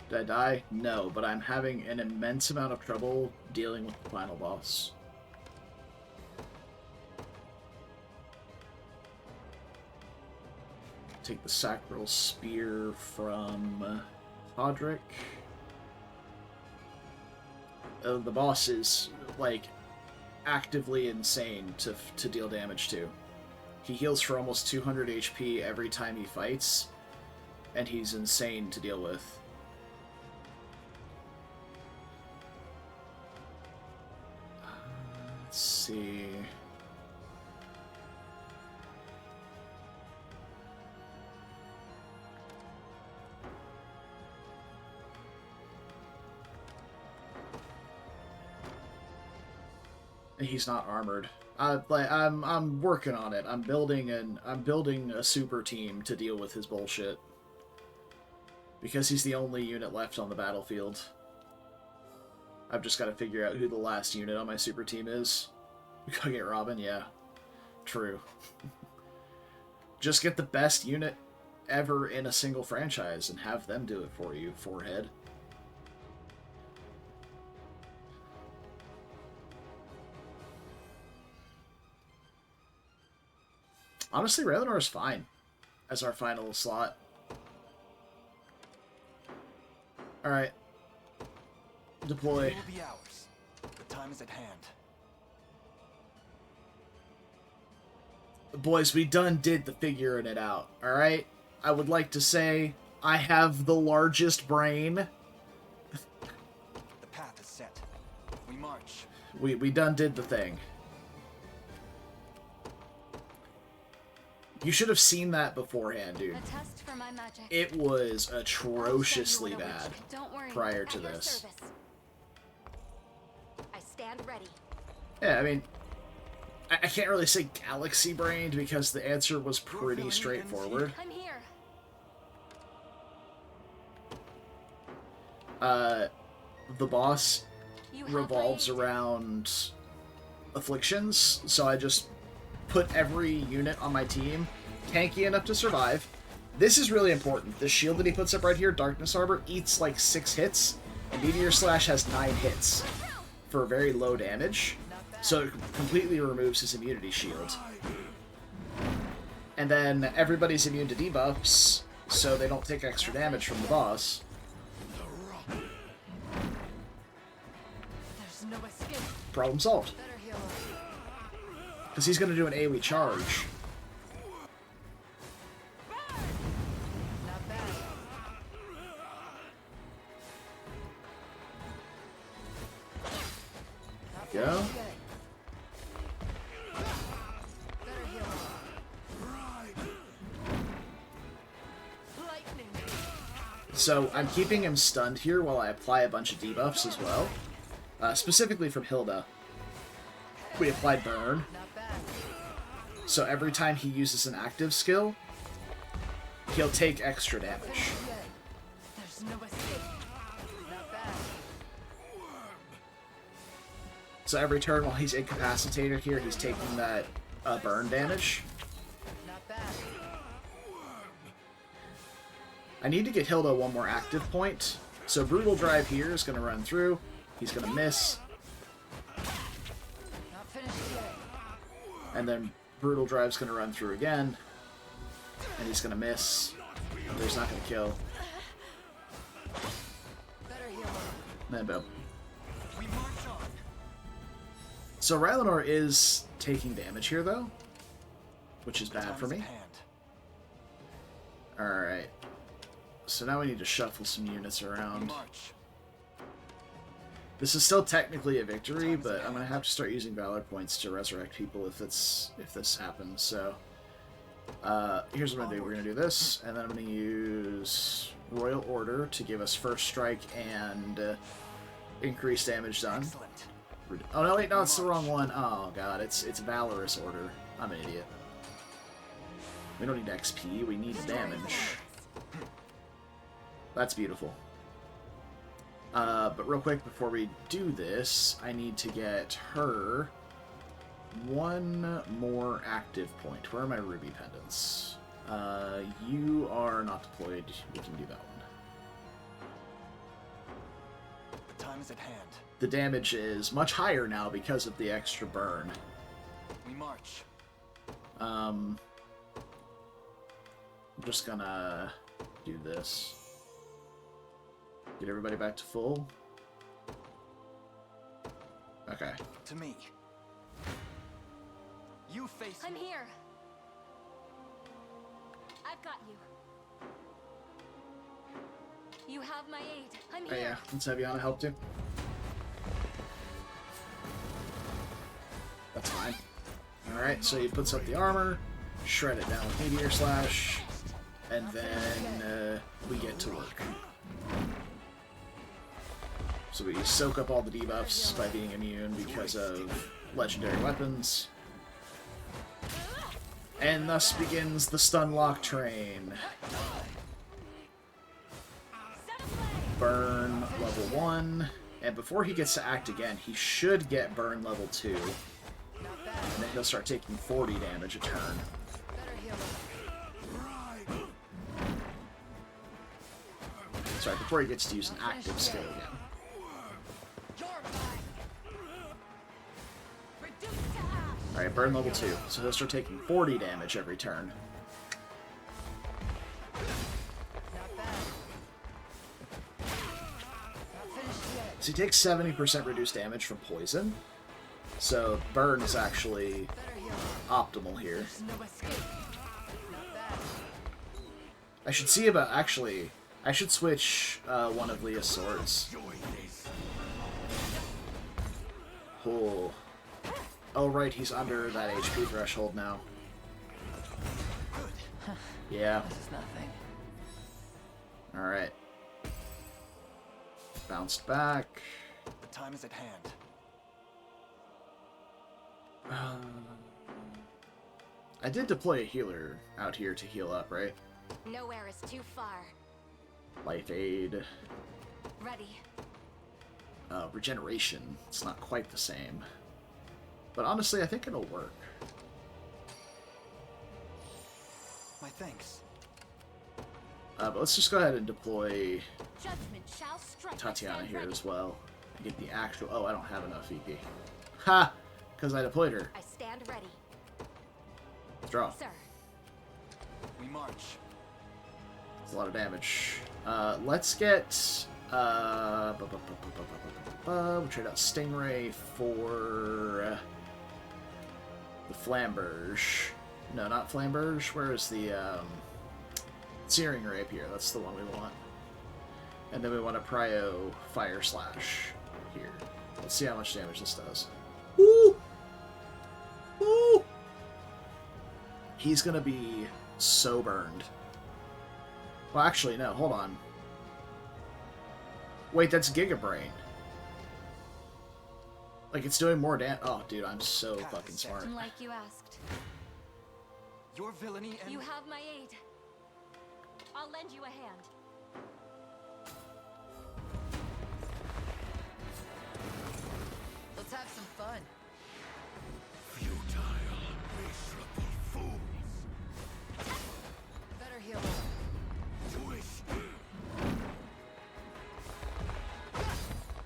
Speaker 1: Did I die? No, but I'm having an immense amount of trouble dealing with the final boss. Take the Sacral Spear from Podrick. The boss is, like, actively insane to deal damage to. He heals for almost 200 HP every time he fights, and he's insane to deal with. Let's see... He's not armored. I'm working on it. I'm building a super team to deal with his bullshit. Because he's the only unit left on the battlefield. I've just got to figure out who the last unit on my super team is. We gotta get Robin, yeah. True. Just get the best unit ever in a single franchise and have them do it for you, forehead. Honestly, Raylanor is fine as our final slot. Alright. Deploy.
Speaker 5: It will be ours. The time is at hand.
Speaker 1: Boys, we done did the figuring it out, alright? I would like to say I have the largest brain.
Speaker 5: The path is set. We march.
Speaker 1: We done did the thing. You should have seen that beforehand, dude.
Speaker 2: A test for my magic.
Speaker 1: It was atrociously bad prior to this.
Speaker 2: I stand ready.
Speaker 1: Yeah, I mean, I can't really say galaxy-brained because the answer was pretty straightforward.
Speaker 2: I'm here.
Speaker 1: The boss revolves around afflictions, so I just put every unit on my team tanky enough to survive. This is really important. The shield that he puts up right here, Darkness Arbor, eats like 6 hits, and Meteor Slash has 9 hits for very low damage, so it completely removes his immunity shield. And then everybody's immune to debuffs, so they don't take extra damage from the boss.
Speaker 8: There's no escape.
Speaker 1: Problem solved. Because he's going to do an AoE charge.
Speaker 8: Not bad.
Speaker 1: Go. So I'm keeping him stunned here while I apply a bunch of debuffs as well. Specifically from Hilda. We applied Burn. So every time he uses an active skill, he'll take extra damage.
Speaker 8: There's no escape. Not bad.
Speaker 1: So every turn while he's incapacitated here, he's taking that burn damage.
Speaker 8: Not bad.
Speaker 1: I need to get Hilda one more active point. So Brutal Drive here is going to run through. He's going to miss.
Speaker 8: Not finished yet.
Speaker 1: And then Brutal Drive's going to run through again. And he's going to miss. But he's not going to kill.
Speaker 8: Better heal.
Speaker 1: And boom.
Speaker 5: We march on.
Speaker 1: So Raylanor is taking damage here, though. Which is bad for me. Alright. So now we need to shuffle some units around. This is still technically a victory, but I'm going to have to start using Valor points to resurrect people if this happens. So here's what I'm going to do. We're going to do this, and then I'm going to use Royal Order to give us first strike and increased damage done. Oh, no, wait, no, it's the wrong one. Oh, God, it's Valorous Order. I'm an idiot. We don't need XP, we need damage. That's beautiful. But real quick, before we do this, I need to get her one more active point. Where are my ruby pendants? You are not deployed. We can do that one.
Speaker 5: The time is at hand.
Speaker 1: The damage is much higher now because of the extra burn.
Speaker 5: We march.
Speaker 1: I'm just gonna do this. Get everybody back to full. Okay.
Speaker 5: To me. You face
Speaker 11: I'm
Speaker 5: me.
Speaker 11: here. I've got you. You have my aid. I'm
Speaker 1: Oh
Speaker 11: here.
Speaker 1: yeah, let's have Yana help too. That's fine. Alright, so he puts up the armor, shred it down with Meteor Slash, and then we get to work. So we soak up all the debuffs by being immune because of legendary weapons. And thus begins the stun lock train. Burn level 1. And before he gets to act again, he should get burn level 2. And then he'll start taking 40 damage a turn. Sorry, before he gets to use an active skill again. Alright, burn level 2. So he'll start taking 40 damage every turn. So he takes 70% reduced damage from poison. So burn is actually optimal here. I should see about... Actually, I should switch one of Leah's swords. Cool. Oh, right, he's under that HP threshold now. Yeah.
Speaker 8: This is nothing.
Speaker 1: Alright. Bounced back.
Speaker 5: The time is at hand.
Speaker 1: I did deploy a healer out here to heal up, right?
Speaker 2: Nowhere is too far.
Speaker 1: Life aid.
Speaker 2: Ready.
Speaker 1: Regeneration. It's not quite the same. But honestly, I think it'll work.
Speaker 5: My thanks.
Speaker 1: But let's just go ahead and deploy
Speaker 2: Judgment shall strike.
Speaker 1: Tatiana here as well. And get the actual... Oh, I don't have enough EP. Ha! Because I deployed her.
Speaker 2: I stand ready.
Speaker 1: Draw.
Speaker 2: Sir.
Speaker 5: We march.
Speaker 1: That's a lot of damage. Let's get... we'll trade out Stingray for... the Flamberge. No, not Flamberge. Where is the... Searing Rapier. That's the one we want. And then we want a Prio Fire Slash here. Let's see how much damage this does. Woo! Woo! He's gonna be so burned. Well, actually, no. Hold on. Wait, that's Giga Brain. Like, it's doing more damage. Oh, dude, I'm so fucking smart.
Speaker 2: Like you asked.
Speaker 5: Your villainy and...
Speaker 11: You have my aid. I'll lend you a hand.
Speaker 8: Let's have some fun.
Speaker 6: Futile, miserable fools.
Speaker 8: Better heal.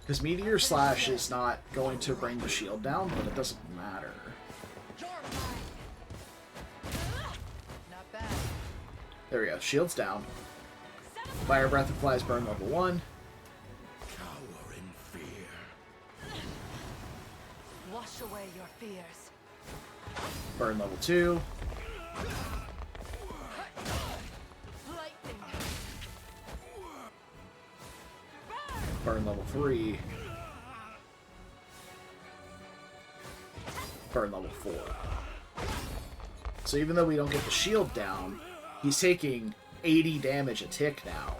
Speaker 1: Because Meteor Slash is not going to bring the shield down, but it doesn't matter.
Speaker 8: Not bad.
Speaker 1: There we go. Shield's down. Fire Breath applies burn level 1.
Speaker 6: Cower in fear.
Speaker 8: Wash away your fears.
Speaker 1: Burn level 2.
Speaker 8: Lightning.
Speaker 1: Burn level 3. Burn level 4. So even though we don't get the shield down, he's taking 80 damage a tick now.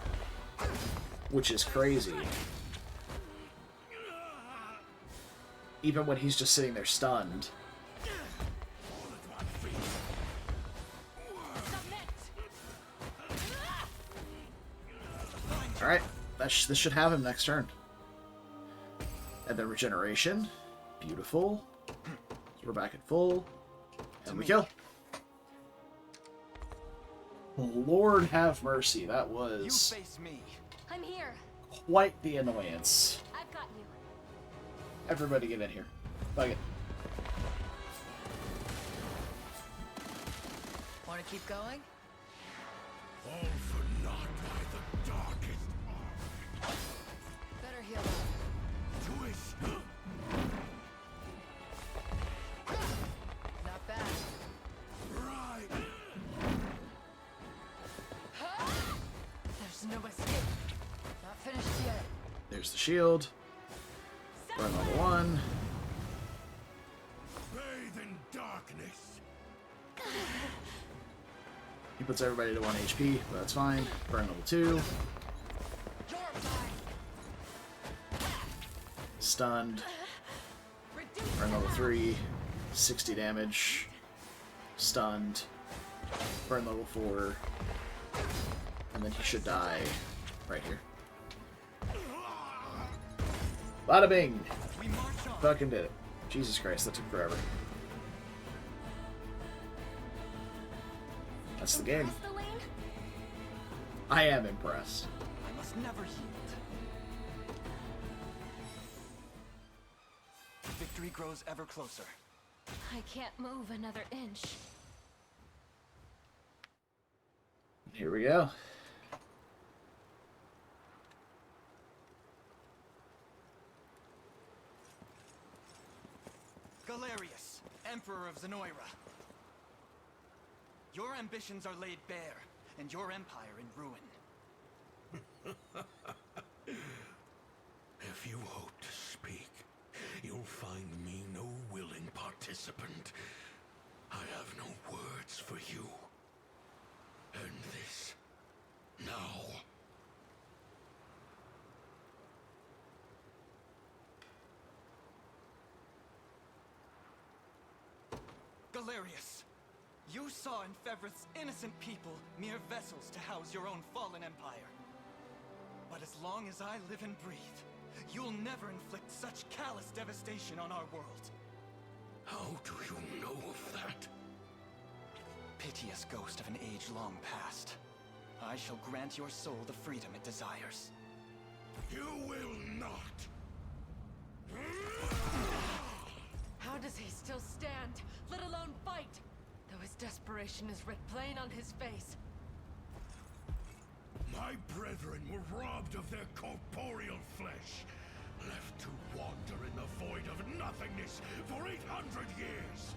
Speaker 1: Which is crazy. Even when he's just sitting there stunned. Alright, this should have him next turn. And then regeneration. Beautiful. We're back at full. And we kill. Lord have mercy, that was...
Speaker 5: You face me.
Speaker 11: I'm here.
Speaker 1: Quite the annoyance.
Speaker 11: I've got you.
Speaker 1: Everybody get in here. Fuck it.
Speaker 8: Want to keep going?
Speaker 6: All for naught by the darkest
Speaker 8: Better heal up.
Speaker 6: twist.
Speaker 8: Not bad.
Speaker 6: Right.
Speaker 8: There's no escape. Not finished yet.
Speaker 1: There's the shield. Burn level 1.
Speaker 6: Bathe in darkness.
Speaker 1: He puts everybody to 1 HP, but that's fine. Burn level 2. Stunned. Burn level 3. 60 damage. Stunned. Burn level 4. And then he should die right here. Bada bing! Fucking did it. Jesus Christ, that took forever. That's the game. I am impressed.
Speaker 5: I must never yield. Victory grows ever closer.
Speaker 11: I can't move another inch.
Speaker 1: Here we go.
Speaker 5: Galerius, Emperor of Zenoira. Your ambitions are laid bare, and your empire in ruin.
Speaker 6: If you hope to speak, you'll find me no willing participant. I have no words for you. End this now.
Speaker 5: Galerius, you saw in Fevrith's innocent people mere vessels to house your own fallen empire. But as long as I live and breathe, you'll never inflict such callous devastation on our world.
Speaker 6: How do you know of that?
Speaker 5: Piteous ghost of an age long past. I shall grant your soul the freedom it desires.
Speaker 6: You will not!
Speaker 4: How does he still stand, let alone fight? Though his desperation is writ plain on his face.
Speaker 6: My brethren were robbed of their corporeal flesh, left to wander in the void of nothingness for 800 years.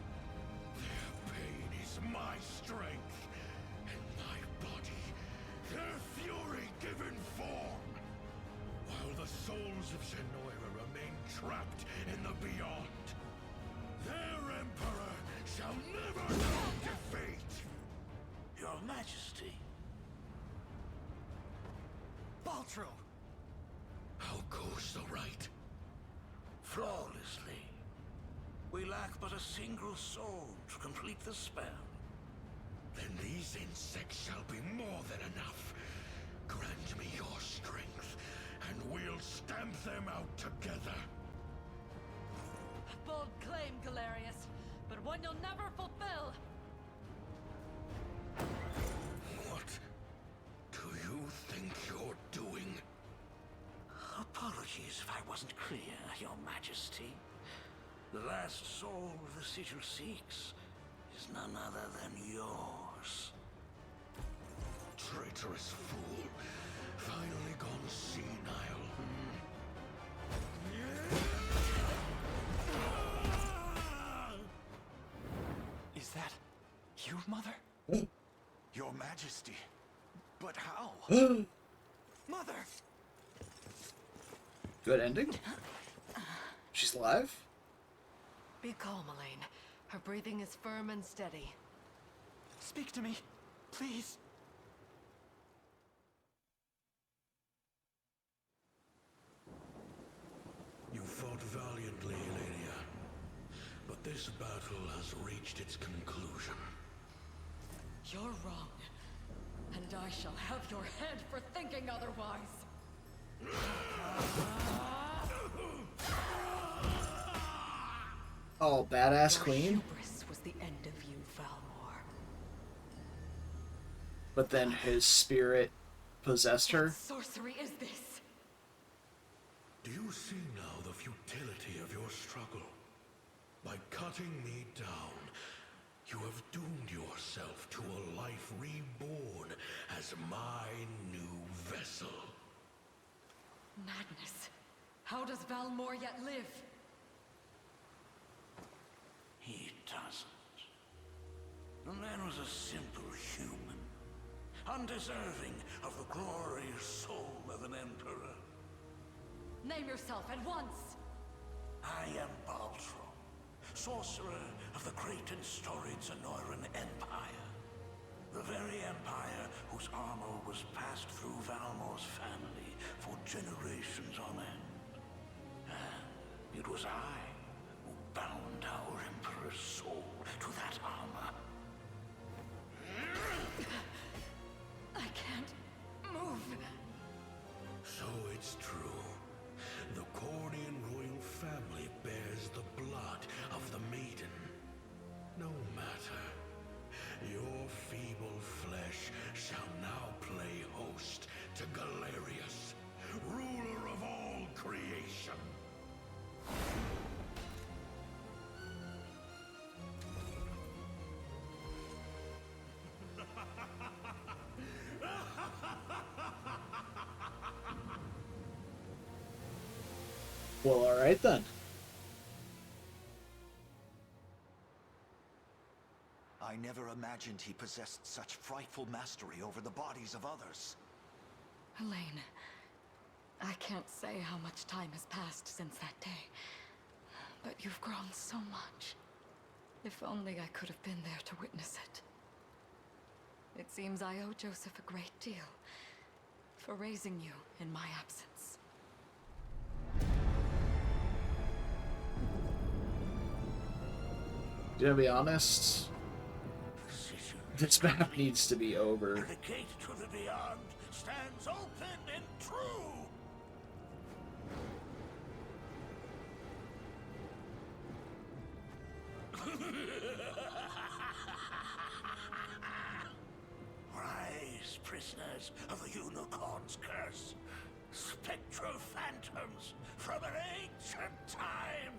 Speaker 6: Their pain is my strength, and my body, their fury given form. While the souls of Zenoira remain trapped in the beyond, their emperor shall never know defeat.
Speaker 17: Your Majesty.
Speaker 5: Baltro!
Speaker 6: How goes the rite?
Speaker 17: Flawlessly. We lack but a single soul to complete the spell.
Speaker 6: Then these insects shall be more than enough. Grant me your strength, and we'll stamp them out together.
Speaker 4: A bold claim, Galerius, but one you'll never fulfill.
Speaker 6: What do you think you're doing?
Speaker 17: Apologies if I wasn't clear, Your Majesty. The last soul the sigil seeks is none other than yours.
Speaker 6: Traitorous fool. Finally gone senile.
Speaker 5: Is that you, Mother?
Speaker 9: Your Majesty. But how?
Speaker 5: Mother!
Speaker 1: Good ending. She's alive.
Speaker 4: Be calm, Elaine. Her breathing is firm and steady.
Speaker 5: Speak to me, please.
Speaker 6: You fought valiantly, Elenia. But this battle has reached its conclusion.
Speaker 4: You're wrong. And I shall have your head for thinking otherwise.
Speaker 1: Oh, badass
Speaker 8: Your
Speaker 1: queen.
Speaker 8: hubris was the end of you, Valmor.
Speaker 1: But then his spirit possessed her.
Speaker 8: What sorcery is this?
Speaker 6: Do you see now the futility of your struggle? By cutting me down, you have doomed yourself to a life reborn as my new vessel.
Speaker 8: Madness. How does Valmor yet live?
Speaker 17: He doesn't. The man was a simple human, undeserving of the glorious soul of an emperor.
Speaker 8: Name yourself at once!
Speaker 17: I am Baltro, sorcerer of the great and storied Zenoiran Empire. The very empire whose armor was passed through Valmor's family for generations on end. And it was I who bound our emperor's soul to that armor.
Speaker 8: I can't move.
Speaker 6: So it's true. The Cornian royal family bears the blood of the maiden. No matter. Your feeble flesh shall now play host to Galerius, ruler of all creation.
Speaker 1: Well, alright then.
Speaker 9: I never imagined he possessed such frightful mastery over the bodies of others.
Speaker 8: Elaine, I can't say how much time has passed since that day, but you've grown so much. If only I could have been there to witness it. It seems I owe Joseph a great deal for raising you in my absence.
Speaker 1: To be honest, this map needs to be over.
Speaker 17: The gate to the beyond stands open and true. Rise, prisoners of the unicorn's curse, spectral phantoms from an ancient time.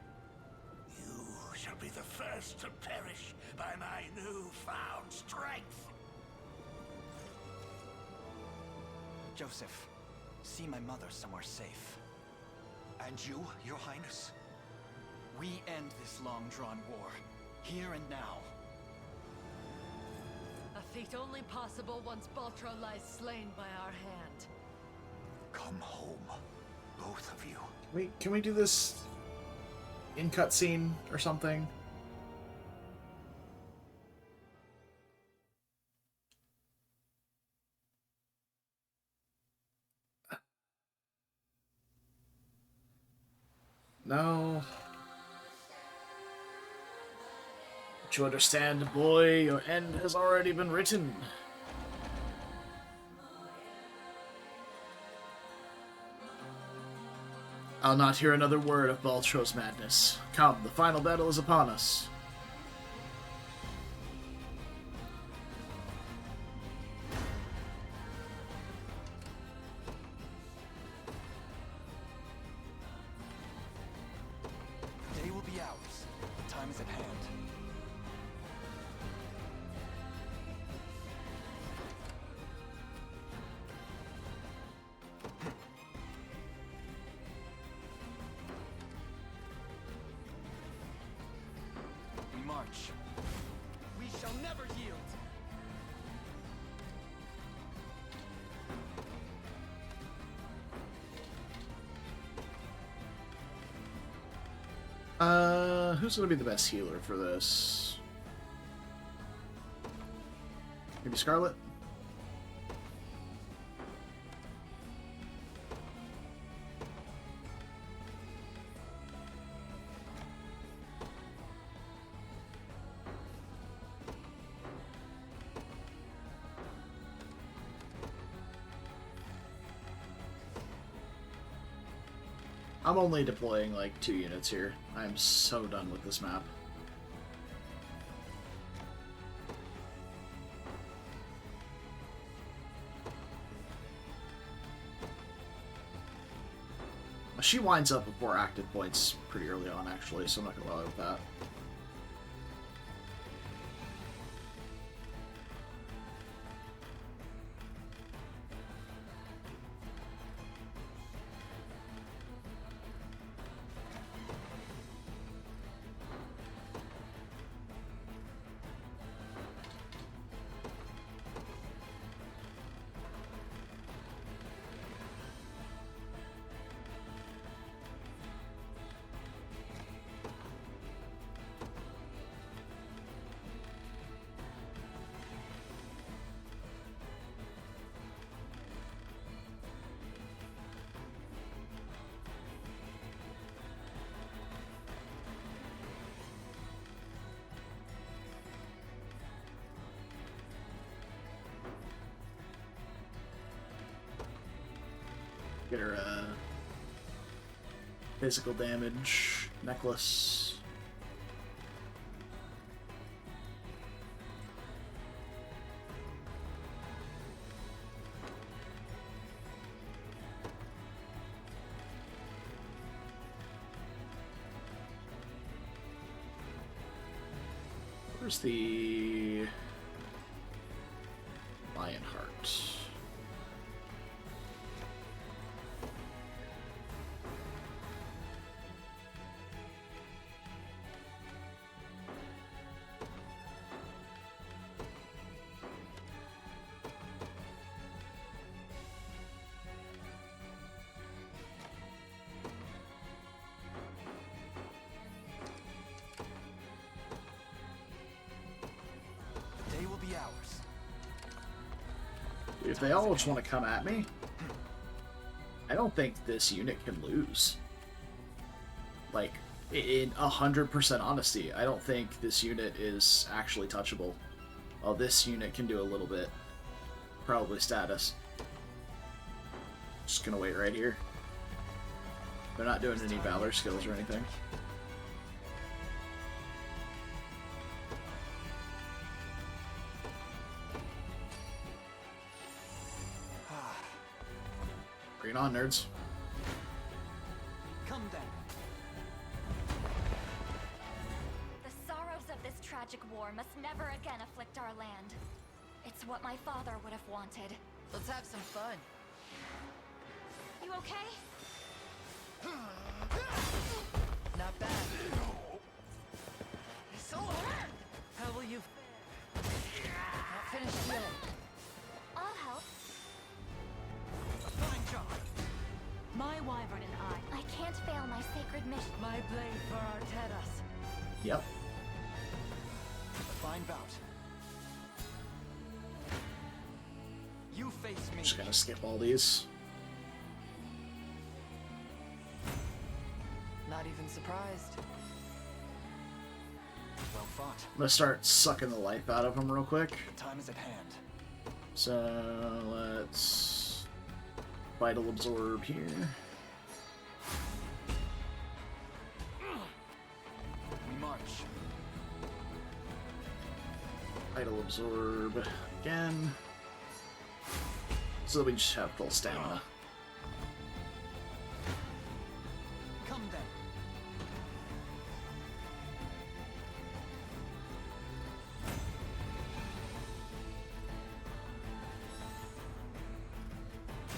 Speaker 17: You shall be the first to perish by my newfound strength.
Speaker 5: Joseph, see my mother somewhere safe.
Speaker 9: And you, Your Highness?
Speaker 5: We end this long-drawn war, here and now.
Speaker 8: A feat only possible once Baltro lies slain by our hand.
Speaker 9: Come home, both of you.
Speaker 1: Wait, can we do this in cutscene or something? No. But you understand, boy, your end has already been written. I'll not hear another word of Baltro's madness. Come, the final battle is upon us.
Speaker 5: The day will be ours. Time is at hand. We march.
Speaker 15: We shall never yield.
Speaker 1: Who's gonna be the best healer for this? Maybe Scarlet? I'm only deploying like 2 units here. I'm so done with this map. She winds up with more active points pretty early on, actually, so I'm not going to bother with that. Get her physical damage necklace. Where's the Lionheart? If they all just want to come at me, I don't think this unit can lose. Like, in 100% honesty, I don't think this unit is actually touchable. Oh, this unit can do a little bit. Probably status. Just gonna wait right here. They're not doing any Valor skills or anything. Bring it on, nerds.
Speaker 5: Come then.
Speaker 2: The sorrows of this tragic war must never again afflict our land. It's what my father would have wanted.
Speaker 4: Let's have some fun.
Speaker 2: You okay?
Speaker 4: Not bad. So, how will you fare? Not finished yet.
Speaker 2: I'll help.
Speaker 5: Fine job.
Speaker 11: My wyvern and I
Speaker 2: can't fail my sacred mission.
Speaker 4: My blade for Artedas.
Speaker 1: Yep.
Speaker 5: A fine bout. You face me.
Speaker 1: Just gonna skip all these.
Speaker 4: Not even surprised.
Speaker 5: Well fought.
Speaker 1: I'm gonna start sucking the life out of them real quick.
Speaker 5: The time is at hand.
Speaker 1: So let's Vital Absorb here.
Speaker 5: We march.
Speaker 1: Vital Absorb again. So we just have full stamina.
Speaker 5: Come then.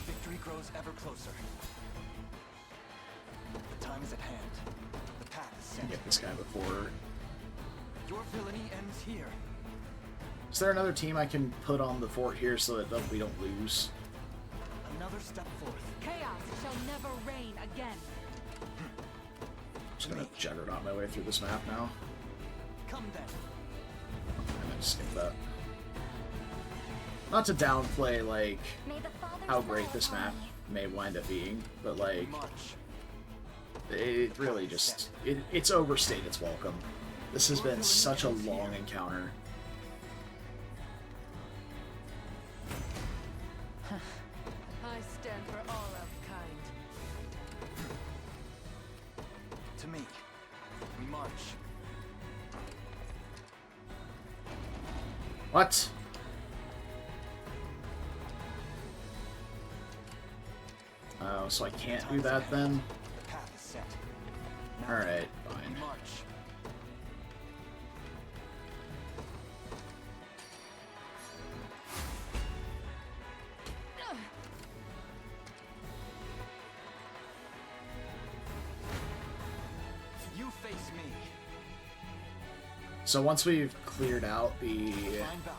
Speaker 5: Victory grows ever closer. The time is at hand. The path is set.
Speaker 1: Get this guy before.
Speaker 5: Your villainy ends here.
Speaker 1: Is there another team I can put on the fort here so that we don't lose?
Speaker 5: Another step forth.
Speaker 11: Chaos shall never reign again.
Speaker 1: Just gonna juggernaut my way through this map now.
Speaker 5: Come then.
Speaker 1: I'm gonna skip that. Not to downplay, like, how great this map may wind up being, but, like, it really just, it's overstayed its welcome. This has been such a long encounter.
Speaker 4: I stand for all elfkind.
Speaker 5: To me. We march.
Speaker 1: What? Oh, so I can't do that then? Alright, fine.
Speaker 5: March. You face me.
Speaker 1: So once we've cleared out the
Speaker 5: Fine bout.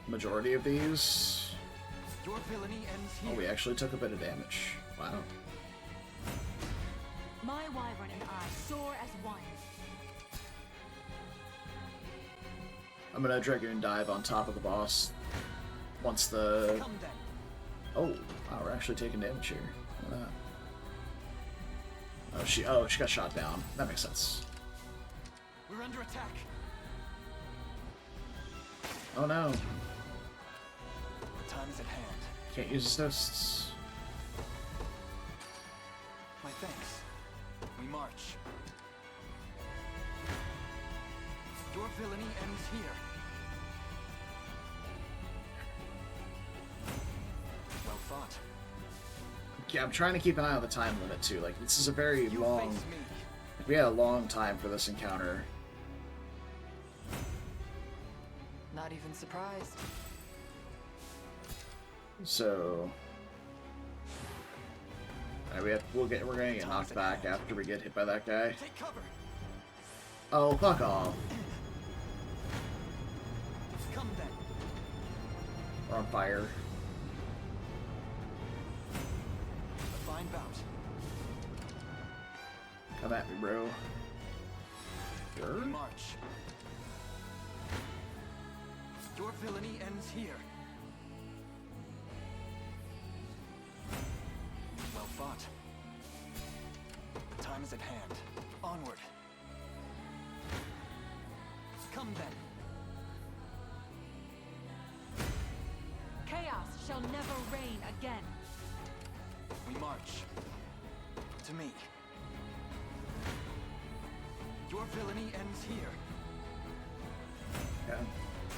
Speaker 1: majority of these...
Speaker 5: Your villainy ends here.
Speaker 1: Oh, we actually took a bit of damage. Wow.
Speaker 2: My wyvern and I soar as one.
Speaker 1: I'm gonna Dragoon dive on top of the boss once the...
Speaker 5: Come then.
Speaker 1: Oh, wow, we're actually taking damage here. Look at that. Oh, she got shot down. That makes sense.
Speaker 5: We're under attack.
Speaker 1: Oh no.
Speaker 5: The time is at hand.
Speaker 1: Can't use assists.
Speaker 5: My thanks. We march. Your villainy ends here. Well fought.
Speaker 1: Yeah, I'm trying to keep an eye on the time limit too. Like, this is a very
Speaker 5: You
Speaker 1: long...
Speaker 5: face me.
Speaker 1: We had a long time for this encounter.
Speaker 8: Not even surprised.
Speaker 1: So... Alright, we're gonna get knocked back after we get hit by that guy.
Speaker 5: Take cover.
Speaker 1: Oh, fuck off.
Speaker 5: Come then.
Speaker 1: We're on fire.
Speaker 5: A fine bout.
Speaker 1: Come at me, bro. Sure.
Speaker 5: We march. Your villainy ends here. Well fought. The time is at hand. Onward. Come then.
Speaker 4: Chaos shall never reign again.
Speaker 5: We march. To me. Your villainy ends here.
Speaker 1: Yeah.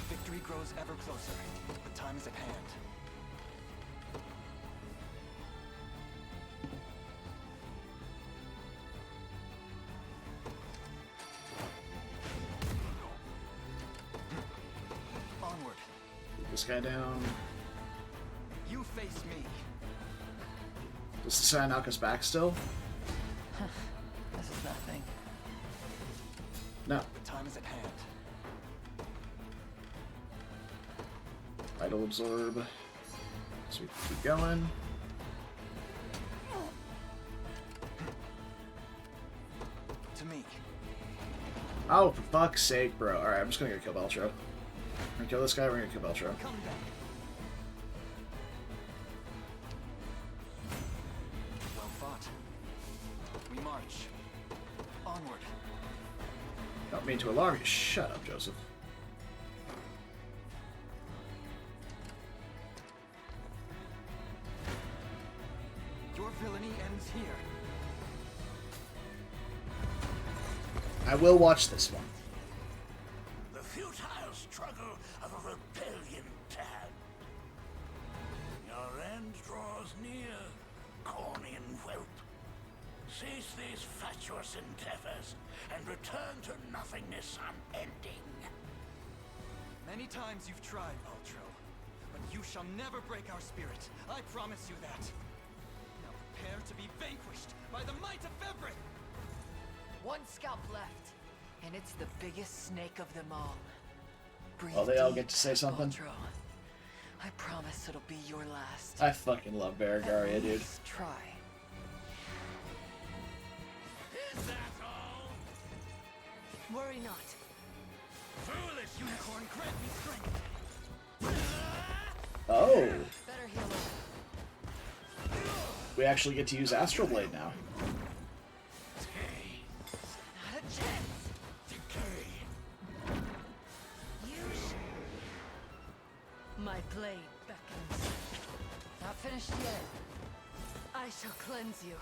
Speaker 5: Victory grows ever closer. The time is at hand. Onward.
Speaker 1: Keep this guy down.
Speaker 5: You face me.
Speaker 1: Does this guy knock us back still?
Speaker 8: This is nothing.
Speaker 1: No.
Speaker 5: The time is at hand.
Speaker 1: Vital absorb. So we keep going.
Speaker 5: To me.
Speaker 1: Oh, for fuck's sake, bro. Alright, I'm just gonna go kill Beltro. We're gonna kill this guy, we're gonna kill Beltro.
Speaker 5: Come then. Well fought. We march. Onward.
Speaker 1: Don't mean to alarm you. Shut up, Joseph.
Speaker 5: Your villainy ends here.
Speaker 1: I will watch this one.
Speaker 17: The futile struggle of a rebellion, Dad. Your end draws near, Cornian whelp. Cease these fatuous endeavors and return to nothingness unending.
Speaker 5: Many times you've tried, Ultro, but you shall never break our spirit. I promise you that. Now prepare to be vanquished by the might of Febrit.
Speaker 8: One scalp left, and it's the biggest snake of them all. Breathe
Speaker 1: Oh, they all
Speaker 8: deep,
Speaker 1: get to say something?
Speaker 8: Ultro. I promise it'll be your last.
Speaker 1: I fucking love Baragaria,
Speaker 8: At
Speaker 1: dude.
Speaker 8: least try.
Speaker 16: Is that all?
Speaker 4: Worry not.
Speaker 16: Foolish unicorn, grant me strength.
Speaker 1: Oh,
Speaker 4: Better heal up.
Speaker 1: we actually get to use Astral Blade now.
Speaker 4: Not a chance.
Speaker 17: Decay.
Speaker 4: My blade beckons.
Speaker 8: Not finished yet.
Speaker 4: I shall cleanse you.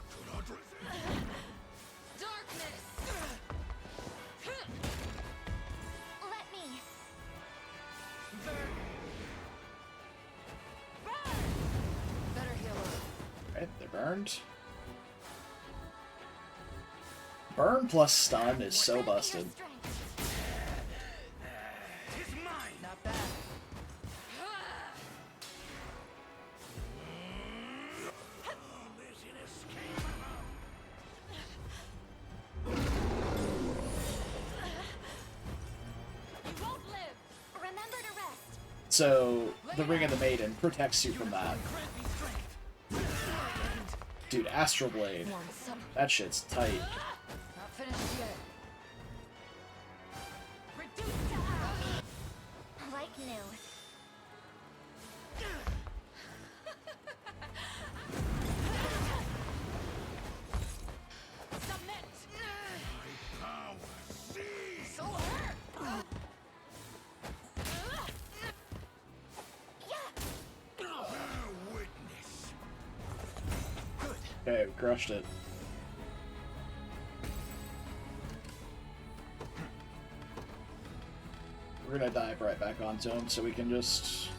Speaker 2: Darkness! Let me.
Speaker 8: Better heal up.
Speaker 1: Right, they're burned. Burn plus stun is so busted.
Speaker 4: Not bad.
Speaker 2: You won't live. Remember to rest.
Speaker 1: So, the Ring of the Maiden protects you from that. Dude, Astral Blade. That shit's tight.
Speaker 4: Not finished yet.
Speaker 2: Like new.
Speaker 4: Submit.
Speaker 17: Power, see!
Speaker 4: So hurt.
Speaker 17: Witness.
Speaker 1: Okay, we crushed it. We're gonna dive right back onto him so we can just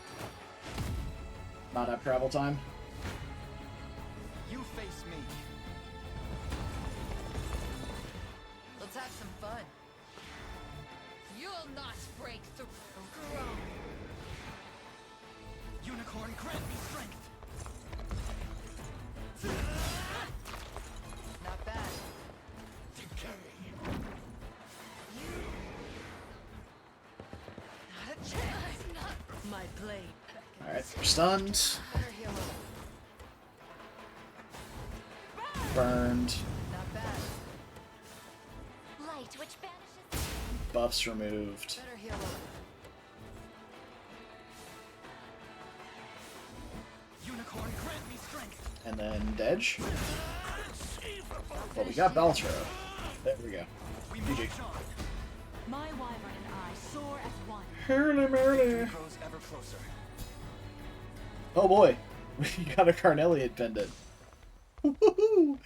Speaker 1: not have travel time.
Speaker 5: You face me.
Speaker 4: Let's have some fun. You'll not break through.
Speaker 5: Unicorn, grant me strength.
Speaker 4: Not bad. Not a chance. My blade.
Speaker 1: Alright, we're stunned.
Speaker 4: Better heal up.
Speaker 1: Burned.
Speaker 4: Not bad.
Speaker 2: Light, which banishes.
Speaker 1: Buffs removed.
Speaker 4: Better heal up.
Speaker 5: Unicorn, grant me strength.
Speaker 1: And then Dedge. Well, we got Baltro. There we go. GG.
Speaker 2: My wyvern and I soar as one.
Speaker 1: Hurly murly.
Speaker 5: Grows ever closer.
Speaker 1: Oh boy, we got a Carnelian pendant. Woohoo!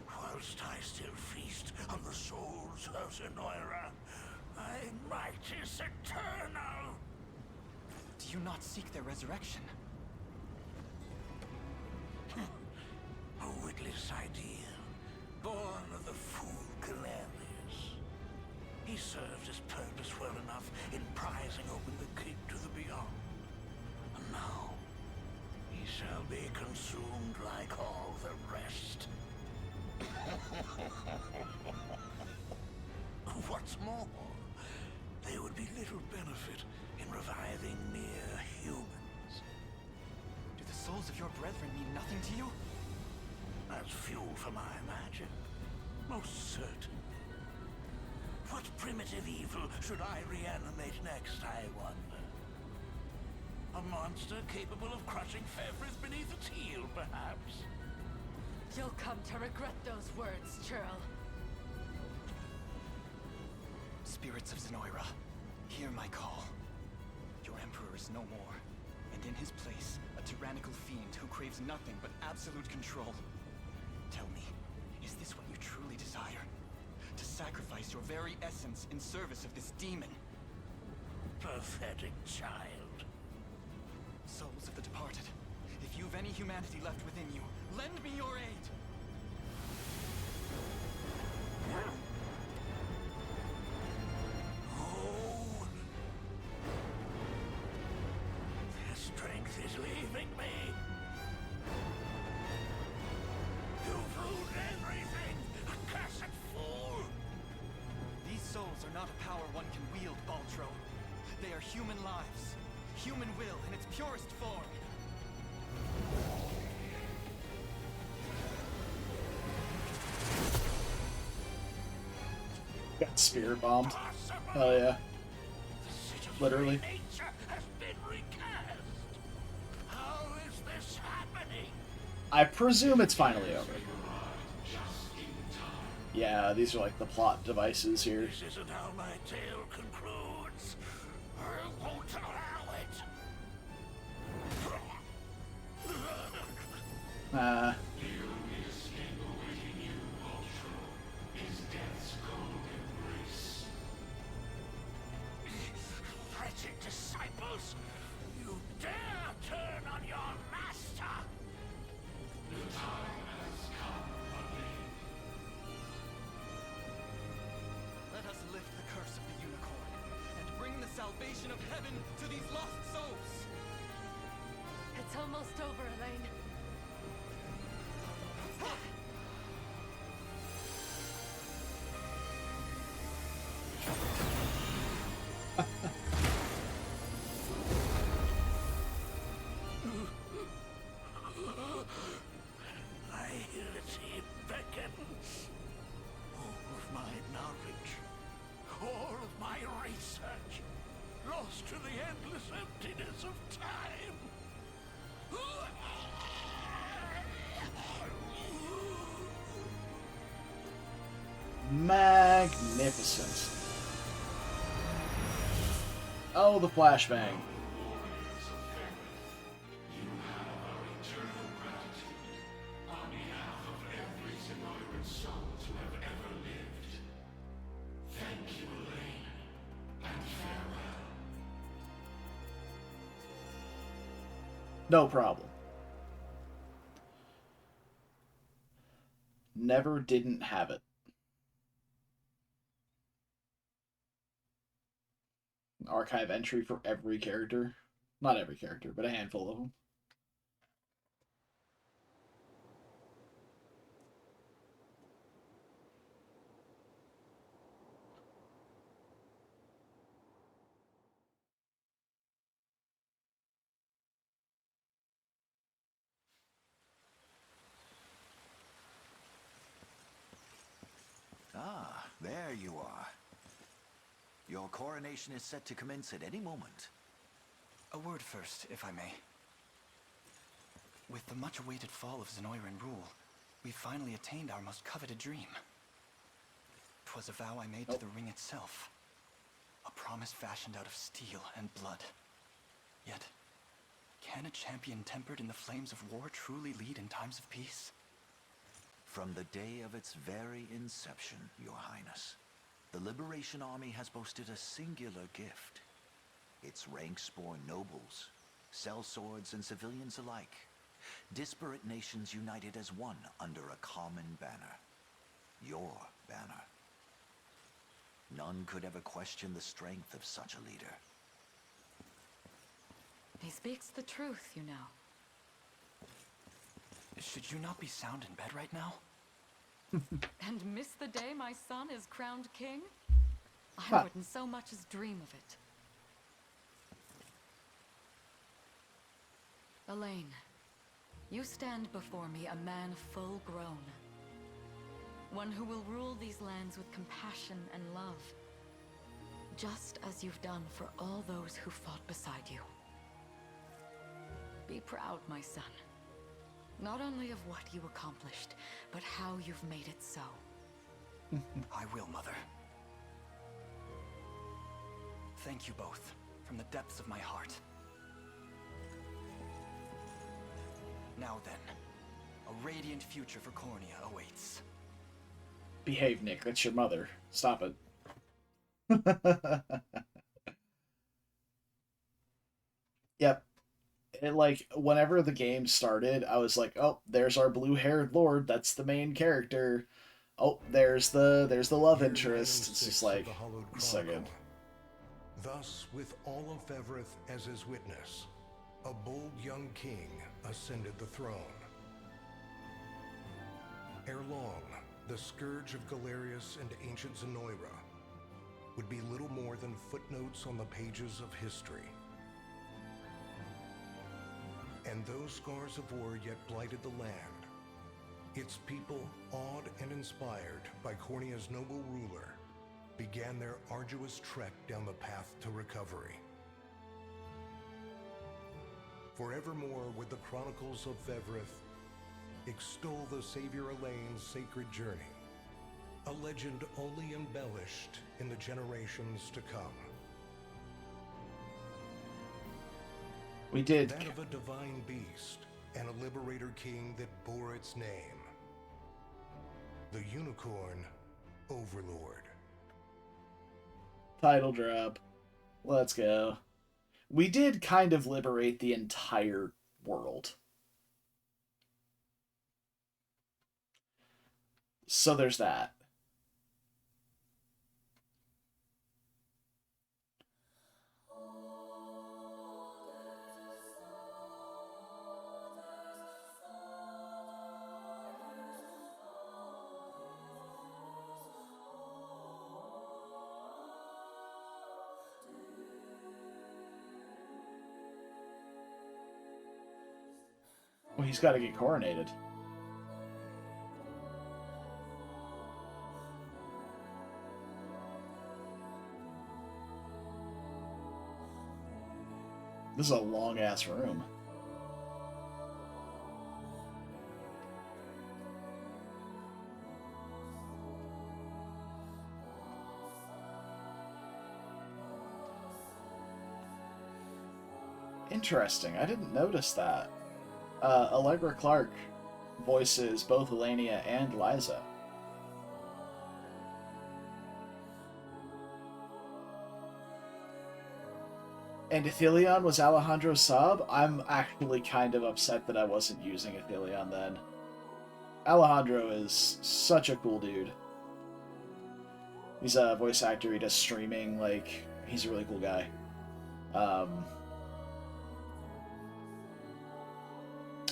Speaker 17: Whilst I still feast on the souls of Zenoira, my might is eternal.
Speaker 5: Do you not seek their resurrection?
Speaker 17: A witless ideal, born of the fool Galerius. He served his purpose well enough in prizing open the gate to the beyond. And now, he shall be consumed like all the rest. What's more, there would be little benefit in reviving mere humans.
Speaker 5: Do the souls of your brethren mean nothing to you?
Speaker 17: As fuel for my magic, most certain. What primitive evil should I reanimate next, I wonder? A monster capable of crushing Fevris beneath its heel, perhaps?
Speaker 4: You'll come to regret those words, churl.
Speaker 5: Spirits of Zenoira, hear my call. Your emperor is no more, and in his place, a tyrannical fiend who craves nothing but absolute control. Tell me, is this what you truly desire? To sacrifice your very essence in service of this demon?
Speaker 17: Pathetic child.
Speaker 5: Souls of the departed, if you've any humanity left within you, lend me your aid!
Speaker 17: Oh. Their strength is leaving me. You've ruined everything, accursed fool!
Speaker 5: These souls are not a power one can wield, Baltro. They are human lives, human will in its purest form.
Speaker 1: Got spirit bombed. Hell yeah. Literally.
Speaker 17: Nature has been recast. How is this happening?
Speaker 1: I presume it's finally over. Yeah, these are like the plot devices here.
Speaker 17: This isn't how my tale concludes. I won't allow it. Wretched disciples
Speaker 5: salvation of heaven to these lost souls.
Speaker 4: It's almost over, Elaine.
Speaker 17: I hear it beckon. All of my knowledge, all of my research, lost to the endless emptiness of time.
Speaker 1: Magnificent. Oh, the flashbang. No problem. Never didn't have it. Archive entry for every character. Not every character, but a handful of them.
Speaker 9: Ah, there you are. Your coronation is set to commence at any moment.
Speaker 5: A word first, if I may. With the much-awaited fall of Zenoiran rule, we finally attained our most coveted dream. 'Twas a vow I made to the ring itself. A promise fashioned out of steel and blood. Yet, can a champion tempered in the flames of war truly lead in times of peace?
Speaker 9: From the day of its very inception, Your Highness, the Liberation Army has boasted a singular gift. Its ranks born nobles, sellswords and civilians alike, disparate nations united as one under a common banner. Your banner. None could ever question the strength of such a leader.
Speaker 8: He speaks the truth, you know.
Speaker 5: Should you not be sound in bed right now?
Speaker 8: And miss the day my son is crowned king? I wouldn't so much as dream of it. Elaine, you stand before me a man full grown. One who will rule these lands with compassion and love. Just as you've done for all those who fought beside you. Be proud, my son. Not only of what you accomplished, but how you've made it so.
Speaker 5: I will, Mother. Thank you both, from the depths of my heart. Now then, a radiant future for Cornea awaits.
Speaker 1: Behave, Nick. That's your mother. Stop it. Yep. It, like, whenever the game started, I was like, oh, there's our blue-haired lord. That's the main character. Oh, there's the love interest. It's just like, so good.
Speaker 6: Thus, with all of Fevrith as his witness, a bold young king ascended the throne. Ere long, the scourge of Galerius and ancient Zenoira would be little more than footnotes on the pages of history. And those scars of war yet blighted the land. Its people, awed and inspired by Cornea's noble ruler, began their arduous trek down the path to recovery. Forevermore would the chronicles of Fevrith extol the Savior Elaine's sacred journey, a legend only embellished in the generations to come.
Speaker 1: We did.
Speaker 6: That of a divine beast and a liberator king that bore its name. The unicorn Overlord.
Speaker 1: Title drop. Let's go. We did kind of liberate the entire world. So there's that. Well, he's got to get coronated. This is a long-ass room. Interesting. I didn't notice that. Allegra Clark voices both Elenia and Liza. And Athelion was Alejandro's sub? I'm actually kind of upset that I wasn't using Athelion then. Alejandro is such a cool dude. He's a voice actor, he does streaming, like, he's a really cool guy.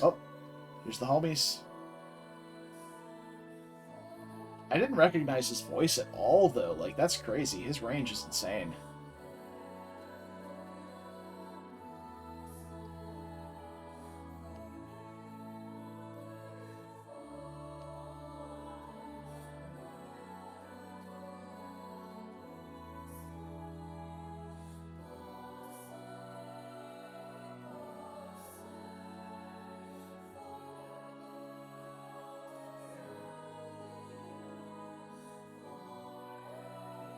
Speaker 1: Oh, here's the homies. I didn't recognize his voice at all, though. Like, that's crazy. His range is insane.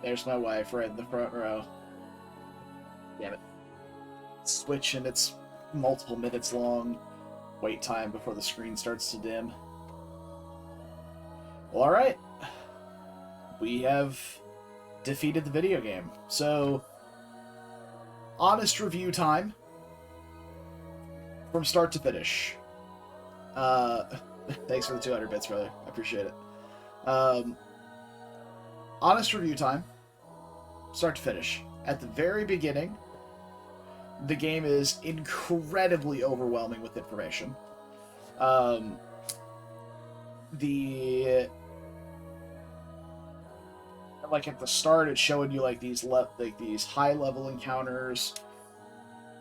Speaker 1: There's my wife right in the front row. Damn it. Switch, and it's multiple minutes long wait time before the screen starts to dim. Well, alright. We have defeated the video game. So, honest review time. From start to finish. Thanks for the 200 bits, brother. I appreciate it. Honest review time. Start to finish. At the very beginning, the game is incredibly overwhelming with information. Like at the start, it's showing you like these high level encounters,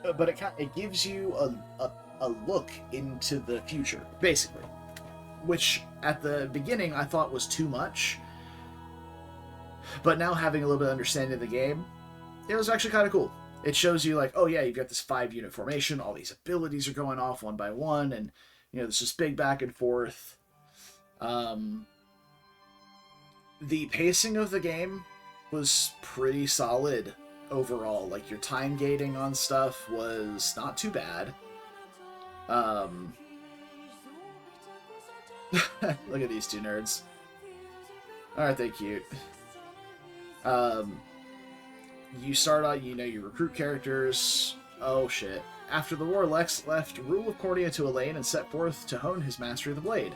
Speaker 1: but it gives you a look into the future, basically, which at the beginning I thought was too much. But now having a little bit of understanding of the game, it was actually kind of cool. It shows you like, oh yeah, you've got this 5-unit formation, all these abilities are going off one by one, and you know, there's this big back and forth. The pacing of the game was pretty solid overall. Like, your time gating on stuff was not too bad. Look at these two nerds. Aren't they cute? You start out, you know, you recruit characters. Oh shit. After the war, Lex left rule of Cordia to Elaine and set forth to hone his mastery of the blade.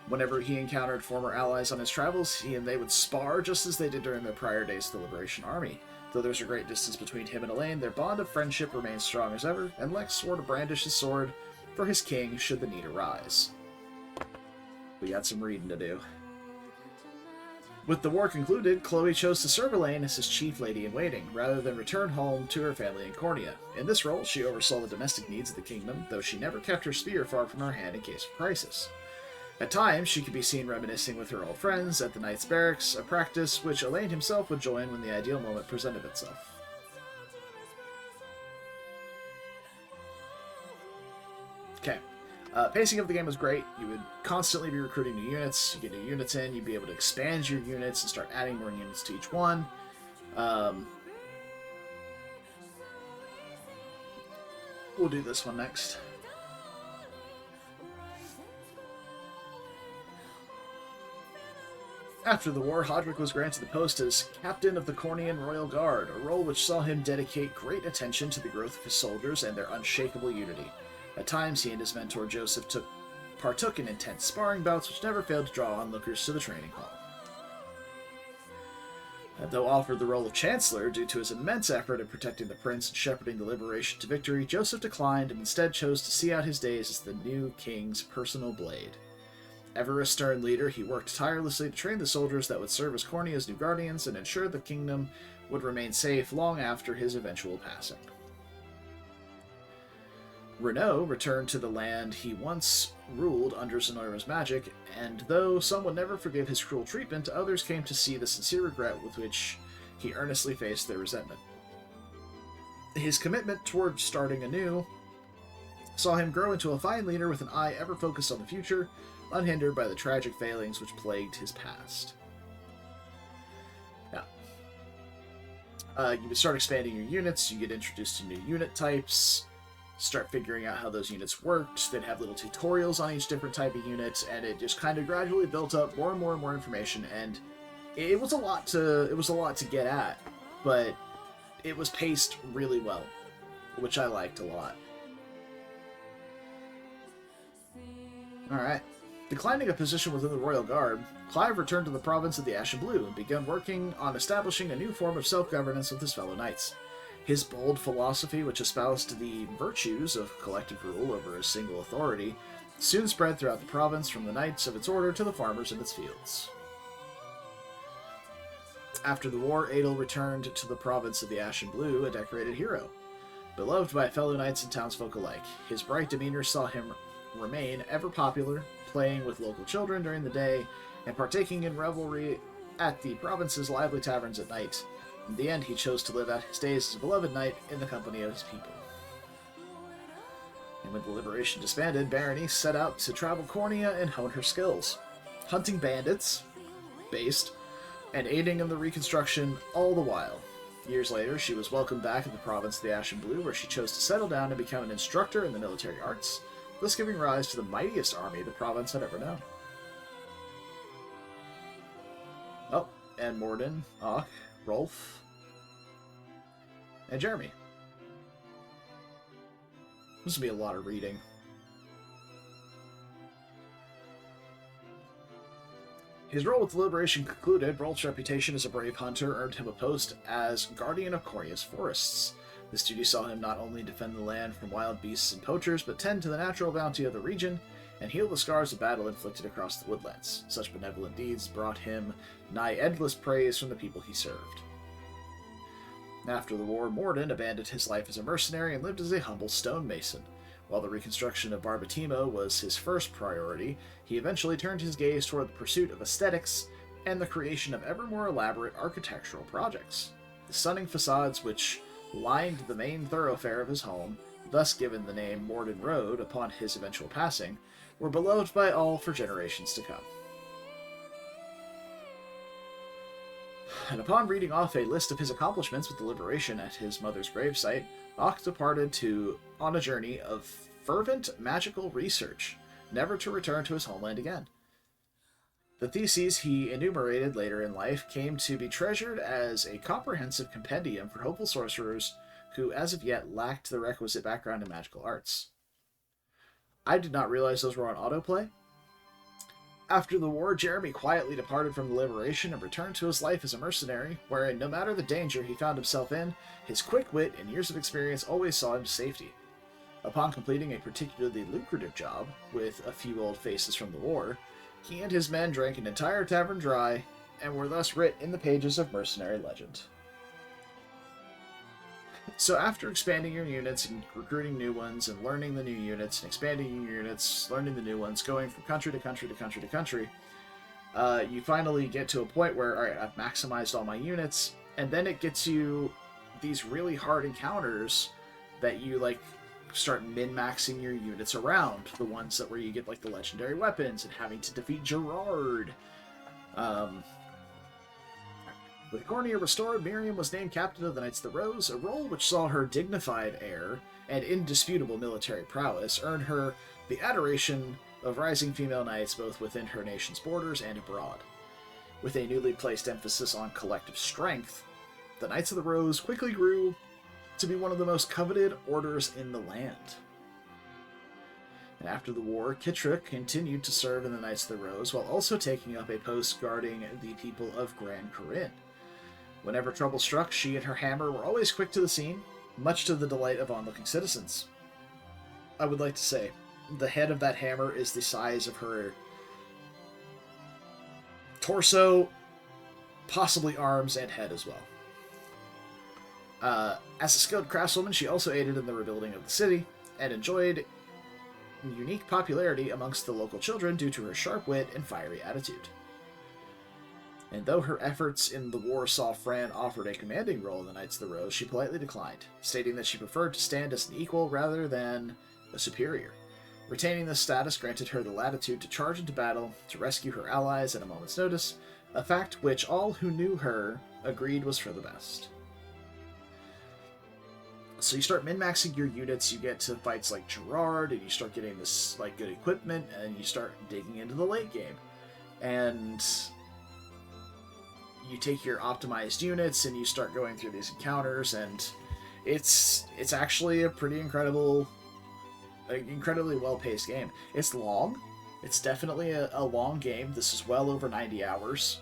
Speaker 1: Whenever he encountered former allies on his travels, he and they would spar just as they did during their prior days of the Liberation Army. Though there's a great distance between him and Elaine, their bond of friendship remains strong as ever, and Lex swore to brandish his sword for his king should the need arise. We got some reading to do. With the war concluded, Chloe chose to serve Elaine as his chief lady-in-waiting, rather than return home to her family in Cornia. In this role, she oversaw the domestic needs of the kingdom, though she never kept her spear far from her hand in case of crisis. At times, she could be seen reminiscing with her old friends at the Knights' Barracks, a practice which Elaine himself would join when the ideal moment presented itself. Okay. Pacing of the game was great. You would constantly be recruiting new units. You get new units in, you'd be able to expand your units and start adding more units to each one. We'll do this one next. After the war, Hodrick was granted the post as Captain of the Cornian Royal Guard, a role which saw him dedicate great attention to the growth of his soldiers and their unshakable unity. At times, he and his mentor Joseph partook in intense sparring bouts which never failed to draw onlookers to the training hall. Though offered the role of Chancellor due to his immense effort in protecting the prince and shepherding the liberation to victory, Joseph declined and instead chose to see out his days as the new king's personal blade. Ever a stern leader, he worked tirelessly to train the soldiers that would serve as Cornia's new guardians and ensure the kingdom would remain safe long after his eventual passing. Renault returned to the land he once ruled under Zenoira's magic, and though some would never forgive his cruel treatment, others came to see the sincere regret with which he earnestly faced their resentment. His commitment toward starting anew saw him grow into a fine leader with an eye ever focused on the future, unhindered by the tragic failings which plagued his past. Now, you would start expanding your units, you get introduced to new unit types, start figuring out how those units worked, then have little tutorials on each different type of unit, and it just kind of gradually built up more and more and more information, and it was a lot to get at, but it was paced really well, which I liked a lot. Alright. Declining a position within the Royal Guard, Clive returned to the province of the Ashen Blue and began working on establishing a new form of self-governance with his fellow knights. His bold philosophy, which espoused the virtues of collective rule over a single authority, soon spread throughout the province from the knights of its order to the farmers of its fields. After the war, Adel returned to the province of the Ashen Blue, a decorated hero. Beloved by fellow knights and townsfolk alike, his bright demeanor saw him remain ever popular, playing with local children during the day, and partaking in revelry at the province's lively taverns at night. In the end, he chose to live out his days as a beloved knight in the company of his people. And when the Liberation disbanded, Berenice set out to travel Cornea and hone her skills, hunting bandits, based, and aiding in the reconstruction all the while. Years later, she was welcomed back in the province of the Ashen Blue, where she chose to settle down and become an instructor in the military arts, thus giving rise to the mightiest army the province had ever known. Oh, and Morden, Ock, Rolf, and Jeremy. This will be a lot of reading. His role with the Liberation concluded, Rolf's reputation as a brave hunter earned him a post as Guardian of Cornea's forests. This duty saw him not only defend the land from wild beasts and poachers, but tend to the natural bounty of the region and heal the scars of battle inflicted across the woodlands. Such benevolent deeds brought him nigh endless praise from the people he served. After the war, Morden abandoned his life as a mercenary and lived as a humble stonemason. While the reconstruction of Barbatimo was his first priority, he eventually turned his gaze toward the pursuit of aesthetics and the creation of ever more elaborate architectural projects. The stunning facades which lined the main thoroughfare of his home, thus given the name Morden Road upon his eventual passing, were beloved by all for generations to come. And upon reading off a list of his accomplishments with the Liberation at his mother's gravesite, Ock departed on a journey of fervent magical research, never to return to his homeland again. The theses he enumerated later in life came to be treasured as a comprehensive compendium for hopeful sorcerers who, as of yet, lacked the requisite background in magical arts. I did not realize those were on autoplay. After the war, Jeremy quietly departed from the Liberation and returned to his life as a mercenary, wherein, no matter the danger he found himself in, his quick wit and years of experience always saw him to safety. Upon completing a particularly lucrative job, with a few old faces from the war, he and his men drank an entire tavern dry, and were thus writ in the pages of mercenary legend. So after expanding your units and recruiting new ones and learning the new units and expanding your units, learning the new ones, going from country to country to country to country, you finally get to a point where, alright, I've maximized all my units, and then it gets you these really hard encounters that you, like, start min-maxing your units around. The ones where you get, like, the legendary weapons and having to defeat Gerard. With Cornea restored, Miriam was named Captain of the Knights of the Rose, a role which saw her dignified air and indisputable military prowess earn her the adoration of rising female knights both within her nation's borders and abroad. With a newly placed emphasis on collective strength, the Knights of the Rose quickly grew to be one of the most coveted orders in the land. And after the war, Kitra continued to serve in the Knights of the Rose while also taking up a post guarding the people of Gran Corinne. Whenever trouble struck, she and her hammer were always quick to the scene, much to the delight of onlooking citizens. I would like to say, the head of that hammer is the size of her torso, possibly arms and head as well. As a skilled craftswoman, she also aided in the rebuilding of the city. and enjoyed unique popularity amongst the local children due to her sharp wit and fiery attitude. And though her efforts in the war saw Fran offered a commanding role in the Knights of the Rose, she politely declined, stating that she preferred to stand as an equal rather than a superior. Retaining this status granted her the latitude to charge into battle, to rescue her allies at a moment's notice, a fact which all who knew her agreed was for the best. So you start min-maxing your units, you get to fights like Gerard, and you start getting this like good equipment, and you start digging into the late game. And you take your optimized units and you start going through these encounters, and it's actually a pretty incredibly well-paced game. It's long. It's definitely a long game. This is well over 90 hours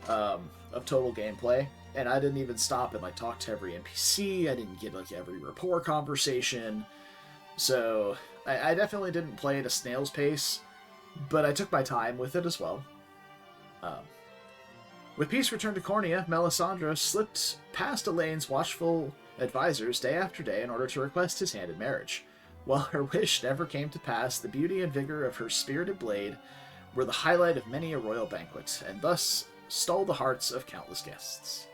Speaker 1: of total gameplay, and I didn't even stop and like talk to every NPC. I didn't get like every rapport conversation, so I definitely didn't play at a snail's pace, but I took my time with it as well. With peace returned to Cornea, Melisandre slipped past Elaine's watchful advisors day after day in order to request his hand in marriage. While her wish never came to pass, the beauty and vigor of her spirited blade were the highlight of many a royal banquet, and thus stole the hearts of countless guests.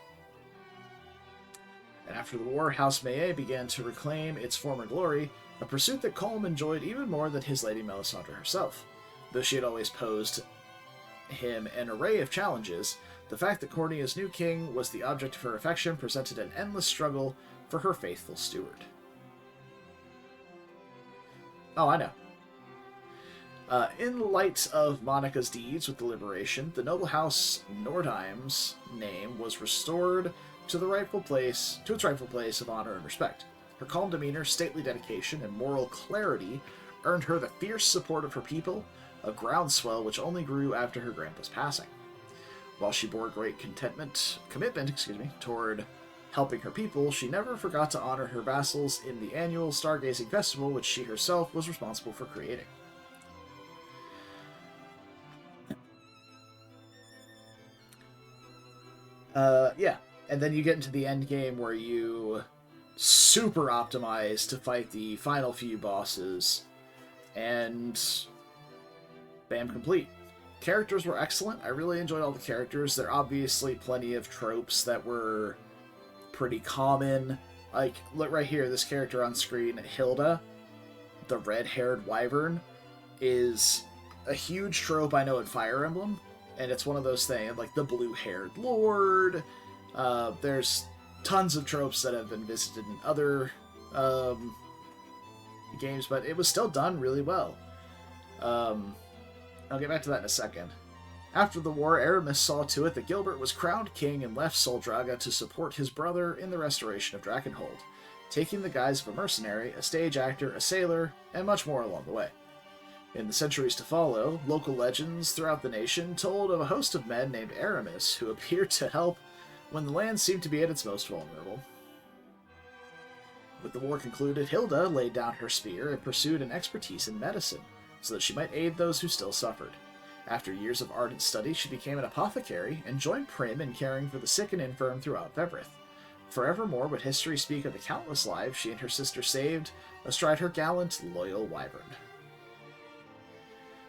Speaker 1: And after the war, House Maillet began to reclaim its former glory, a pursuit that Colm enjoyed even more than his lady Melisandre herself. Though she had always posed him an array of challenges, the fact that Cornea's new king was the object of her affection presented an endless struggle for her faithful steward. Oh, I know. In light of Monica's deeds with the liberation, the noble house Nordheim's name was restored to its rightful place of honor and respect. Her calm demeanor, stately dedication, and moral clarity earned her the fierce support of her people, a groundswell which only grew after her grandpa's passing. While she bore great commitment toward helping her people, she never forgot to honor her vassals in the annual Stargazing Festival, which she herself was responsible for creating. Yeah, and then you get into the end game where you super optimize to fight the final few bosses, and bam, complete. Characters were excellent. I really enjoyed all the characters. There are obviously plenty of tropes that were pretty common. Like, look right here, this character on screen, Hilda, the red-haired wyvern, is a huge trope I know in Fire Emblem, and it's one of those things, like the blue-haired lord. There's tons of tropes that have been visited in other games, but it was still done really well. I'll get back to that in a second. After the war, Aramis saw to it that Gilbert was crowned king and left Soldraga to support his brother in the restoration of Drakenhold, taking the guise of a mercenary, a stage actor, a sailor, and much more along the way. In the centuries to follow, local legends throughout the nation told of a host of men named Aramis who appeared to help when the land seemed to be at its most vulnerable. With the war concluded, Hilda laid down her spear and pursued an expertise in medicine, so that she might aid those who still suffered. After years of ardent study, she became an apothecary and joined Prim in caring for the sick and infirm throughout Fevrith. Forevermore would history speak of the countless lives she and her sister saved astride her gallant, loyal wyvern.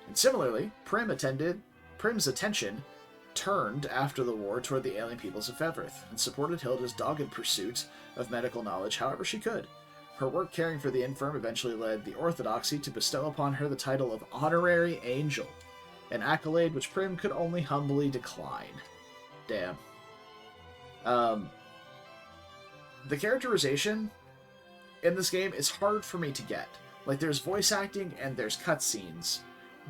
Speaker 1: And similarly, Prim's attention turned after the war toward the alien peoples of Fevrith, and supported Hilda's dogged pursuit of medical knowledge however she could. Her work caring for the infirm eventually led the Orthodoxy to bestow upon her the title of Honorary Angel, an accolade which Prim could only humbly decline. Damn. The characterization in this game is hard for me to get. Like, there's voice acting and there's cutscenes,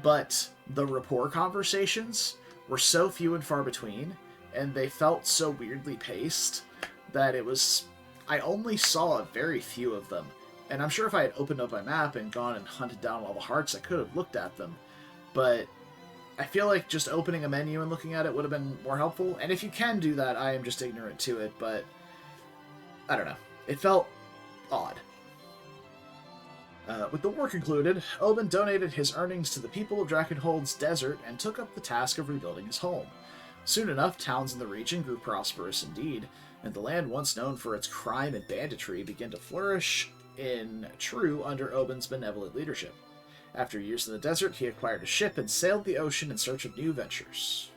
Speaker 1: but the rapport conversations were so few and far between, and they felt so weirdly paced, that it was... I only saw a very few of them, and I'm sure if I had opened up my map and gone and hunted down all the hearts, I could have looked at them, but I feel like just opening a menu and looking at it would have been more helpful, and if you can do that, I am just ignorant to it, but I don't know. It felt odd. With the war concluded, Oban donated his earnings to the people of Drakenhold's desert and took up the task of rebuilding his home. Soon enough, towns in the region grew prosperous indeed, and the land once known for its crime and banditry began to flourish in true under Oben's benevolent leadership. After years in the desert, he acquired a ship and sailed the ocean in search of new ventures.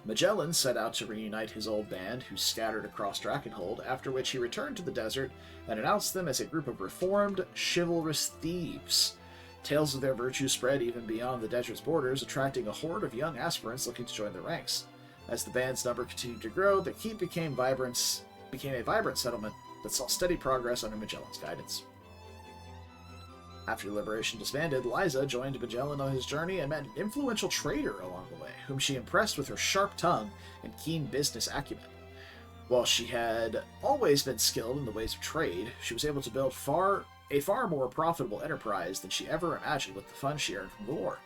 Speaker 1: Magellan set out to reunite his old band, who scattered across Drakenhold, after which he returned to the desert and announced them as a group of reformed, chivalrous thieves. Tales of their virtue spread even beyond the desert's borders, attracting a horde of young aspirants looking to join their ranks. As the band's number continued to grow, the keep became a vibrant settlement that saw steady progress under Magellan's guidance. After Liberation disbanded, Liza joined Magellan on his journey and met an influential trader along the way, whom she impressed with her sharp tongue and keen business acumen. While she had always been skilled in the ways of trade, she was able to build a far more profitable enterprise than she ever imagined with the funds she earned from the war,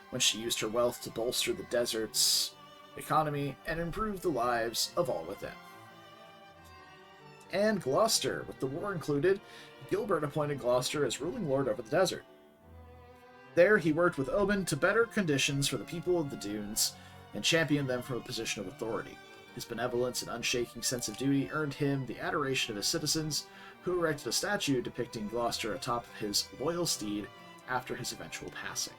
Speaker 1: when she used her wealth to bolster the desert's economy and improve the lives of all within. And Gloucester, with the war included, Gilbert appointed Gloucester as ruling lord over the desert. There, he worked with Oben to better conditions for the people of the dunes and championed them from a position of authority. His benevolence and unshaking sense of duty earned him the adoration of his citizens, who erected a statue depicting Gloucester atop his loyal steed after his eventual passing.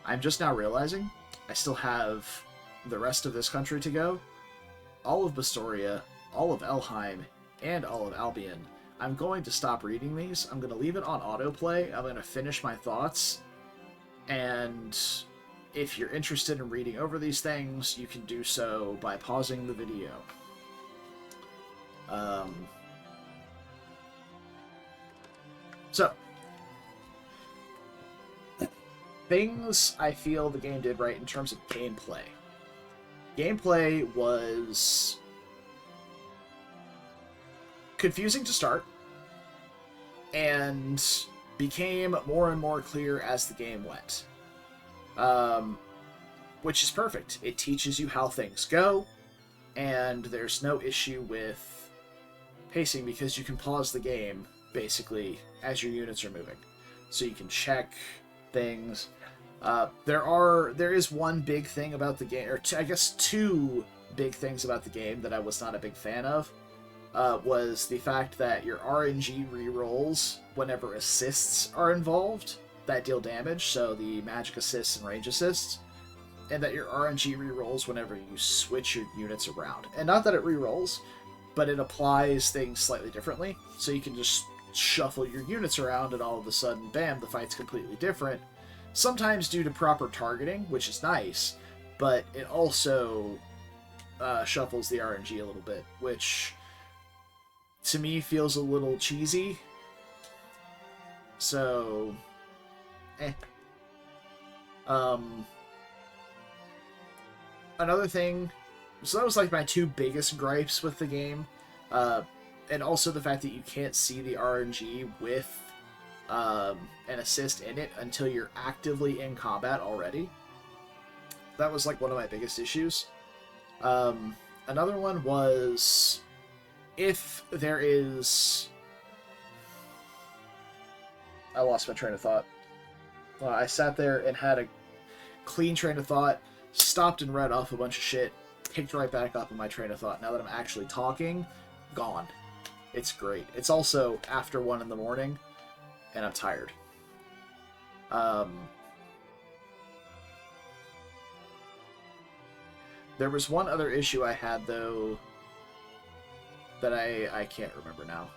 Speaker 1: I'm just now realizing I still have the rest of this country to go. All of Bastoria, all of Elheim, and all of Albion. I'm going to stop reading these. I'm going to leave it on autoplay. I'm going to finish my thoughts. And if you're interested in reading over these things, you can do so by pausing the video. So, things I feel the game did right in terms of gameplay. Gameplay was confusing to start, and became more and more clear as the game went. Which is perfect. It teaches you how things go, and there's no issue with pacing because you can pause the game, basically, as your units are moving. So you can check things. There is one big thing about the game, or I guess two big things about the game that I was not a big fan of. Was the fact that your RNG rerolls whenever assists are involved that deal damage, so the magic assists and range assists, and that your RNG rerolls whenever you switch your units around. And not that it rerolls, but it applies things slightly differently, so you can just shuffle your units around and all of a sudden, bam, the fight's completely different. Sometimes due to proper targeting, which is nice, but it also shuffles the RNG a little bit, which to me feels a little cheesy. So, another thing, so that was like my two biggest gripes with the game, and also the fact that you can't see the RNG with an assist in it until you're actively in combat already. That was like one of my biggest issues. Another one was, if there is... I lost my train of thought. I sat there and had a clean train of thought, stopped and read off a bunch of shit, picked right back up in my train of thought. Now that I'm actually talking, gone. It's great. It's also after 1 in the morning, and I'm tired. There was one other issue I had, though, that I can't remember now.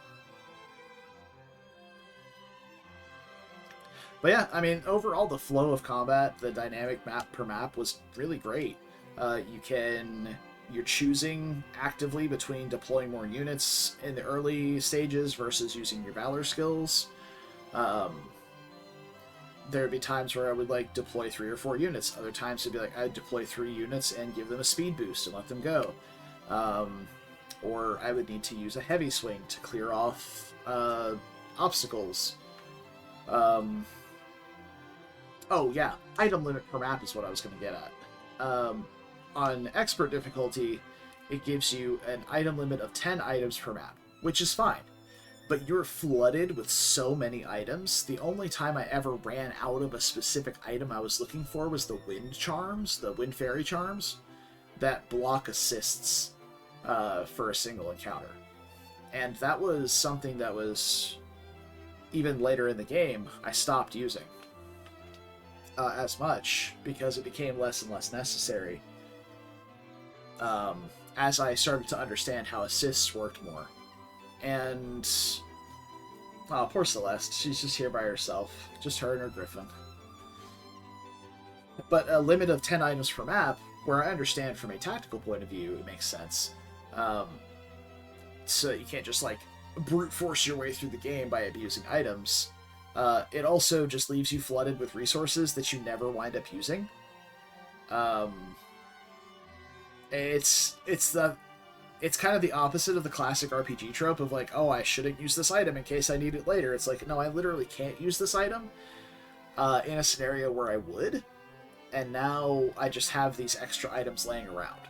Speaker 1: But yeah, I mean, overall, the flow of combat, the dynamic map per map was really great. You're choosing actively between deploying more units in the early stages versus using your Valor skills. There'd be times where I would, like, deploy 3 or 4 units. Other times it'd be like, I'd deploy 3 units and give them a speed boost and let them go. Or I would need to use a heavy swing to clear off obstacles. Oh yeah, item limit per map is what I was going to get at. On expert difficulty, it gives you an item limit of 10 items per map, which is fine. But you're flooded with so many items. The only time I ever ran out of a specific item I was looking for was the wind charms, the wind fairy charms, that block assists for a single encounter. And that was something that was, even later in the game, I stopped using as much because it became less and less necessary as I started to understand how assists worked more. And, oh, poor Celeste. She's just here by herself. Just her and her griffin. But a limit of 10 items per map, where I understand from a tactical point of view, it makes sense. So you can't just, like, brute force your way through the game by abusing items. It also just leaves you flooded with resources that you never wind up using. It's kind of the opposite of the classic RPG trope of like, oh, I shouldn't use this item in case I need it later. It's like, no, I literally can't use this item in a scenario where I would, and now I just have these extra items laying around.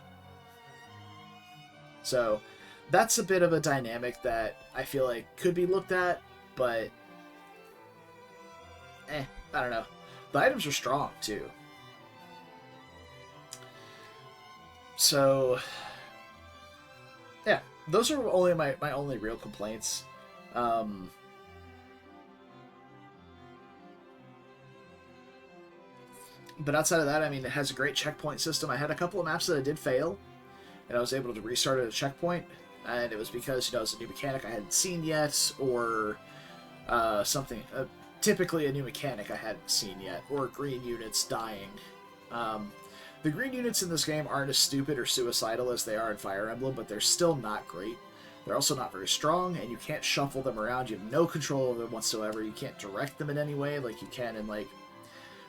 Speaker 1: So that's a bit of a dynamic that I feel like could be looked at, but I don't know. The items are strong, too. So, yeah, those are only my only real complaints. But outside of that, I mean, it has a great checkpoint system. I had a couple of maps that I did fail, and I was able to restart at a checkpoint, and it was because, you know, it's a new mechanic I hadn't seen yet, or something, typically a new mechanic I hadn't seen yet, or green units dying. The green units in this game aren't as stupid or suicidal as they are in Fire Emblem, but they're still not great. They're also not very strong, and you can't shuffle them around. You have no control over them whatsoever. You can't direct them in any way like you can in, like,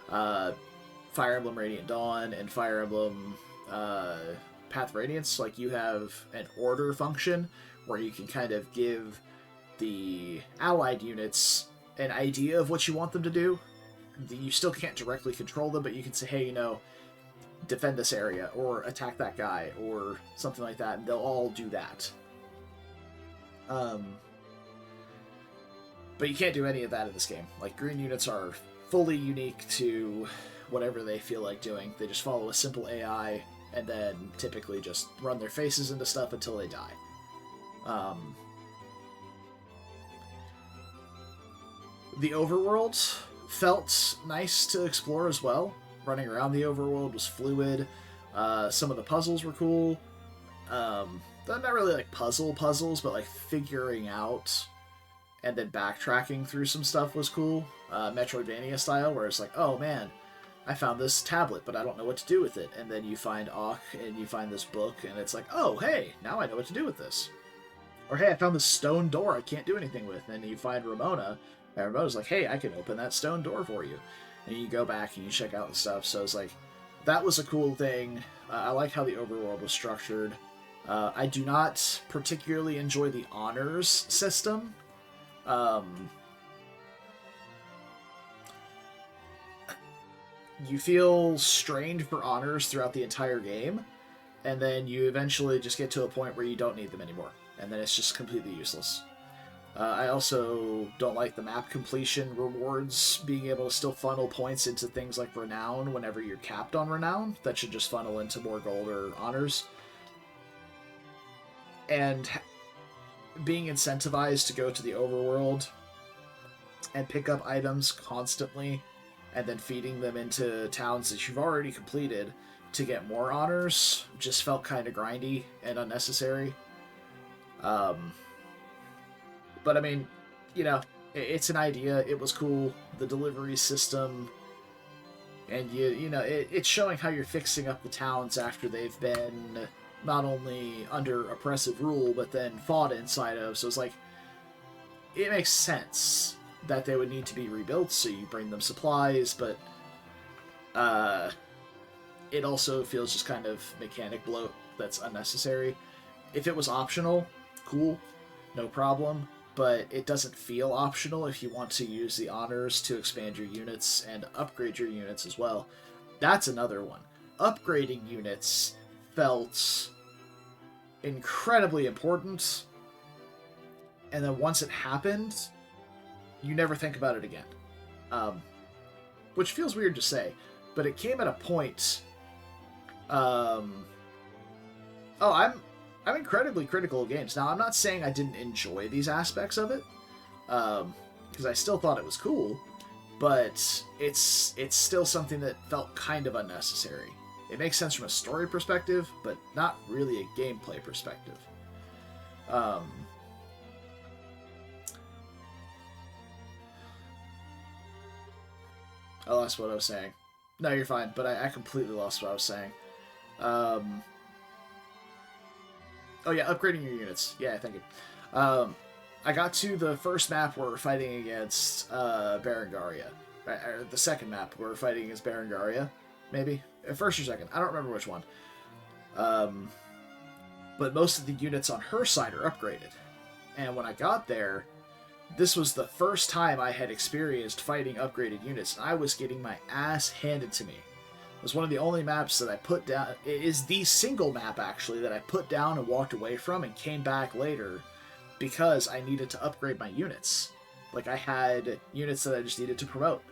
Speaker 1: Fire Emblem Radiant Dawn and Fire Emblem Path of Radiance. Like, you have an order function where you can kind of give the allied units an idea of what you want them to do. You still can't directly control them, but you can say, hey, you know, defend this area, or attack that guy, or something like that, and they'll all do that. But you can't do any of that in this game. Like, green units are fully unique to whatever they feel like doing. They just follow a simple AI, and then typically just run their faces into stuff until they die. The overworld felt nice to explore as well. Running around the overworld was fluid. Some of the puzzles were cool. They're not really like puzzles, but like figuring out and then backtracking through some stuff was cool. Metroidvania style, where it's like, oh man, I found this tablet, but I don't know what to do with it. And then you find Auk, and you find this book, and it's like, oh, hey, now I know what to do with this. Or, hey, I found this stone door I can't do anything with. And then you find Ramona, and Ramona's like, hey, I can open that stone door for you. And you go back and you check out the stuff. So it's like, that was a cool thing. I like how the overworld was structured. I do not particularly enjoy the honors system. You feel strained for honors throughout the entire game, and then you eventually just get to a point where you don't need them anymore, and then it's just completely useless. I also don't like the map completion rewards being able to still funnel points into things like Renown whenever you're capped on Renown. That should just funnel into more gold or honors. And being incentivized to go to the overworld and pick up items constantly and then feeding them into towns that you've already completed to get more honors just felt kind of grindy and unnecessary. But I mean, you know, it's an idea. It was cool. The delivery system, and you know, it's showing how you're fixing up the towns after they've been not only under oppressive rule, but then fought inside of. So it's like, it makes sense that they would need to be rebuilt, so you bring them supplies, but it also feels just kind of mechanic bloat that's unnecessary. If it was optional, cool, no problem, but it doesn't feel optional if you want to use the honors to expand your units and upgrade your units as well. That's another one. Upgrading units felt incredibly important, and then once it happened, you never think about it again. Which feels weird to say, but it came at a point... I'm incredibly critical of games. Now, I'm not saying I didn't enjoy these aspects of it, because I still thought it was cool, but it's still something that felt kind of unnecessary. It makes sense from a story perspective, but not really a gameplay perspective. I lost what I was saying. No, you're fine, but I completely lost what I was saying. Oh yeah, upgrading your units. Yeah, thank you. I got to the first map where we're fighting against Berengaria. Or the second map where we're fighting against Berengaria, maybe? First or second. I don't remember which one. But most of the units on her side are upgraded. And when I got there, this was the first time I had experienced fighting upgraded units, and I was getting my ass handed to me. It was one of the only maps that I put down. It is the single map, actually, that I put down and walked away from and came back later because I needed to upgrade my units. Like, I had units that I just needed to promote.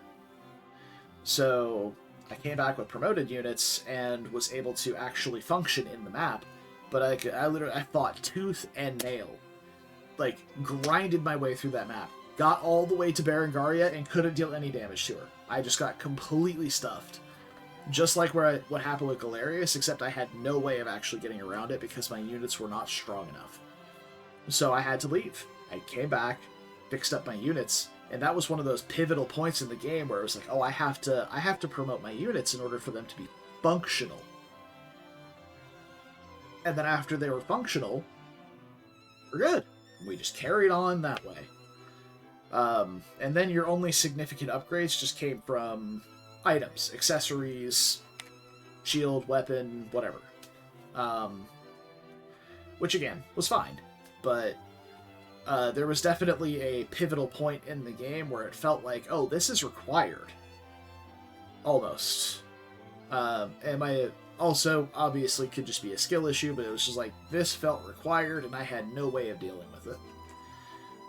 Speaker 1: So I came back with promoted units and was able to actually function in the map, but I fought tooth and nail. Like, grinded my way through that map. Got all the way to Berengaria and couldn't deal any damage to her. I just got completely stuffed. Just like what happened with Galerius, except I had no way of actually getting around it because my units were not strong enough. So I had to leave. I came back, fixed up my units, and that was one of those pivotal points in the game where it was like, oh, I have to promote my units in order for them to be functional. And then after they were functional, we're good. We just carried on that way. And then your only significant upgrades just came from items, accessories, shield, weapon, whatever. Which, again, was fine. But there was definitely a pivotal point in the game where it felt like, oh, this is required. Almost. And my... Also, obviously, could just be a skill issue, but it was just like, this felt required, and I had no way of dealing with it.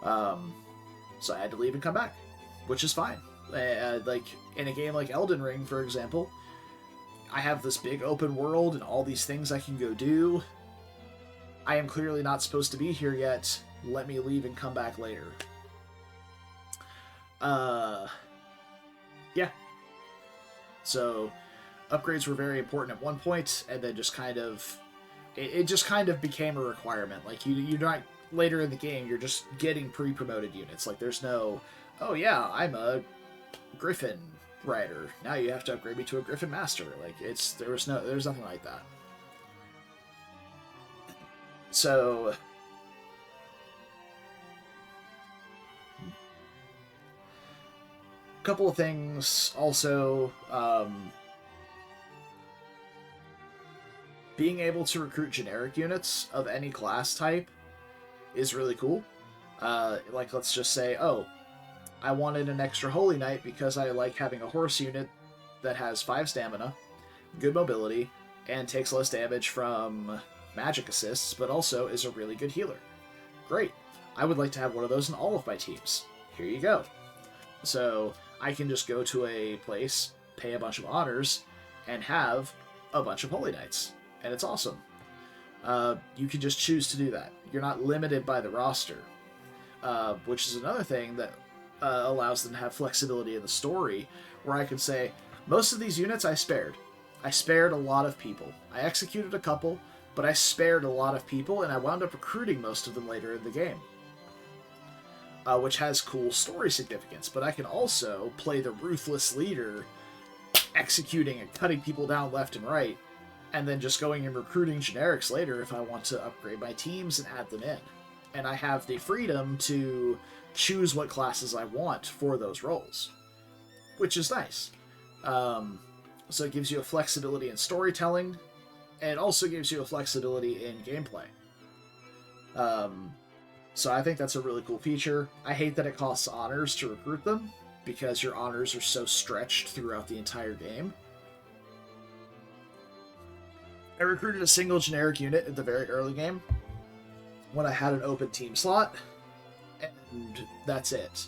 Speaker 1: So I had to leave and come back, which is fine. Like, in a game like Elden Ring, for example, I have this big open world and all these things I can go do. I am clearly not supposed to be here yet. Let me leave and come back later. Yeah. So... upgrades were very important at one point, and then just kind of... It just kind of became a requirement. Like, you're not... Later in the game, you're just getting pre-promoted units. Like, there's no... Oh, yeah, I'm a Griffin rider. Now you have to upgrade me to a Griffin Master. Like, there's nothing like that. So... a couple of things also... being able to recruit generic units of any class type is really cool. Like, let's just say, oh, I wanted an extra Holy Knight because I like having a horse unit that has 5 stamina, good mobility, and takes less damage from magic assists, but also is a really good healer. Great. I would like to have one of those in all of my teams. Here you go. So I can just go to a place, pay a bunch of honors, and have a bunch of Holy Knights. And it's awesome. You can just choose to do that. You're not limited by the roster, which is another thing that allows them to have flexibility in the story, where I can say, most of these units I spared. I spared a lot of people. I executed a couple, but I spared a lot of people, and I wound up recruiting most of them later in the game. Which has cool story significance, but I can also play the ruthless leader, executing and cutting people down left and right, and then just going and recruiting generics later if I want to upgrade my teams and add them in. And I have the freedom to choose what classes I want for those roles, which is nice. So it gives you a flexibility in storytelling, and it also gives you a flexibility in gameplay. So I think that's a really cool feature. I hate that it costs honors to recruit them, because your honors are so stretched throughout the entire game. I recruited a single generic unit at the very early game when I had an open team slot, and that's it.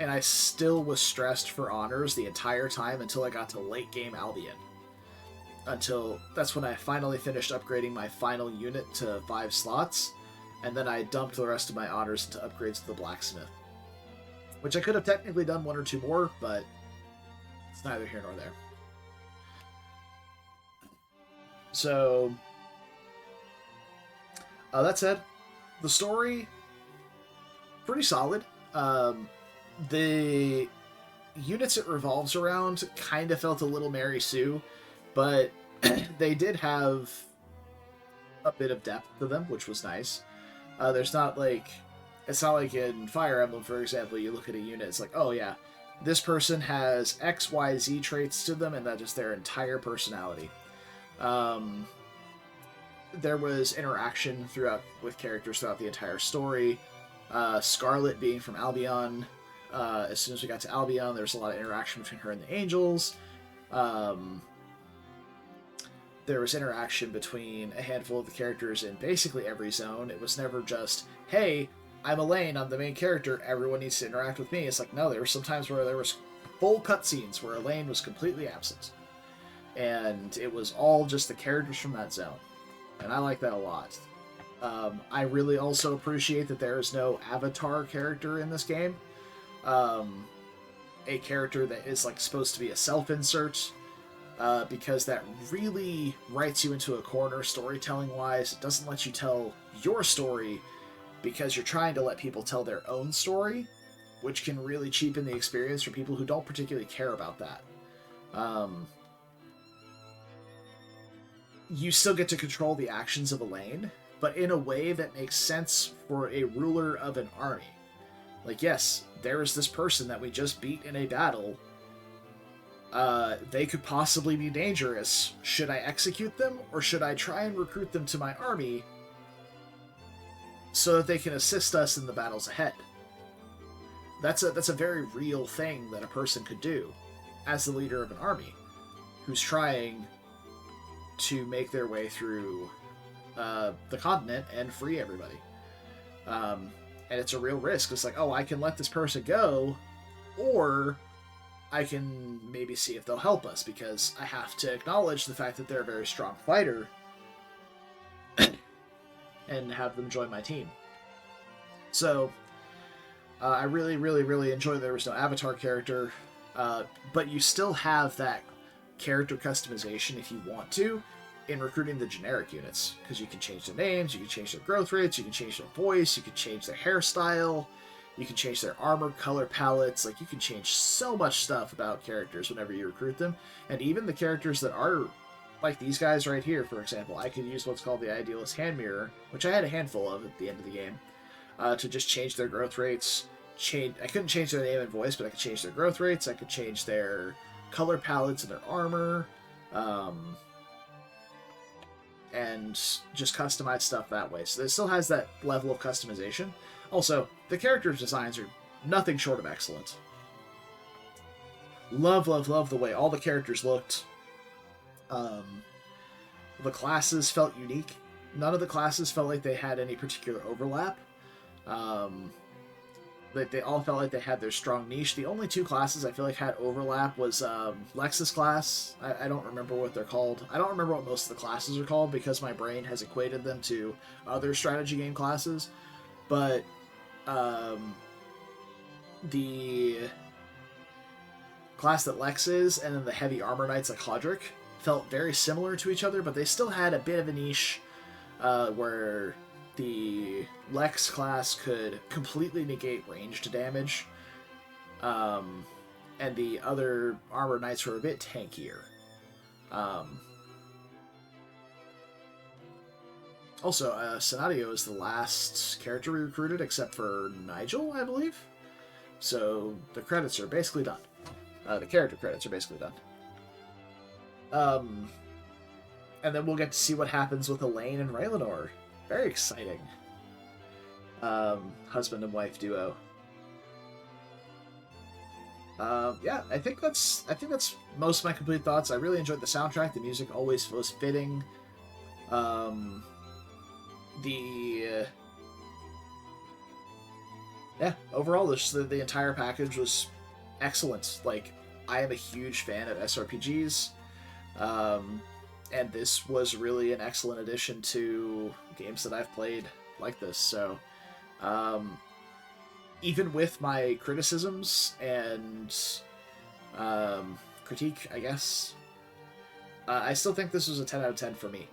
Speaker 1: And I still was stressed for honors the entire time until I got to late game Albion. until that's when I finally finished upgrading my final unit to 5 slots, and then I dumped the rest of my honors into upgrades to the blacksmith. Which I could have technically done 1 or 2 more, but it's neither here nor there. So, that said, the story, pretty solid. The units it revolves around kind of felt a little Mary Sue, but they did have a bit of depth to them, which was nice. There's not like... It's not like in Fire Emblem, for example, you look at a unit, it's like, oh yeah, this person has X, Y, Z traits to them, and that is their entire personality. There was interaction with characters throughout the entire story. Scarlet being from Albion, as soon as we got to Albion, there was a lot of interaction between her and the Angels. There was interaction between a handful of the characters in basically every zone. It was never just, hey, I'm Elaine, I'm the main character, everyone needs to interact with me. It's like, no, there were some times where there was full cutscenes where Elaine was completely absent. And it was all just the characters from that zone. And I like that a lot. I really also appreciate that there is no avatar character in this game. A character that is like supposed to be a self-insert, because that really writes you into a corner storytelling-wise. It doesn't let you tell your story because you're trying to let people tell their own story, which can really cheapen the experience for people who don't particularly care about that. You still get to control the actions of Elaine, but in a way that makes sense for a ruler of an army. Like, yes, there is this person that we just beat in a battle. They could possibly be dangerous. Should I execute them, or should I try and recruit them to my army so that they can assist us in the battles ahead? That's a very real thing that a person could do as the leader of an army who's trying to make their way through the continent and free everybody. And it's a real risk. It's like, oh, I can let this person go, or I can maybe see if they'll help us, because I have to acknowledge the fact that they're a very strong fighter and have them join my team. So, I really, really, really enjoy there was no avatar character, but you still have that character customization if you want to in recruiting the generic units, because you can change their names, you can change their growth rates, you can change their voice, you can change their hairstyle, you can change their armor color palettes. Like, you can change so much stuff about characters whenever you recruit them. And even the characters that are like these guys right here, for example, I could use what's called the Idealist Hand Mirror, which I had a handful of at the end of the game, to just change their growth rates. I couldn't change their name and voice, but I could change their growth rates, I could change their color palettes and their armor, and just customize stuff that way. So it still has that level of customization. Also, the character designs are nothing short of excellent. Love, love, love the way all the characters looked. The classes felt unique. None of the classes felt like they had any particular overlap. They all felt like they had their strong niche. The only 2 classes I feel like had overlap was Lex's class. I don't remember what they're called. I don't remember what most of the classes are called because my brain has equated them to other strategy game classes. But the class that Lex is, and then the heavy armor knights like Hodrick, felt very similar to each other, but they still had a bit of a niche where the Lex class could completely negate ranged damage, and the other armor knights were a bit tankier. Also, Senadio is the last character we recruited, except for Nigel, I believe. So the credits are basically done. The character credits are basically done. And then we'll get to see what happens with Elaine and Raylanor. Very exciting. Husband and wife duo. Yeah, I think that's most of my complete thoughts. I really enjoyed the soundtrack. The music always was fitting. Yeah, overall, the entire package was excellent. Like, I am a huge fan of SRPGs. And this was really an excellent addition to games that I've played like this. So, even with my criticisms and critique, I guess, I still think this was a 10 out of 10 for me.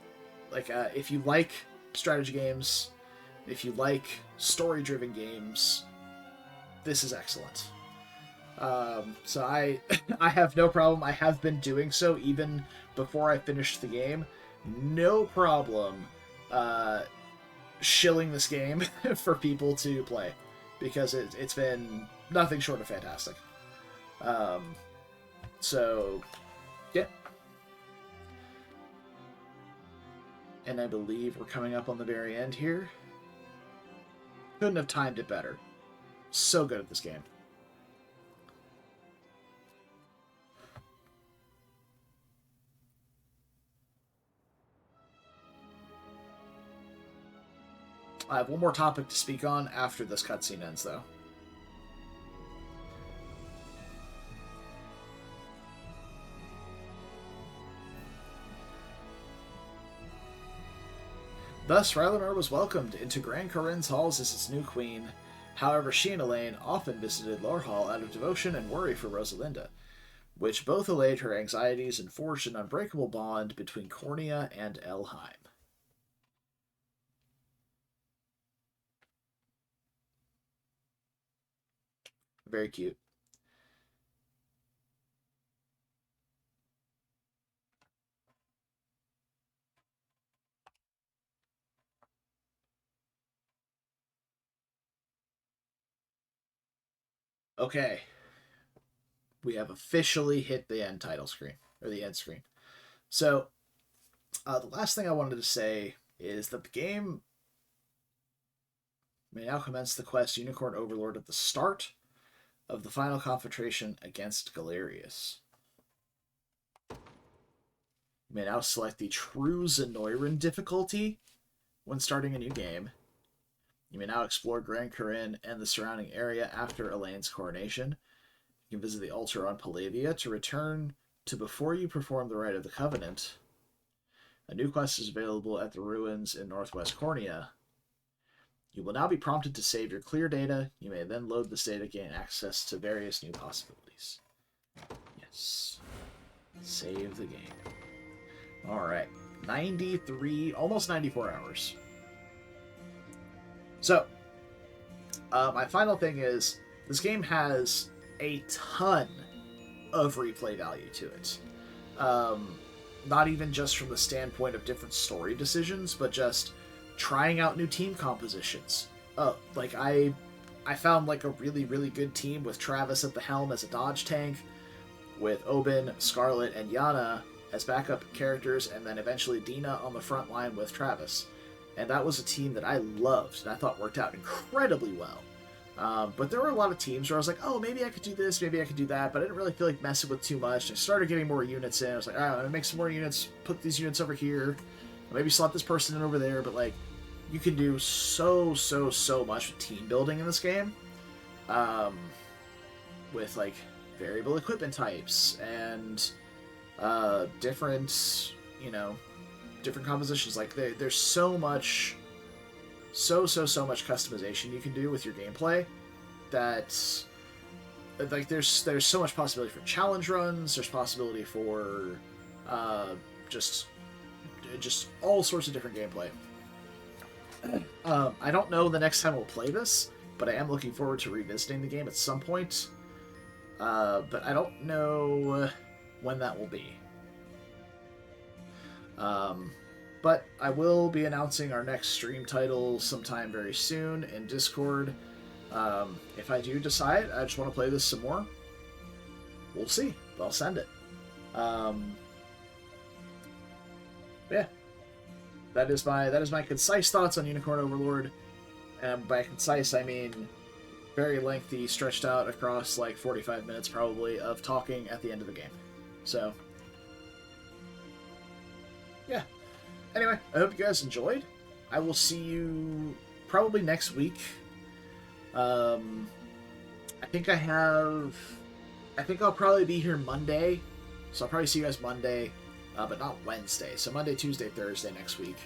Speaker 1: Like, if you like strategy games, if you like story-driven games, this is excellent. So I have no problem. I have been doing so even before I finished the game. No problem shilling this game for people to play, because it's been nothing short of fantastic. So, yeah. And I believe we're coming up on the very end here. Couldn't have timed it better. So good at this game. I have one more topic to speak on after this cutscene ends, though. Thus, Rylanor was welcomed into Grand Corinne's halls as its new queen. However, she and Elaine often visited Lorhall out of devotion and worry for Rosalinda, which both allayed her anxieties and forged an unbreakable bond between Cornea and Elheim. Very cute. Okay. We have officially hit the end title screen, or the end screen. So, the last thing I wanted to say is that the game may now commence the quest Unicorn Overlord at the start of the final confrontation against Galerius. You may now select the True Zenoiran difficulty when starting a new game. You may now explore Grand Corinne and the surrounding area after Elaine's coronation. You can visit the altar on Palavia to return to before you perform the Rite of the Covenant. A new quest is available at the ruins in Northwest Cornea. You will now be prompted to save your clear data. You may then load this data to gain access to various new possibilities. Yes. Save the game. Alright. 93, almost 94 hours. So, my final thing is, this game has a ton of replay value to it. Not even just from the standpoint of different story decisions, but just trying out new team compositions. Like, I found, like, a really, really good team with Travis at the helm as a dodge tank, with Oben, Scarlet, and Yana as backup characters, and then eventually Dina on the front line with Travis. And that was a team that I loved, and I thought worked out incredibly well. But there were a lot of teams where I was like, oh, maybe I could do this, maybe I could do that, but I didn't really feel like messing with too much. I started getting more units in. I was like, all right, I'm going to make some more units, put these units over here, maybe slot this person in over there, but, like, you can do so much with team building in this game. With, like, variable equipment types, and different, you know, different compositions. Like, there's so much customization you can do with your gameplay that, like, there's so much possibility for challenge runs. There's possibility for just all sorts of different gameplay. I don't know the next time we'll play this, but I am looking forward to revisiting the game at some point. But I don't know when that will be. But I will be announcing our next stream title sometime very soon in Discord. If I do decide I just want to play this some more, we'll see. I'll send it. Yeah. That is my concise thoughts on Unicorn Overlord. And by concise, I mean very lengthy, stretched out across like 45 minutes probably of talking at the end of the game. So, yeah. Anyway, I hope you guys enjoyed. I will see you probably next week. I think I'll probably be here Monday. So I'll probably see you guys Monday. but not Wednesday. So Monday, Tuesday, Thursday next week.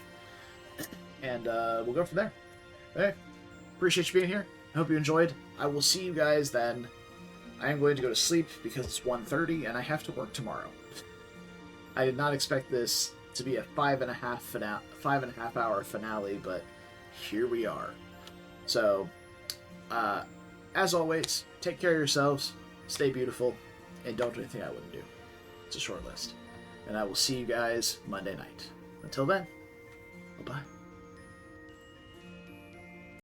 Speaker 1: And we'll go from there. Okay. Appreciate you being here. I hope you enjoyed. I will see you guys then. I am going to go to sleep because it's 1:30 and I have to work tomorrow. I did not expect this to be a 5.5 hour finale, but here we are. So, as always, take care of yourselves, stay beautiful, and don't do anything I wouldn't do. It's a short list. And I will see you guys Monday night. Until then, bye-bye.